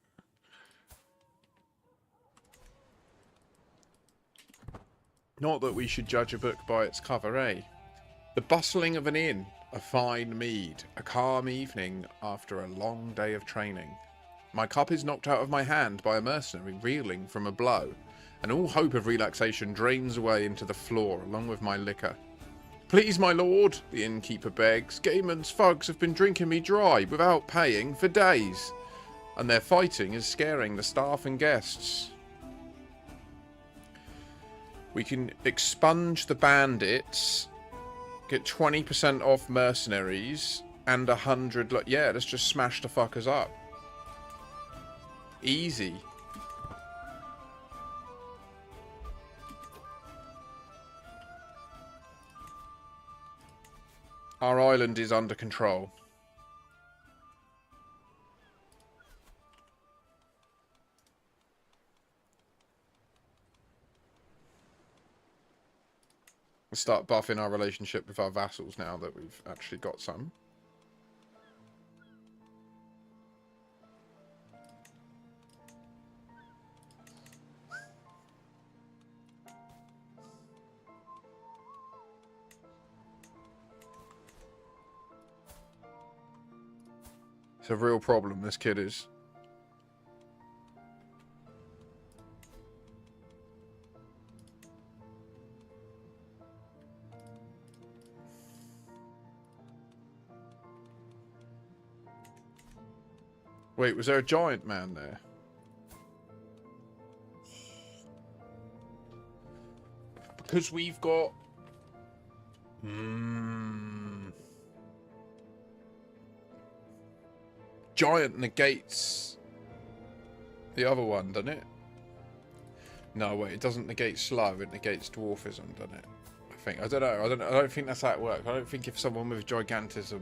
Not that we should judge a book by its cover, eh? The bustling of an inn, a fine mead, a calm evening after a long day of training. My cup is knocked out of my hand by a mercenary reeling from a blow, and all hope of relaxation drains away into the floor along with my liquor. Please, my lord, the innkeeper begs, Gaiman's thugs have been drinking me dry without paying for days, and their fighting is scaring the staff and guests. We can expunge the bandits, get 20% off mercenaries, and 100... Yeah, let's just smash the fuckers up. Easy. Our island is under control. We'll start buffing our relationship with our vassals now that we've actually got some. It's a real problem, this kid is. Wait, was there a giant man there? Because we've got... Giant negates the other one, doesn't it? No, wait, it doesn't negate slow, it negates dwarfism, doesn't it? I think. I don't know. I don't think that's how it works. I don't think if someone with gigantism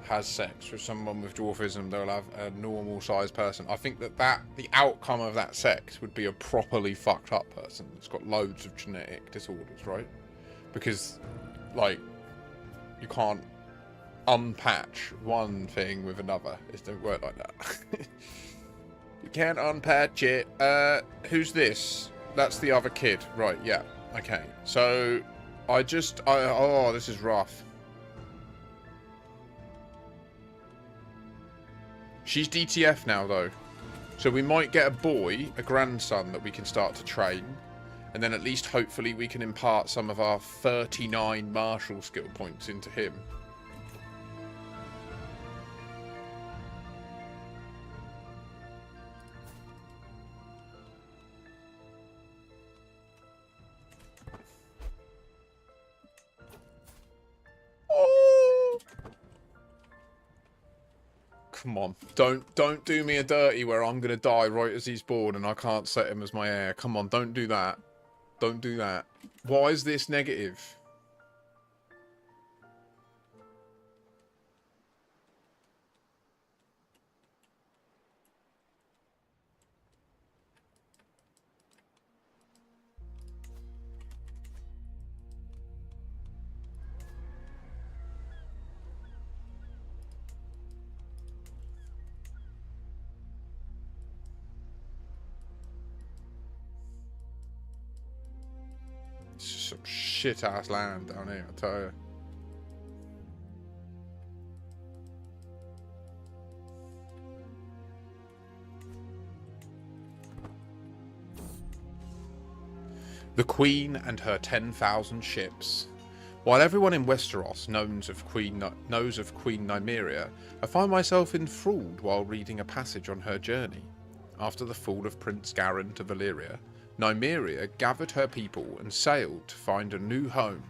has sex with someone with dwarfism, they'll have a normal sized person. I think that the outcome of that sex would be a properly fucked up person that's got loads of genetic disorders, right? Because, like, you can't unpatch one thing with another. It doesn't work like that. You can't unpatch it. Who's this? That's the other kid. Right, yeah. Okay. So, oh, this is rough. She's DTF now, though. So we might get a boy, a grandson, that we can start to train. And then at least, hopefully, we can impart some of our 39 martial skill points into him. Come on, don't do me a dirty where I'm gonna die right as he's born and I can't set him as my heir. Come on, don't do that. Don't do that. Why is this negative? It's just some shit-ass land down here, I tell you. The Queen and her 10,000 ships. While everyone in Westeros knows of Queen Nymeria, I find myself enthralled while reading a passage on her journey. After the fall of Prince Garin to Valyria, Nymeria gathered her people and sailed to find a new home.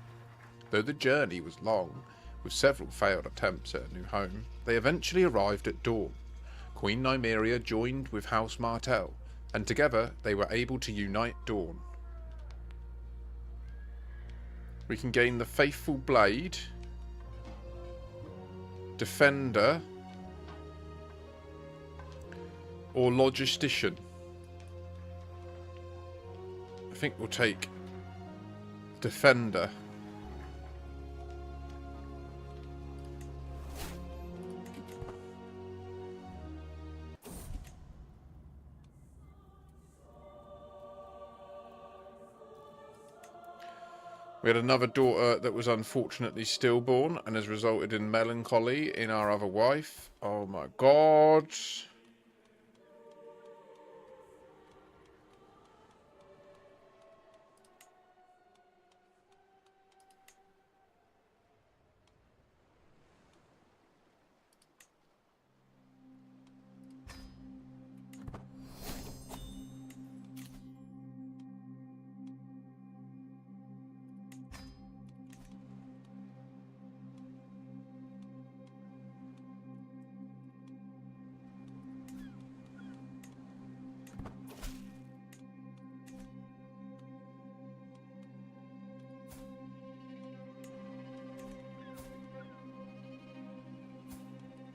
Though the journey was long, with several failed attempts at a new home, they eventually arrived at Dawn. Queen Nymeria joined with House Martell, and together they were able to unite Dawn. We can gain the Faithful Blade, Defender, or Logistician. I think we'll take Defender. We had another daughter that was unfortunately stillborn and has resulted in melancholy in our other wife. Oh my god.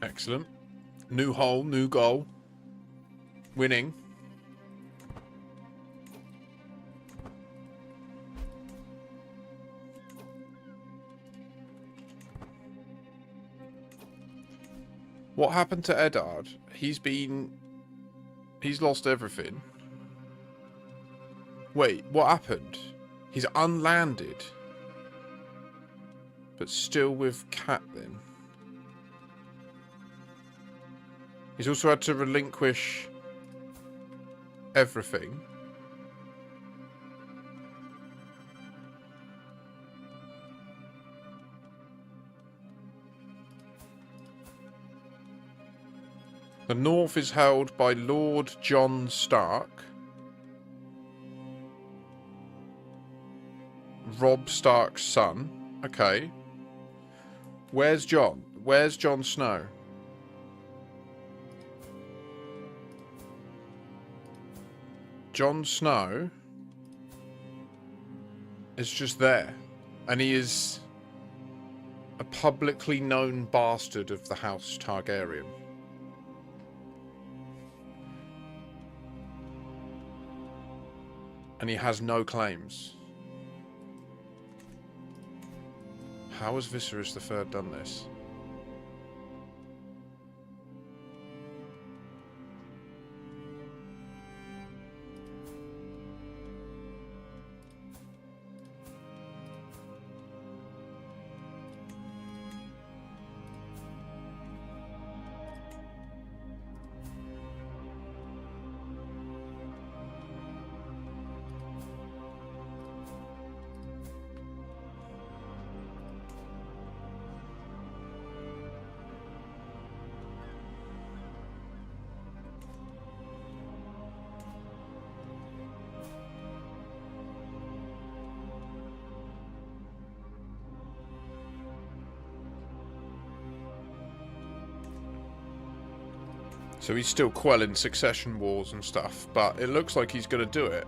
Excellent. New hole, new goal. Winning. What happened to Eddard? He's lost everything. Wait, what happened? He's unlanded. But still with Catelyn. He's also had to relinquish everything. The north is held by Lord Jon Stark. Robb Stark's son. Okay. Where's Jon? Where's Jon Snow? Jon Snow is just there, and he is a publicly known bastard of the House Targaryen. And he has no claims. How has Viserys III done this? So he's still quelling succession wars and stuff, but it looks like he's going to do it.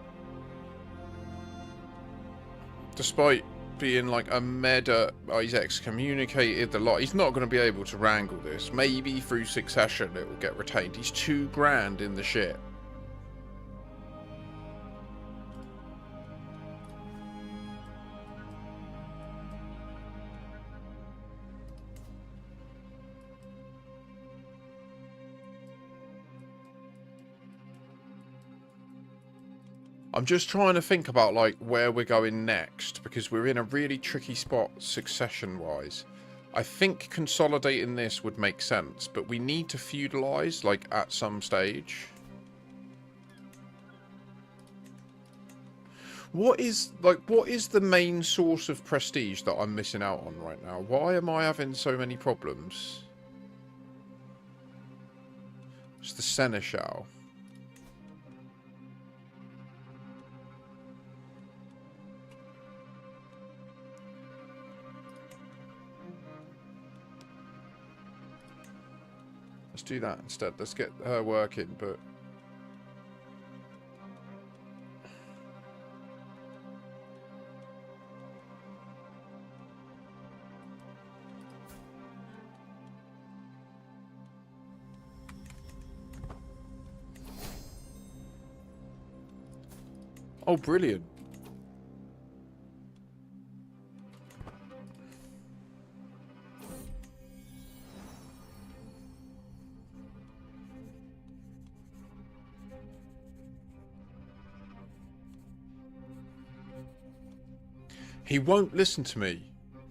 Despite being like a meta, he's excommunicated a lot. He's not going to be able to wrangle this. Maybe through succession it will get retained. He's 2 grand in the shit. I'm just trying to think about, like, where we're going next, because we're in a really tricky spot succession-wise. I think consolidating this would make sense, but we need to feudalise, like, at some stage. What is the main source of prestige that I'm missing out on right now? Why am I having so many problems? It's the Seneschal. Let's do that instead. Let's get her working, but... Oh, brilliant. He won't listen to me,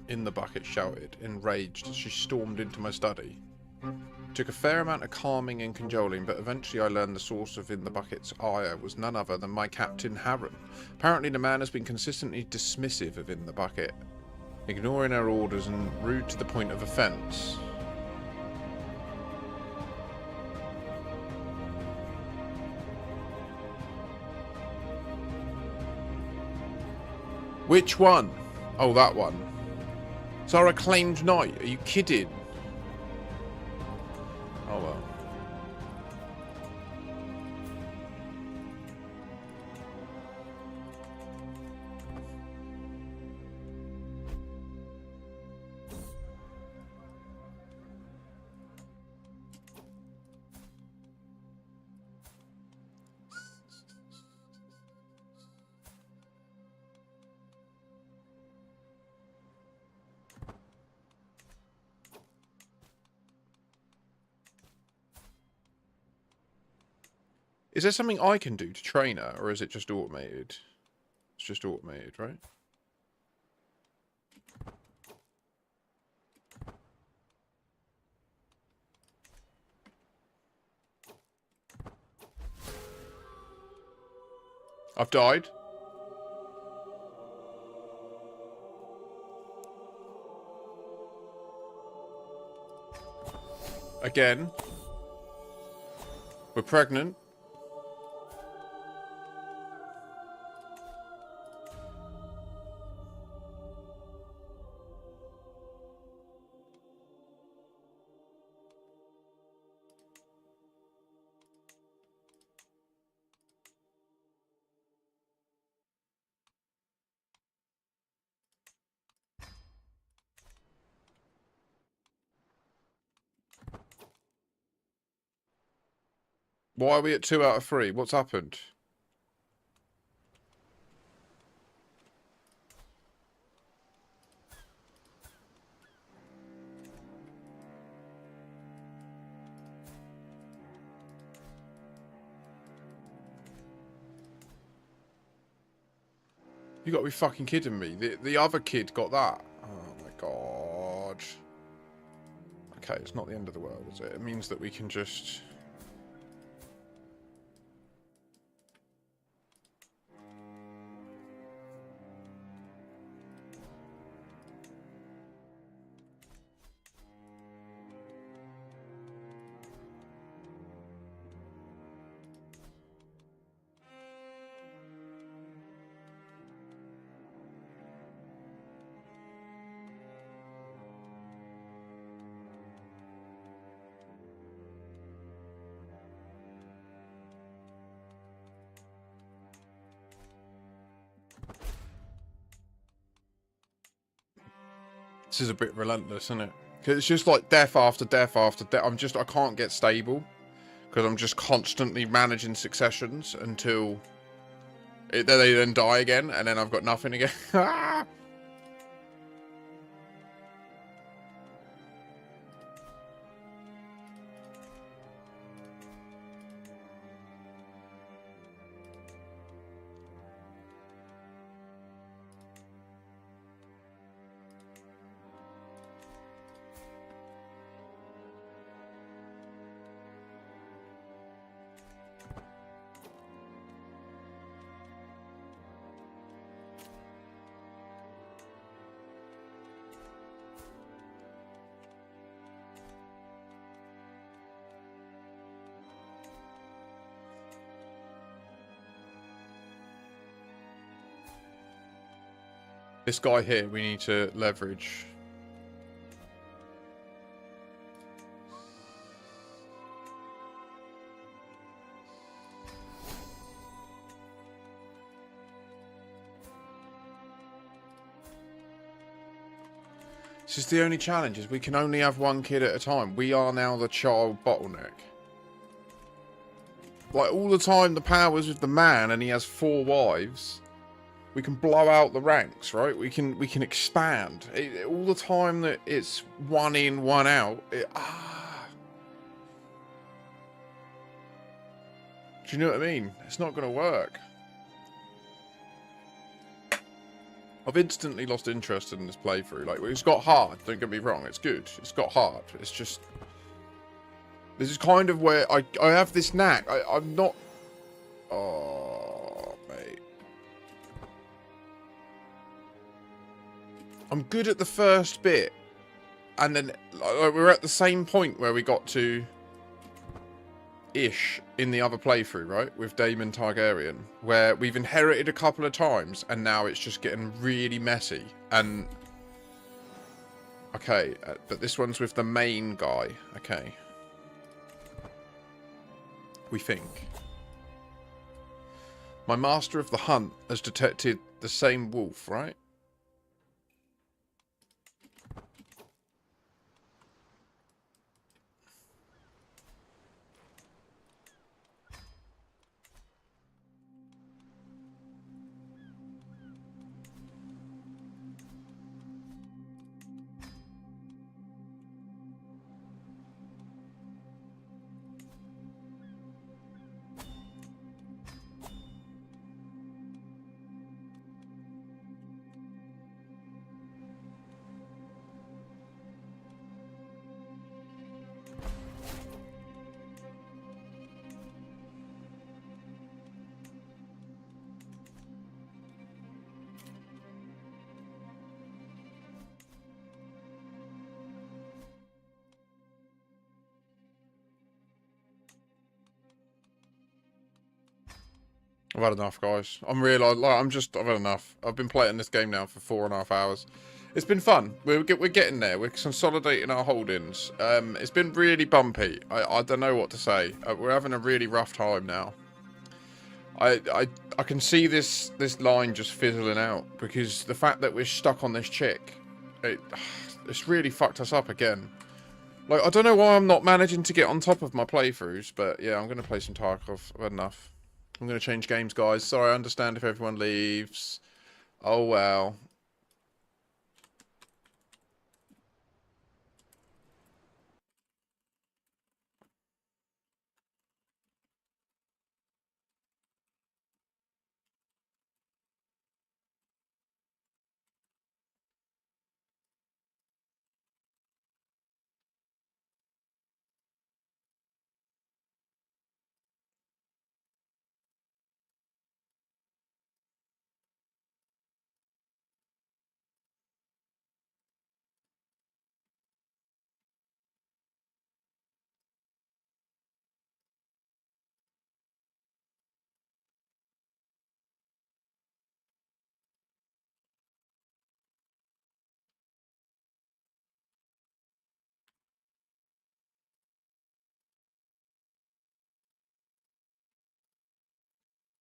In the Bucket shouted, enraged as she stormed into my study. It took a fair amount of calming and cajoling, but eventually I learned the source of In the Bucket's ire was none other than my Captain Harren. Apparently the man has been consistently dismissive of In the Bucket, ignoring her orders and rude to the point of offence. Which one? Oh, that one. It's our acclaimed knight. Are you kidding? Oh well. Is there something I can do to train her, or is it just automated? It's just automated, right? I've died. Again. We're pregnant. Why are we at 2 out of 3? What's happened? You gotta be fucking kidding me. The other kid got that. Oh my god. Okay, it's not the end of the world, is it? It means that we can just... This is a bit relentless, isn't it? Because it's just like death after death after death. I can't get stable. Because I'm just constantly managing successions until they then die again. And then I've got nothing again. This guy here, we need to leverage. This is the only challenge, is we can only have one kid at a time. We are now the child bottleneck. Like, all the time the power's with the man and he has 4 wives, we can blow out the ranks, right? We can expand. All the time that it's one in, one out. Do you know what I mean? It's not going to work. I've instantly lost interest in this playthrough. Like, it's got hard, don't get me wrong. It's good. It's got hard. It's just... This is kind of where I have this knack. I'm not... Oh, mate. I'm good at the first bit. And then like, we're at the same point where we got to... Ish in the other playthrough, right? With Daemon Targaryen. Where we've inherited a couple of times. And now it's just getting really messy. And... Okay, but this one's with the main guy. Okay. We think. My master of the hunt has detected the same wolf, right? I've had enough, guys. I've had enough. I've been playing this game now for 4.5 hours. It's been fun. We're getting there. We're consolidating our holdings. It's been really bumpy. I don't know what to say. We're having a really rough time now. I can see this line just fizzling out because the fact that we're stuck on this chick, it's really fucked us up again. Like, I don't know why I'm not managing to get on top of my playthroughs, but yeah, I'm gonna play some Tarkov. I've had enough. I'm going to change games, guys. Sorry, I understand if everyone leaves. Oh, well.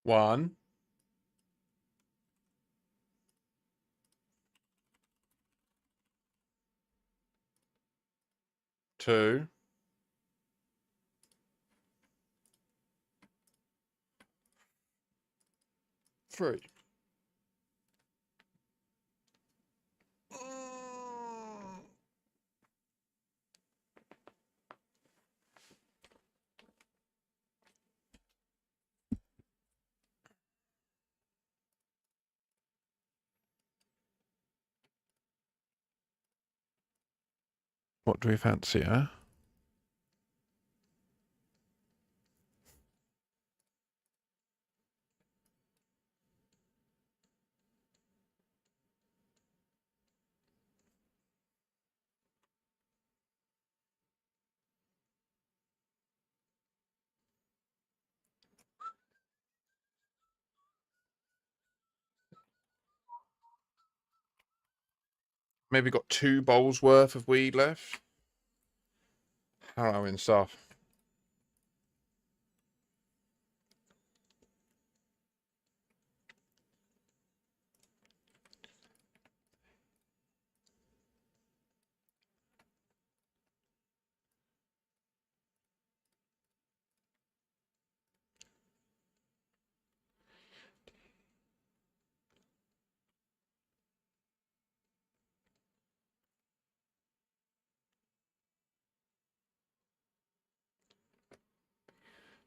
One. Two. Three. What do we fancy, huh? Maybe got 2 bowls worth of weed left. Harrowing stuff.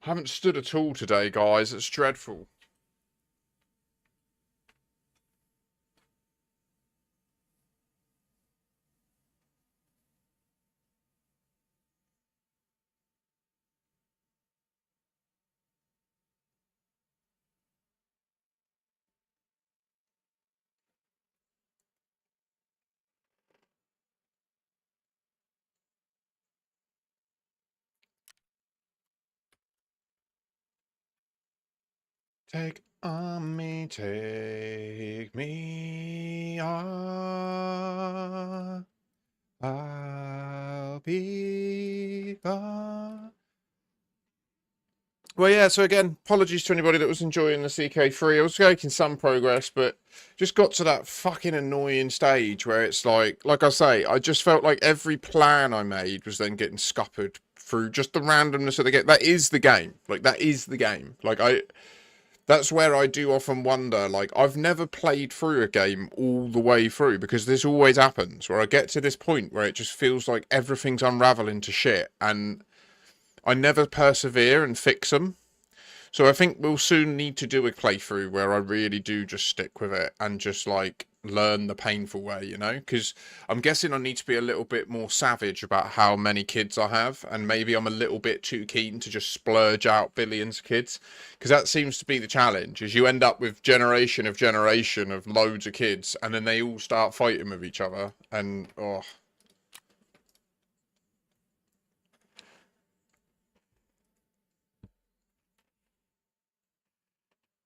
I haven't stood at all today, guys. It's dreadful. Take me on. I'll be gone. Well, yeah, so again, apologies to anybody that was enjoying the CK3. I was making some progress, but just got to that fucking annoying stage where it's like I say, I just felt like every plan I made was then getting scuppered through just the randomness of the game. That is the game. Like, that is the game. That's where I do often wonder, like, I've never played through a game all the way through because this always happens where I get to this point where it just feels like everything's unraveling to shit and I never persevere and fix them. So I think we'll soon need to do a playthrough where I really do just stick with it and just like learn the painful way, you know? Because I'm guessing I need to be a little bit more savage about how many kids I have, and maybe I'm a little bit too keen to just splurge out billions of kids. Because that seems to be the challenge, is you end up with generation of loads of kids, and then they all start fighting with each other, and oh.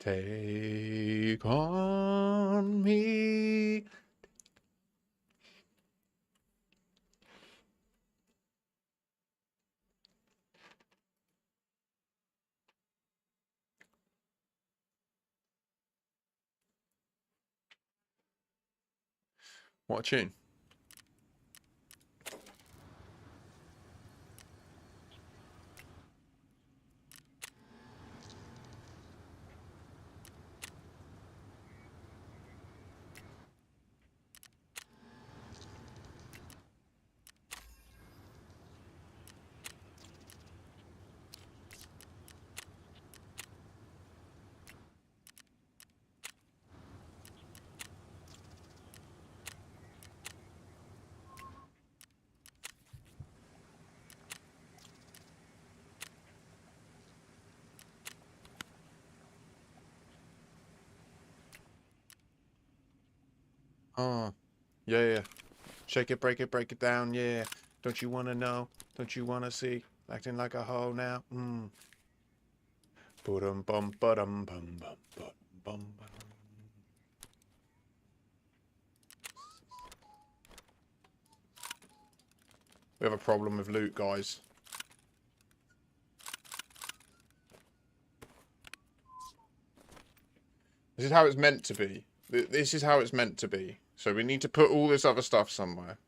Take on me. What a tune. Oh, yeah, yeah. Shake it, break it down, yeah. Don't you wanna know? Don't you wanna see? Acting like a hoe now. Ba-dum bum ba-dum bum bum bum bum. We have a problem with loot, guys. This is how it's meant to be. This is how it's meant to be. So we need to put all this other stuff somewhere.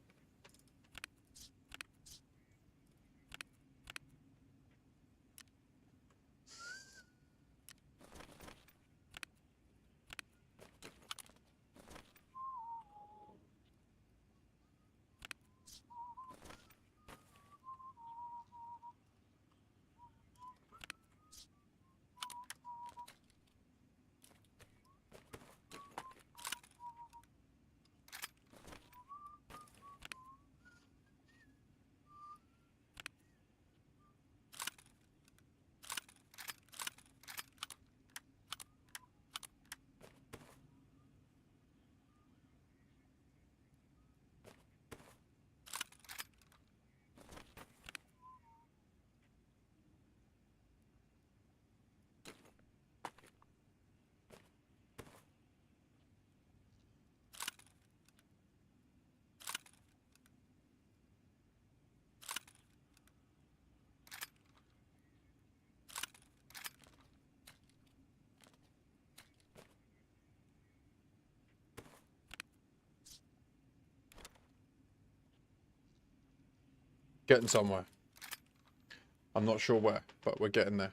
Getting somewhere. I'm not sure where, but we're getting there.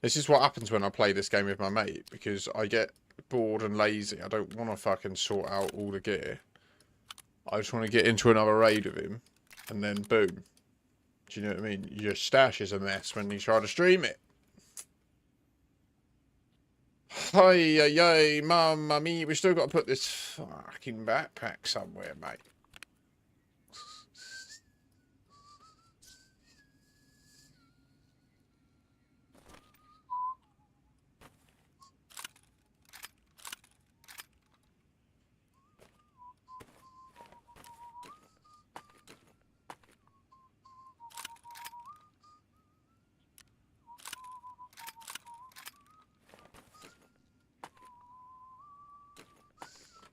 This is what happens when I play this game with my mate, because I get bored and lazy. I don't want to fucking sort out all the gear. I just want to get into another raid with him, and then boom. Do you know what I mean? Your stash is a mess when you try to stream it. Hey, mamma mia, we still got to put this fucking backpack somewhere, mate.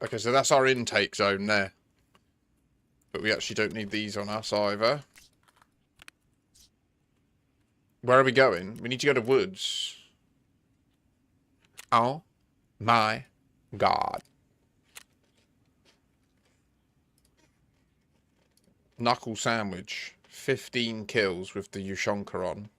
Okay, so that's our intake zone there. But we actually don't need these on us either. Where are we going? We need to go to woods. Oh my god. Knuckle sandwich. 15 kills with the Yushonka on.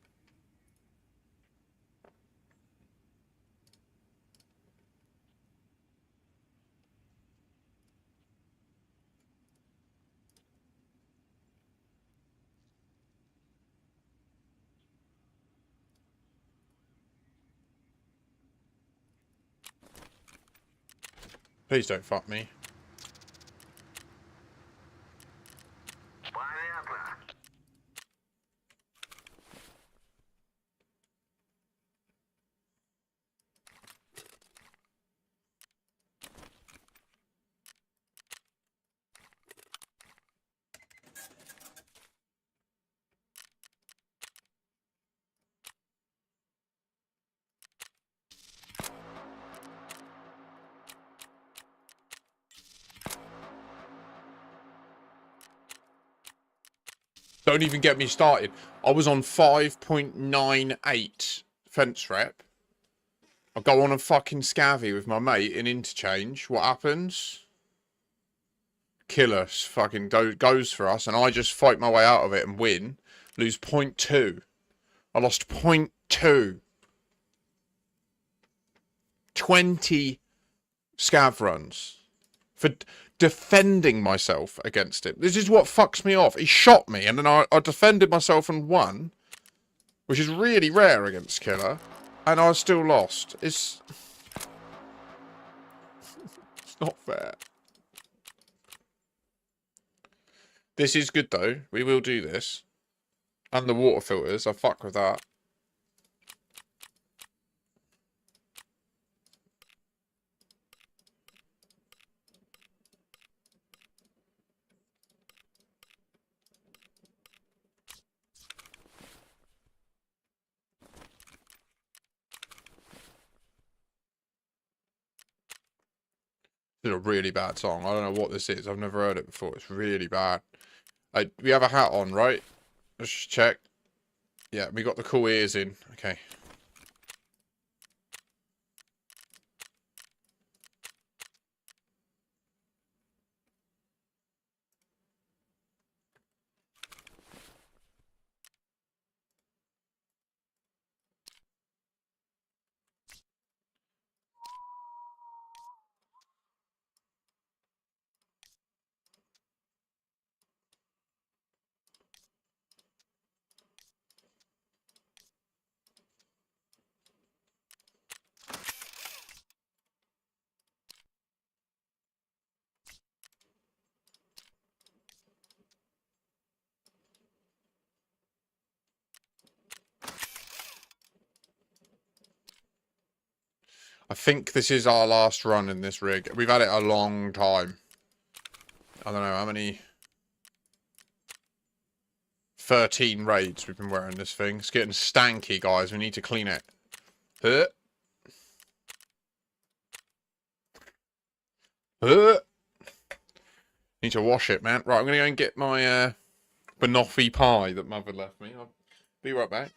Please don't fuck me. Don't even get me started. I was on 5.98 fence rep. I go on a fucking scavvy with my mate in interchange. What happens? Kill us. Fucking goes for us. And I just fight my way out of it and win. Lose 0.2. I lost 0.2. 20 scav runs. For defending myself against him. This is what fucks me off. He shot me and then I defended myself and won. Which is really rare against Killer. And I still lost. It's not fair. This is good though. We will do this. And the water filters. I fuck with that. This is a really bad song. I don't know what this is. I've never heard it before. It's really bad. We have a hat on, right? Let's just check. Yeah, we got the cool ears in. Okay. I think this is our last run in this rig. We've had it a long time. I don't know how many... 13 raids we've been wearing this thing. It's getting stanky, guys. We need to clean it. Need to wash it, man. Right, I'm going to go and get my banoffee pie that Mother left me. I'll be right back.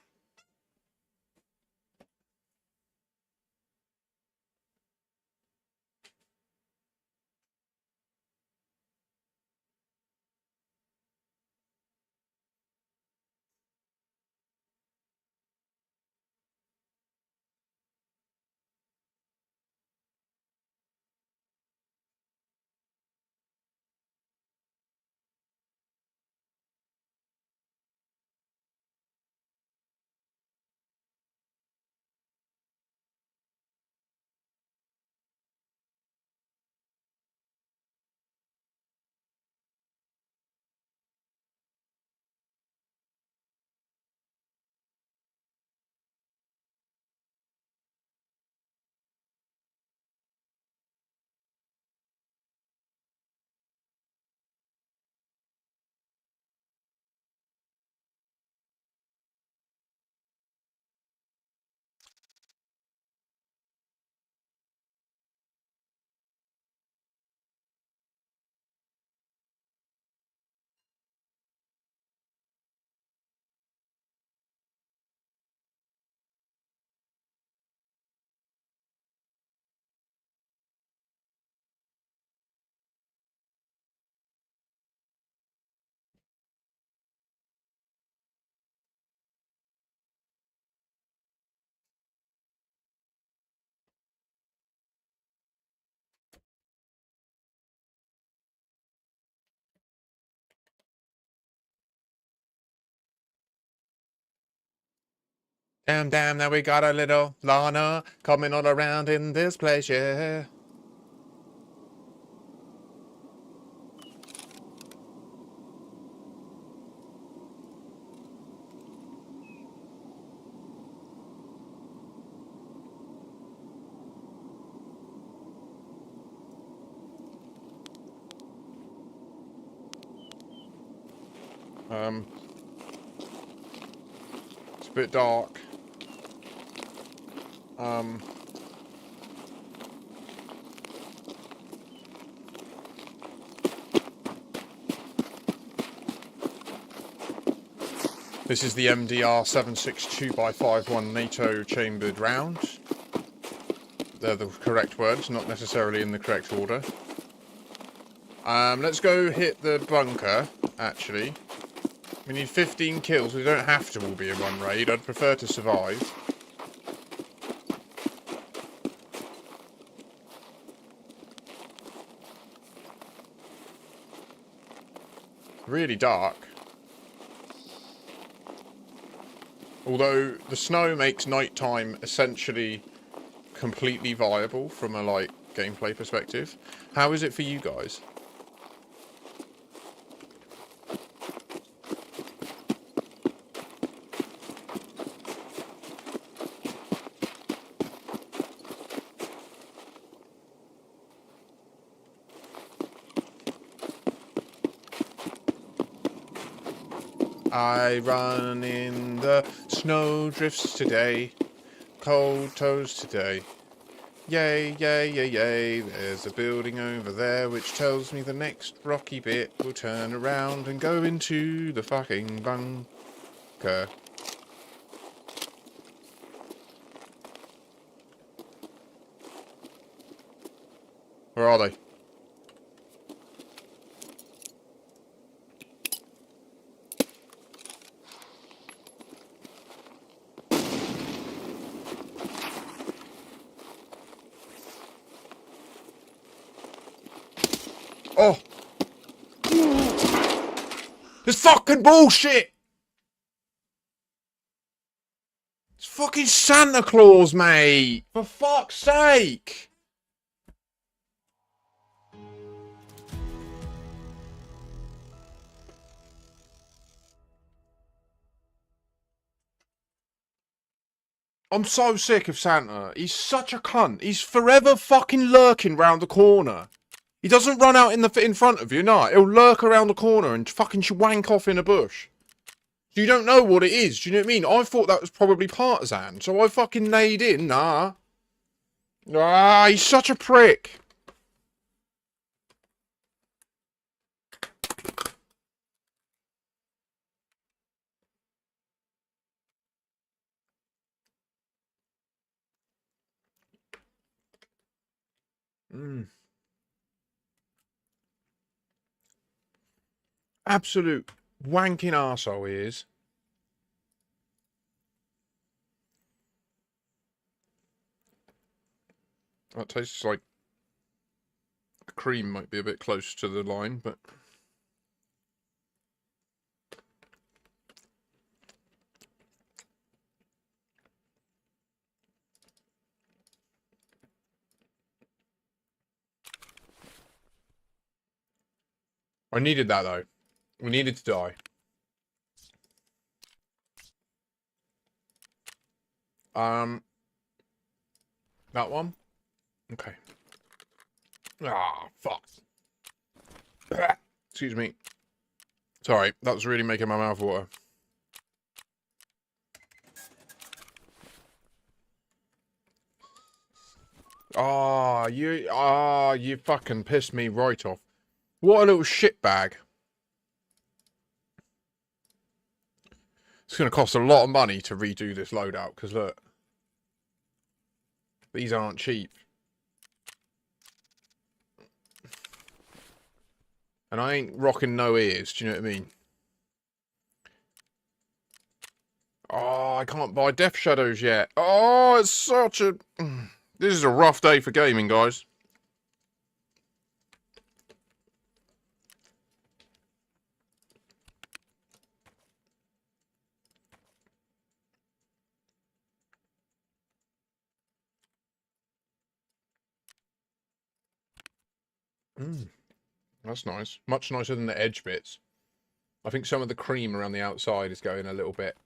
Damn, damn, now we got a little Lana coming all around in this place, yeah. It's a bit dark. This is the MDR 762x51 NATO chambered round. They're the correct words, not necessarily in the correct order. Let's go hit the bunker, actually. We need 15 kills. We don't have to all be in one raid. I'd prefer to survive. Really dark. Although the snow makes nighttime essentially completely viable from a like gameplay perspective. How is it for you guys? I run in the snowdrifts today, cold toes today. Yay, yay, yay, yay, there's a building over there which tells me the next rocky bit will turn around and go into the fucking bunker. Where are they? Oh! It's fucking bullshit! It's fucking Santa Claus, mate! For fuck's sake! I'm so sick of Santa. He's such a cunt. He's forever fucking lurking round the corner. He doesn't run out in front of you, no. He'll lurk around the corner and fucking wank off in a bush. So you don't know what it is, do you know what I mean? I thought that was probably partisan, so I fucking laid in, nah. Ah, he's such a prick. Absolute wanking arsehole he is. That tastes like the cream might be a bit close to the line, but I needed that though. We needed to die. That one? Okay. Ah, fuck. Excuse me. Sorry, that was really making my mouth water. You fucking pissed me right off. What a little shitbag. It's going to cost a lot of money to redo this loadout, because look. These aren't cheap. And I ain't rocking no ears, do you know what I mean? Oh, I can't buy Death Shadows yet. Oh, it's such a... This is a rough day for gaming, guys. Mm, that's nice. Much nicer than the edge bits. I think some of the cream around the outside is going a little bit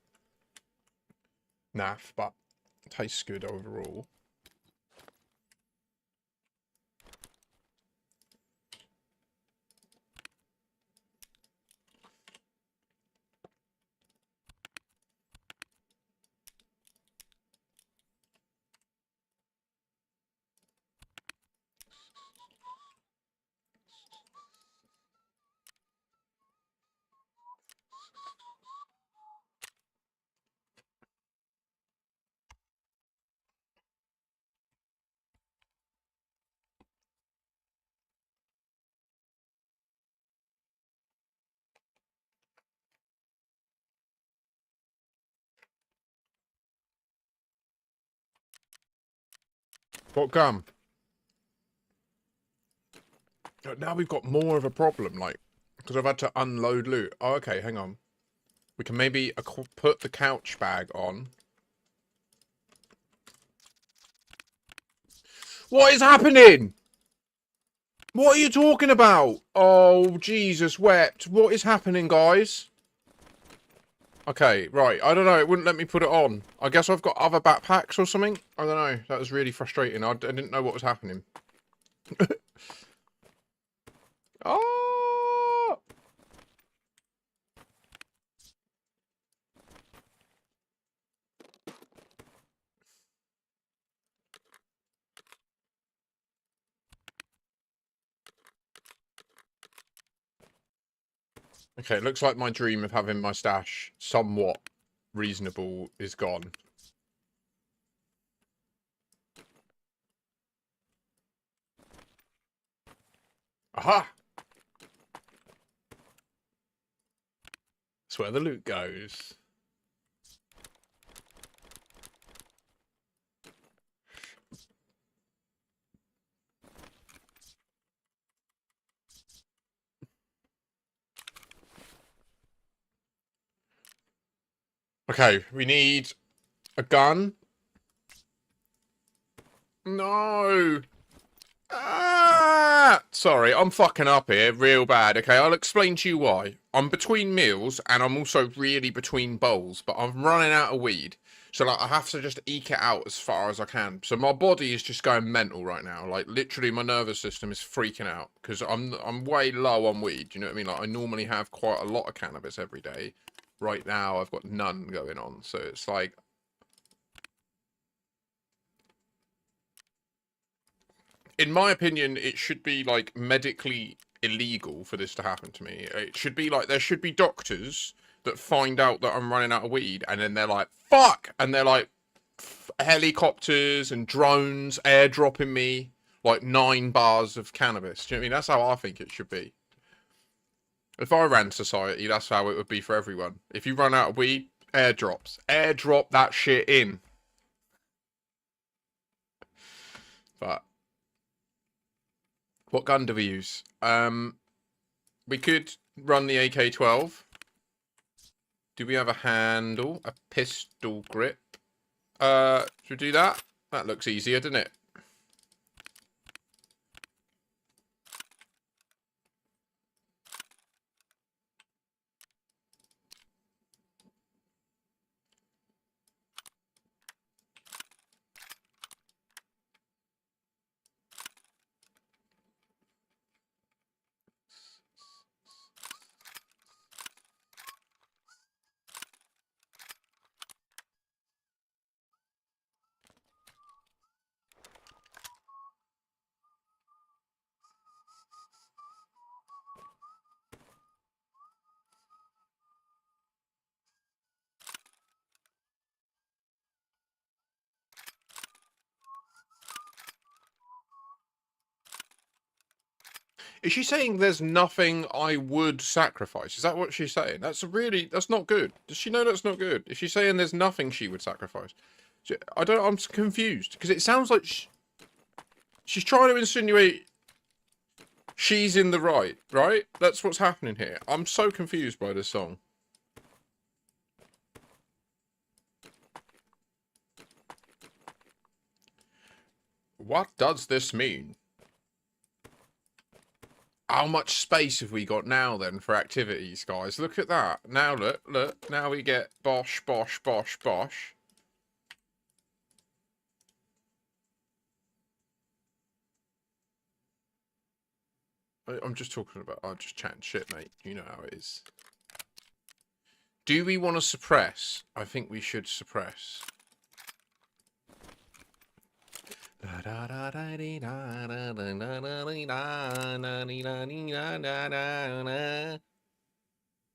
naff, but tastes good overall. What gum? Now we've got more of a problem, like, because I've had to unload loot. Oh, okay, hang on. We can maybe put the couch bag on. What is happening? What are you talking about? Oh, Jesus wept. What is happening, guys? Okay, right. I don't know. It wouldn't let me put it on. I guess I've got other backpacks or something. I don't know. That was really frustrating. I didn't know what was happening. Oh! Okay, it looks like my dream of having my stash somewhat reasonable is gone. Aha! That's where the loot goes. Okay, we need a gun. No! Ah! Sorry, I'm fucking up here real bad. Okay, I'll explain to you why. I'm between meals and I'm also really between bowls, but I'm running out of weed. So like I have to just eke it out as far as I can. So my body is just going mental right now. Like literally my nervous system is freaking out because I'm way low on weed. You know what I mean? Like I normally have quite a lot of cannabis every day. Right now I've got none going on. So it's like in my opinion, it should be like medically illegal for this to happen to me. It should be like there should be doctors that find out that I'm running out of weed, and then they're like, "Fuck!" and they're like, helicopters and drones airdropping me like 9 bars of cannabis. Do you know what I mean? That's how I think it should be. If I ran society, that's how it would be for everyone. If you run out of weed, airdrops, airdrop that shit in. But what gun do we use? We could run the AK-12. Do we have a handle? A pistol grip? Should we do that? That looks easier, doesn't it? Is she saying there's nothing I would sacrifice? Is that what she's saying? That's not good. Does she know that's not good? If she's saying there's nothing she would sacrifice, I'm confused because it sounds like she's trying to insinuate she's in the right, right? That's what's happening here. I'm so confused by this song. What does this mean? How much space have we got now then for activities, guys? Look at that. Now look. Now we get bosh, bosh, bosh, bosh. I'm just talking about, I'm just chatting shit, mate. You know how it is. Do we want to suppress? I think we should suppress.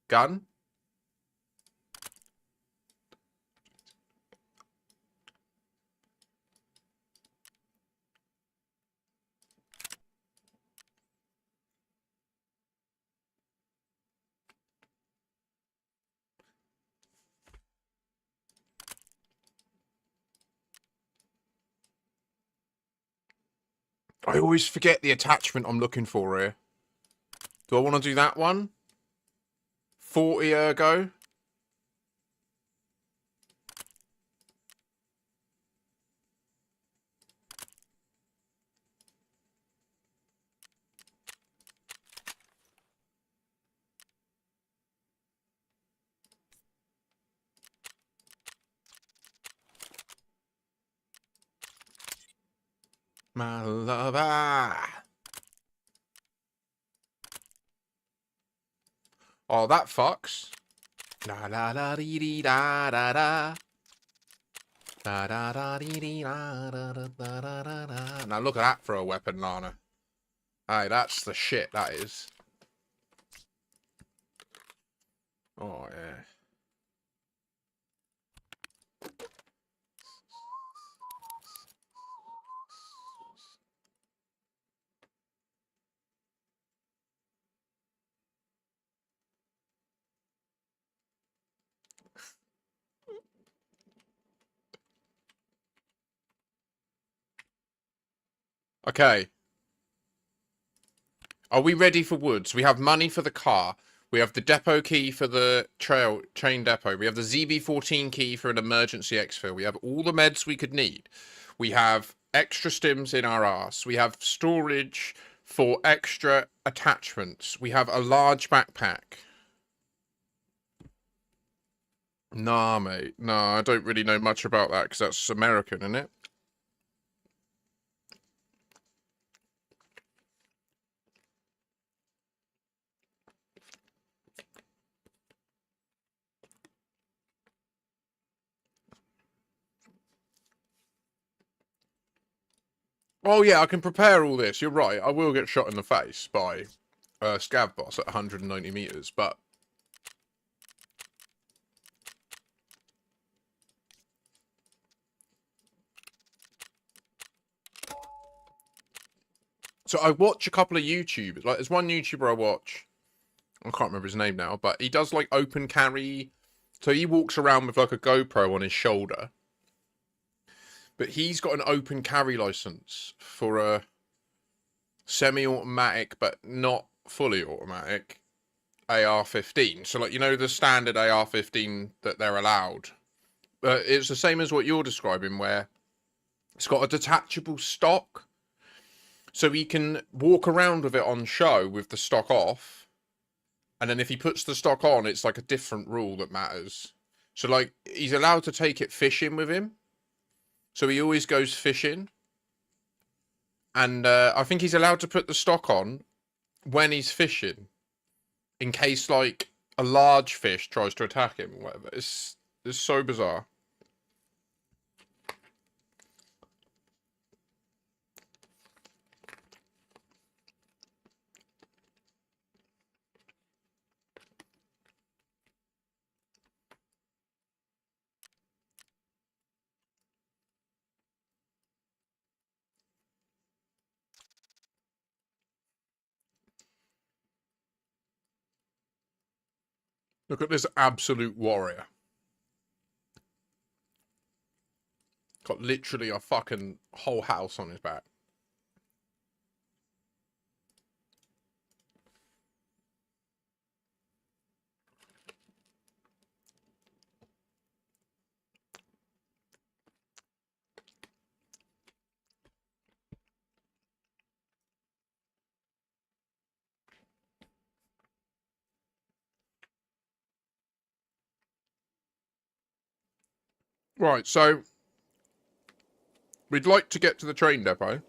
Gun? I always forget the attachment I'm looking for here. Do I want to do that one? 40 ergo? My lover. Oh, that fucks. La la la dee dee da da da. Da da da dee dee da da da da da da. Now look at that for a weapon, Lana. Hey, that's the shit, that is. Oh, yeah. Okay. Are we ready for woods? We have money for the car. We have the depot key for the chain depot. We have the ZB14 key for an emergency exfil. We have all the meds we could need. We have extra stims in our arse. We have storage for extra attachments. We have a large backpack. Nah, mate. Nah, I don't really know much about that because that's American, isn't it? Oh, yeah, I can prepare all this. You're right. I will get shot in the face by a scav boss at 190 meters, but... So I watch a couple of YouTubers. Like, there's one YouTuber I watch. I can't remember his name now, but he does, like, open carry. So he walks around with, like, a GoPro on his shoulder. But he's got an open carry license for a semi-automatic, but not fully automatic, AR-15. So, like, you know the standard AR-15 that they're allowed? It's the same as what you're describing, where it's got a detachable stock. So he can walk around with it on show with the stock off. And then if he puts the stock on, it's like a different rule that matters. So, like, he's allowed to take it fishing with him. So he always goes fishing. And I think he's allowed to put the stock on when he's fishing. In case, like, a large fish tries to attack him or whatever. It's so bizarre. Look at this absolute warrior. Got literally a fucking whole house on his back. Right, so we'd like to get to the train depot.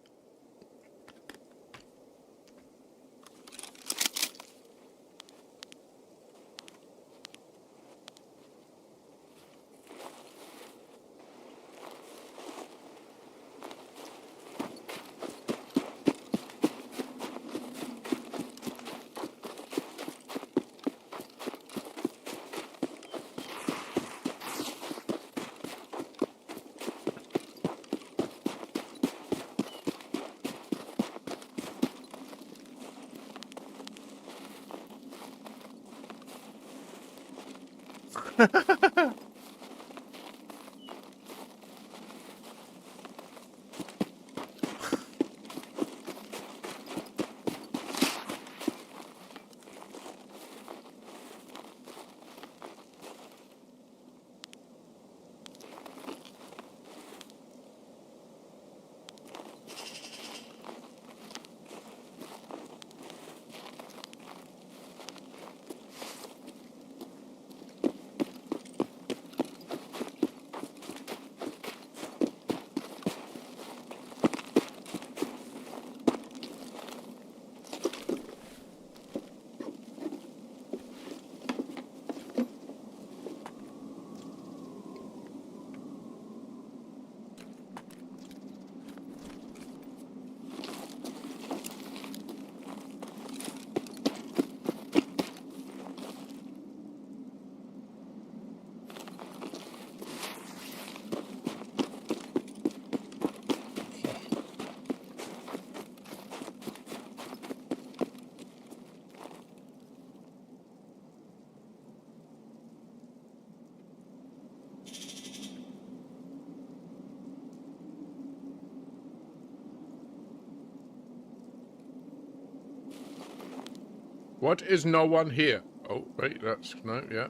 What is no one here? Oh, wait, that's... No, yeah.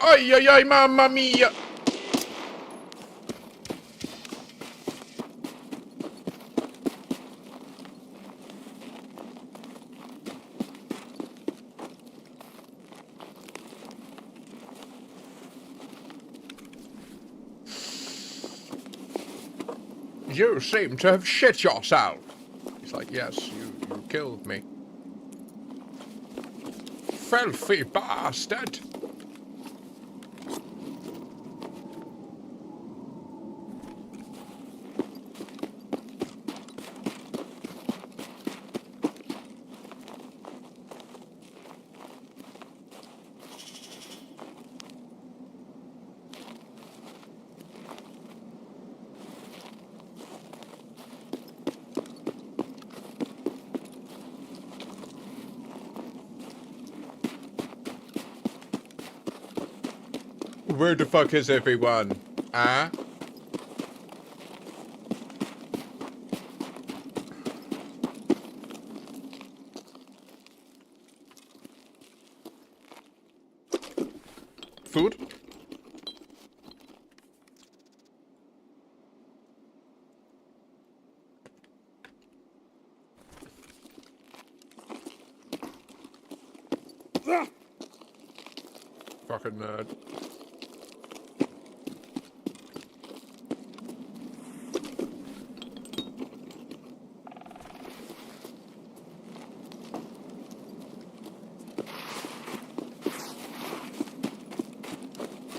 Ay, ay, ay, mamma mia! You seem to have shit yourself. He's like, yes, you killed me. Filthy bastard. Where the fuck is everyone? Ah? Food? Ah! Fucking nerd.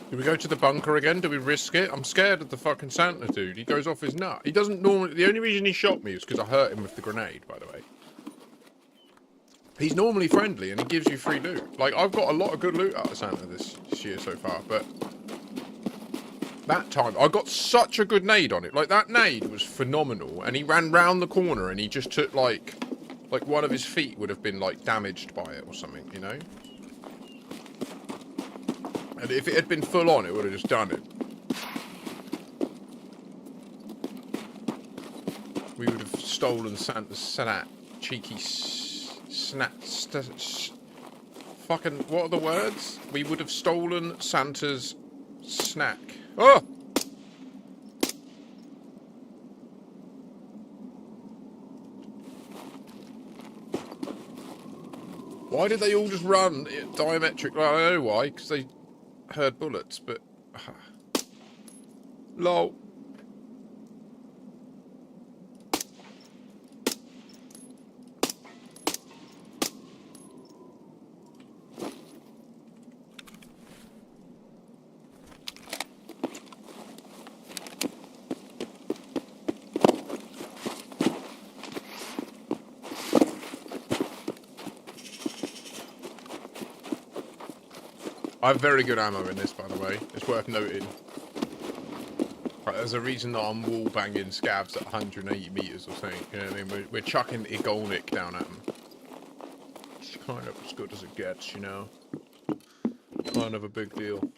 Do we go to the bunker again? Do we risk it? I'm scared of the fucking Santa dude. He goes off his nut. He doesn't normally... The only reason he shot me is because I hurt him with the grenade, by the way. He's normally friendly and he gives you free loot. Like, I've got a lot of good loot out of Santa this year so far, but... That time, I got such a good nade on it. Like, that nade was phenomenal. And he ran round the corner and he just took, like one of his feet would have been, like, damaged by it or something, you know? And if it had been full on, it would have just done it. We would have stolen Santa's snack. Cheeky snack. Fucking, what are the words? We would have stolen Santa's snack. Oh! Why did they all just run diametric? Well, I know why, because they heard bullets, but... Lol. I have very good ammo in this, by the way. It's worth noting. Right, there's a reason that I'm wall banging scavs at 180 meters or something. You know what I mean? We're chucking Igolnik down at them. It's kind of as good as it gets, you know. Kind of a big deal.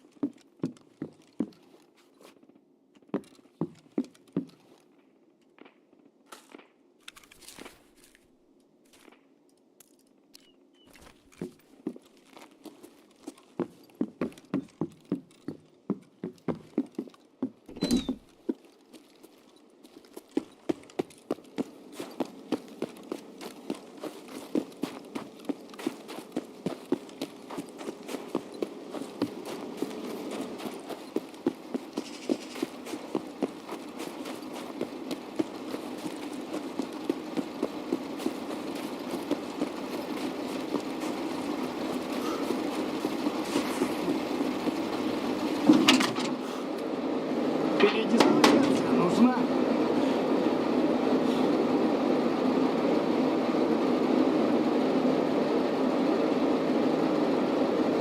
Передислокация нужна.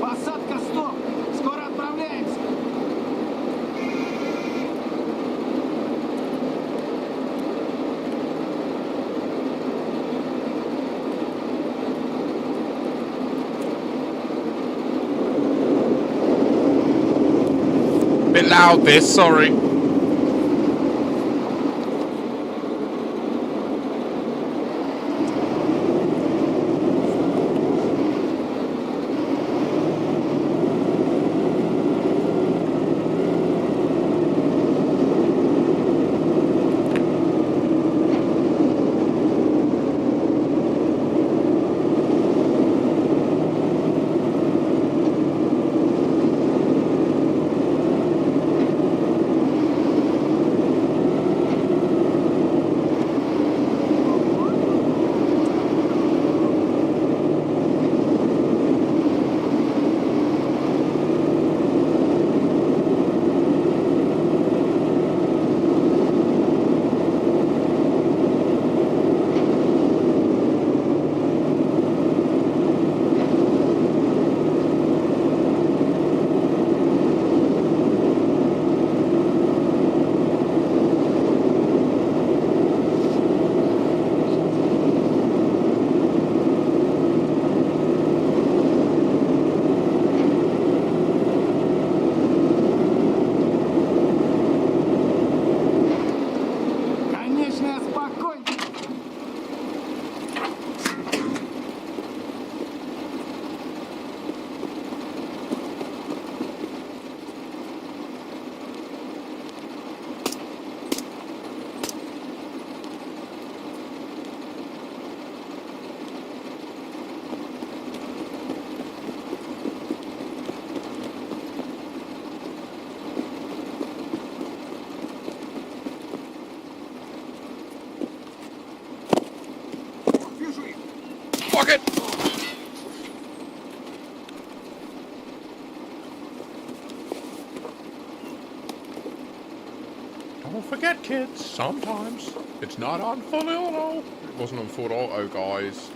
Посадка стоп. Скоро отправляемся. Bit loud this, sorry. Fuck it! Don't forget, kids, sometimes it's not on full auto. It wasn't on full auto, guys.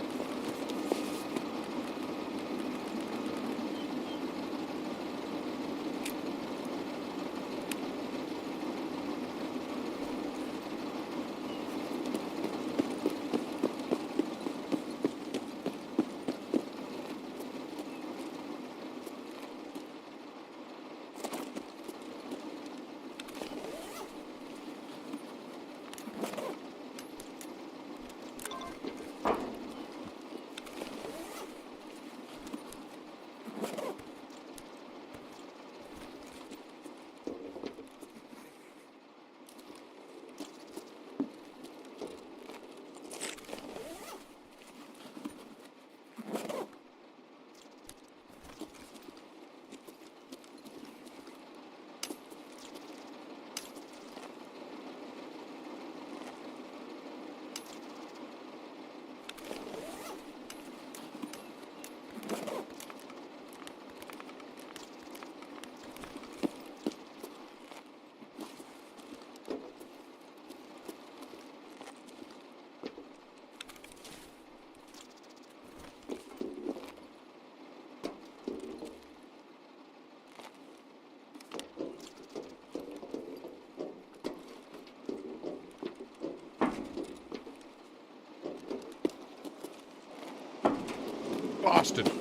Bastard.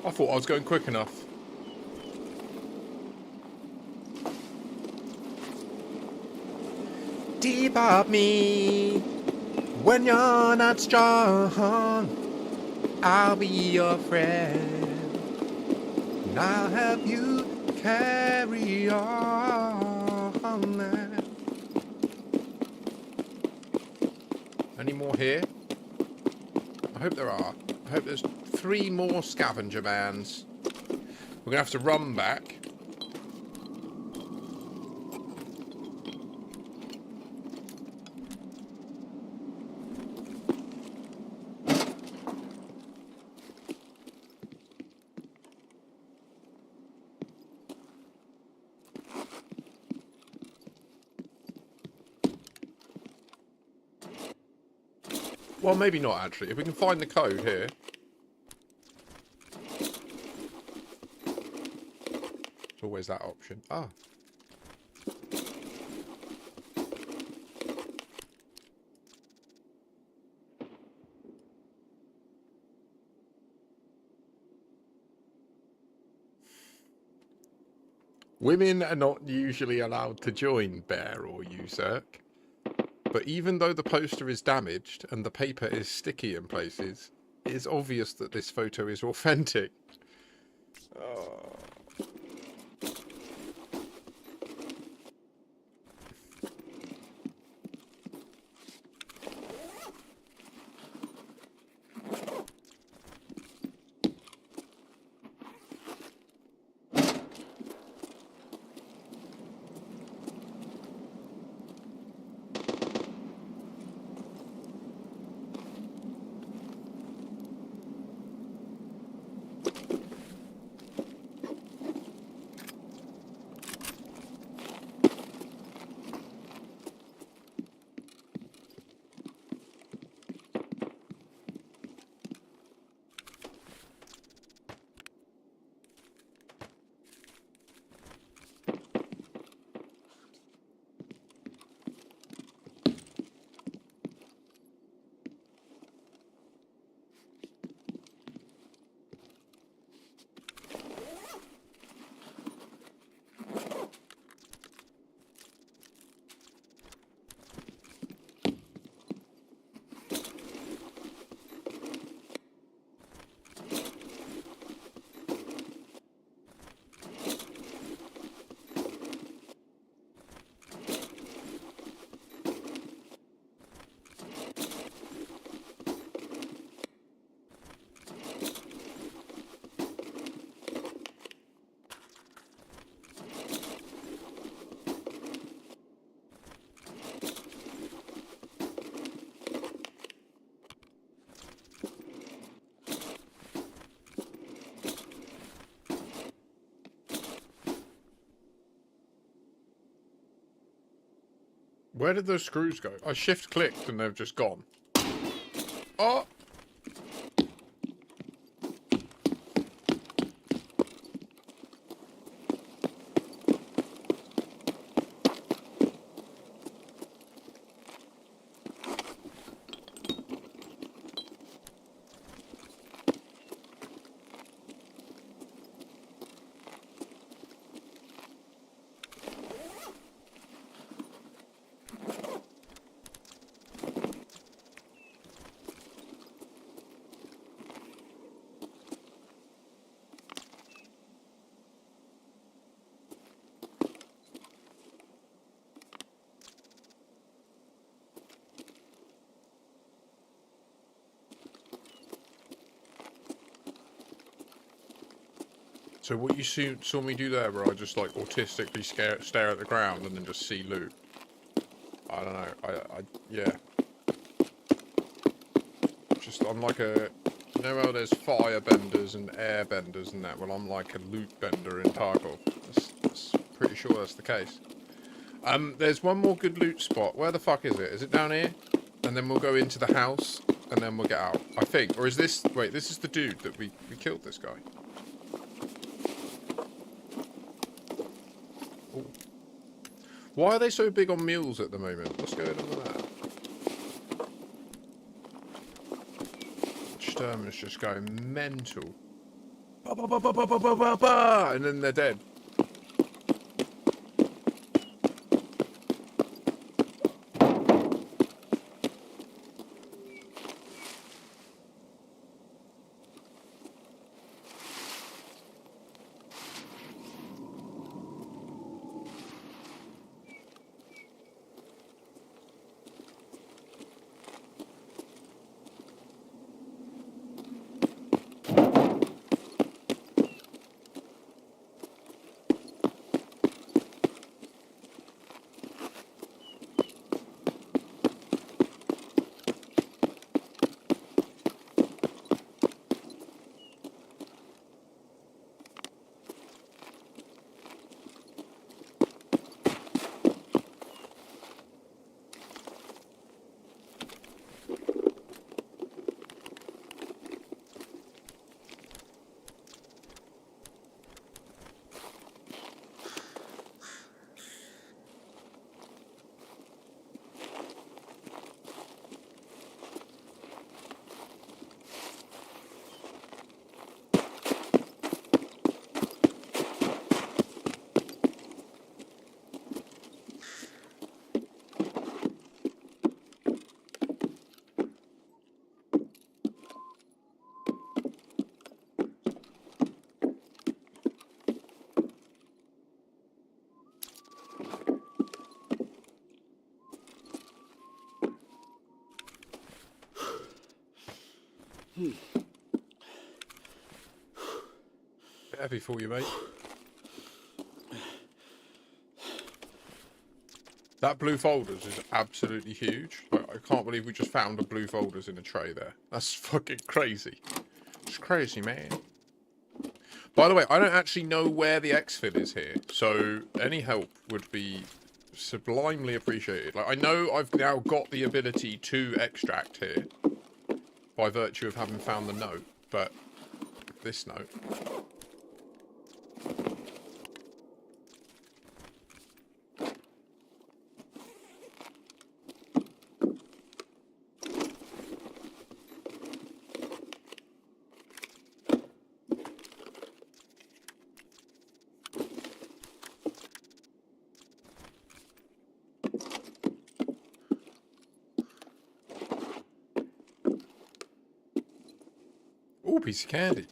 I thought I was going quick enough. Debop me when you're not strong. I'll be your friend. And I'll help you carry on, man. Any more here? I hope there are. I hope there's 3 more scavenger bands. We're gonna have to run back. Well, maybe not, actually. If we can find the code here. There's always that option. Ah. Women are not usually allowed to join, Bear or Usurk. But even though the poster is damaged and the paper is sticky in places, it is obvious that this photo is authentic. Oh. Where did those screws go? I shift-clicked and they've just gone. Oh! So what you saw me do there, where I just like autistically stare at the ground and then just see loot. I don't know. Yeah. Just I'm like a, you know how there's fire benders and air benders and that. Well, I'm like a loot bender in Tarkov. That's pretty sure that's the case. There's one more good loot spot. Where the fuck is it? Is it down here? And then we'll go into the house and then we'll get out. I think. Or is this? Wait, this is the dude that we killed. This guy. Why are they so big on mules at the moment? What's going on with that? Sturmers just going mental. Ba, ba, ba, ba, ba, ba, ba, ba, ba, and then they're dead. Bit heavy for you, mate. That blue folders is absolutely huge. Like, I can't believe we just found a blue folders in a tray there. That's fucking crazy. It's crazy, man. By the way, I don't actually know where the exfil is here, so any help would be sublimely appreciated. Like, I know I've now got the ability to extract here by virtue of having found the note, but this note. Ooh, piece of candy.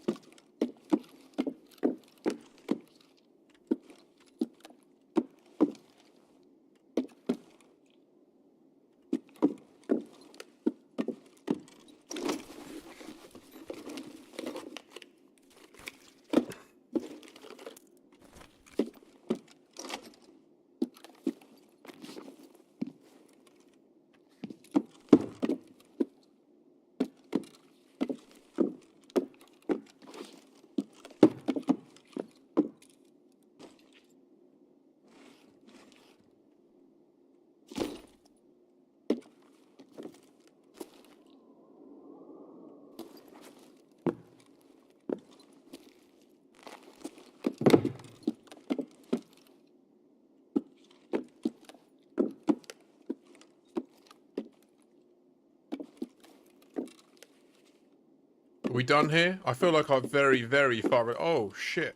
Are we done here? I feel like I'm very, very far. Oh, shit.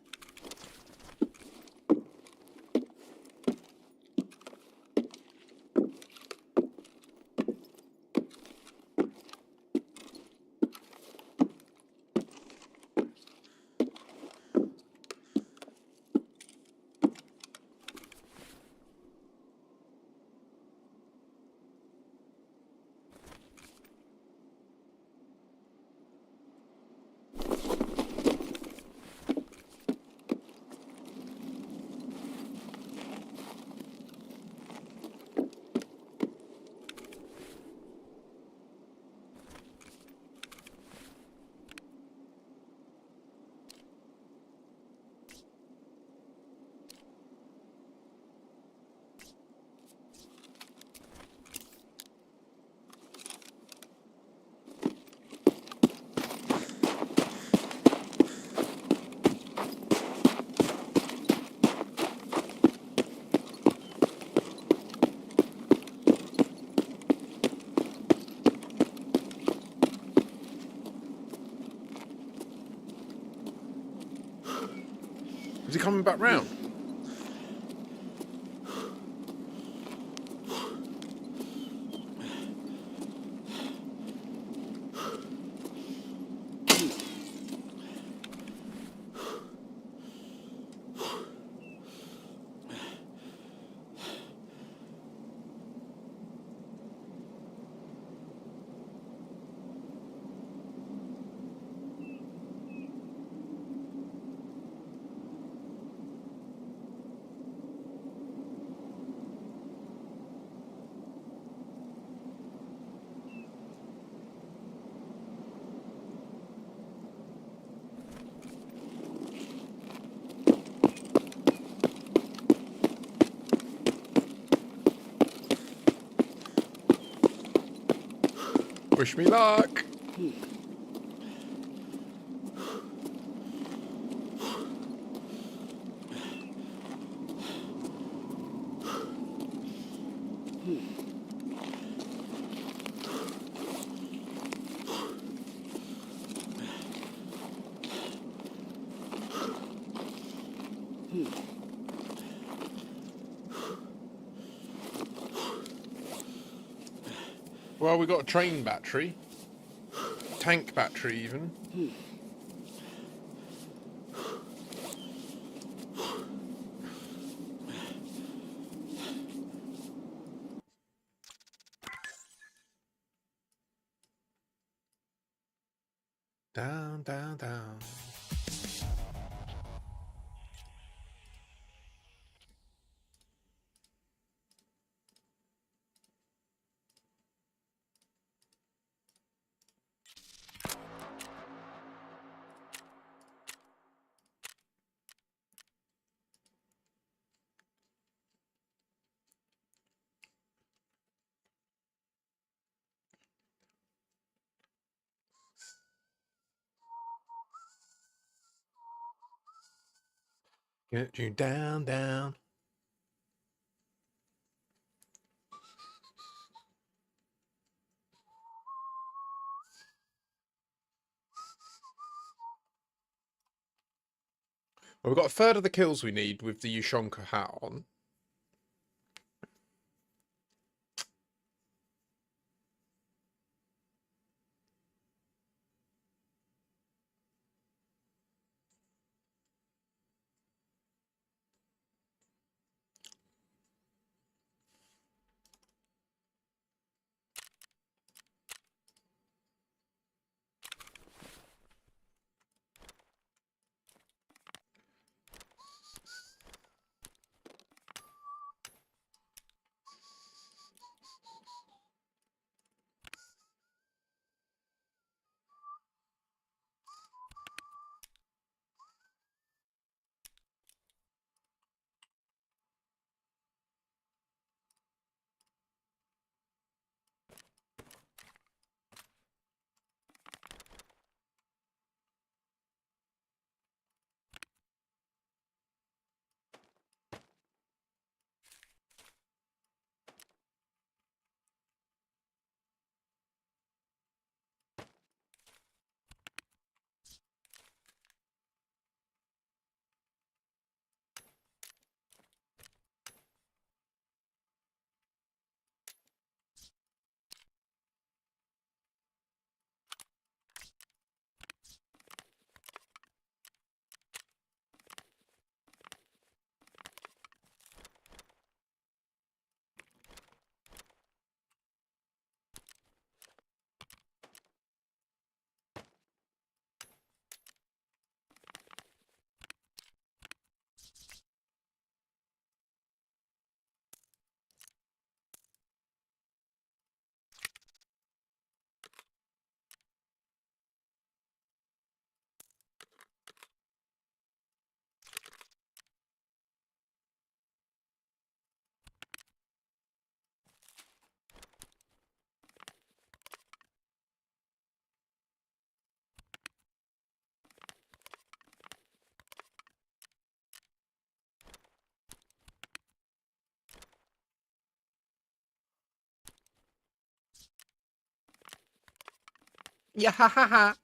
Is he coming back round? Wish me luck. Well, we got a train battery. Tank battery, even. Down, down, down. Get you down, down. Well, we've got a third of the kills we need with the Yushonka hat on. Yeah, ha ha ha.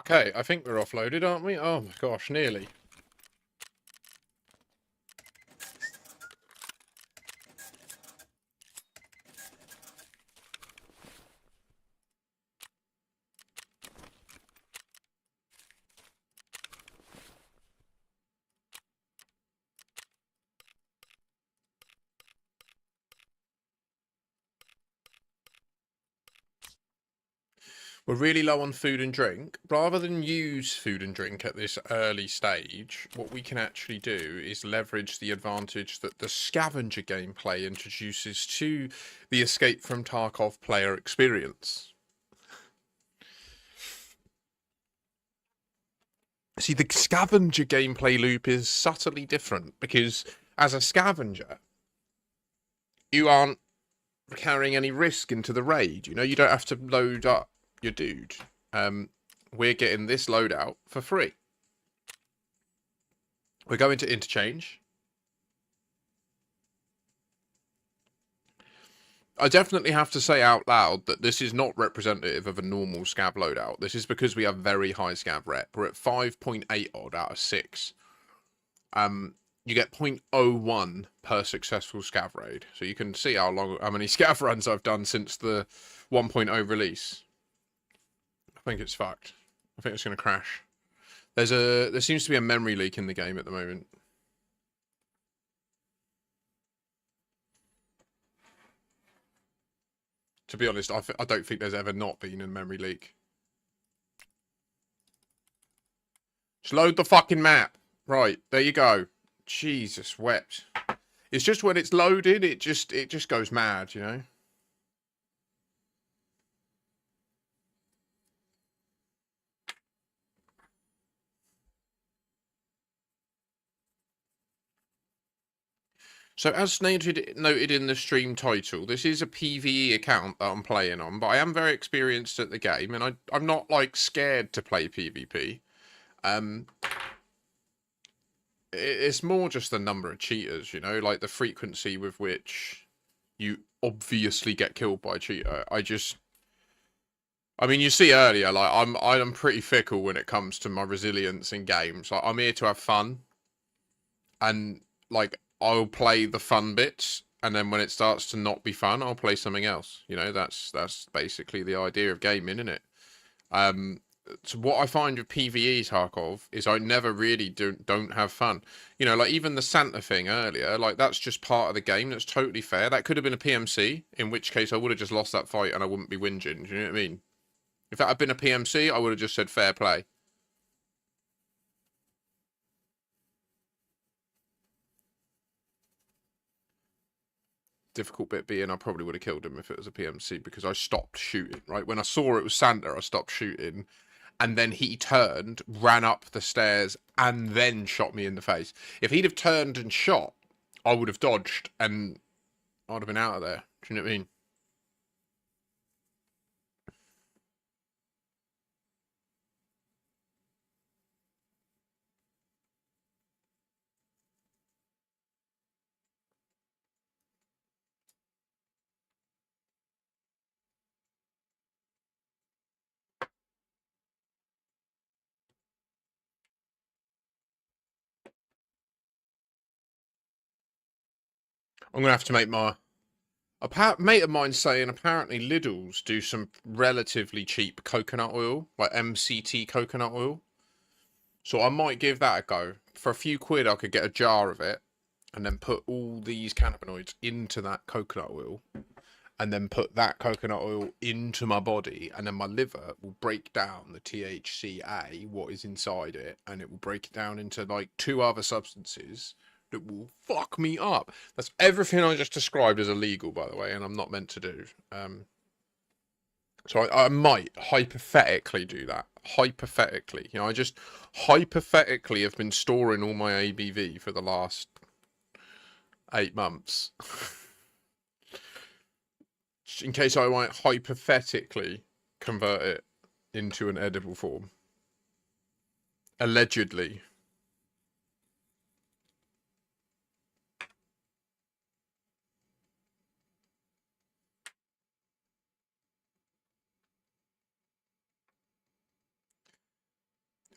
Okay, I think we're offloaded, aren't we? Oh my gosh, nearly. We're really low on food and drink. Rather than use food and drink at this early stage, what we can actually do is leverage the advantage that the scavenger gameplay introduces to the Escape from Tarkov player experience. See, the scavenger gameplay loop is subtly different because as a scavenger, you aren't carrying any risk into the raid. You know, you don't have to load up your dude. We're getting this loadout for free. We're going to interchange. I definitely have to say out loud that this is not representative of a normal scav loadout. This is because we have very high scav rep. We're at 5.8 odd out of 6. You get 0.01 per successful scav raid. So you can see how many scav runs I've done since the 1.0 release. I think it's fucked. I think it's going to crash. There seems to be a memory leak in the game at the moment. To be honest, I don't think there's ever not been a memory leak. Just load the fucking map. Right, there you go. Jesus wept. It's just when it's loaded, it just goes mad, you know? So as noted in the stream title, this is a PvE account that I'm playing on, but I am very experienced at the game, and I'm not, like, scared to play PvP. It's more just the number of cheaters, you know, like the frequency with which you obviously get killed by a cheater. I mean, you see earlier, like I'm pretty fickle when it comes to my resilience in games. Like, I'm here to have fun, and like I'll play the fun bits, and then when it starts to not be fun, I'll play something else. You know, that's basically the idea of gaming, isn't it? So what I find with PvE Tarkov is I never really don't have fun. You know, like even the Santa thing earlier, like that's just part of the game. That's totally fair. That could have been a PMC, in which case I would have just lost that fight and I wouldn't be whinging. Do you know what I mean? If that had been a PMC, I would have just said fair play. Difficult bit being I probably would have killed him if it was a PMC because I stopped shooting, right? When I saw it was Santa, I stopped shooting. And then he turned, ran up the stairs, and then shot me in the face. If he'd have turned and shot, I would have dodged, and I'd have been out of there. Do you know what I mean? I'm going to have to make my... A mate of mine saying apparently Lidl's do some relatively cheap coconut oil, like MCT coconut oil. So I might give that a go. For a few quid, I could get a jar of it and then put all these cannabinoids into that coconut oil and then put that coconut oil into my body, and then my liver will break down the THCA, what is inside it, and it will break it down into like 2 other substances that will fuck me up. That's everything I just described as illegal, by the way, and I'm not meant to do. So I might hypothetically do that. Hypothetically, you know, I just hypothetically have been storing all my ABV for the last 8 months. In case I might hypothetically convert it into an edible form. Allegedly.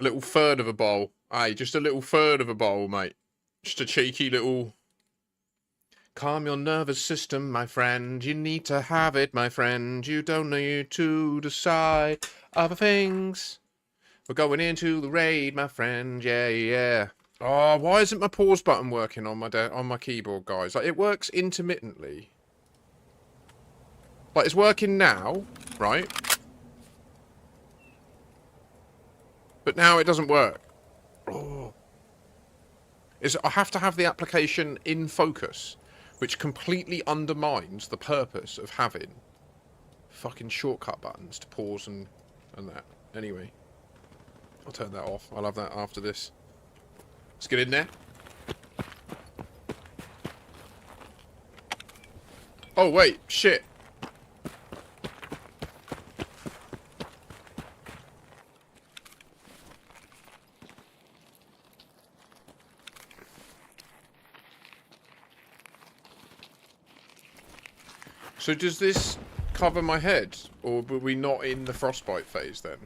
A little third of a bowl. Aye, just a little third of a bowl, mate. Just a cheeky little... Calm your nervous system, my friend. You need to have it, my friend. You don't need to decide other things. We're going into the raid, my friend. Yeah, yeah. Oh, why isn't my pause button working on my keyboard, guys? Like, it works intermittently. Like, it's working now, right? But now it doesn't work. Oh. I have to have the application in focus, which completely undermines the purpose of having fucking shortcut buttons to pause and that. Anyway, I'll turn that off. I'll have that after this. Let's get in there. Oh, wait. Shit. So does this cover my head? Or were we not in the frostbite phase then?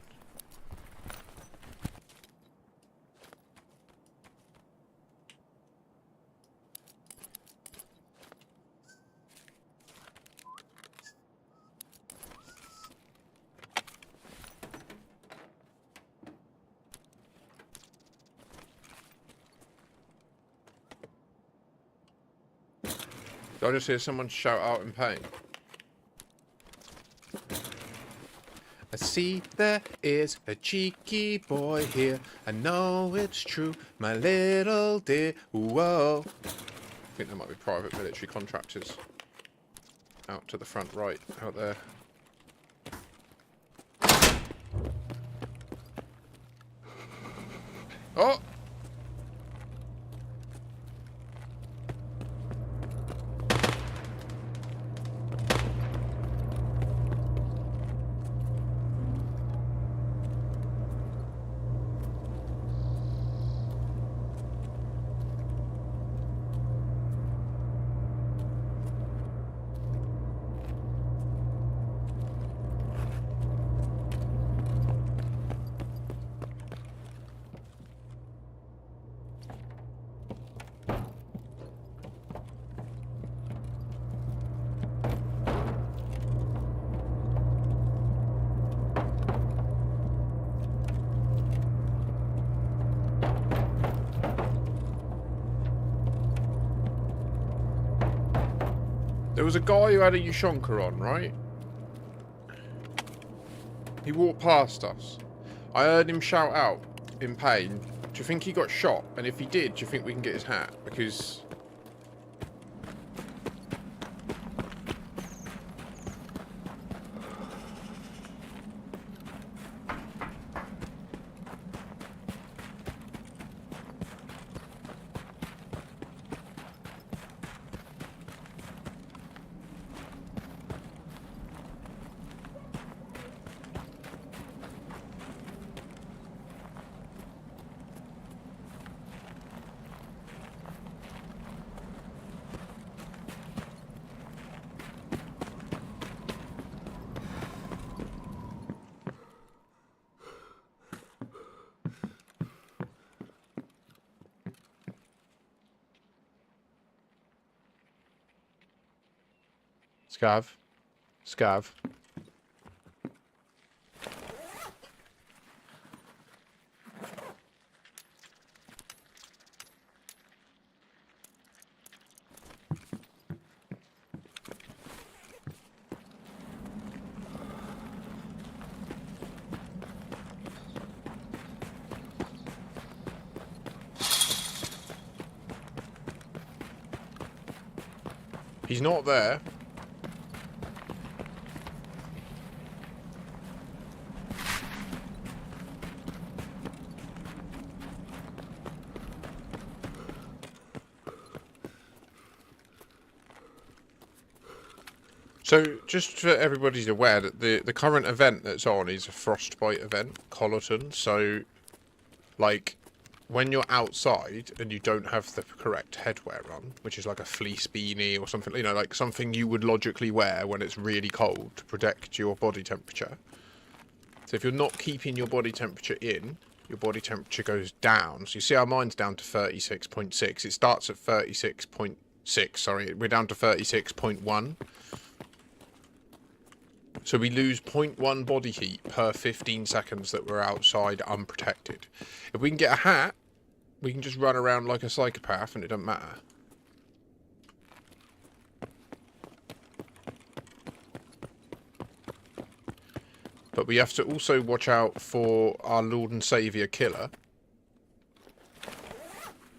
Did I just hear someone shout out in pain? I see there is a cheeky boy here. I know it's true, my little dear. Whoa. I think there might be private military contractors. Out to the front right, out there. Oh! There was a guy who had a Yushonka on, right? He walked past us. I heard him shout out in pain. Do you think he got shot? And if he did, do you think we can get his hat? Because... Scav. Scav. He's not there. So, just for everybody's aware that the current event that's on is a frostbite event, Collerton. So, like, when you're outside and you don't have the correct headwear on, which is like a fleece beanie or something, you know, like something you would logically wear when it's really cold to protect your body temperature. So if you're not keeping your body temperature in, your body temperature goes down. So you see how mine's down to 36.6. It starts at 36.6, sorry, we're down to 36.1. So we lose 0.1 body heat per 15 seconds that we're outside unprotected. If we can get a hat, we can just run around like a psychopath and it doesn't matter. But we have to also watch out for our Lord and Saviour killer.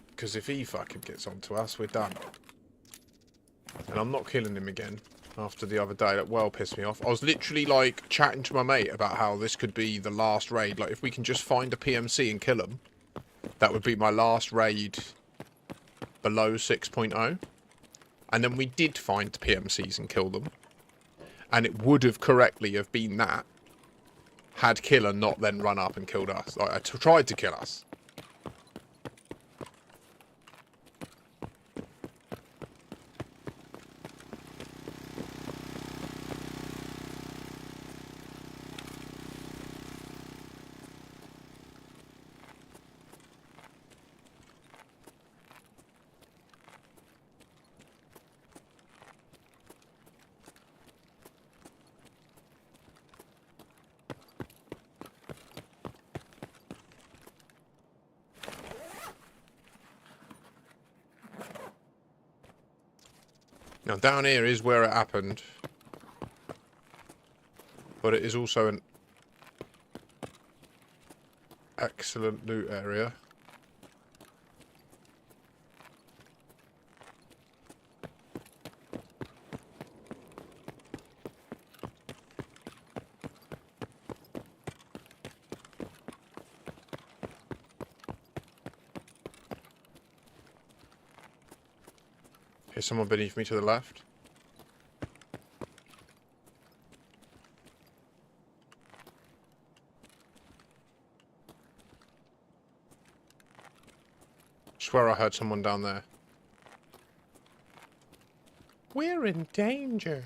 Because if he fucking gets onto us, we're done. And I'm not killing him again after the other day. That well pissed me off. I was literally like chatting to my mate about how this could be the last raid. Like if we can just find a PMC and kill him, that would be my last raid below 6.0. And then we did find the PMCs and kill them. And it would have correctly have been that. Had killer not then run up and killed us. Like, I tried to kill us. Now down here is where it happened. But it is also an excellent loot area. Here's someone beneath me to the left. Swear I heard someone down there. We're in danger.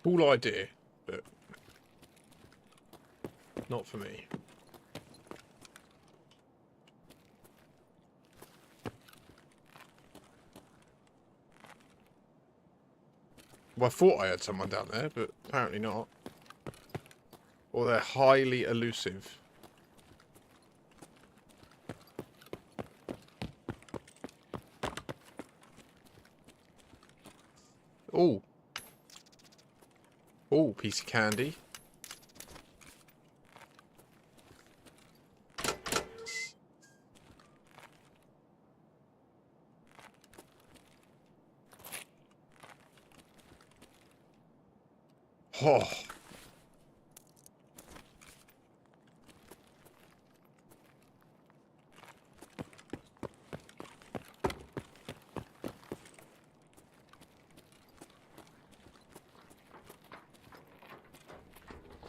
Cool idea, but not for me. Well, I thought I had someone down there, but apparently not. Or they're highly elusive. Oh. Oh, piece of candy. Oh.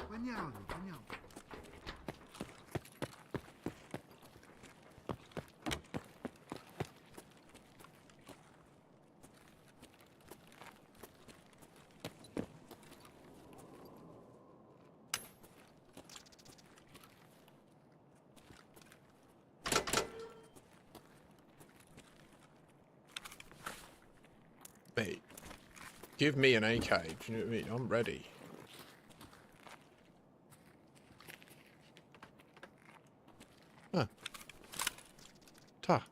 Понятно, понятно. Give me an AK. Do you know what I mean? I'm ready. Huh. Ta.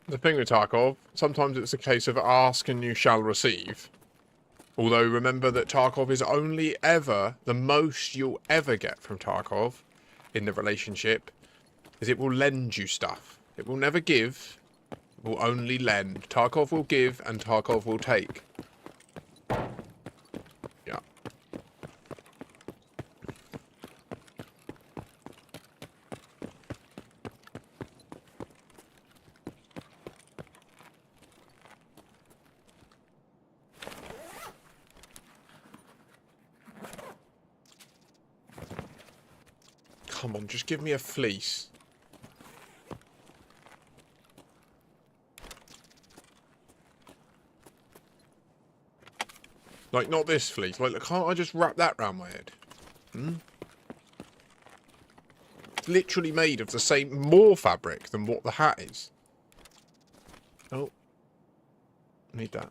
The thing with Tarkov, sometimes it's a case of ask and you shall receive. Although remember that Tarkov is only ever, the most you'll ever get from Tarkov in the relationship is it will lend you stuff. It will never give, it will only lend. Tarkov will give and Tarkov will take. Yeah. Come on, just give me a fleece. Like, not this fleece. Like, can't I just wrap that round my head? Hmm? It's literally made of the same, more fabric than what the hat is. Oh. Need that.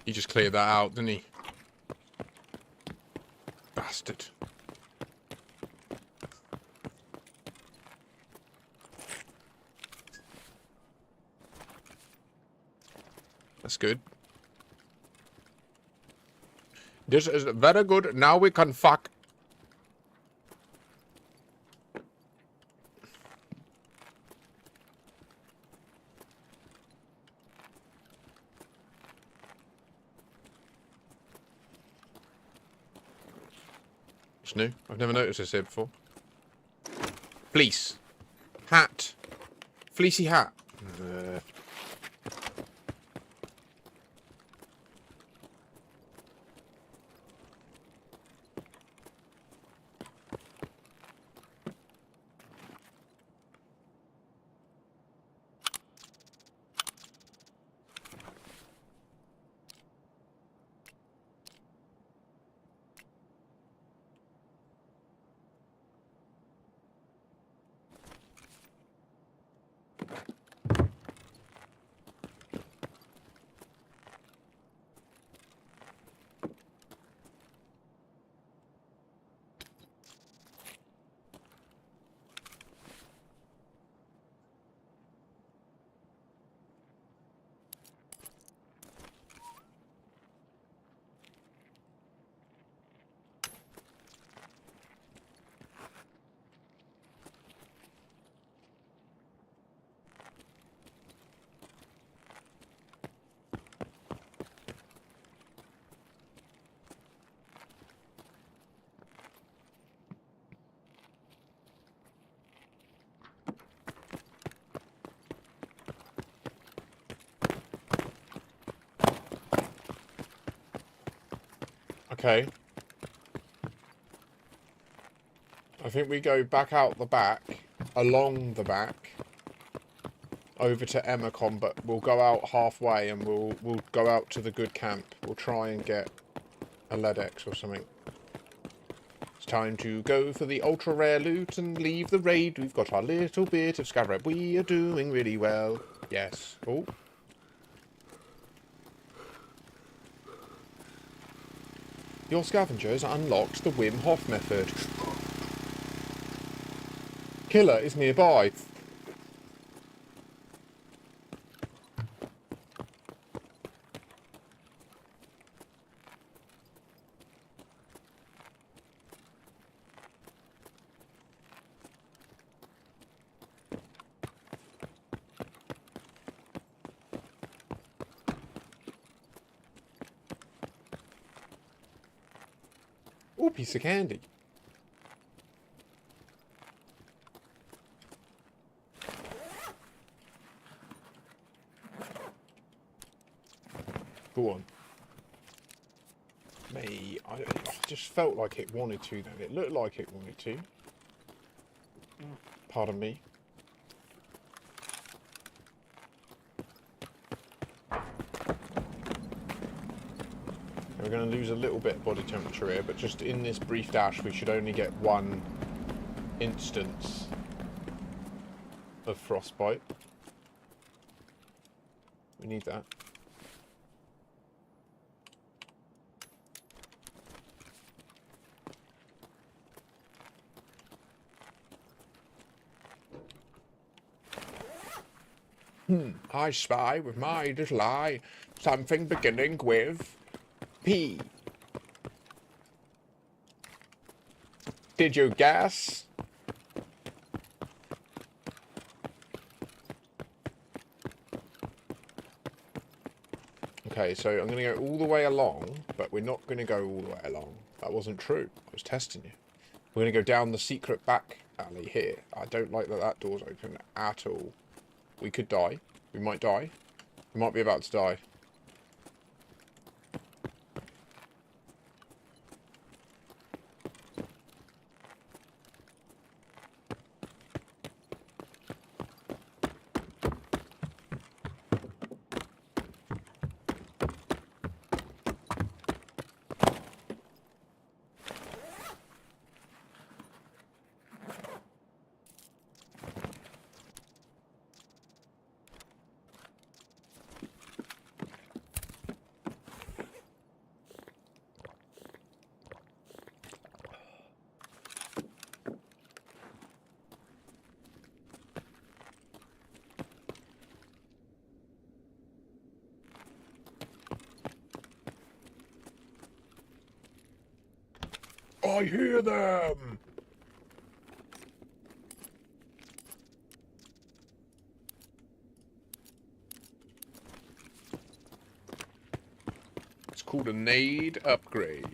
He just cleared that out, didn't he? Bastard. That's good. This is very good. Now we can fuck. It's new. I've never noticed this here before. Fleece. Hat. Fleecy hat. Okay. I think we go back out the back, along the back, over to Emacom, but we'll go out halfway and we'll go out to the good camp. We'll try and get a Ledex or something. It's time to go for the ultra rare loot and leave the raid. We've got our little bit of scarab. We are doing really well. Yes. Oh. Your scavengers unlocked the Wim Hof method. Killer is nearby. Ooh, piece of candy. Go on. Me. I just felt like it wanted to then. It looked like it wanted to. Pardon me. We're going to lose a little bit of body temperature here, but just in this brief dash we should only get one instance of frostbite. We need that. I spy with my little eye something beginning with P. Did you guess? Okay, so I'm going to go all the way along, but we're not going to go all the way along. That wasn't true. I was testing you. We're going to go down the secret back alley here. I don't like that that door's open at all. We could die. We might die. We might be about to die. I hear them! It's called a nade upgrade.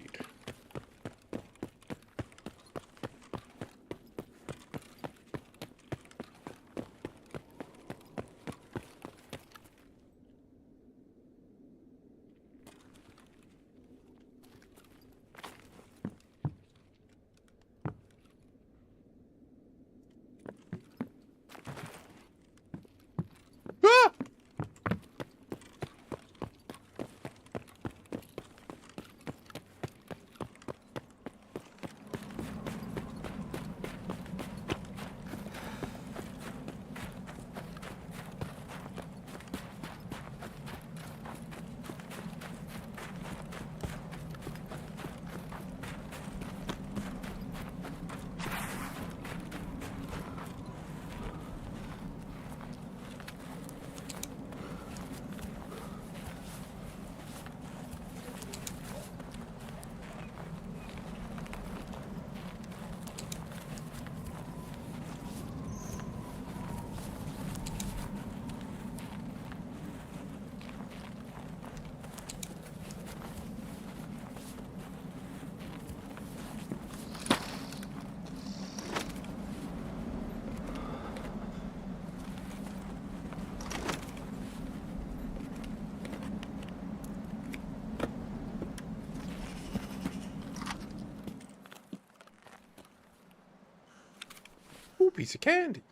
Ooh, piece of candy.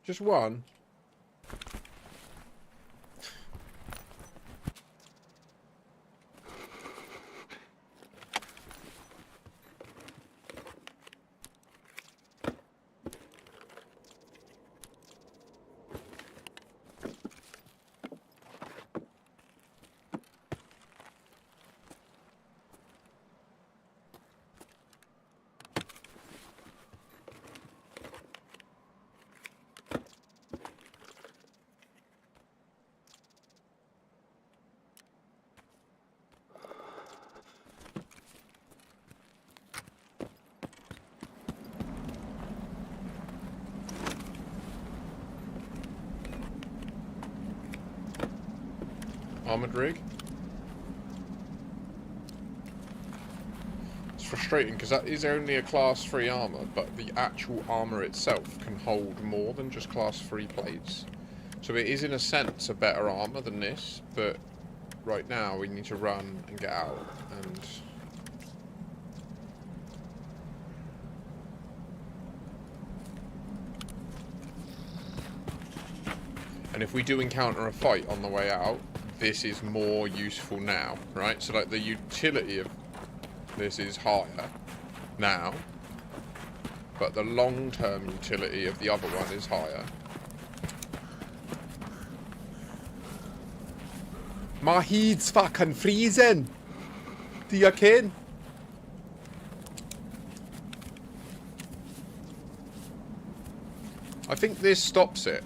Just one. Armored rig. It's frustrating because that is only a class 3 armor, but the actual armor itself can hold more than just class 3 plates. So it is in a sense a better armor than this, but right now we need to run and get out and... And if we do encounter a fight on the way out, this is more useful now, right? So like the utility of this is higher now, but the long-term utility of the other one is higher. My heat's fucking freezing. Do you ken? I think this stops it.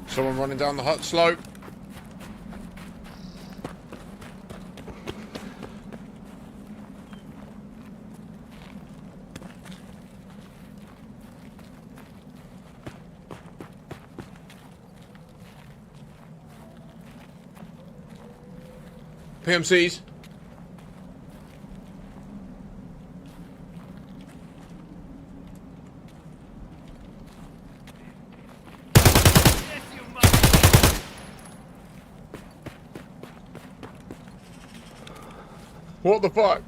Someone running down the hut slope. PMCs. What the fuck?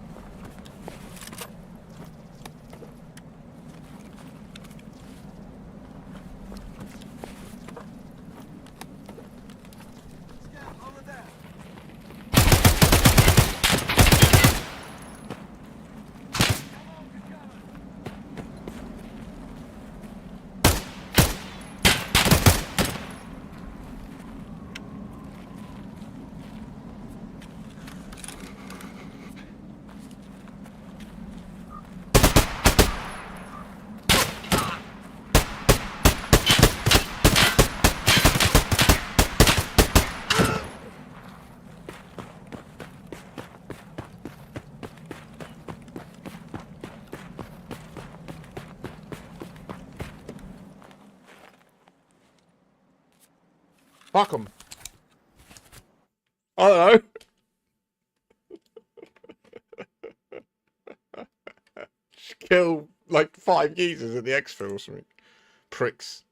Fuck 'em. I don't know. Just kill like 5 geezers at the exfil or something. Pricks.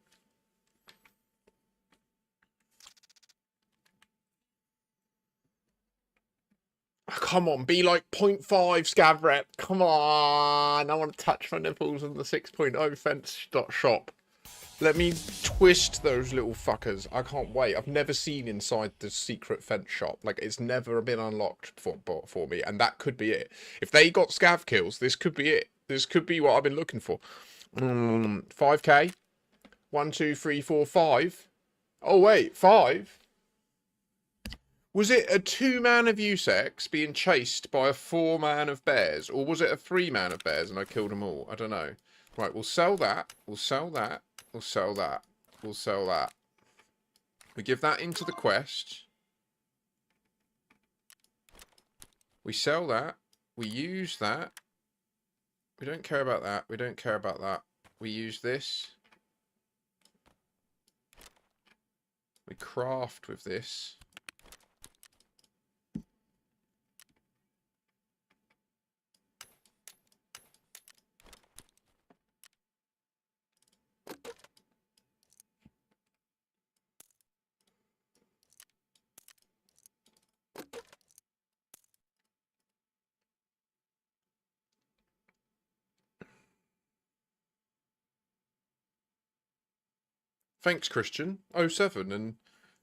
Come on, be like 0.5 scav rep. Come on. I want to touch my nipples in the 6.0 fence shop. Let me twist those little fuckers. I can't wait. I've never seen inside the secret fence shop. Like, it's never been unlocked for me. And that could be it. If they got scav kills, this could be it. This could be what I've been looking for. 5k. 1, 2, 3, 4, 5. Oh, wait. 5? Was it a 2-man of Usex being chased by a 4-man of bears? Or was it a 3-man of bears and I killed them all? I don't know. Right, we'll sell that. We'll sell that. We'll sell that. We'll sell that. We give that into the quest. We sell that. We use that. We don't care about that. We don't care about that. We use this. We craft with this. Thanks, Christian07, and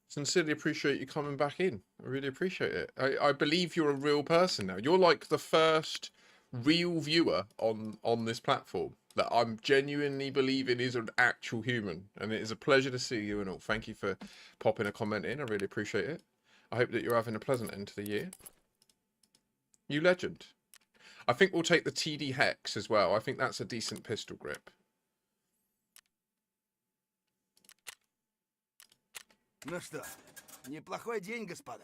sincerely appreciate you coming back in. I really appreciate it. I believe you're a real person now. You're like the first real viewer on this platform that I'm genuinely believing is an actual human. And it is a pleasure to see you and all. Thank you for popping a comment in. I really appreciate it. I hope that you're having a pleasant end to the year. You legend. I think we'll take the TD Hex as well. I think that's a decent pistol grip. Ну что, неплохой день, господа.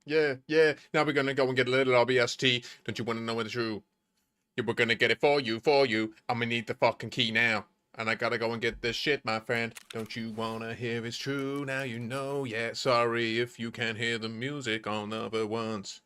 Yeah, yeah. Now we're gonna go and get a little RBST. Don't you want to know what it's true? Yeah, we're gonna get it for you, I'm gonna need the fucking key now. And I gotta go and get this shit, my friend. Don't you wanna hear it's true? Now you know, yeah. Sorry if you can't hear the music on the other ones.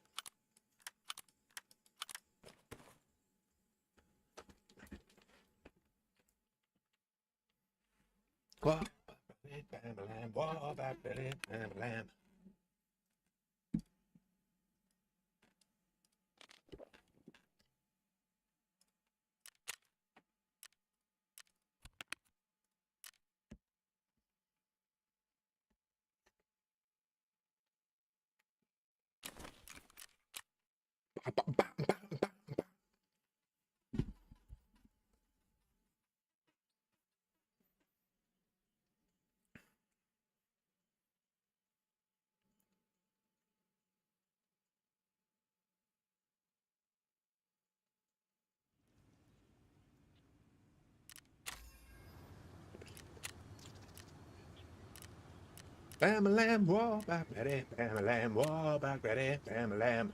Bam-a-lam, war back ready. Bam-a-lam, war back ready. Bam-a-lam.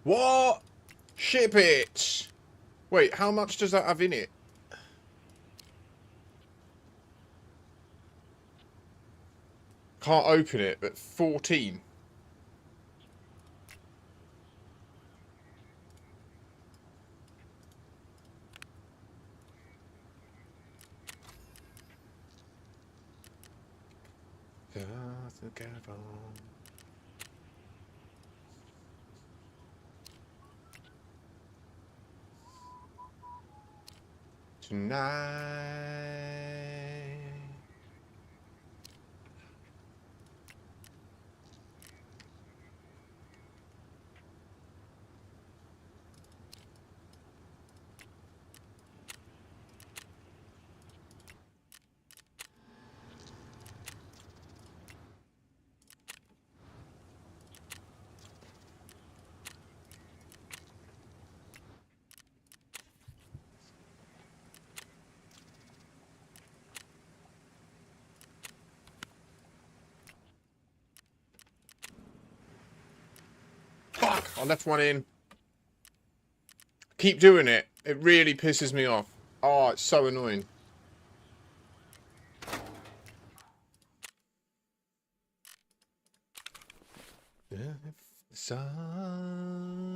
What? Ship it! Wait, how much does that have in it? Can't open it, but 14. Tonight. Fuck! I left one in. Keep doing it. It really pisses me off. Oh, it's so annoying. Sun.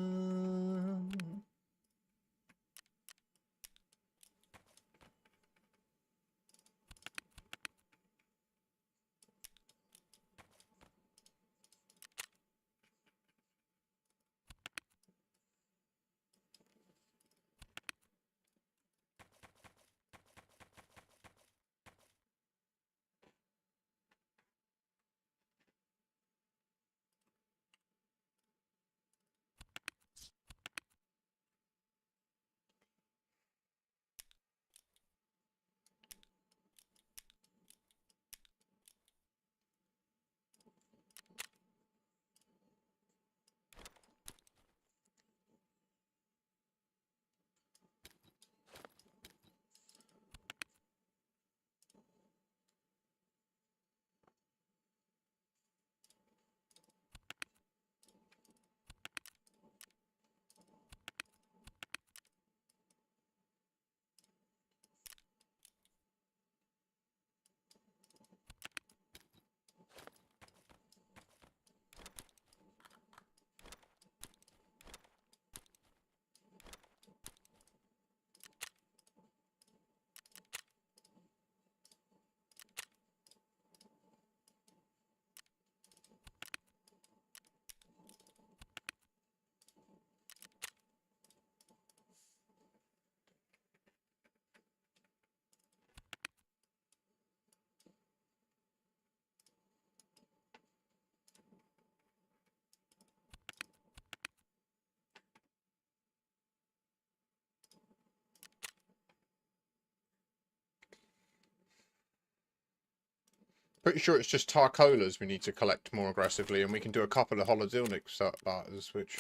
Pretty sure it's just Tarcolas we need to collect more aggressively, and we can do a couple of Holodilnic starters, which...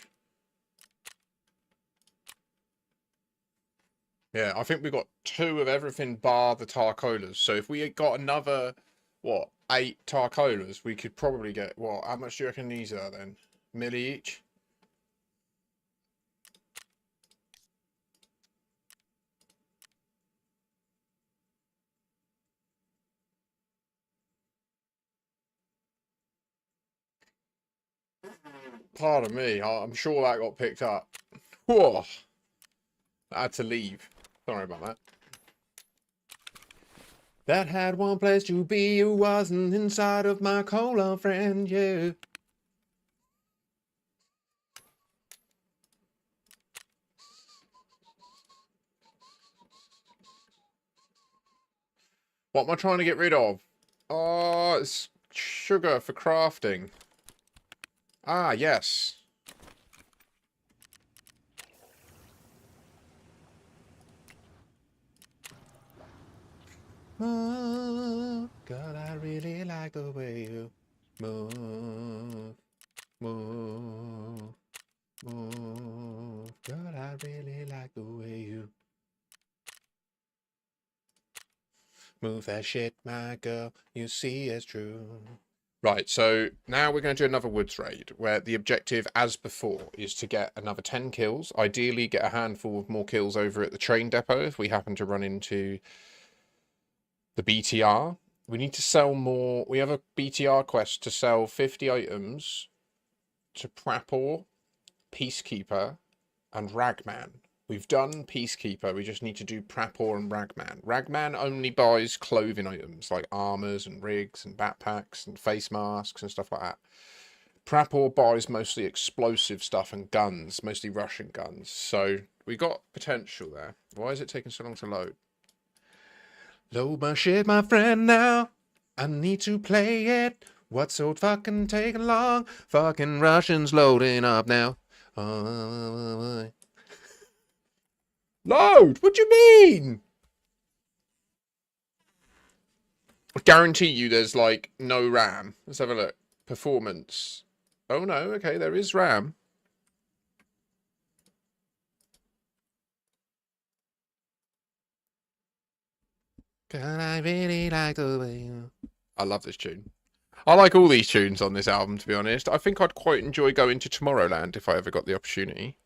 Yeah, I think we got 2 of everything bar the Tarcolas. So if we got another, what, 8 Tarcolas, we could probably get, what, how much do you reckon these are then? Milli each? Pardon me, I'm sure that got picked up. Whoa! I had to leave. Sorry about that. That had one place to be, it wasn't inside of my cola, friend, yeah. What am I trying to get rid of? Oh, it's sugar for crafting. Ah, yes. Oh, God, I really like the way you move, move, move. God, I really like the way you move that shit, my girl. You see it's true. Right, so now we're going to do another woods raid, where the objective, as before, is to get another 10 kills. Ideally, get a handful of more kills over at the train depot if we happen to run into the BTR. We need to sell more. We have a BTR quest to sell 50 items to Prapor, Peacekeeper, and Ragman. We've done Peacekeeper, we just need to do Prapor and Ragman. Ragman only buys clothing items like armors and rigs and backpacks and face masks and stuff like that. Prapor buys mostly explosive stuff and guns, mostly Russian guns. So we got potential there. Why is it taking so long to load? Load my shit, my friend, now. I need to play it. What's so fucking taking long? Fucking Russians loading up now. Load? What do you mean? I guarantee you there's like no RAM. Let's have a look. Performance. Oh no, okay, there is RAM. God, I really like the way you... I love this tune. I like all these tunes on this album, to be honest. I think I'd quite enjoy going to Tomorrowland if I ever got the opportunity.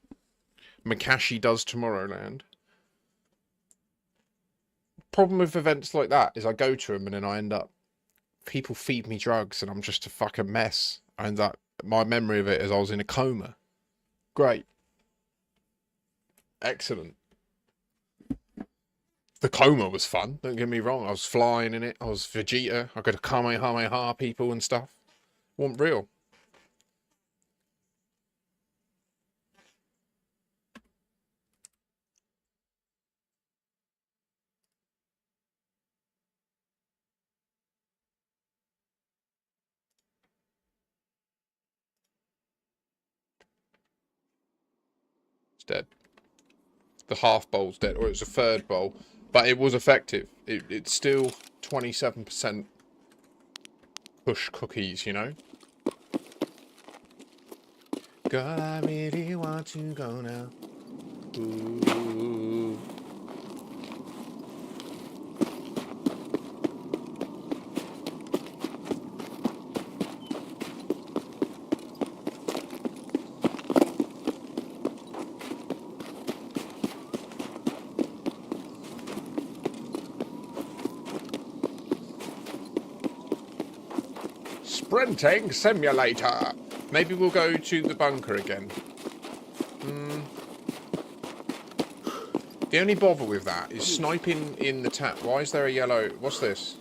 Makashi does Tomorrowland. Problem with events like that is I go to them and then I end up... People feed me drugs and I'm just a fucking mess. I end up... My memory of it is I was in a coma. Great. Excellent. The coma was fun, don't get me wrong. I was flying in it. I was Vegeta. I could Kamehameha people and stuff. Wasn't real. It's dead. The half bowl's dead, or it's a third bowl. But it was effective. It's still 27% push cookies, you know? God, I really want to go now. Ooh. Sprinting simulator. Maybe we'll go to the bunker again. The only bother with that is sniping in the tap. Why is there a yellow... What's this?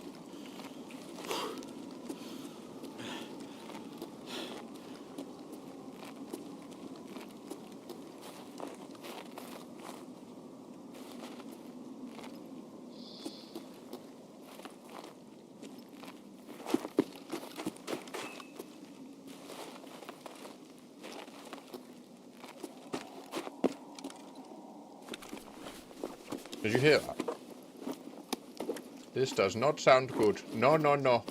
Did you hear that? This does not sound good. No, no, no.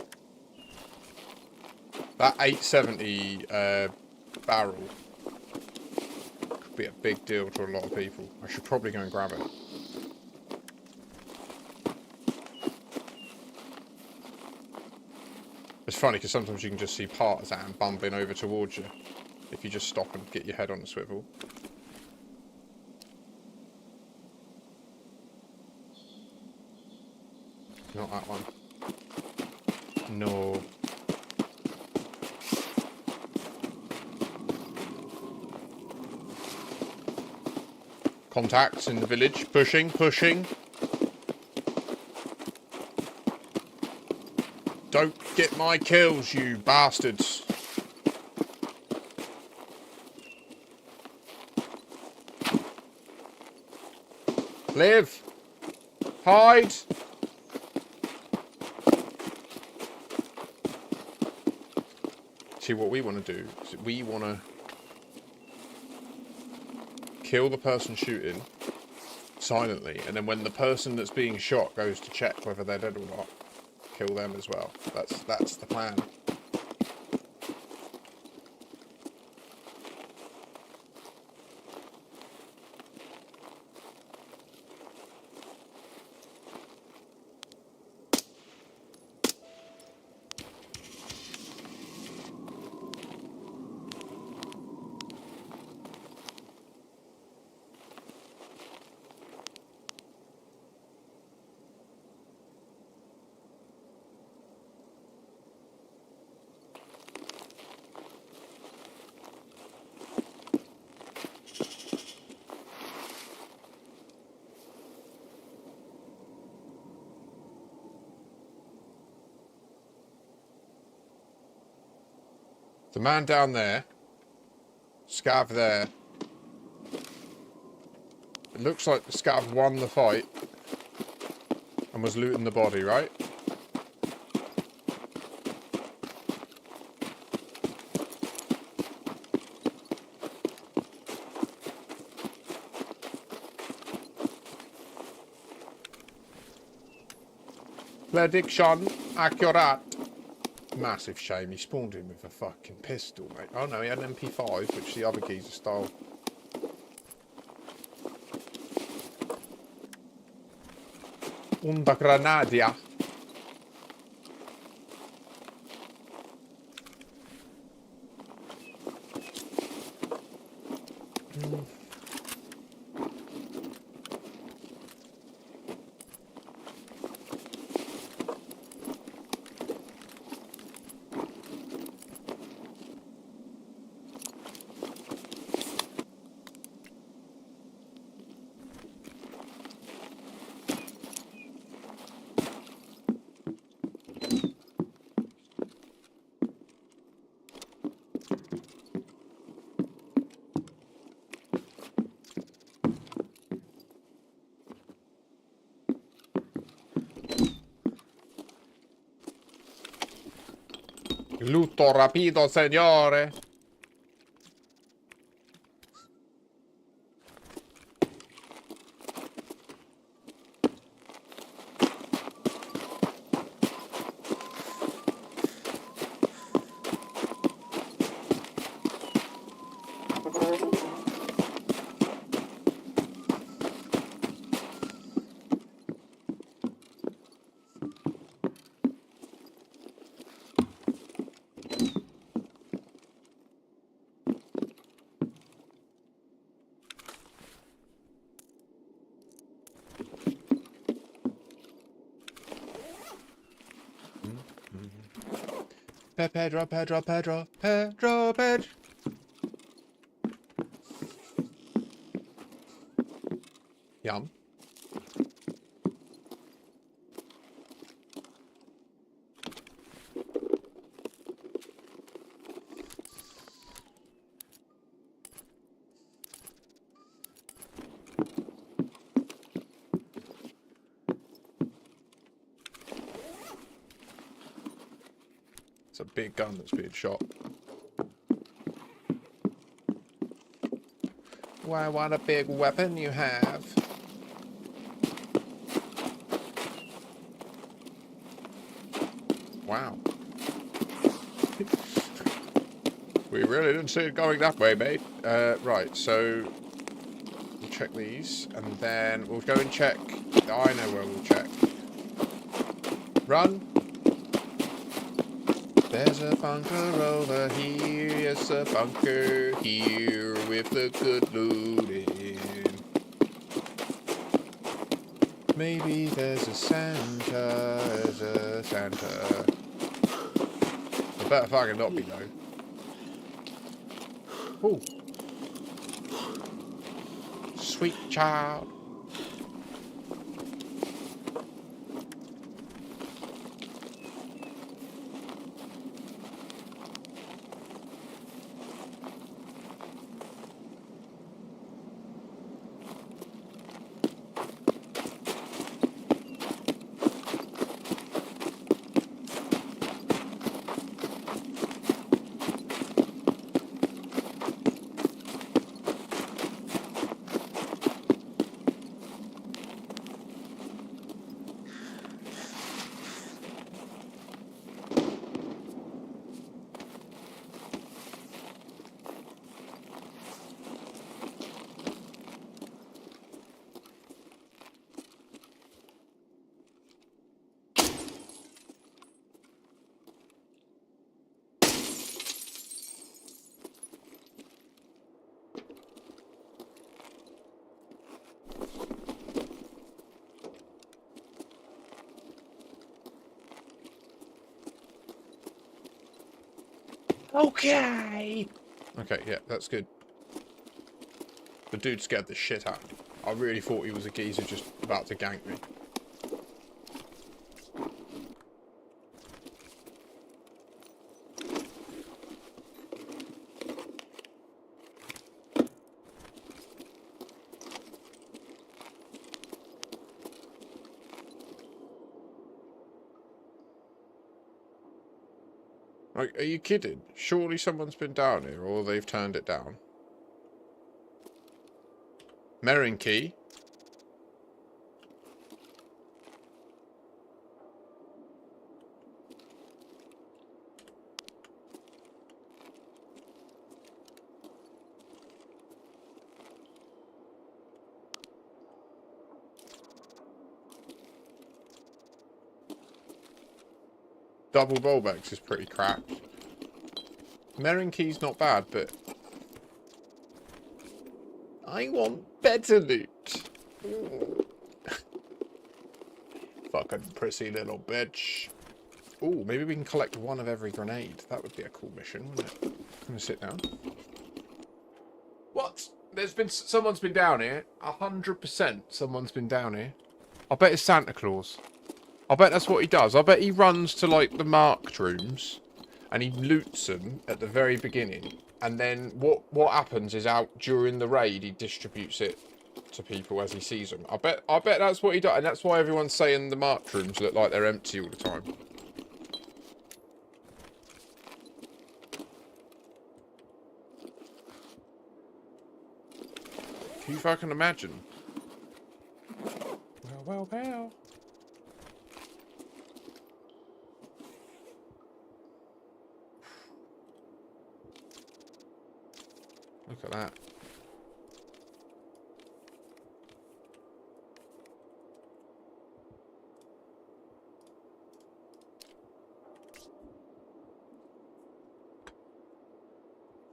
That 870 barrel could be a big deal to a lot of people. I should probably go and grab it. It's funny because sometimes you can just see Partisan bumping over towards you if you just stop and get your head on a swivel. Not that one. No. Contacts in the village. Pushing, pushing. Don't get my kills, you bastards. Live. Hide. See, what we want to do is we want to kill the person shooting silently, and then when the person that's being shot goes to check whether they're dead or not, kill them as well. That's the plan. The man down there. Scav there. It looks like the Scav won the fight. And was looting the body, right? Prediction accurate. Massive shame he spawned in with a fucking pistol, mate. Oh no, he had an MP5, which the other geezer stole. Una granadia. Luto rapido, signore. Pedro. Yum. It's a big gun that's being shot. Why, what a big weapon you have. Wow. We really didn't see it going that way, mate. Right, so we'll check these, and then we'll go and check. I know where we'll check. Run. There's a bunker over here, yes, a bunker here with the good looting. Maybe there's a Santa, It better fucking not be though. Ooh. Sweet child. Okay. Okay, yeah, that's good. The dude scared the shit out of me. I really thought he was a geezer just about to gank me. Are you kidding? Surely someone's been down here, or they've turned it down. Merinky. Double Volbex is pretty cracked. Merinky's not bad, but I want better loot. Fucking prissy little bitch. Ooh, maybe we can collect one of every grenade. That would be a cool mission, wouldn't it? I'm gonna sit down. What? Someone's been down here. 100% someone's been down here. I bet it's Santa Claus. I bet that's what he does. I bet he runs to, like, the marked rooms and he loots them at the very beginning. And then what happens is out during the raid, he distributes it to people as he sees them. I bet that's what he does. And that's why everyone's saying the marked rooms look like they're empty all the time. Can you fucking imagine? Well. Look at that.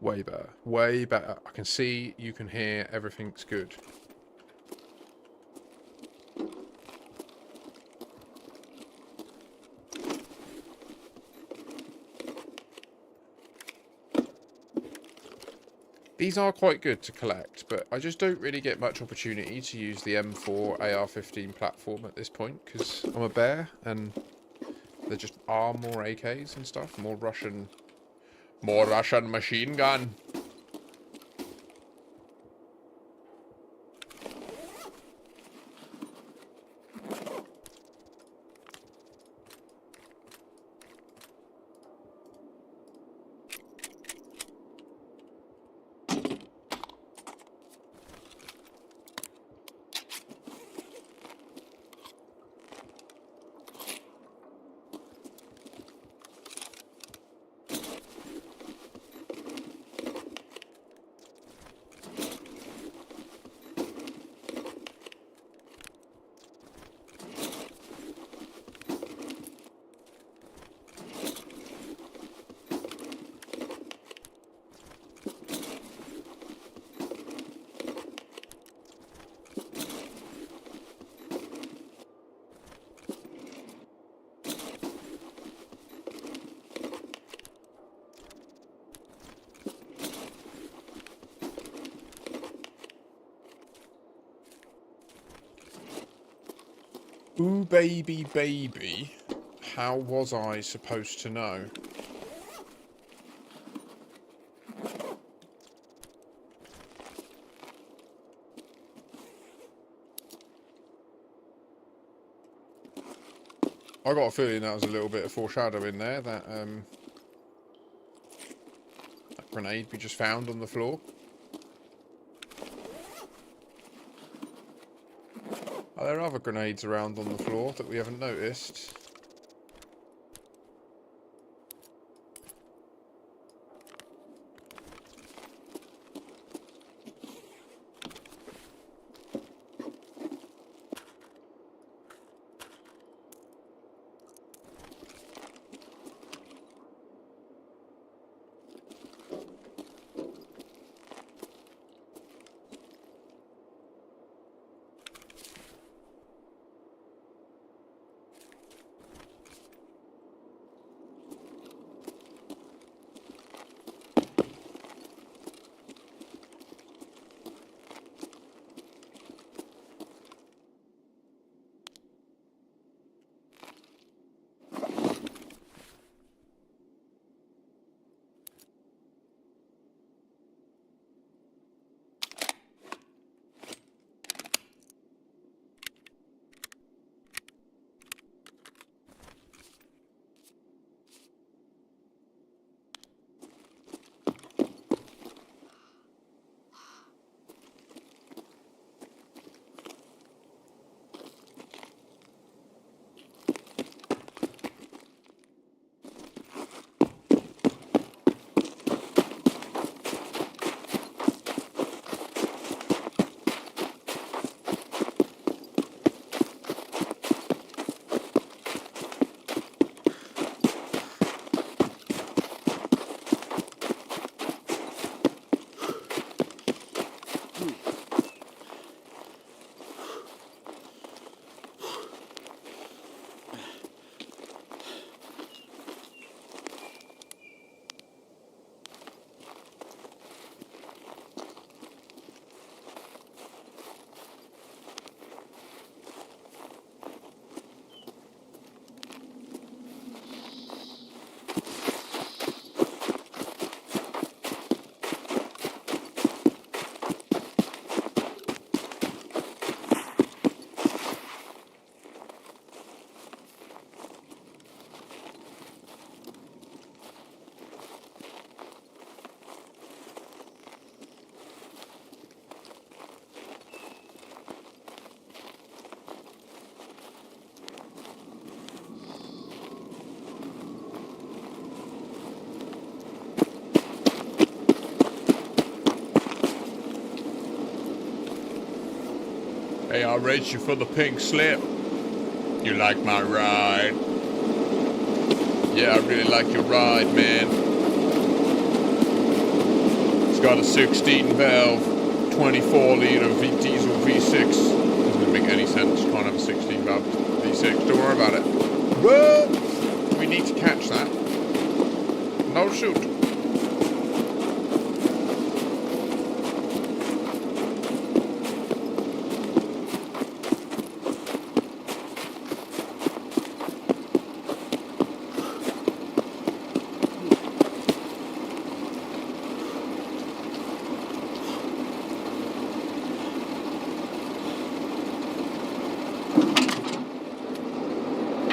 Way better. Way better. I can see, you can hear, everything's good. These are quite good to collect, but I just don't really get much opportunity to use the M4 AR-15 platform at this point, because I'm a bear, and there just are more AKs and stuff, more Russian machine gun. Ooh, baby. How was I supposed to know? I got a feeling that was a little bit of foreshadowing there, that grenade we just found on the floor. Are there other grenades around on the floor that we haven't noticed? Hey, I raced you for the pink slip. You like my ride? Yeah, I really like your ride, man. It's got a 16 valve, 24 litre diesel V6. Doesn't make any sense. Can't have a 16 valve V6. Don't worry about it. Whoa! We need to catch that. No shoot.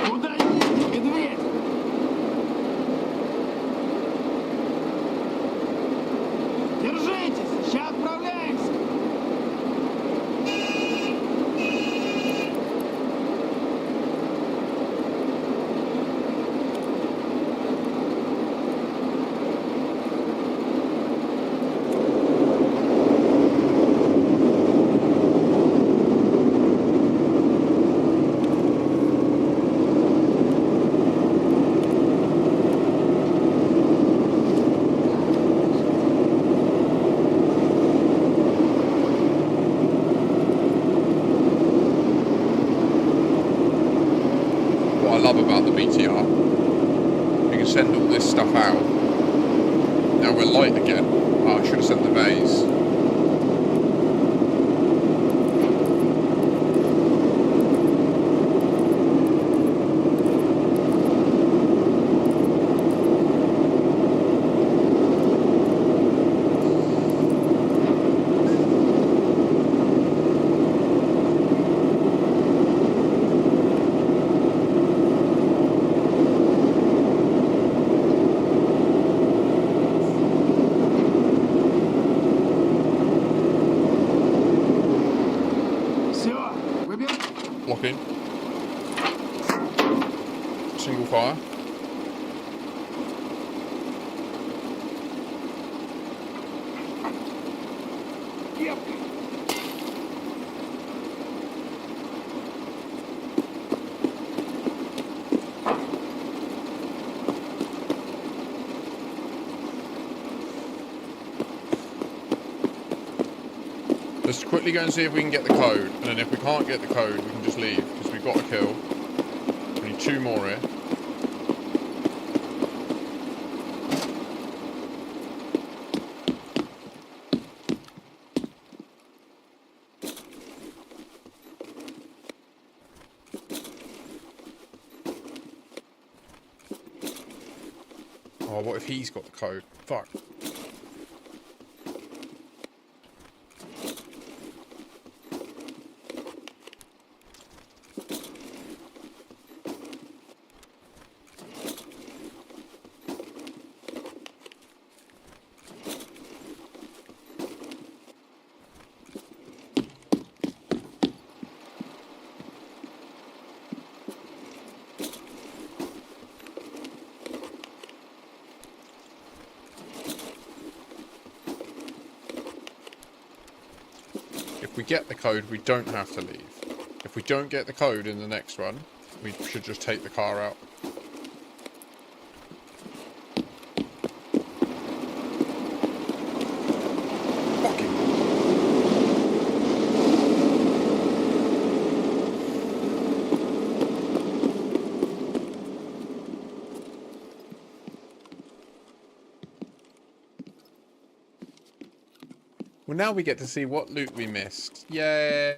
Куда едешь, медведь? Держитесь, сейчас отправляемся. What I love about the BTR, you can send all this stuff out. Now we're light again. Oh, I should have sent the vase. Все, выбирай. Lock in. Single fire. Кепка. Let's quickly go and see if we can get the code, and then if we can't get the code, we can just leave, because we've got a kill. We need 2 more here. Oh, what if he's got the code? Fuck. If we get the code, we don't have to leave. If we don't get the code in the next one, we should just take the car out. Fucking. Well, now we get to see what loot we missed. Yay!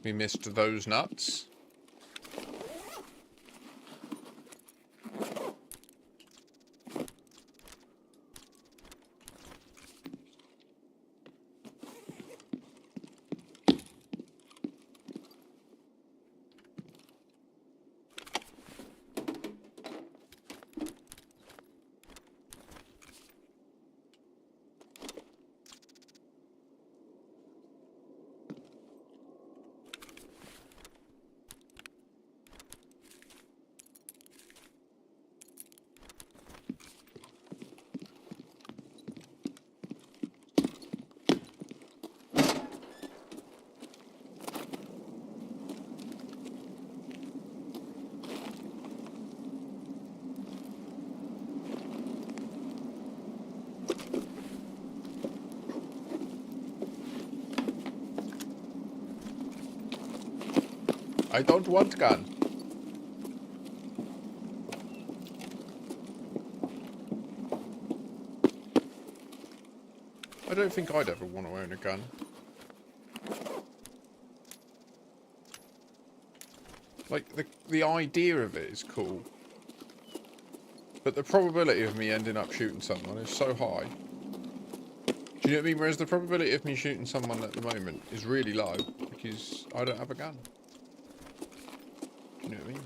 We missed those nuts. I don't want gun. I don't think I'd ever want to own a gun. Like, the idea of it is cool. But the probability of me ending up shooting someone is so high. Do you know what I mean? Whereas the probability of me shooting someone at the moment is really low. Because I don't have a gun. Do you know what I mean?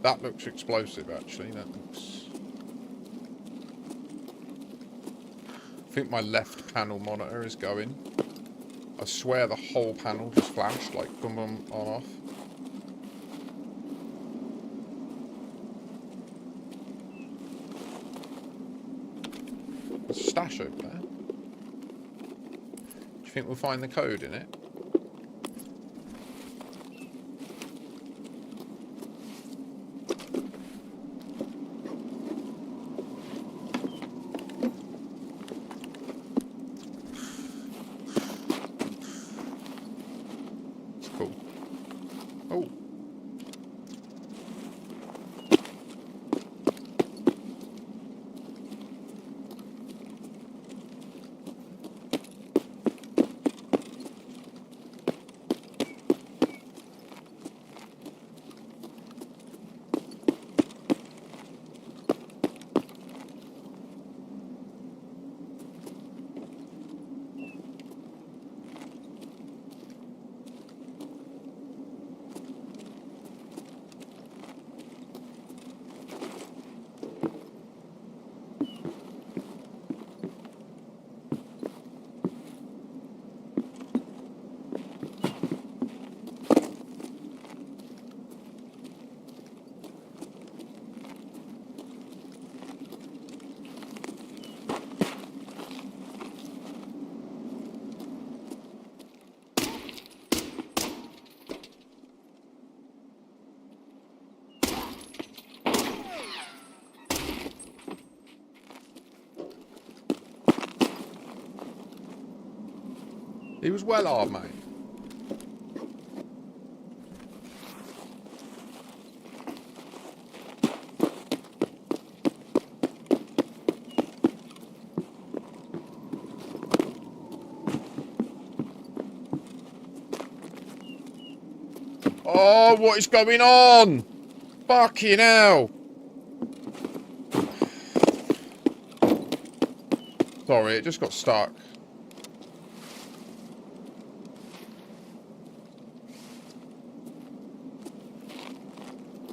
That looks explosive, actually. That looks... I think my left panel monitor is going. I swear the whole panel just flashed, like, boom, boom, on, off. There's a stash over there. Do you think we'll find the code in it? Oh. He was well armed, mate. Oh, what is going on? Fucking hell. Sorry, it just got stuck.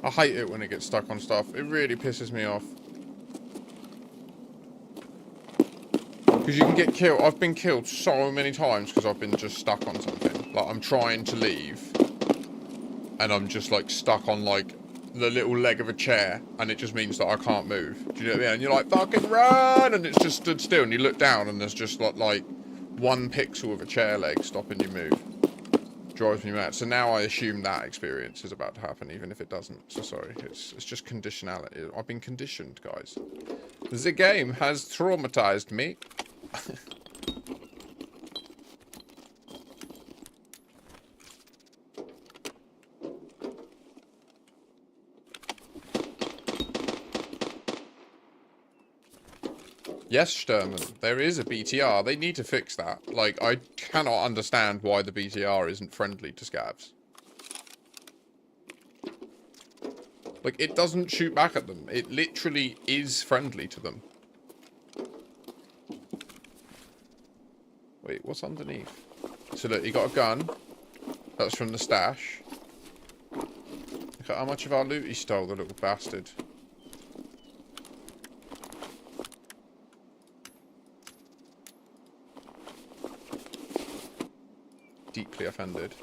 I hate it when it gets stuck on stuff. It really pisses me off. Because you can get killed. I've been killed so many times because I've been just stuck on something. Like, I'm trying to leave. And I'm just, like, stuck on, like, the little leg of a chair. And it just means that I can't move. Do you know what I mean? And you're like, fucking run! And it's just stood still. And you look down and there's just, like 1 pixel of a chair leg stopping you move. Drives me mad. So now I assume that experience is about to happen, even if it doesn't. So sorry, it's just conditionality. I've been conditioned, guys. The game has traumatized me. Yes, Sturman, there is a BTR. They need to fix that. Like, I cannot understand why the BTR isn't friendly to scavs. Like, it doesn't shoot back at them. It literally is friendly to them. Wait, what's underneath? So look, he got a gun. That's from the stash. Look at how much of our loot he stole, the little bastard. Deeply offended.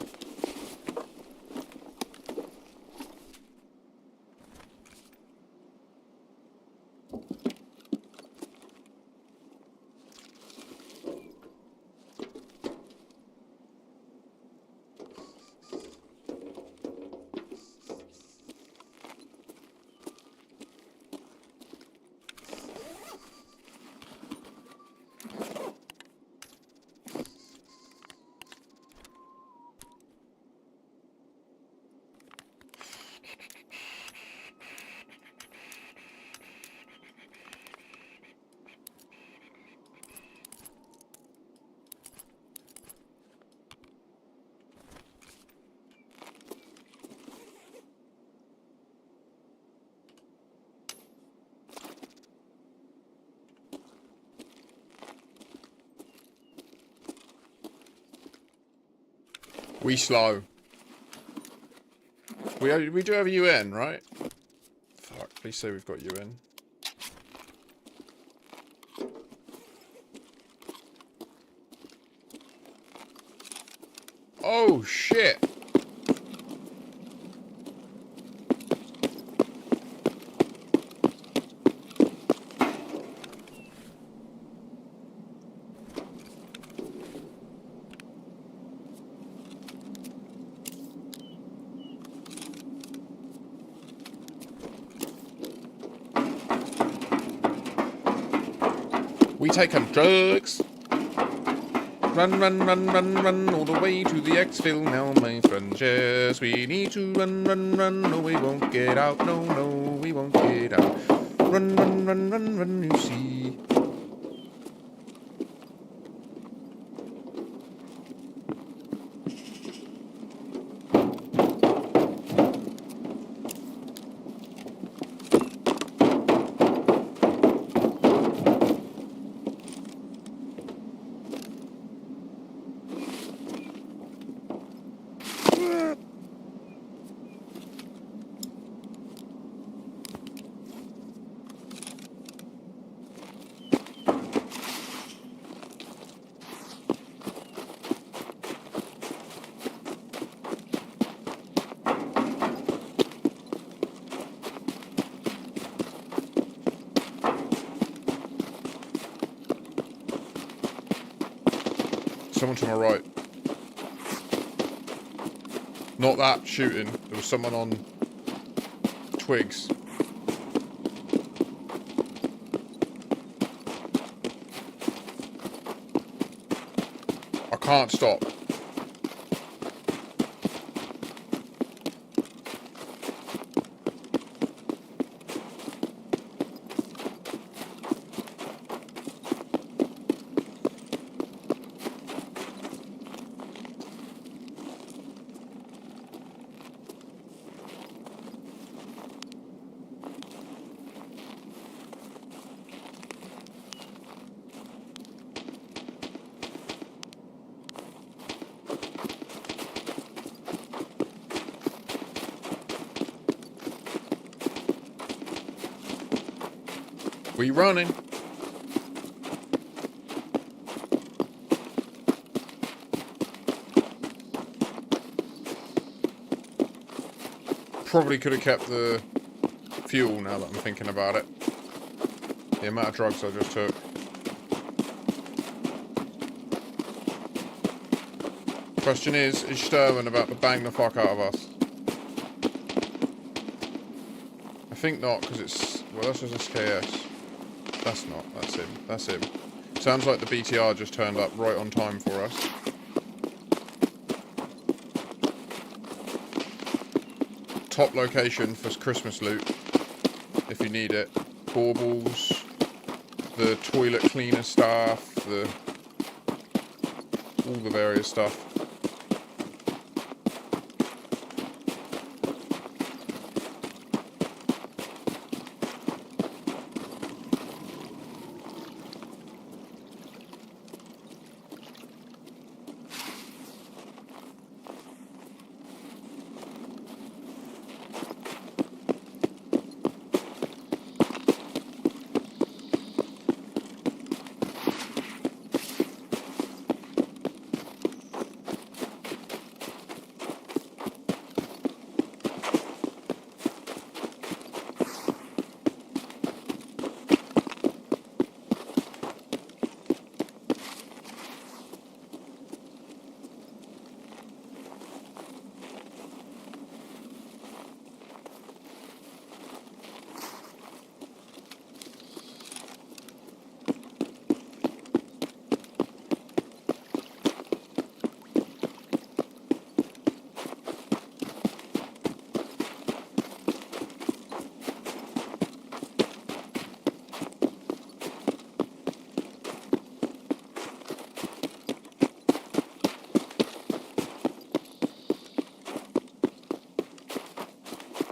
We slow. We do have a UN, right? Fuck, please say we've got UN. Oh, shit. We take on drugs. Run, run, run, run, run, all the way to the exfil now, my friends. Yes, we need to run, run, run. No, we won't get out. No, no, we won't get out. Run, run, run, run, run, you see. Someone to my right. Not that shooting. There was someone on twigs. I can't stop. We running. Probably could have kept the fuel now that I'm thinking about it. The amount of drugs I just took. Question is Sterling about to bang the fuck out of us? I think not, because it's... Well, that's just SKS. That's not. That's him. That's him. Sounds like the BTR just turned up right on time for us. Top location for Christmas loot, if you need it. Baubles, the toilet cleaner stuff, all the various stuff.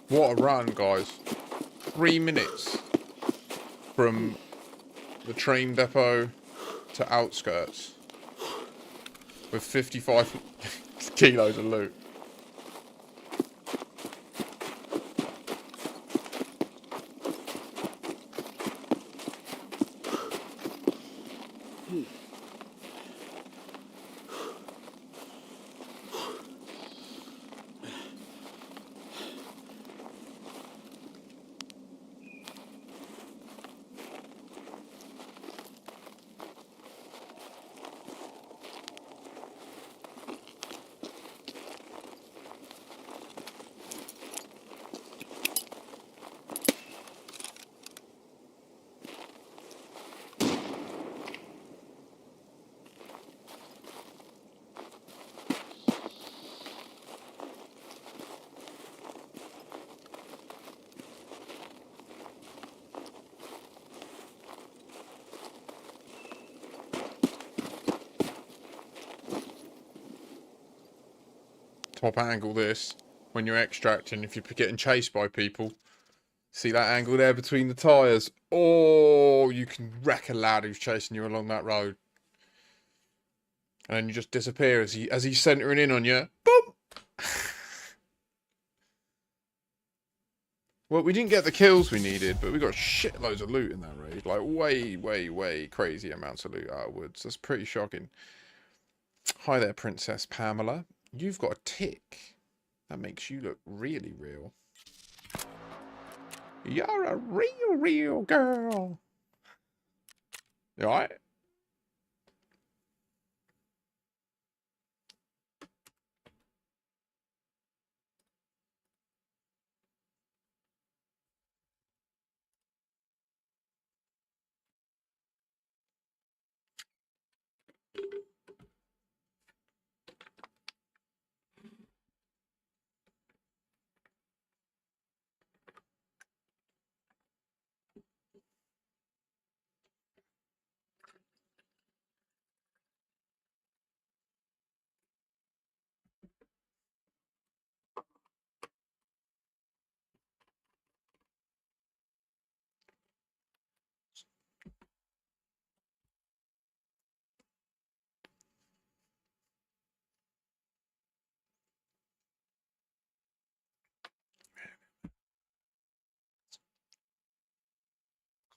What a run, guys. 3 minutes from the train depot to outskirts with 55 Kilos of loot. Top angle this when you're extracting if you're getting chased by people. See that angle there between the tyres? Oh, you can wreck a lad who's chasing you along that road. And then you just disappear as he's centering in on you. Boom! Well, we didn't get the kills we needed, but we got shitloads of loot in that raid. Like, way crazy amounts of loot out of woods. That's pretty shocking. Hi there, Princess Pamela. You've got a tick. That makes you look really real. You're a real girl. You alright?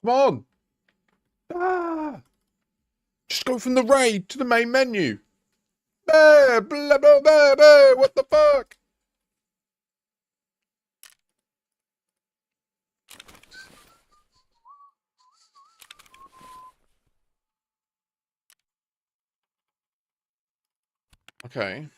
Come on! Ah! Just go from the raid to the main menu. Blah, blah, blah, blah, blah. What the fuck? Okay.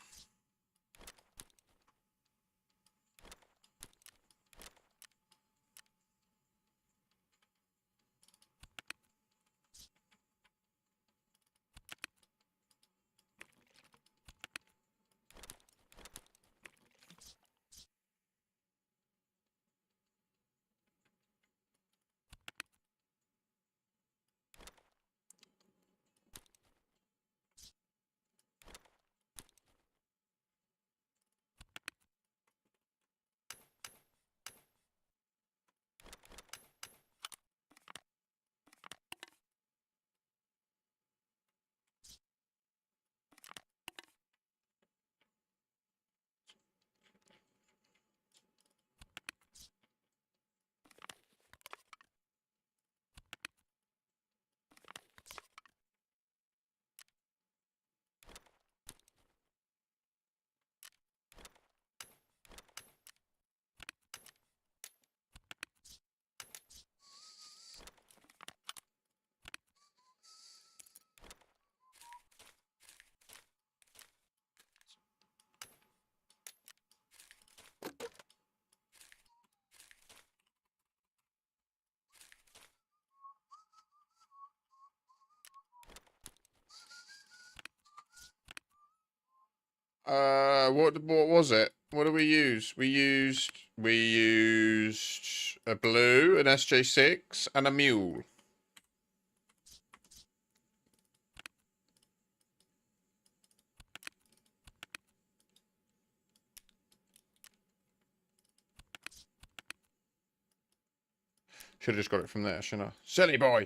What was it? What did we use? We used a blue, an SJ6, and a mule. Should have just got it from there, shouldn't I? Silly boy.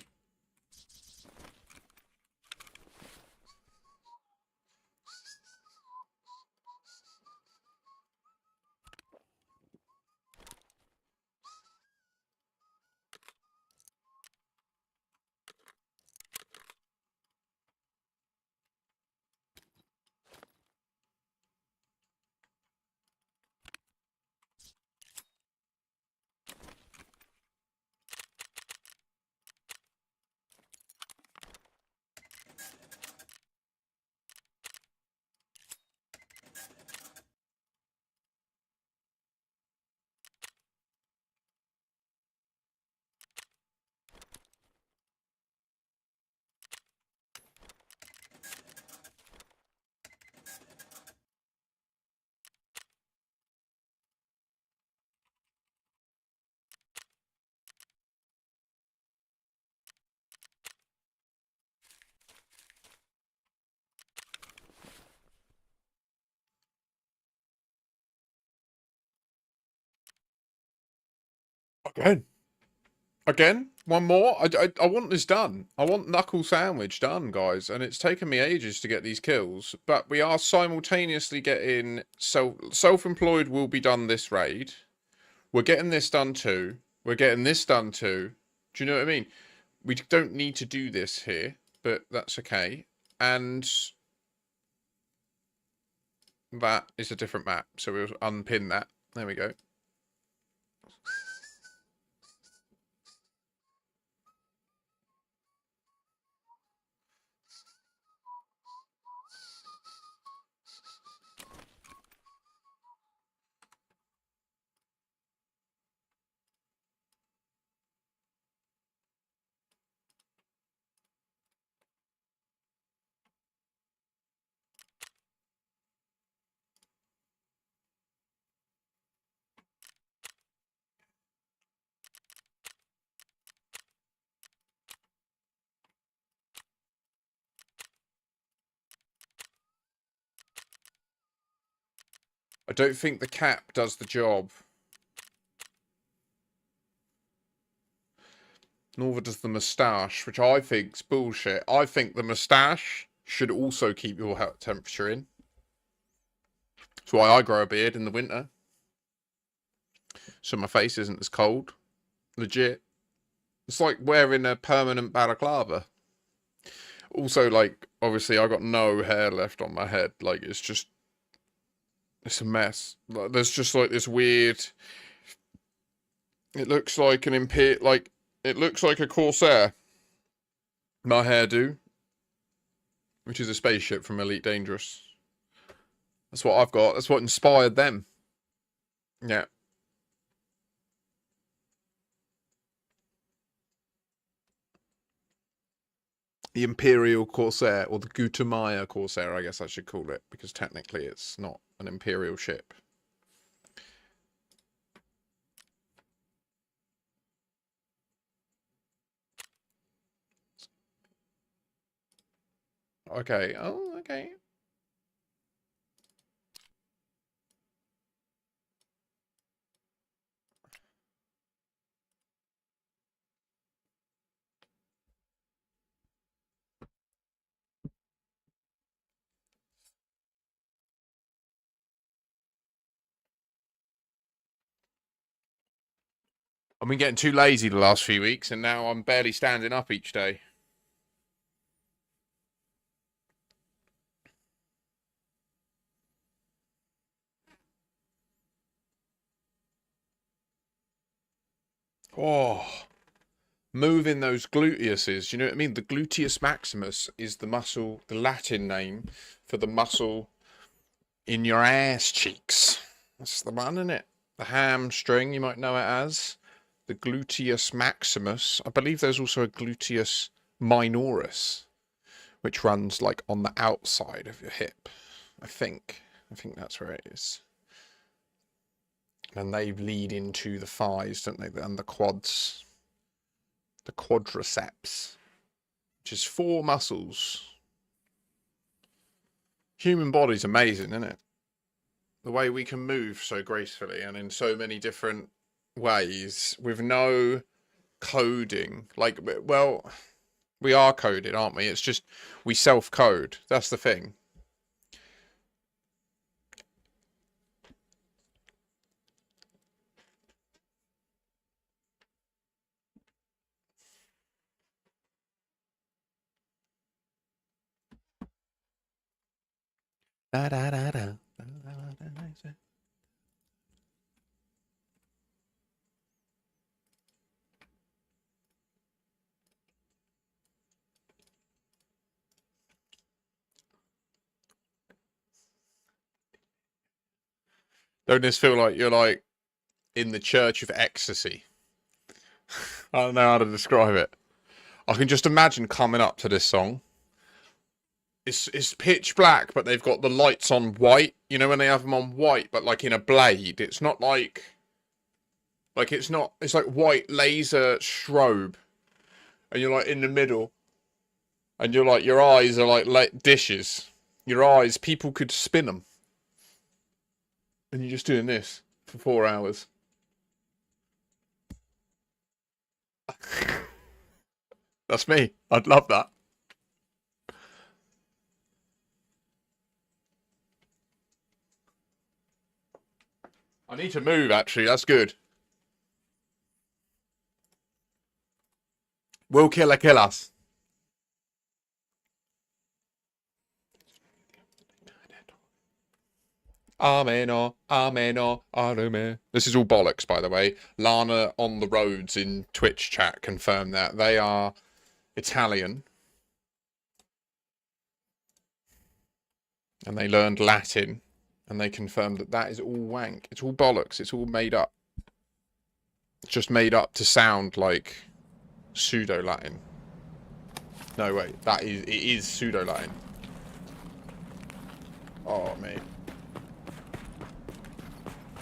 Again? One more? I want this done. I want Knuckle Sandwich done, guys. And it's taken me ages to get these kills. But we are simultaneously getting... Self-employed will be done this raid. We're getting this done too. We're getting this done too. Do you know what I mean? We don't need to do this here. But that's okay. And... that is a different map. So we'll unpin that. There we go. I don't think the cap does the job. Nor does the moustache, which I think's bullshit. I think the moustache should also keep your temperature in. That's why I grow a beard in the winter. So my face isn't as cold. Legit. It's like wearing a permanent balaclava. Also, like, obviously I got no hair left on my head. Like, it's just... it's a mess. Like, there's just like this weird... it looks like an like... it looks like a Corsair. My hairdo. Which is a spaceship from Elite Dangerous. That's what I've got. That's what inspired them. Yeah. The Imperial Corsair, or the Gutamaya Corsair, I guess I should call it, because technically it's not an Imperial ship. Okay. Oh, okay. I've been getting too lazy the last few weeks, and now I'm barely standing up each day. Oh, moving those gluteuses. Do you know what I mean? The gluteus maximus is the muscle, the Latin name for the muscle in your ass cheeks. That's the one, isn't it? The hamstring, you might know it as. The gluteus maximus. I believe there's also a gluteus minoris, which runs like on the outside of your hip. I think that's where it is. And they lead into the thighs, don't they? And the quads. The quadriceps. Which is 4 muscles. Human body's amazing, isn't it? The way we can move so gracefully and in so many different ways with no coding. Like, well, we are coded, aren't we? It's just we self-code. That's the thing. Da, da, da, da. Don't this feel like you're like in the Church of Ecstasy? I don't know how to describe it. I can just imagine coming up to this song. It's pitch black, but they've got the lights on white. You know when they have them on white, but like in a blade. It's not like it's not. It's like white laser strobe, and you're like in the middle, and you're like your eyes are like dishes. Your eyes, people could spin them, and you're just doing this for 4 hours. That's me. I'd love that. I need to move, actually. That's good. Will killer kill us? Ameno, ameno, arume. This is all bollocks, by the way. Lana on the roads in Twitch chat confirmed that. They are Italian. And they learned Latin. And they confirmed that that is all wank. It's all bollocks. It's all made up. It's just made up to sound like pseudo-Latin. No, wait. It is pseudo-Latin. Oh, mate.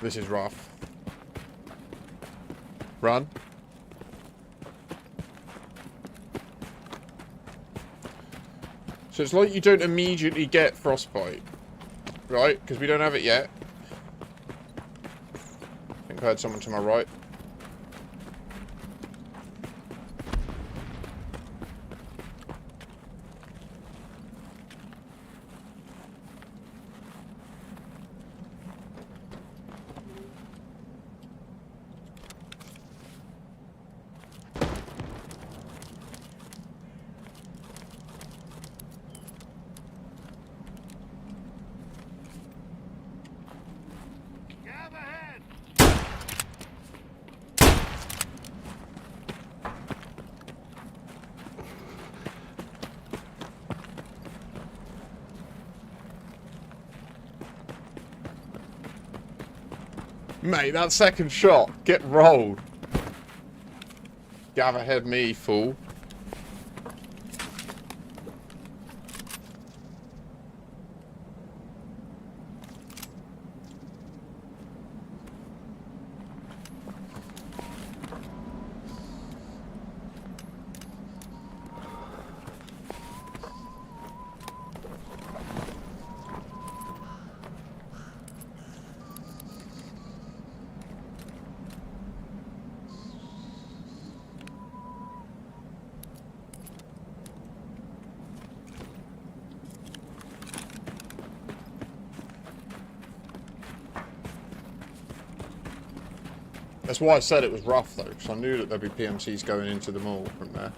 This is rough. Run. So it's like you don't immediately get frostbite. Right? Because we don't have it yet. I think I heard someone to my right. Mate, that second shot. Get rolled. Gather head me, fool. That's why I said it was rough, though, because I knew that there'd be PMCs going into the mall from there.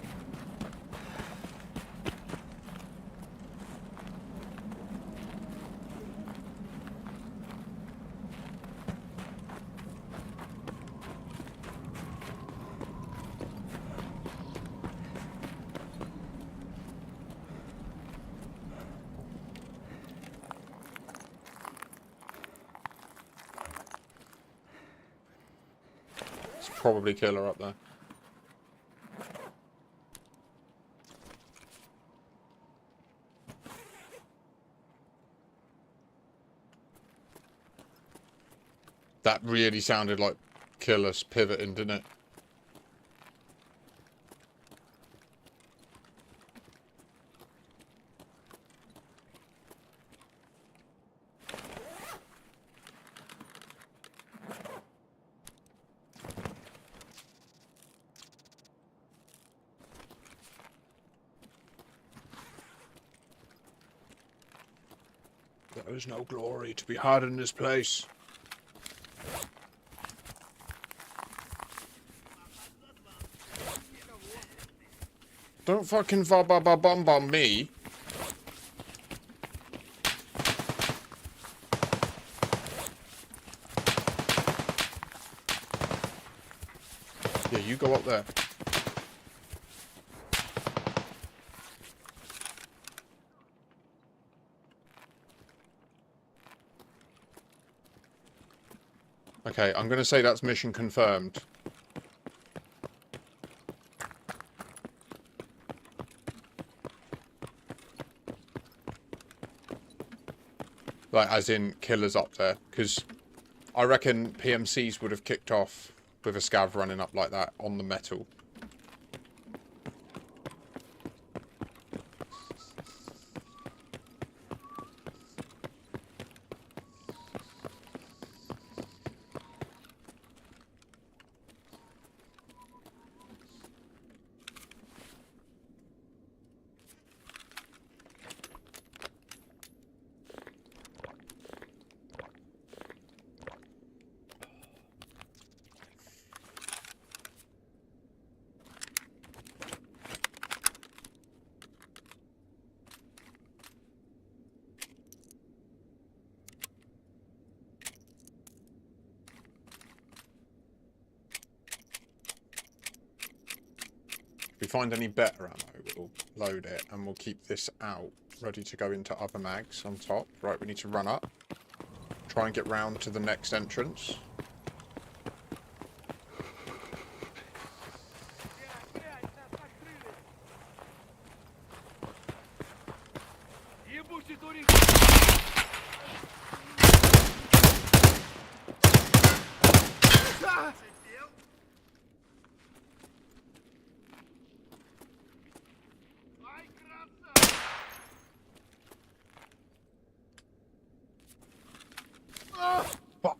Probably killer up there. That really sounded like killers pivoting, didn't it? There is no glory to be had in this place. Don't fucking va-ba-ba-bum-bum me. Yeah, you go up there. Okay, I'm going to say that's mission confirmed. Like, as in killers up there. Because I reckon PMCs would have kicked off with a scav running up like that on the metal. If we find any better ammo, we'll load it, and we'll keep this out, ready to go into other mags on top. Right, we need to run up. Try and get round to the next entrance. Fuck.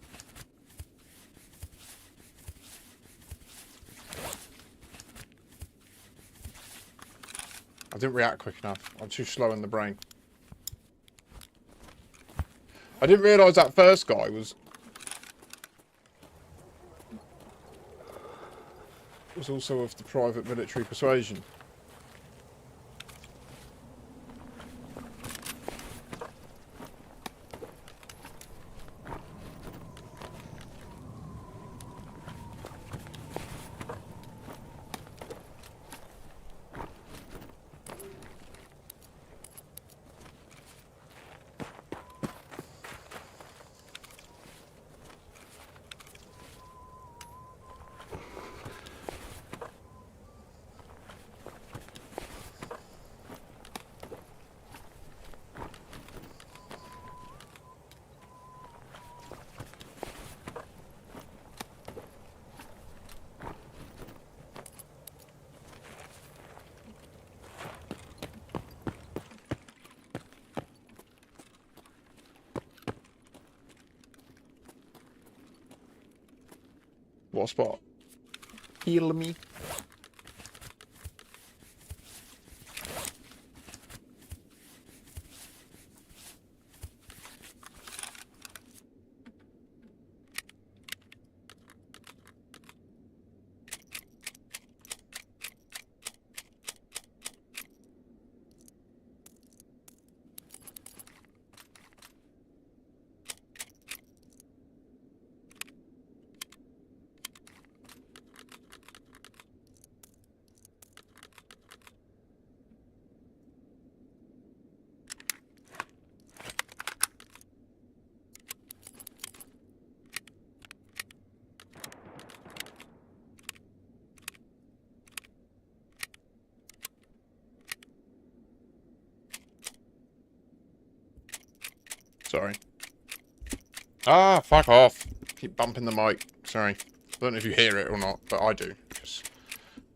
I didn't react quick enough. I'm too slow in the brain. I didn't realise that first guy was also of the private military persuasion. What spot? Heal me. Sorry. Ah, fuck off. Keep bumping the mic. Sorry. I don't know if you hear it or not, but I do. Because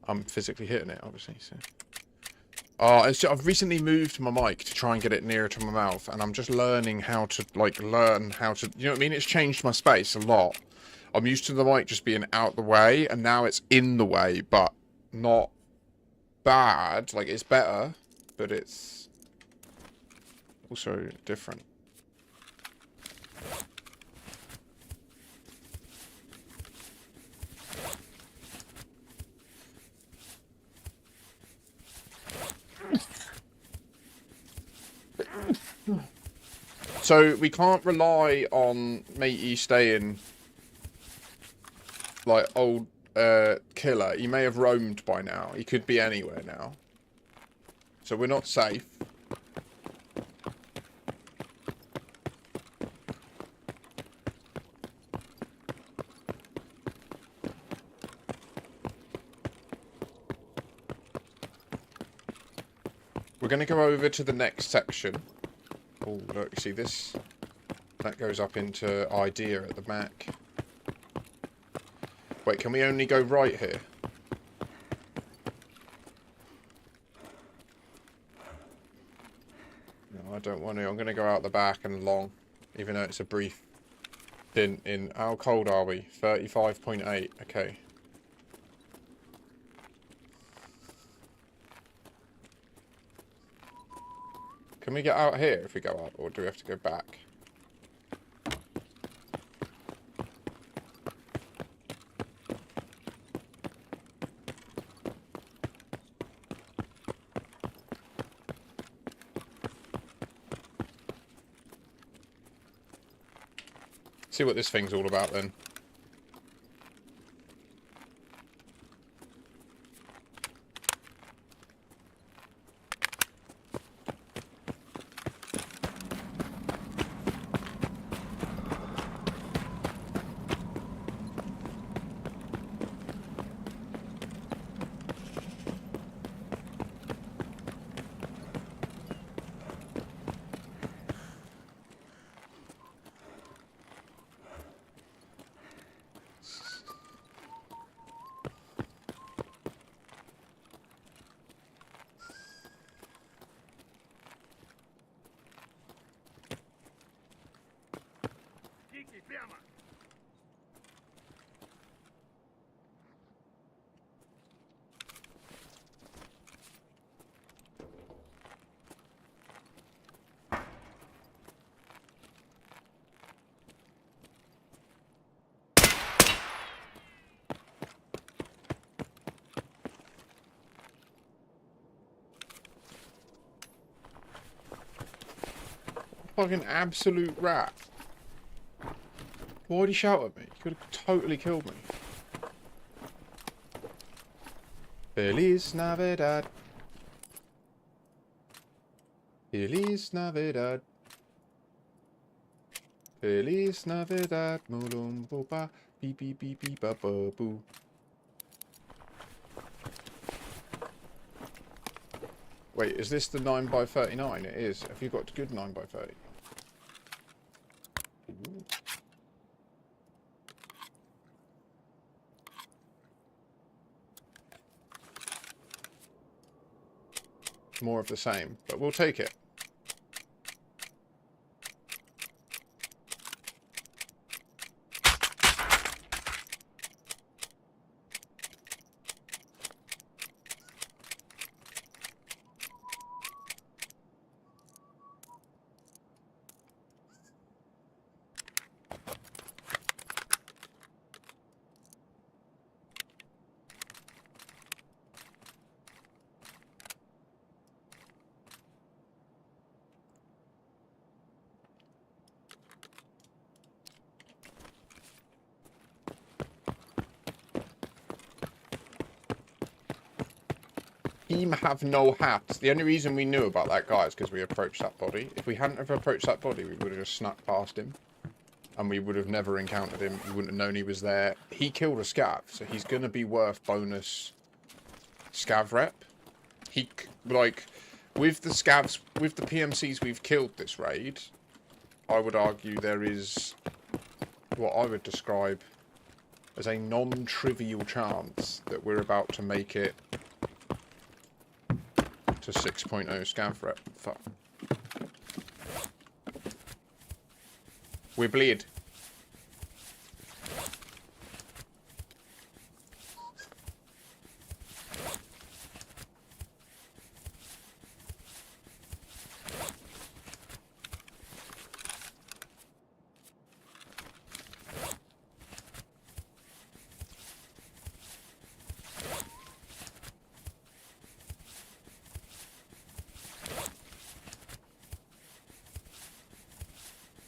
I'm physically hitting it, obviously. So. I've recently moved my mic to try and get it nearer to my mouth, and I'm just learning how to, you know what I mean? It's changed my space a lot. I'm used to the mic just being out the way, and now it's in the way, but not bad. Like, it's better, but it's also different. So we can't rely on matey staying like old killer. He may have roamed by now. He could be anywhere now. So we're not safe. We're going to go over to the next section. Oh, look, you see this? That goes up into idea at the back. Wait, can we only go right here? No, I don't want to. I'm going to go out the back and long, even though it's a brief stint in... How cold are we? 35.8. Okay. Can we get out here if we go up, or do we have to go back? See what this thing's all about then. Fucking absolute rat. Why'd he shout at me? He could have totally killed me. Feliz Navidad. Feliz Navidad. Feliz Navidad. Mulum boba. Beep beep beep beep ba ba boo. Wait, is this the 9x39? It is. Have you got good 9x30? Ooh. More of the same, but we'll take it. Team have no hats. The only reason we knew about that guy is because we approached that body. If we hadn't have approached that body, we would have just snuck past him. And we would have never encountered him. We wouldn't have known he was there. He killed a scav, so he's going to be worth bonus scav rep. He, like, with the scavs, with the PMCs we've killed this raid, I would argue there is what I would describe as a non-trivial chance that we're about to make it to 6.0 scav rep. Fuck. We bleed.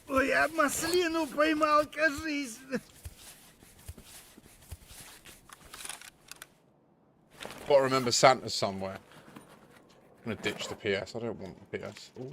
Ой, я маслину поймал, кажись. Got to remember Santa's somewhere. I'm gonna ditch the PS. I don't want the PS. Ooh.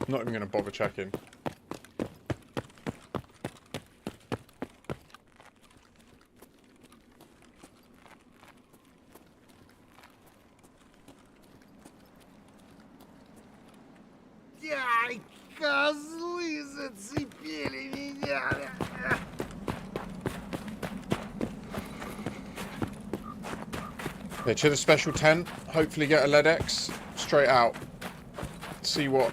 I'm not even going to bother checking. Ай, козлы зацепили меня. Yeah, to the special tent. Hopefully get a lead X straight out. See what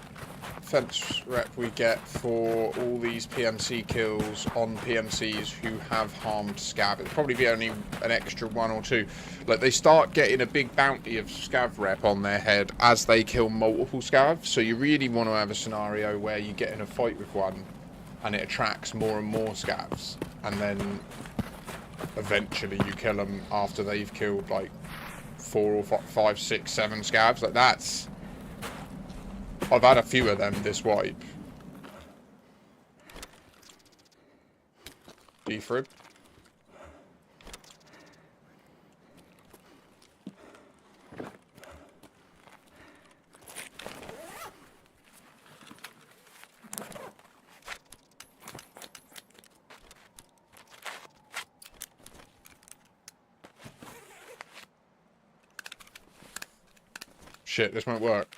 fence rep we get for all these PMC kills on PMCs who have harmed scav. It'll probably be only an extra 1 or 2. Like, they start getting a big bounty of scav rep on their head as they kill multiple scavs. So you really want to have a scenario where you get in a fight with one and it attracts more and more scavs. And then eventually you kill them after they've killed like 4 or 5, 6, 7 scavs. Like, that's... I've had a few of them this wipe. Defrib. shit, this won't work.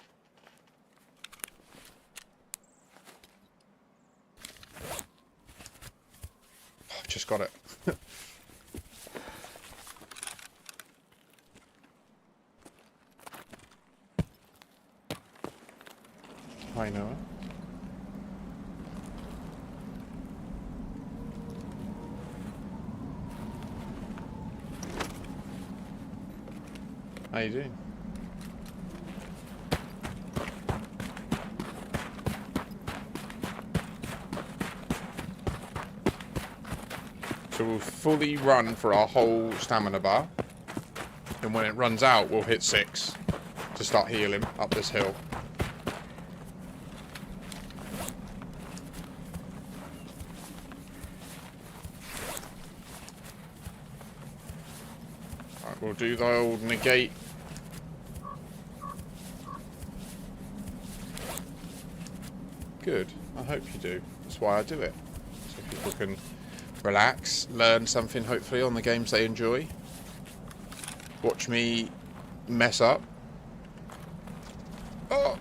Oh, just got it. Hi, Noah. How you doing? So we'll fully run for our whole stamina bar. And when it runs out, we'll hit 6 to start healing up this hill. Right, we'll do the old negate. Good. I hope you do. That's why I do it. So people can relax, learn something hopefully on the games they enjoy. Watch me mess up. Oh!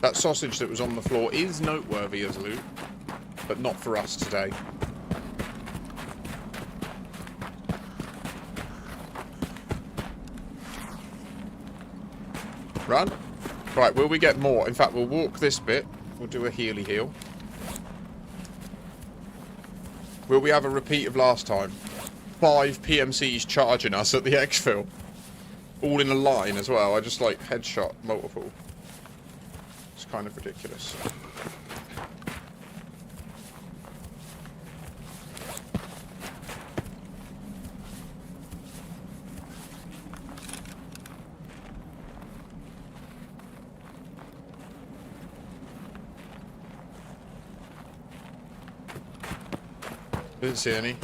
That sausage that was on the floor is noteworthy as loot, but not for us today. Run. Right, will we get more? In fact, we'll walk this bit. We'll do a healy heal. Will we have a repeat of last time? 5 PMCs charging us at the exfil. All in a line as well. I just, like, headshot multiple. It's kind of ridiculous. Didn't see any.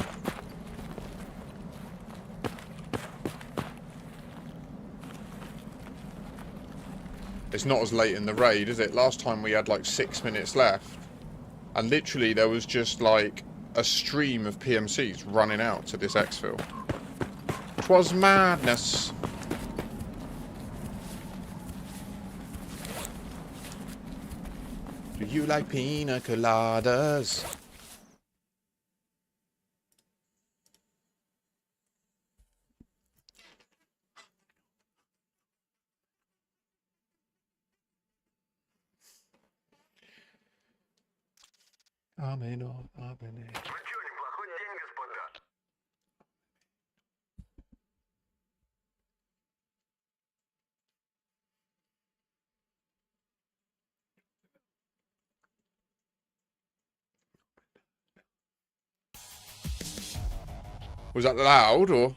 It's not as late in the raid, is it? Last time we had like 6 minutes left. And literally there was just like a stream of PMCs running out to this exfil. 'Twas madness. Do you like pina coladas? Amen. Was that loud or?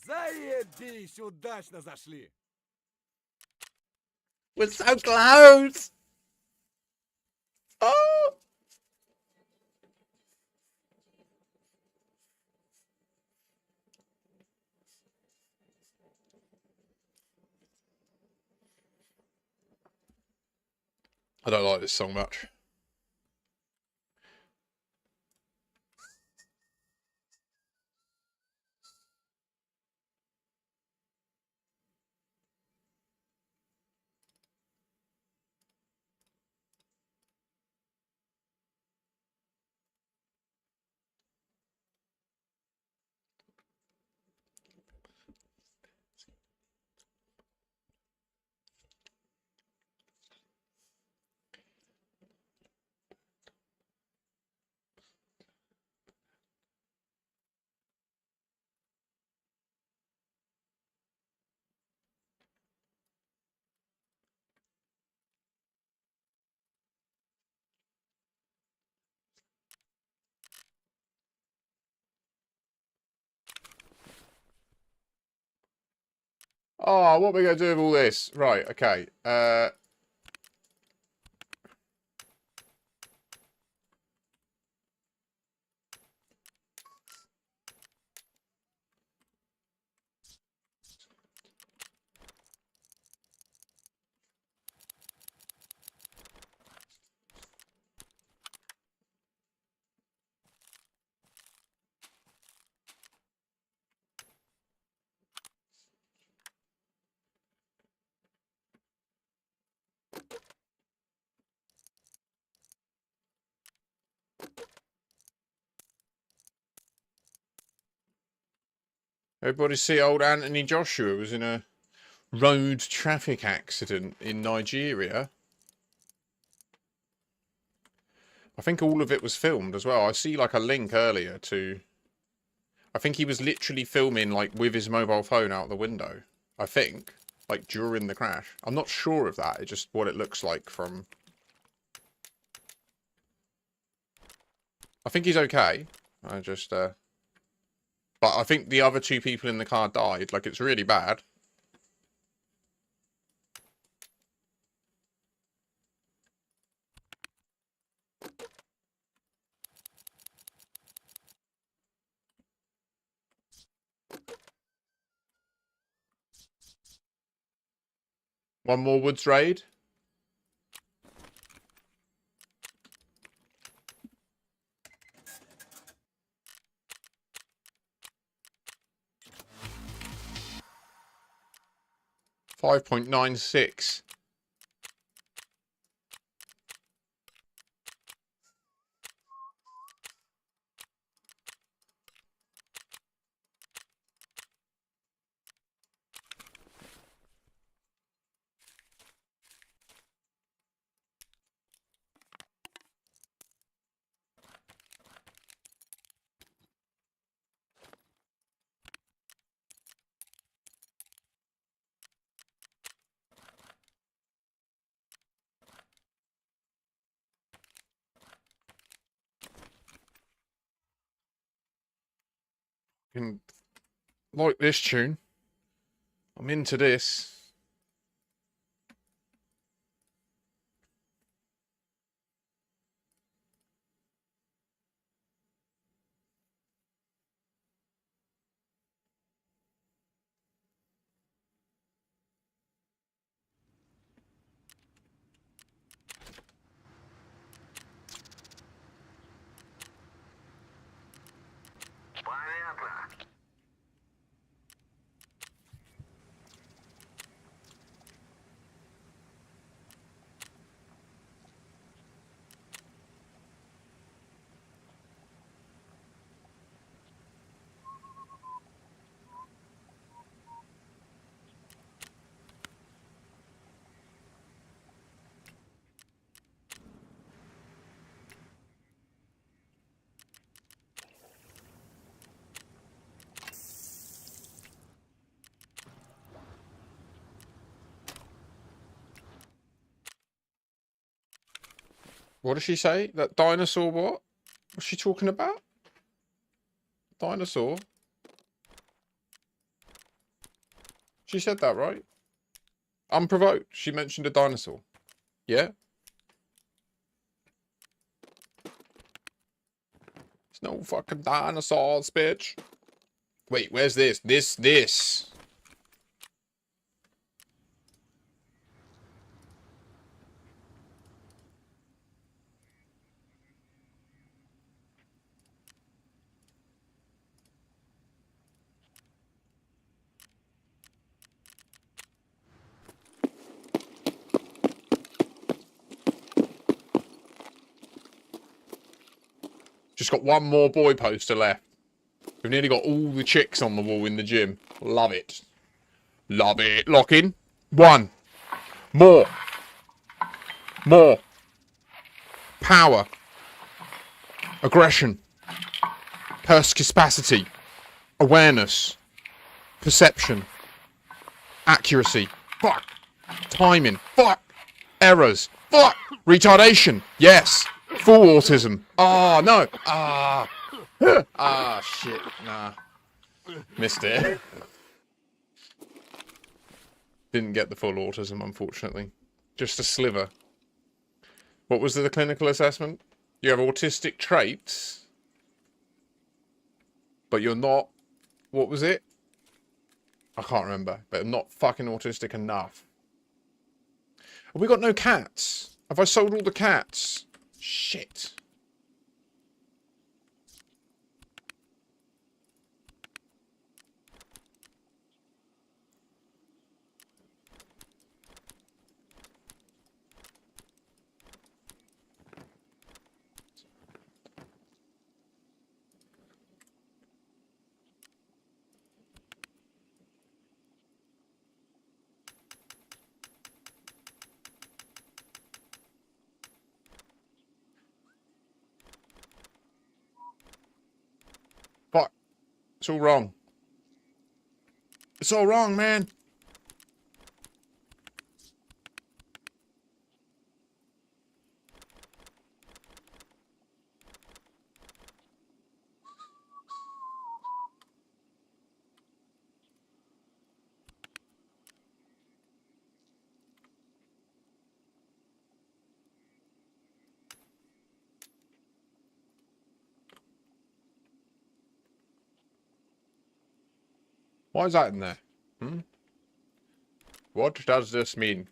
Заебись, удачно зашли. We're so close! Oh! I don't like this song much. Oh, what are we going to do with all this? Right, okay. Everybody see old Anthony Joshua was in a road traffic accident in Nigeria. I think all of it was filmed as well. I see like a link earlier to... I think he was literally filming like with his mobile phone out the window. I think. Like during the crash. I'm not sure of that. It's just what it looks like from... I think he's okay. I just... But I think the other two people in the car died. Like, it's really bad. One more woods raid. $5.96. Can like this tune. I'm into this. What does she say? That dinosaur what? What's she talking about? Dinosaur? She said that, right? Unprovoked. She mentioned a dinosaur. Yeah? It's no fucking dinosaurs, bitch. Wait, where's this? This. Just got one more boy poster left. We've nearly got all the chicks on the wall in the gym. Love it. Love it. Lock in. One. More. More. Power. Aggression. Perspicacity. Awareness. Perception. Accuracy. Fuck. Timing. Fuck. Errors. Fuck. Retardation. Yes. Full autism. Oh, no. Ah. Ah, shit. Nah. Missed it. Didn't get the full autism, unfortunately. Just a sliver. What was the clinical assessment? You have autistic traits, but you're not... What was it? I can't remember, but I'm not fucking autistic enough. Have we got no cats? Have I sold all the cats? Shit. Fuck. It's all wrong. It's all wrong, man. Why is that in there? Hmm? What does this mean?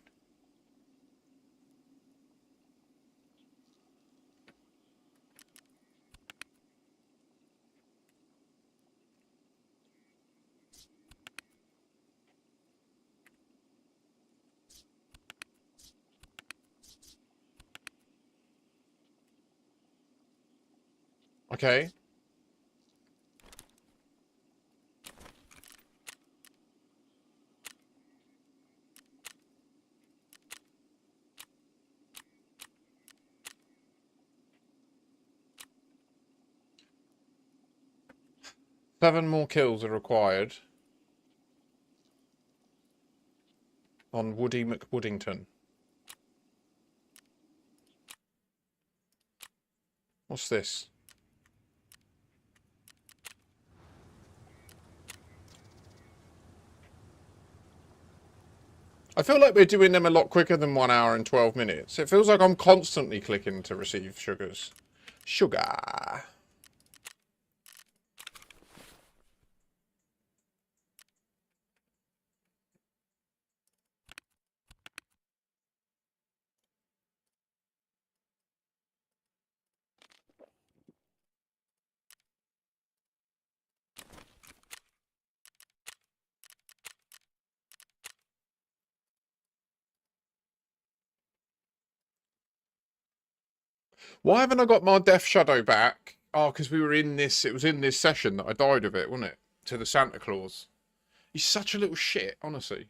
Okay. Seven more kills are required on Woody McWoodington. What's this? I feel like we're doing them a lot quicker than 1 hour and 12 minutes. It feels like I'm constantly clicking to receive sugars. Sugar. Why haven't I got my Death Shadow back? Oh, because we were in this... It was in this session that I died of it, wasn't it? To the Santa Claus. He's such a little shit, honestly.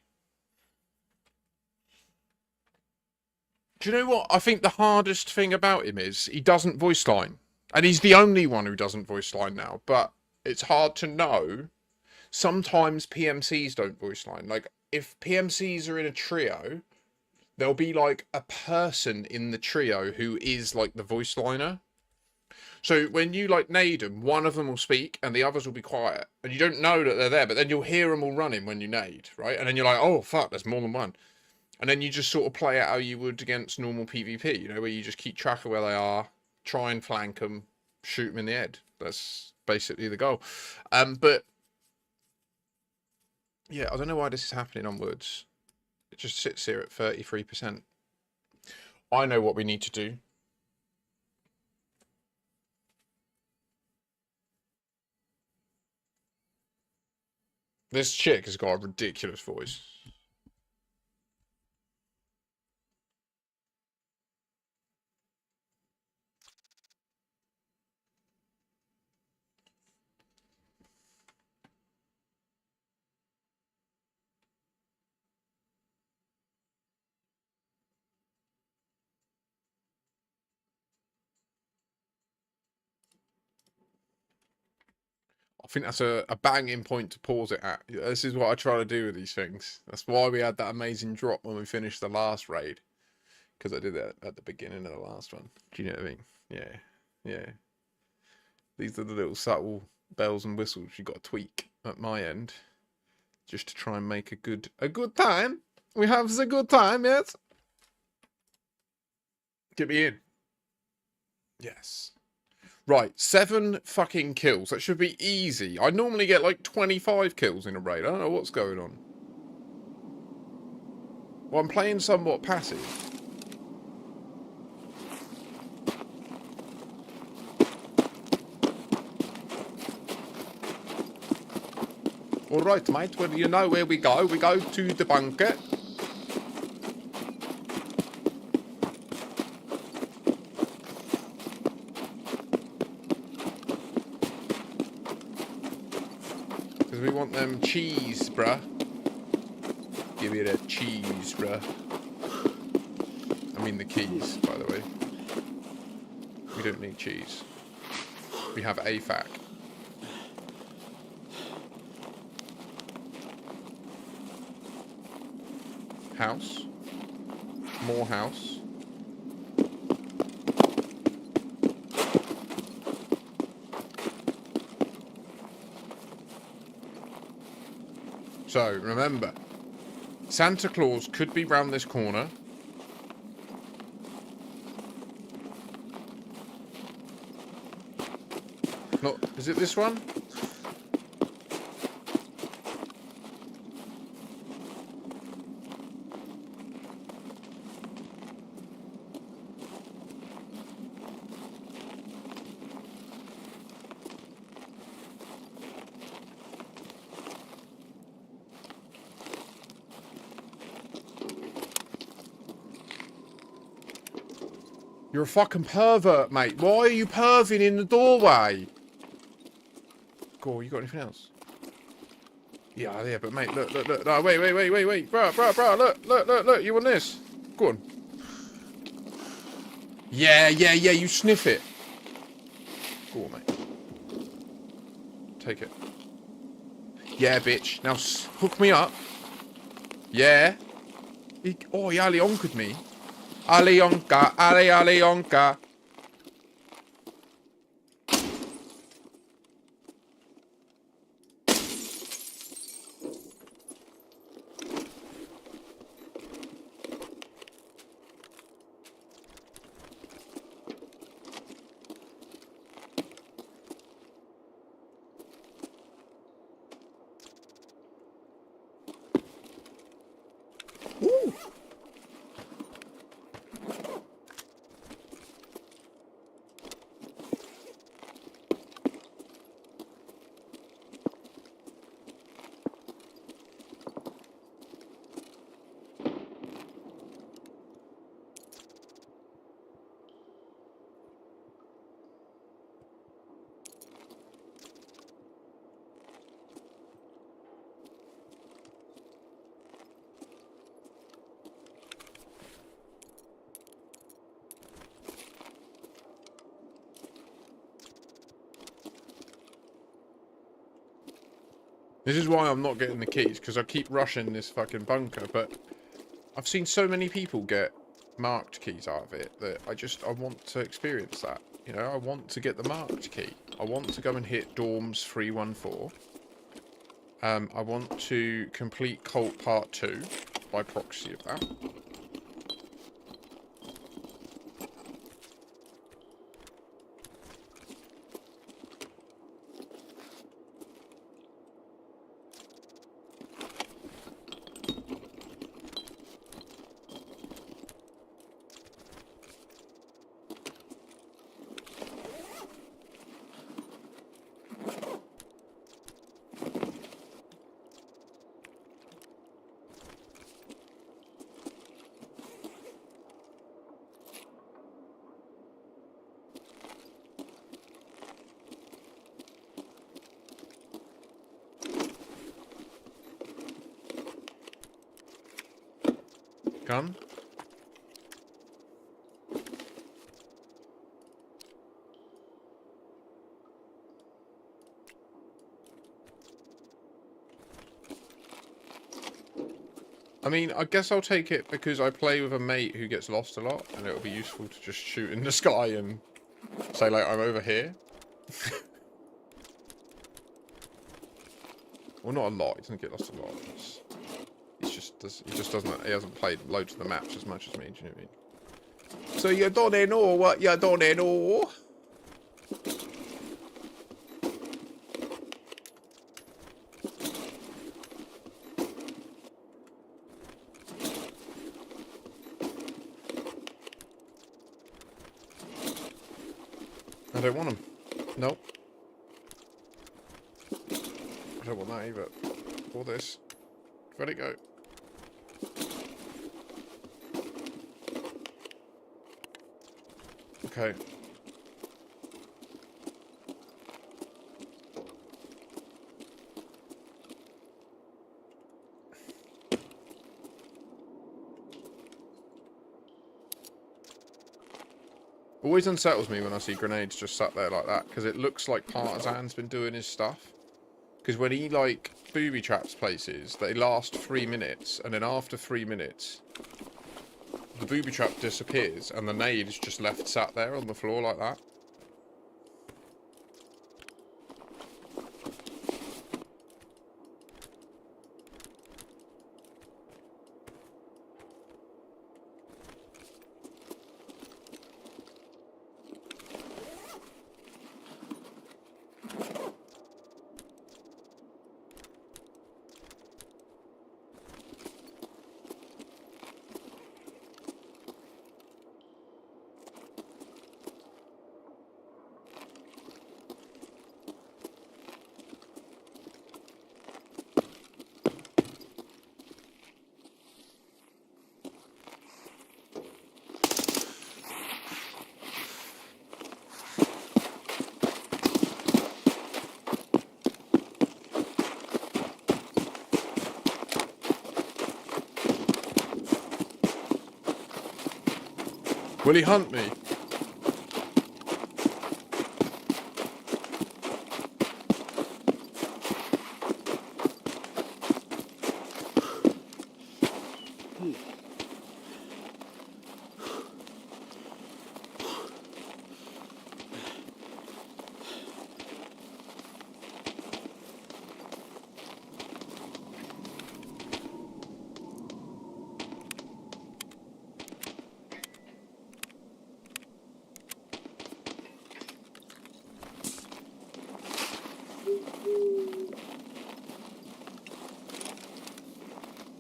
Do you know what? I think the hardest thing about him is he doesn't voice line. And he's the only one who doesn't voice line now. But it's hard to know. Sometimes PMCs don't voice line. Like, if PMCs are in a trio, there'll be, like, a person in the trio who is, like, the voice liner. So when you, like, nade them, one of them will speak and the others will be quiet. And you don't know that they're there, but then you'll hear them all running when you nade, right? And then you're like, oh, fuck, there's more than one. And then you just sort of play it how you would against normal PvP, you know, where you just keep track of where they are, try and flank them, shoot them in the head. That's basically the goal. But, yeah, I don't know why this is happening on Woods. It just sits here at 33%. I know what we need to do. This chick has got a ridiculous voice. I think that's a banging point to pause it at. This is what I try to do with these things. That's why we had that amazing drop when we finished the last raid. Because I did that at the beginning of the last one. Do you know what I mean? Yeah. Yeah. These are the little subtle bells and whistles you got to tweak at my end. Just to try and make a good time. We have the good time, yes? Get me in. Yes. Right, 7 fucking kills. That should be easy. I normally get like 25 kills in a raid. I don't know what's going on. Well, I'm playing somewhat passive. Alright, mate. Well, you know where we go. We go to the bunker. Because we want them cheese, bruh. Give me that cheese, bruh. I mean the keys, by the way. We don't need cheese. We have AFAC. House. More house. So, remember, Santa Claus could be round this corner. Not, is it this one? You're a fucking pervert, mate. Why are you perving in the doorway? Go, you got anything else? Yeah, but mate, look. No, wait. Bro, look. You want this? Go on. Yeah, you sniff it. Go on, mate. Take it. Yeah, bitch. Now hook me up. Yeah. He Ali onkered me. Alionka, Alionka. Ooh. This is why I'm not getting the keys, because I keep rushing this fucking bunker, but I've seen so many people get marked keys out of it that I want to experience that. You know, I want to get the marked key. I want to go and hit Dorms 314. I want to complete Cult Part 2 by proxy of that. Gun. I mean, I guess I'll take it because I play with a mate who gets lost a lot, and it'll be useful to just shoot in the sky and say, like, I'm over here. Well, not a lot. He doesn't get lost a lot. He just doesn't. He hasn't played loads of the maps as much as me. Do you know what I mean? So you don't know what you don't know. I don't want them. Nope. I don't want that either. Or this. Let it go. Okay. Always unsettles me when I see grenades just sat there like that, because it looks like Partisan's been doing his stuff. Because when he, like, booby traps places, they last 3 minutes, and then after 3 minutes, the booby trap disappears, and the nade is just left sat there on the floor like that. Will he hunt me?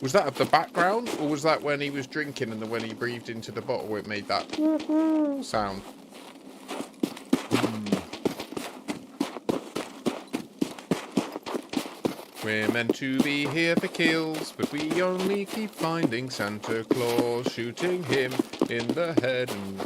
Was that at the background, or was that when he was drinking and then when he breathed into the bottle it made that sound? We're meant to be here for kills, but we only keep finding Santa Claus, shooting him in the head and...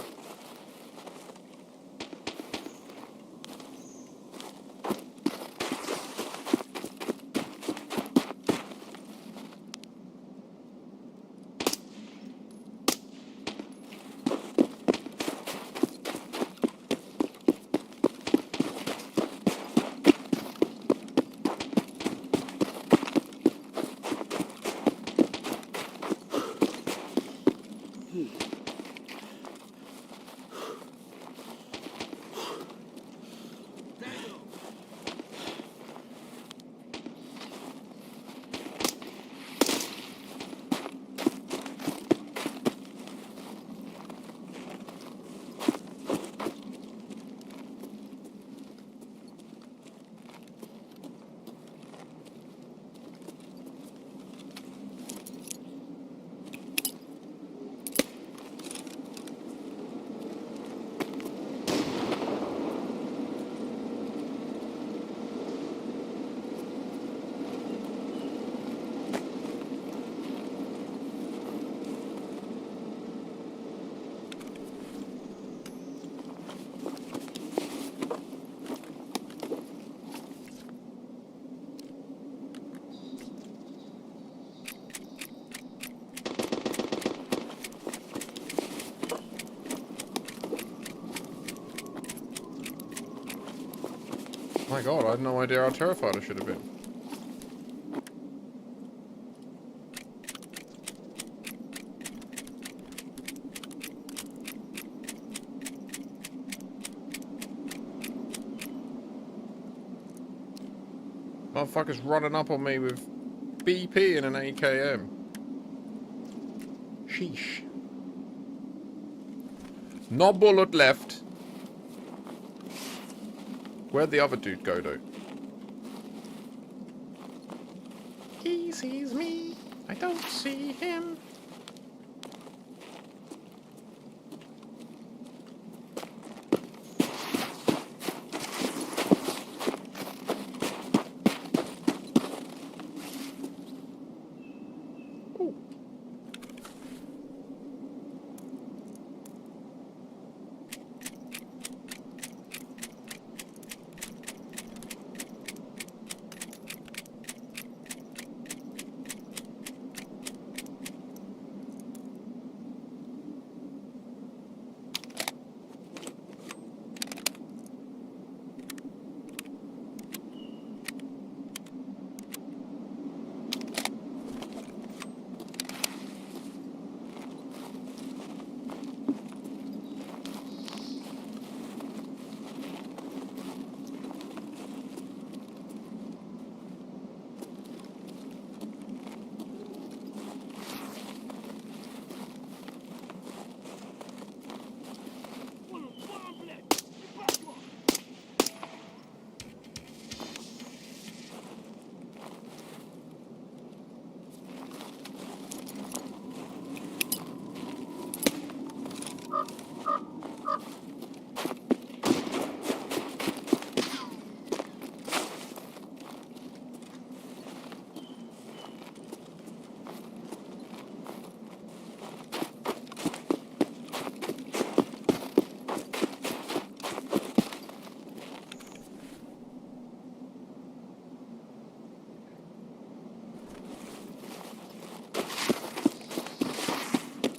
My god, I had no idea how terrified I should have been. Motherfucker's running up on me with BP and an AKM. Sheesh. No bullet left. Where'd the other dude go, though? He sees me. I don't see him.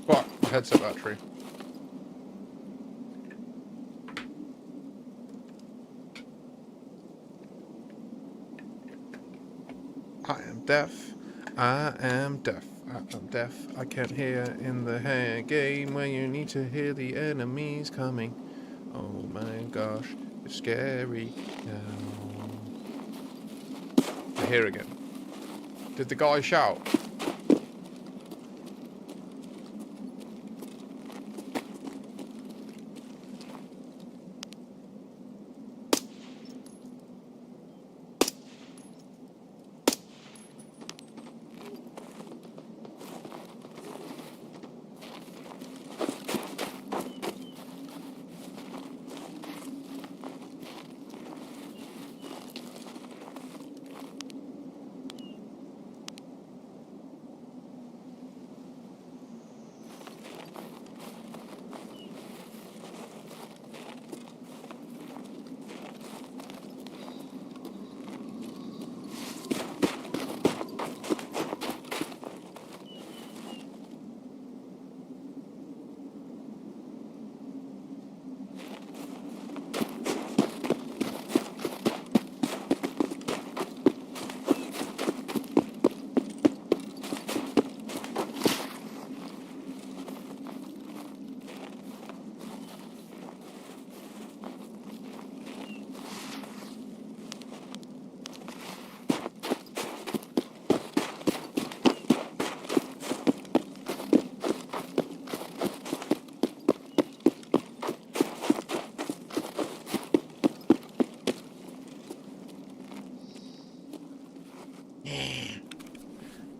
Fuck, my headset battery. I am deaf. I am deaf. I am deaf. I can't hear in the game when you need to hear the enemies coming. Oh my gosh, it's scary now. I hear again. Did the guy shout?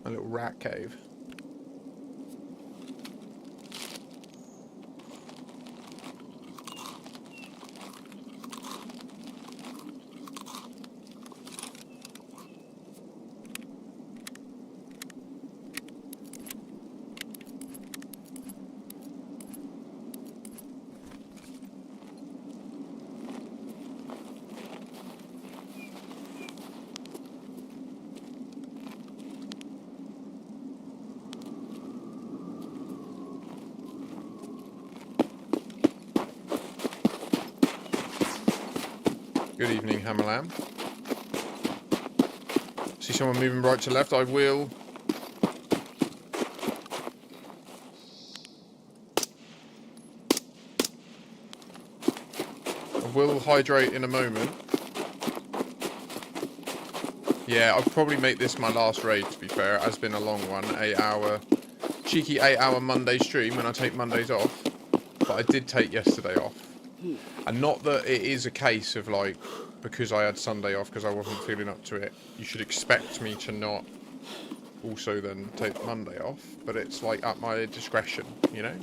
A little rat cave. Good evening, Hammerlam. See someone moving right to left? I will. I will hydrate in a moment. Yeah, I'll probably make this my last raid, to be fair. It has been a long one, 8 hour cheeky 8-hour Monday stream when I take Mondays off. But I did take yesterday off. And not that it is a case of like, because I had Sunday off because I wasn't feeling up to it, you should expect me to not also then take Monday off. But it's like at my discretion, you know?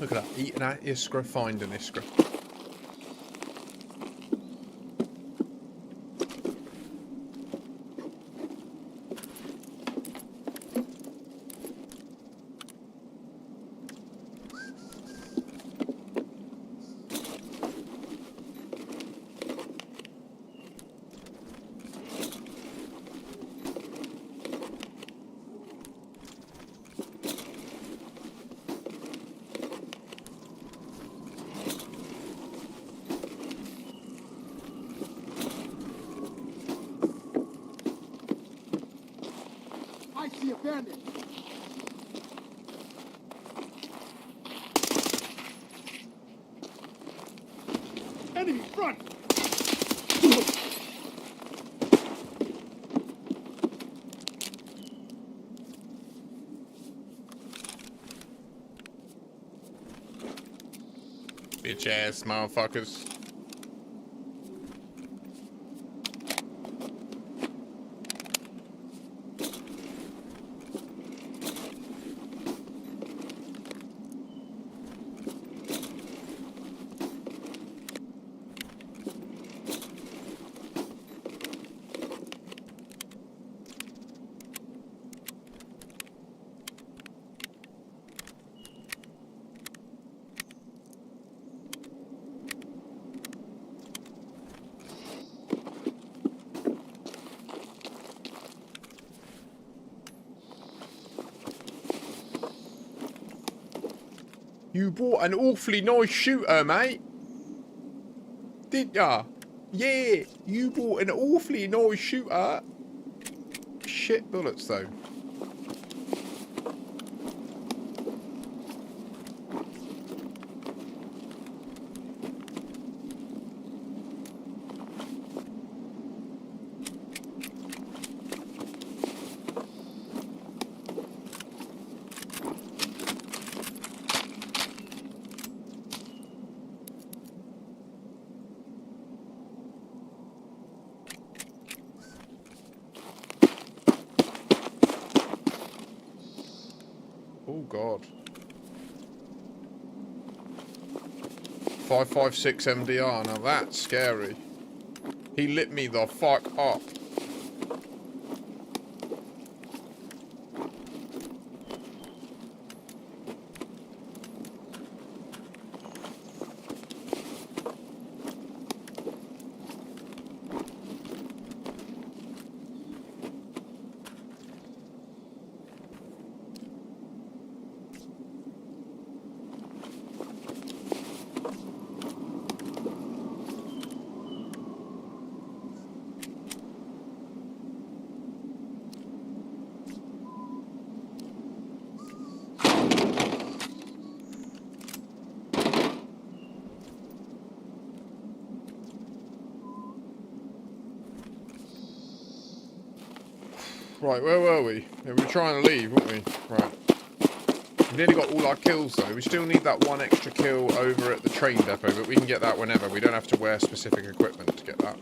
Look at that, eating that iskra, finding iskra. I see a bandit. Enemy front. Bitch ass motherfuckers. You bought an awfully nice shooter, mate. Didn't ya? Yeah, you bought an awfully nice shooter. Shit bullets, though. Oh, God. 5.56 MDR, now that's scary. He lit me the fuck up. Right, where were we? Yeah, we were trying to leave, weren't we? Right. We nearly got all our kills, though. We still need that one extra kill over at the train depot, but we can get that whenever. We don't have to wear specific equipment to get that.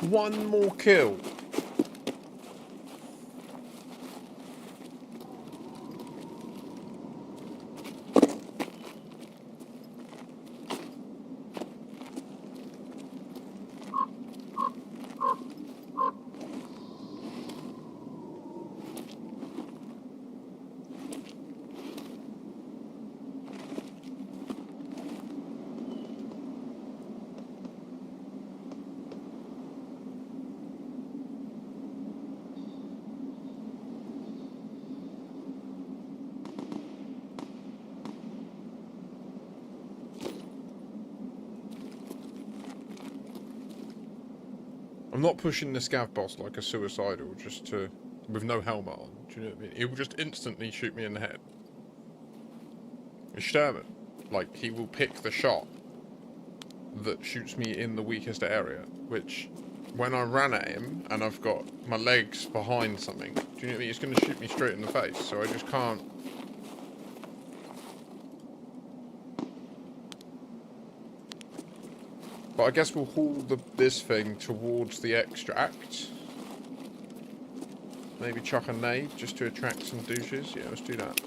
One more kill. I'm not pushing the scav boss like a suicidal just to... with no helmet on. Do you know what I mean? He will just instantly shoot me in the head. Sterman. Like, he will pick the shot that shoots me in the weakest area, which, when I ran at him, and I've got my legs behind something, do you know what I mean? It's going to shoot me straight in the face, so I just can't... But I guess we'll haul this thing towards the extract. Maybe chuck a nade just to attract some douches. Yeah, let's do that.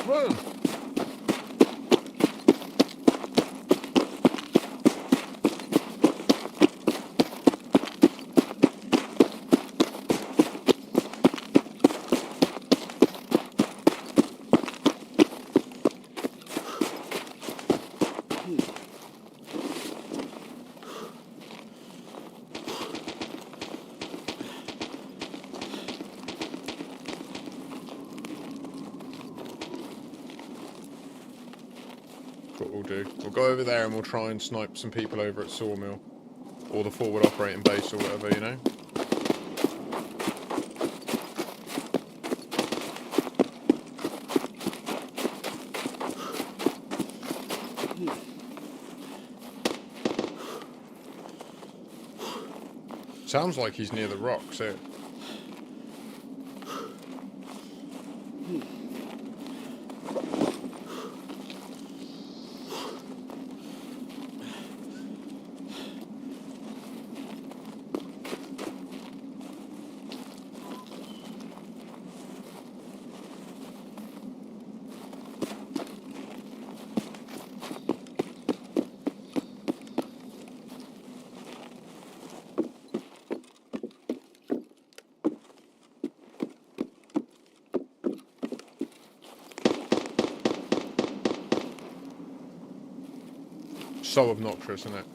Run! What we'll do. We'll go over there and we'll try and snipe some people over at Sawmill. Or the forward operating base or whatever, you know? Sounds like he's near the rocks here. So obnoxious, isn't it?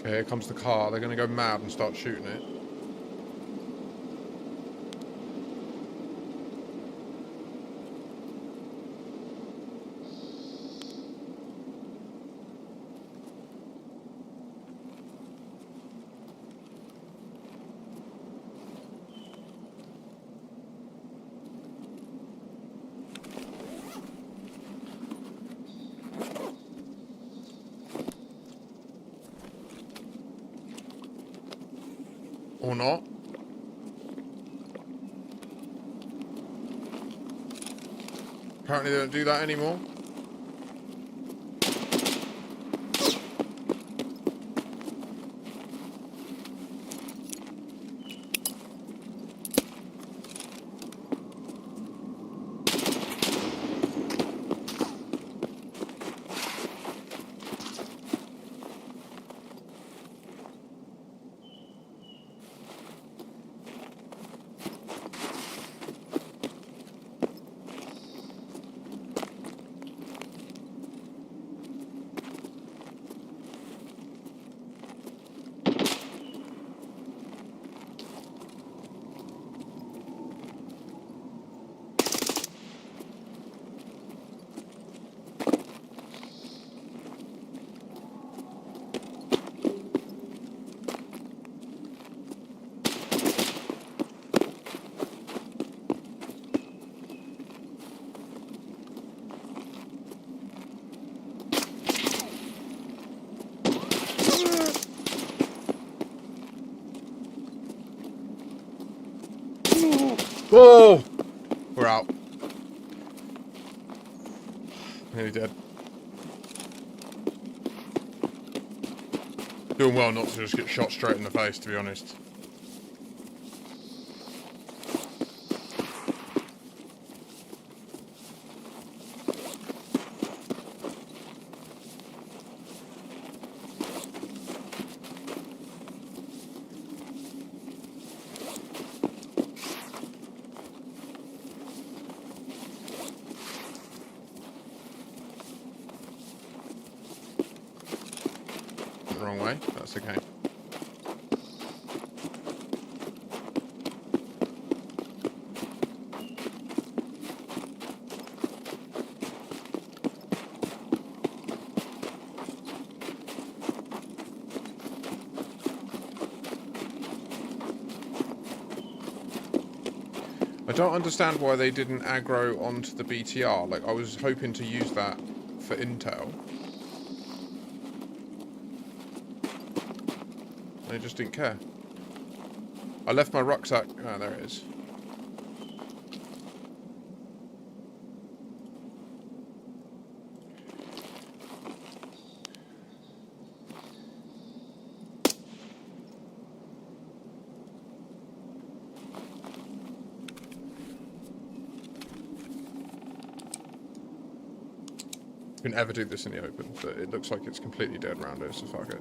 Okay, here comes the car. They're going to go mad and start shooting it. Or not. Apparently they don't do that anymore. Oh! We're out. Nearly dead. Doing well not to just get shot straight in the face, to be honest. Wrong way. That's okay. I don't understand why they didn't aggro onto the BTR. Like, I was hoping to use that for intel. They just didn't care. I left my rucksack. Ah, there it is. You can ever do this in the open, but it looks like it's completely dead around here, so fuck it.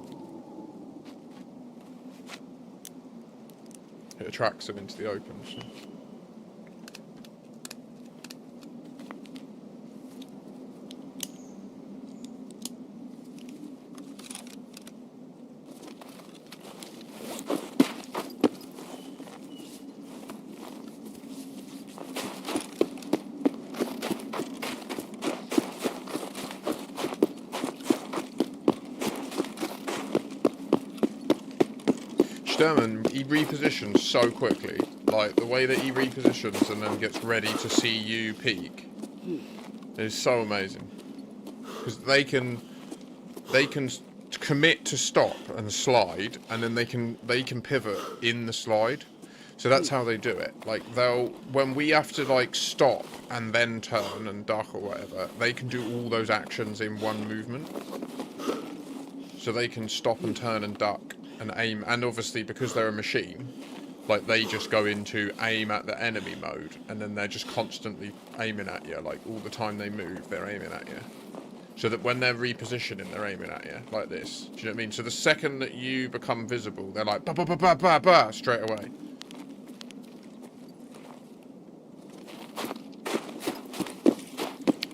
It attracts them into the open, so. Sturman, he repositions so quickly. Like, the way that he repositions and then gets ready to see you peek is so amazing. Because they can commit to stop and slide, and then they can pivot in the slide. So that's how they do it. Like, when we have to, like, stop and then turn and duck or whatever, they can do all those actions in one movement. So they can stop and turn and duck and aim, and obviously because they're a machine, like, they just go into aim at the enemy mode, and then they're just constantly aiming at you. Like, all the time they move, they're aiming at you. So that when they're repositioning, they're aiming at you, like this. Do you know what I mean? So the second that you become visible, they're like, ba ba ba ba ba ba, straight away.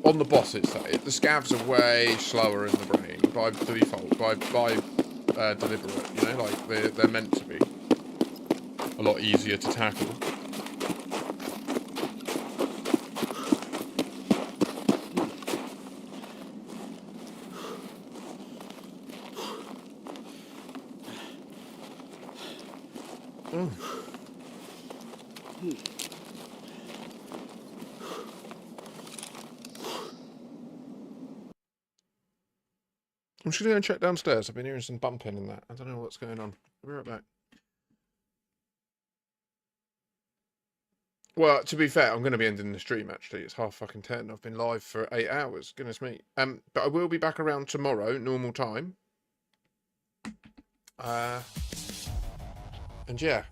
On the boss, it's that. The scavs are way slower in the brain, by default, by deliberate, you know, like they're meant to be. A lot easier to tackle. Oh. I'm just going to go and check downstairs. I've been hearing some bumping and that. I don't know what's going on. I'll be right back. Well, to be fair, I'm going to be ending the stream, actually. It's 10:30. I've been live for 8 hours. Goodness me. But I will be back around tomorrow, normal time. And yeah.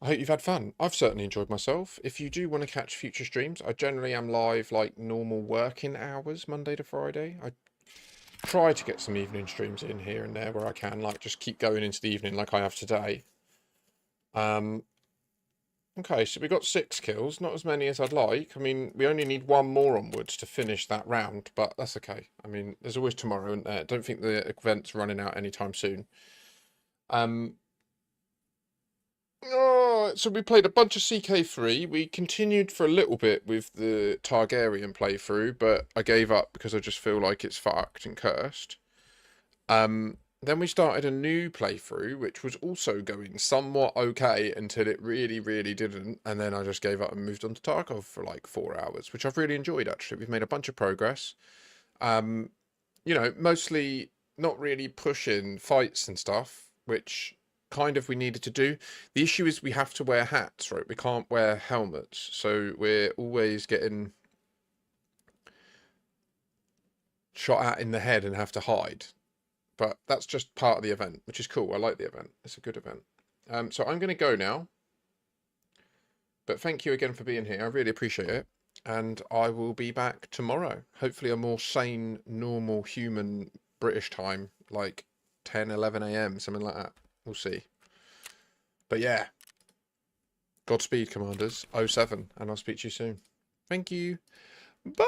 I hope you've had fun. I've certainly enjoyed myself. If you do want to catch future streams, I generally am live like normal working hours, Monday to Friday. I try to get some evening streams in here and there where I can, like just keep going into the evening like I have today. Okay, so we got 6 kills, not as many as I'd like. I mean, we only need 1 more onwards to finish that round, but that's okay. I mean, there's always tomorrow, isn't there? I don't think the event's running out anytime soon. Oh, so we played a bunch of CK3. We continued for a little bit with the Targaryen playthrough, but I gave up because I just feel like it's fucked and cursed. Then we started a new playthrough, which was also going somewhat okay until it really, really didn't. And then I just gave up and moved on to Tarkov for like 4 hours, which I've really enjoyed, actually. We've made a bunch of progress. You know, mostly not really pushing fights and stuff, which kind of we needed to do. The issue is we have to wear hats, right? We can't wear helmets. So we're always getting shot at in the head and have to hide. But that's just part of the event, which is cool. I like the event. It's a good event. So I'm going to go now. But thank you again for being here. I really appreciate it. And I will be back tomorrow. Hopefully a more sane, normal, human British time. Like 10, 11 a.m. Something like that. We'll see. But yeah. Godspeed, Commanders. 07. And I'll speak to you soon. Thank you. Bye.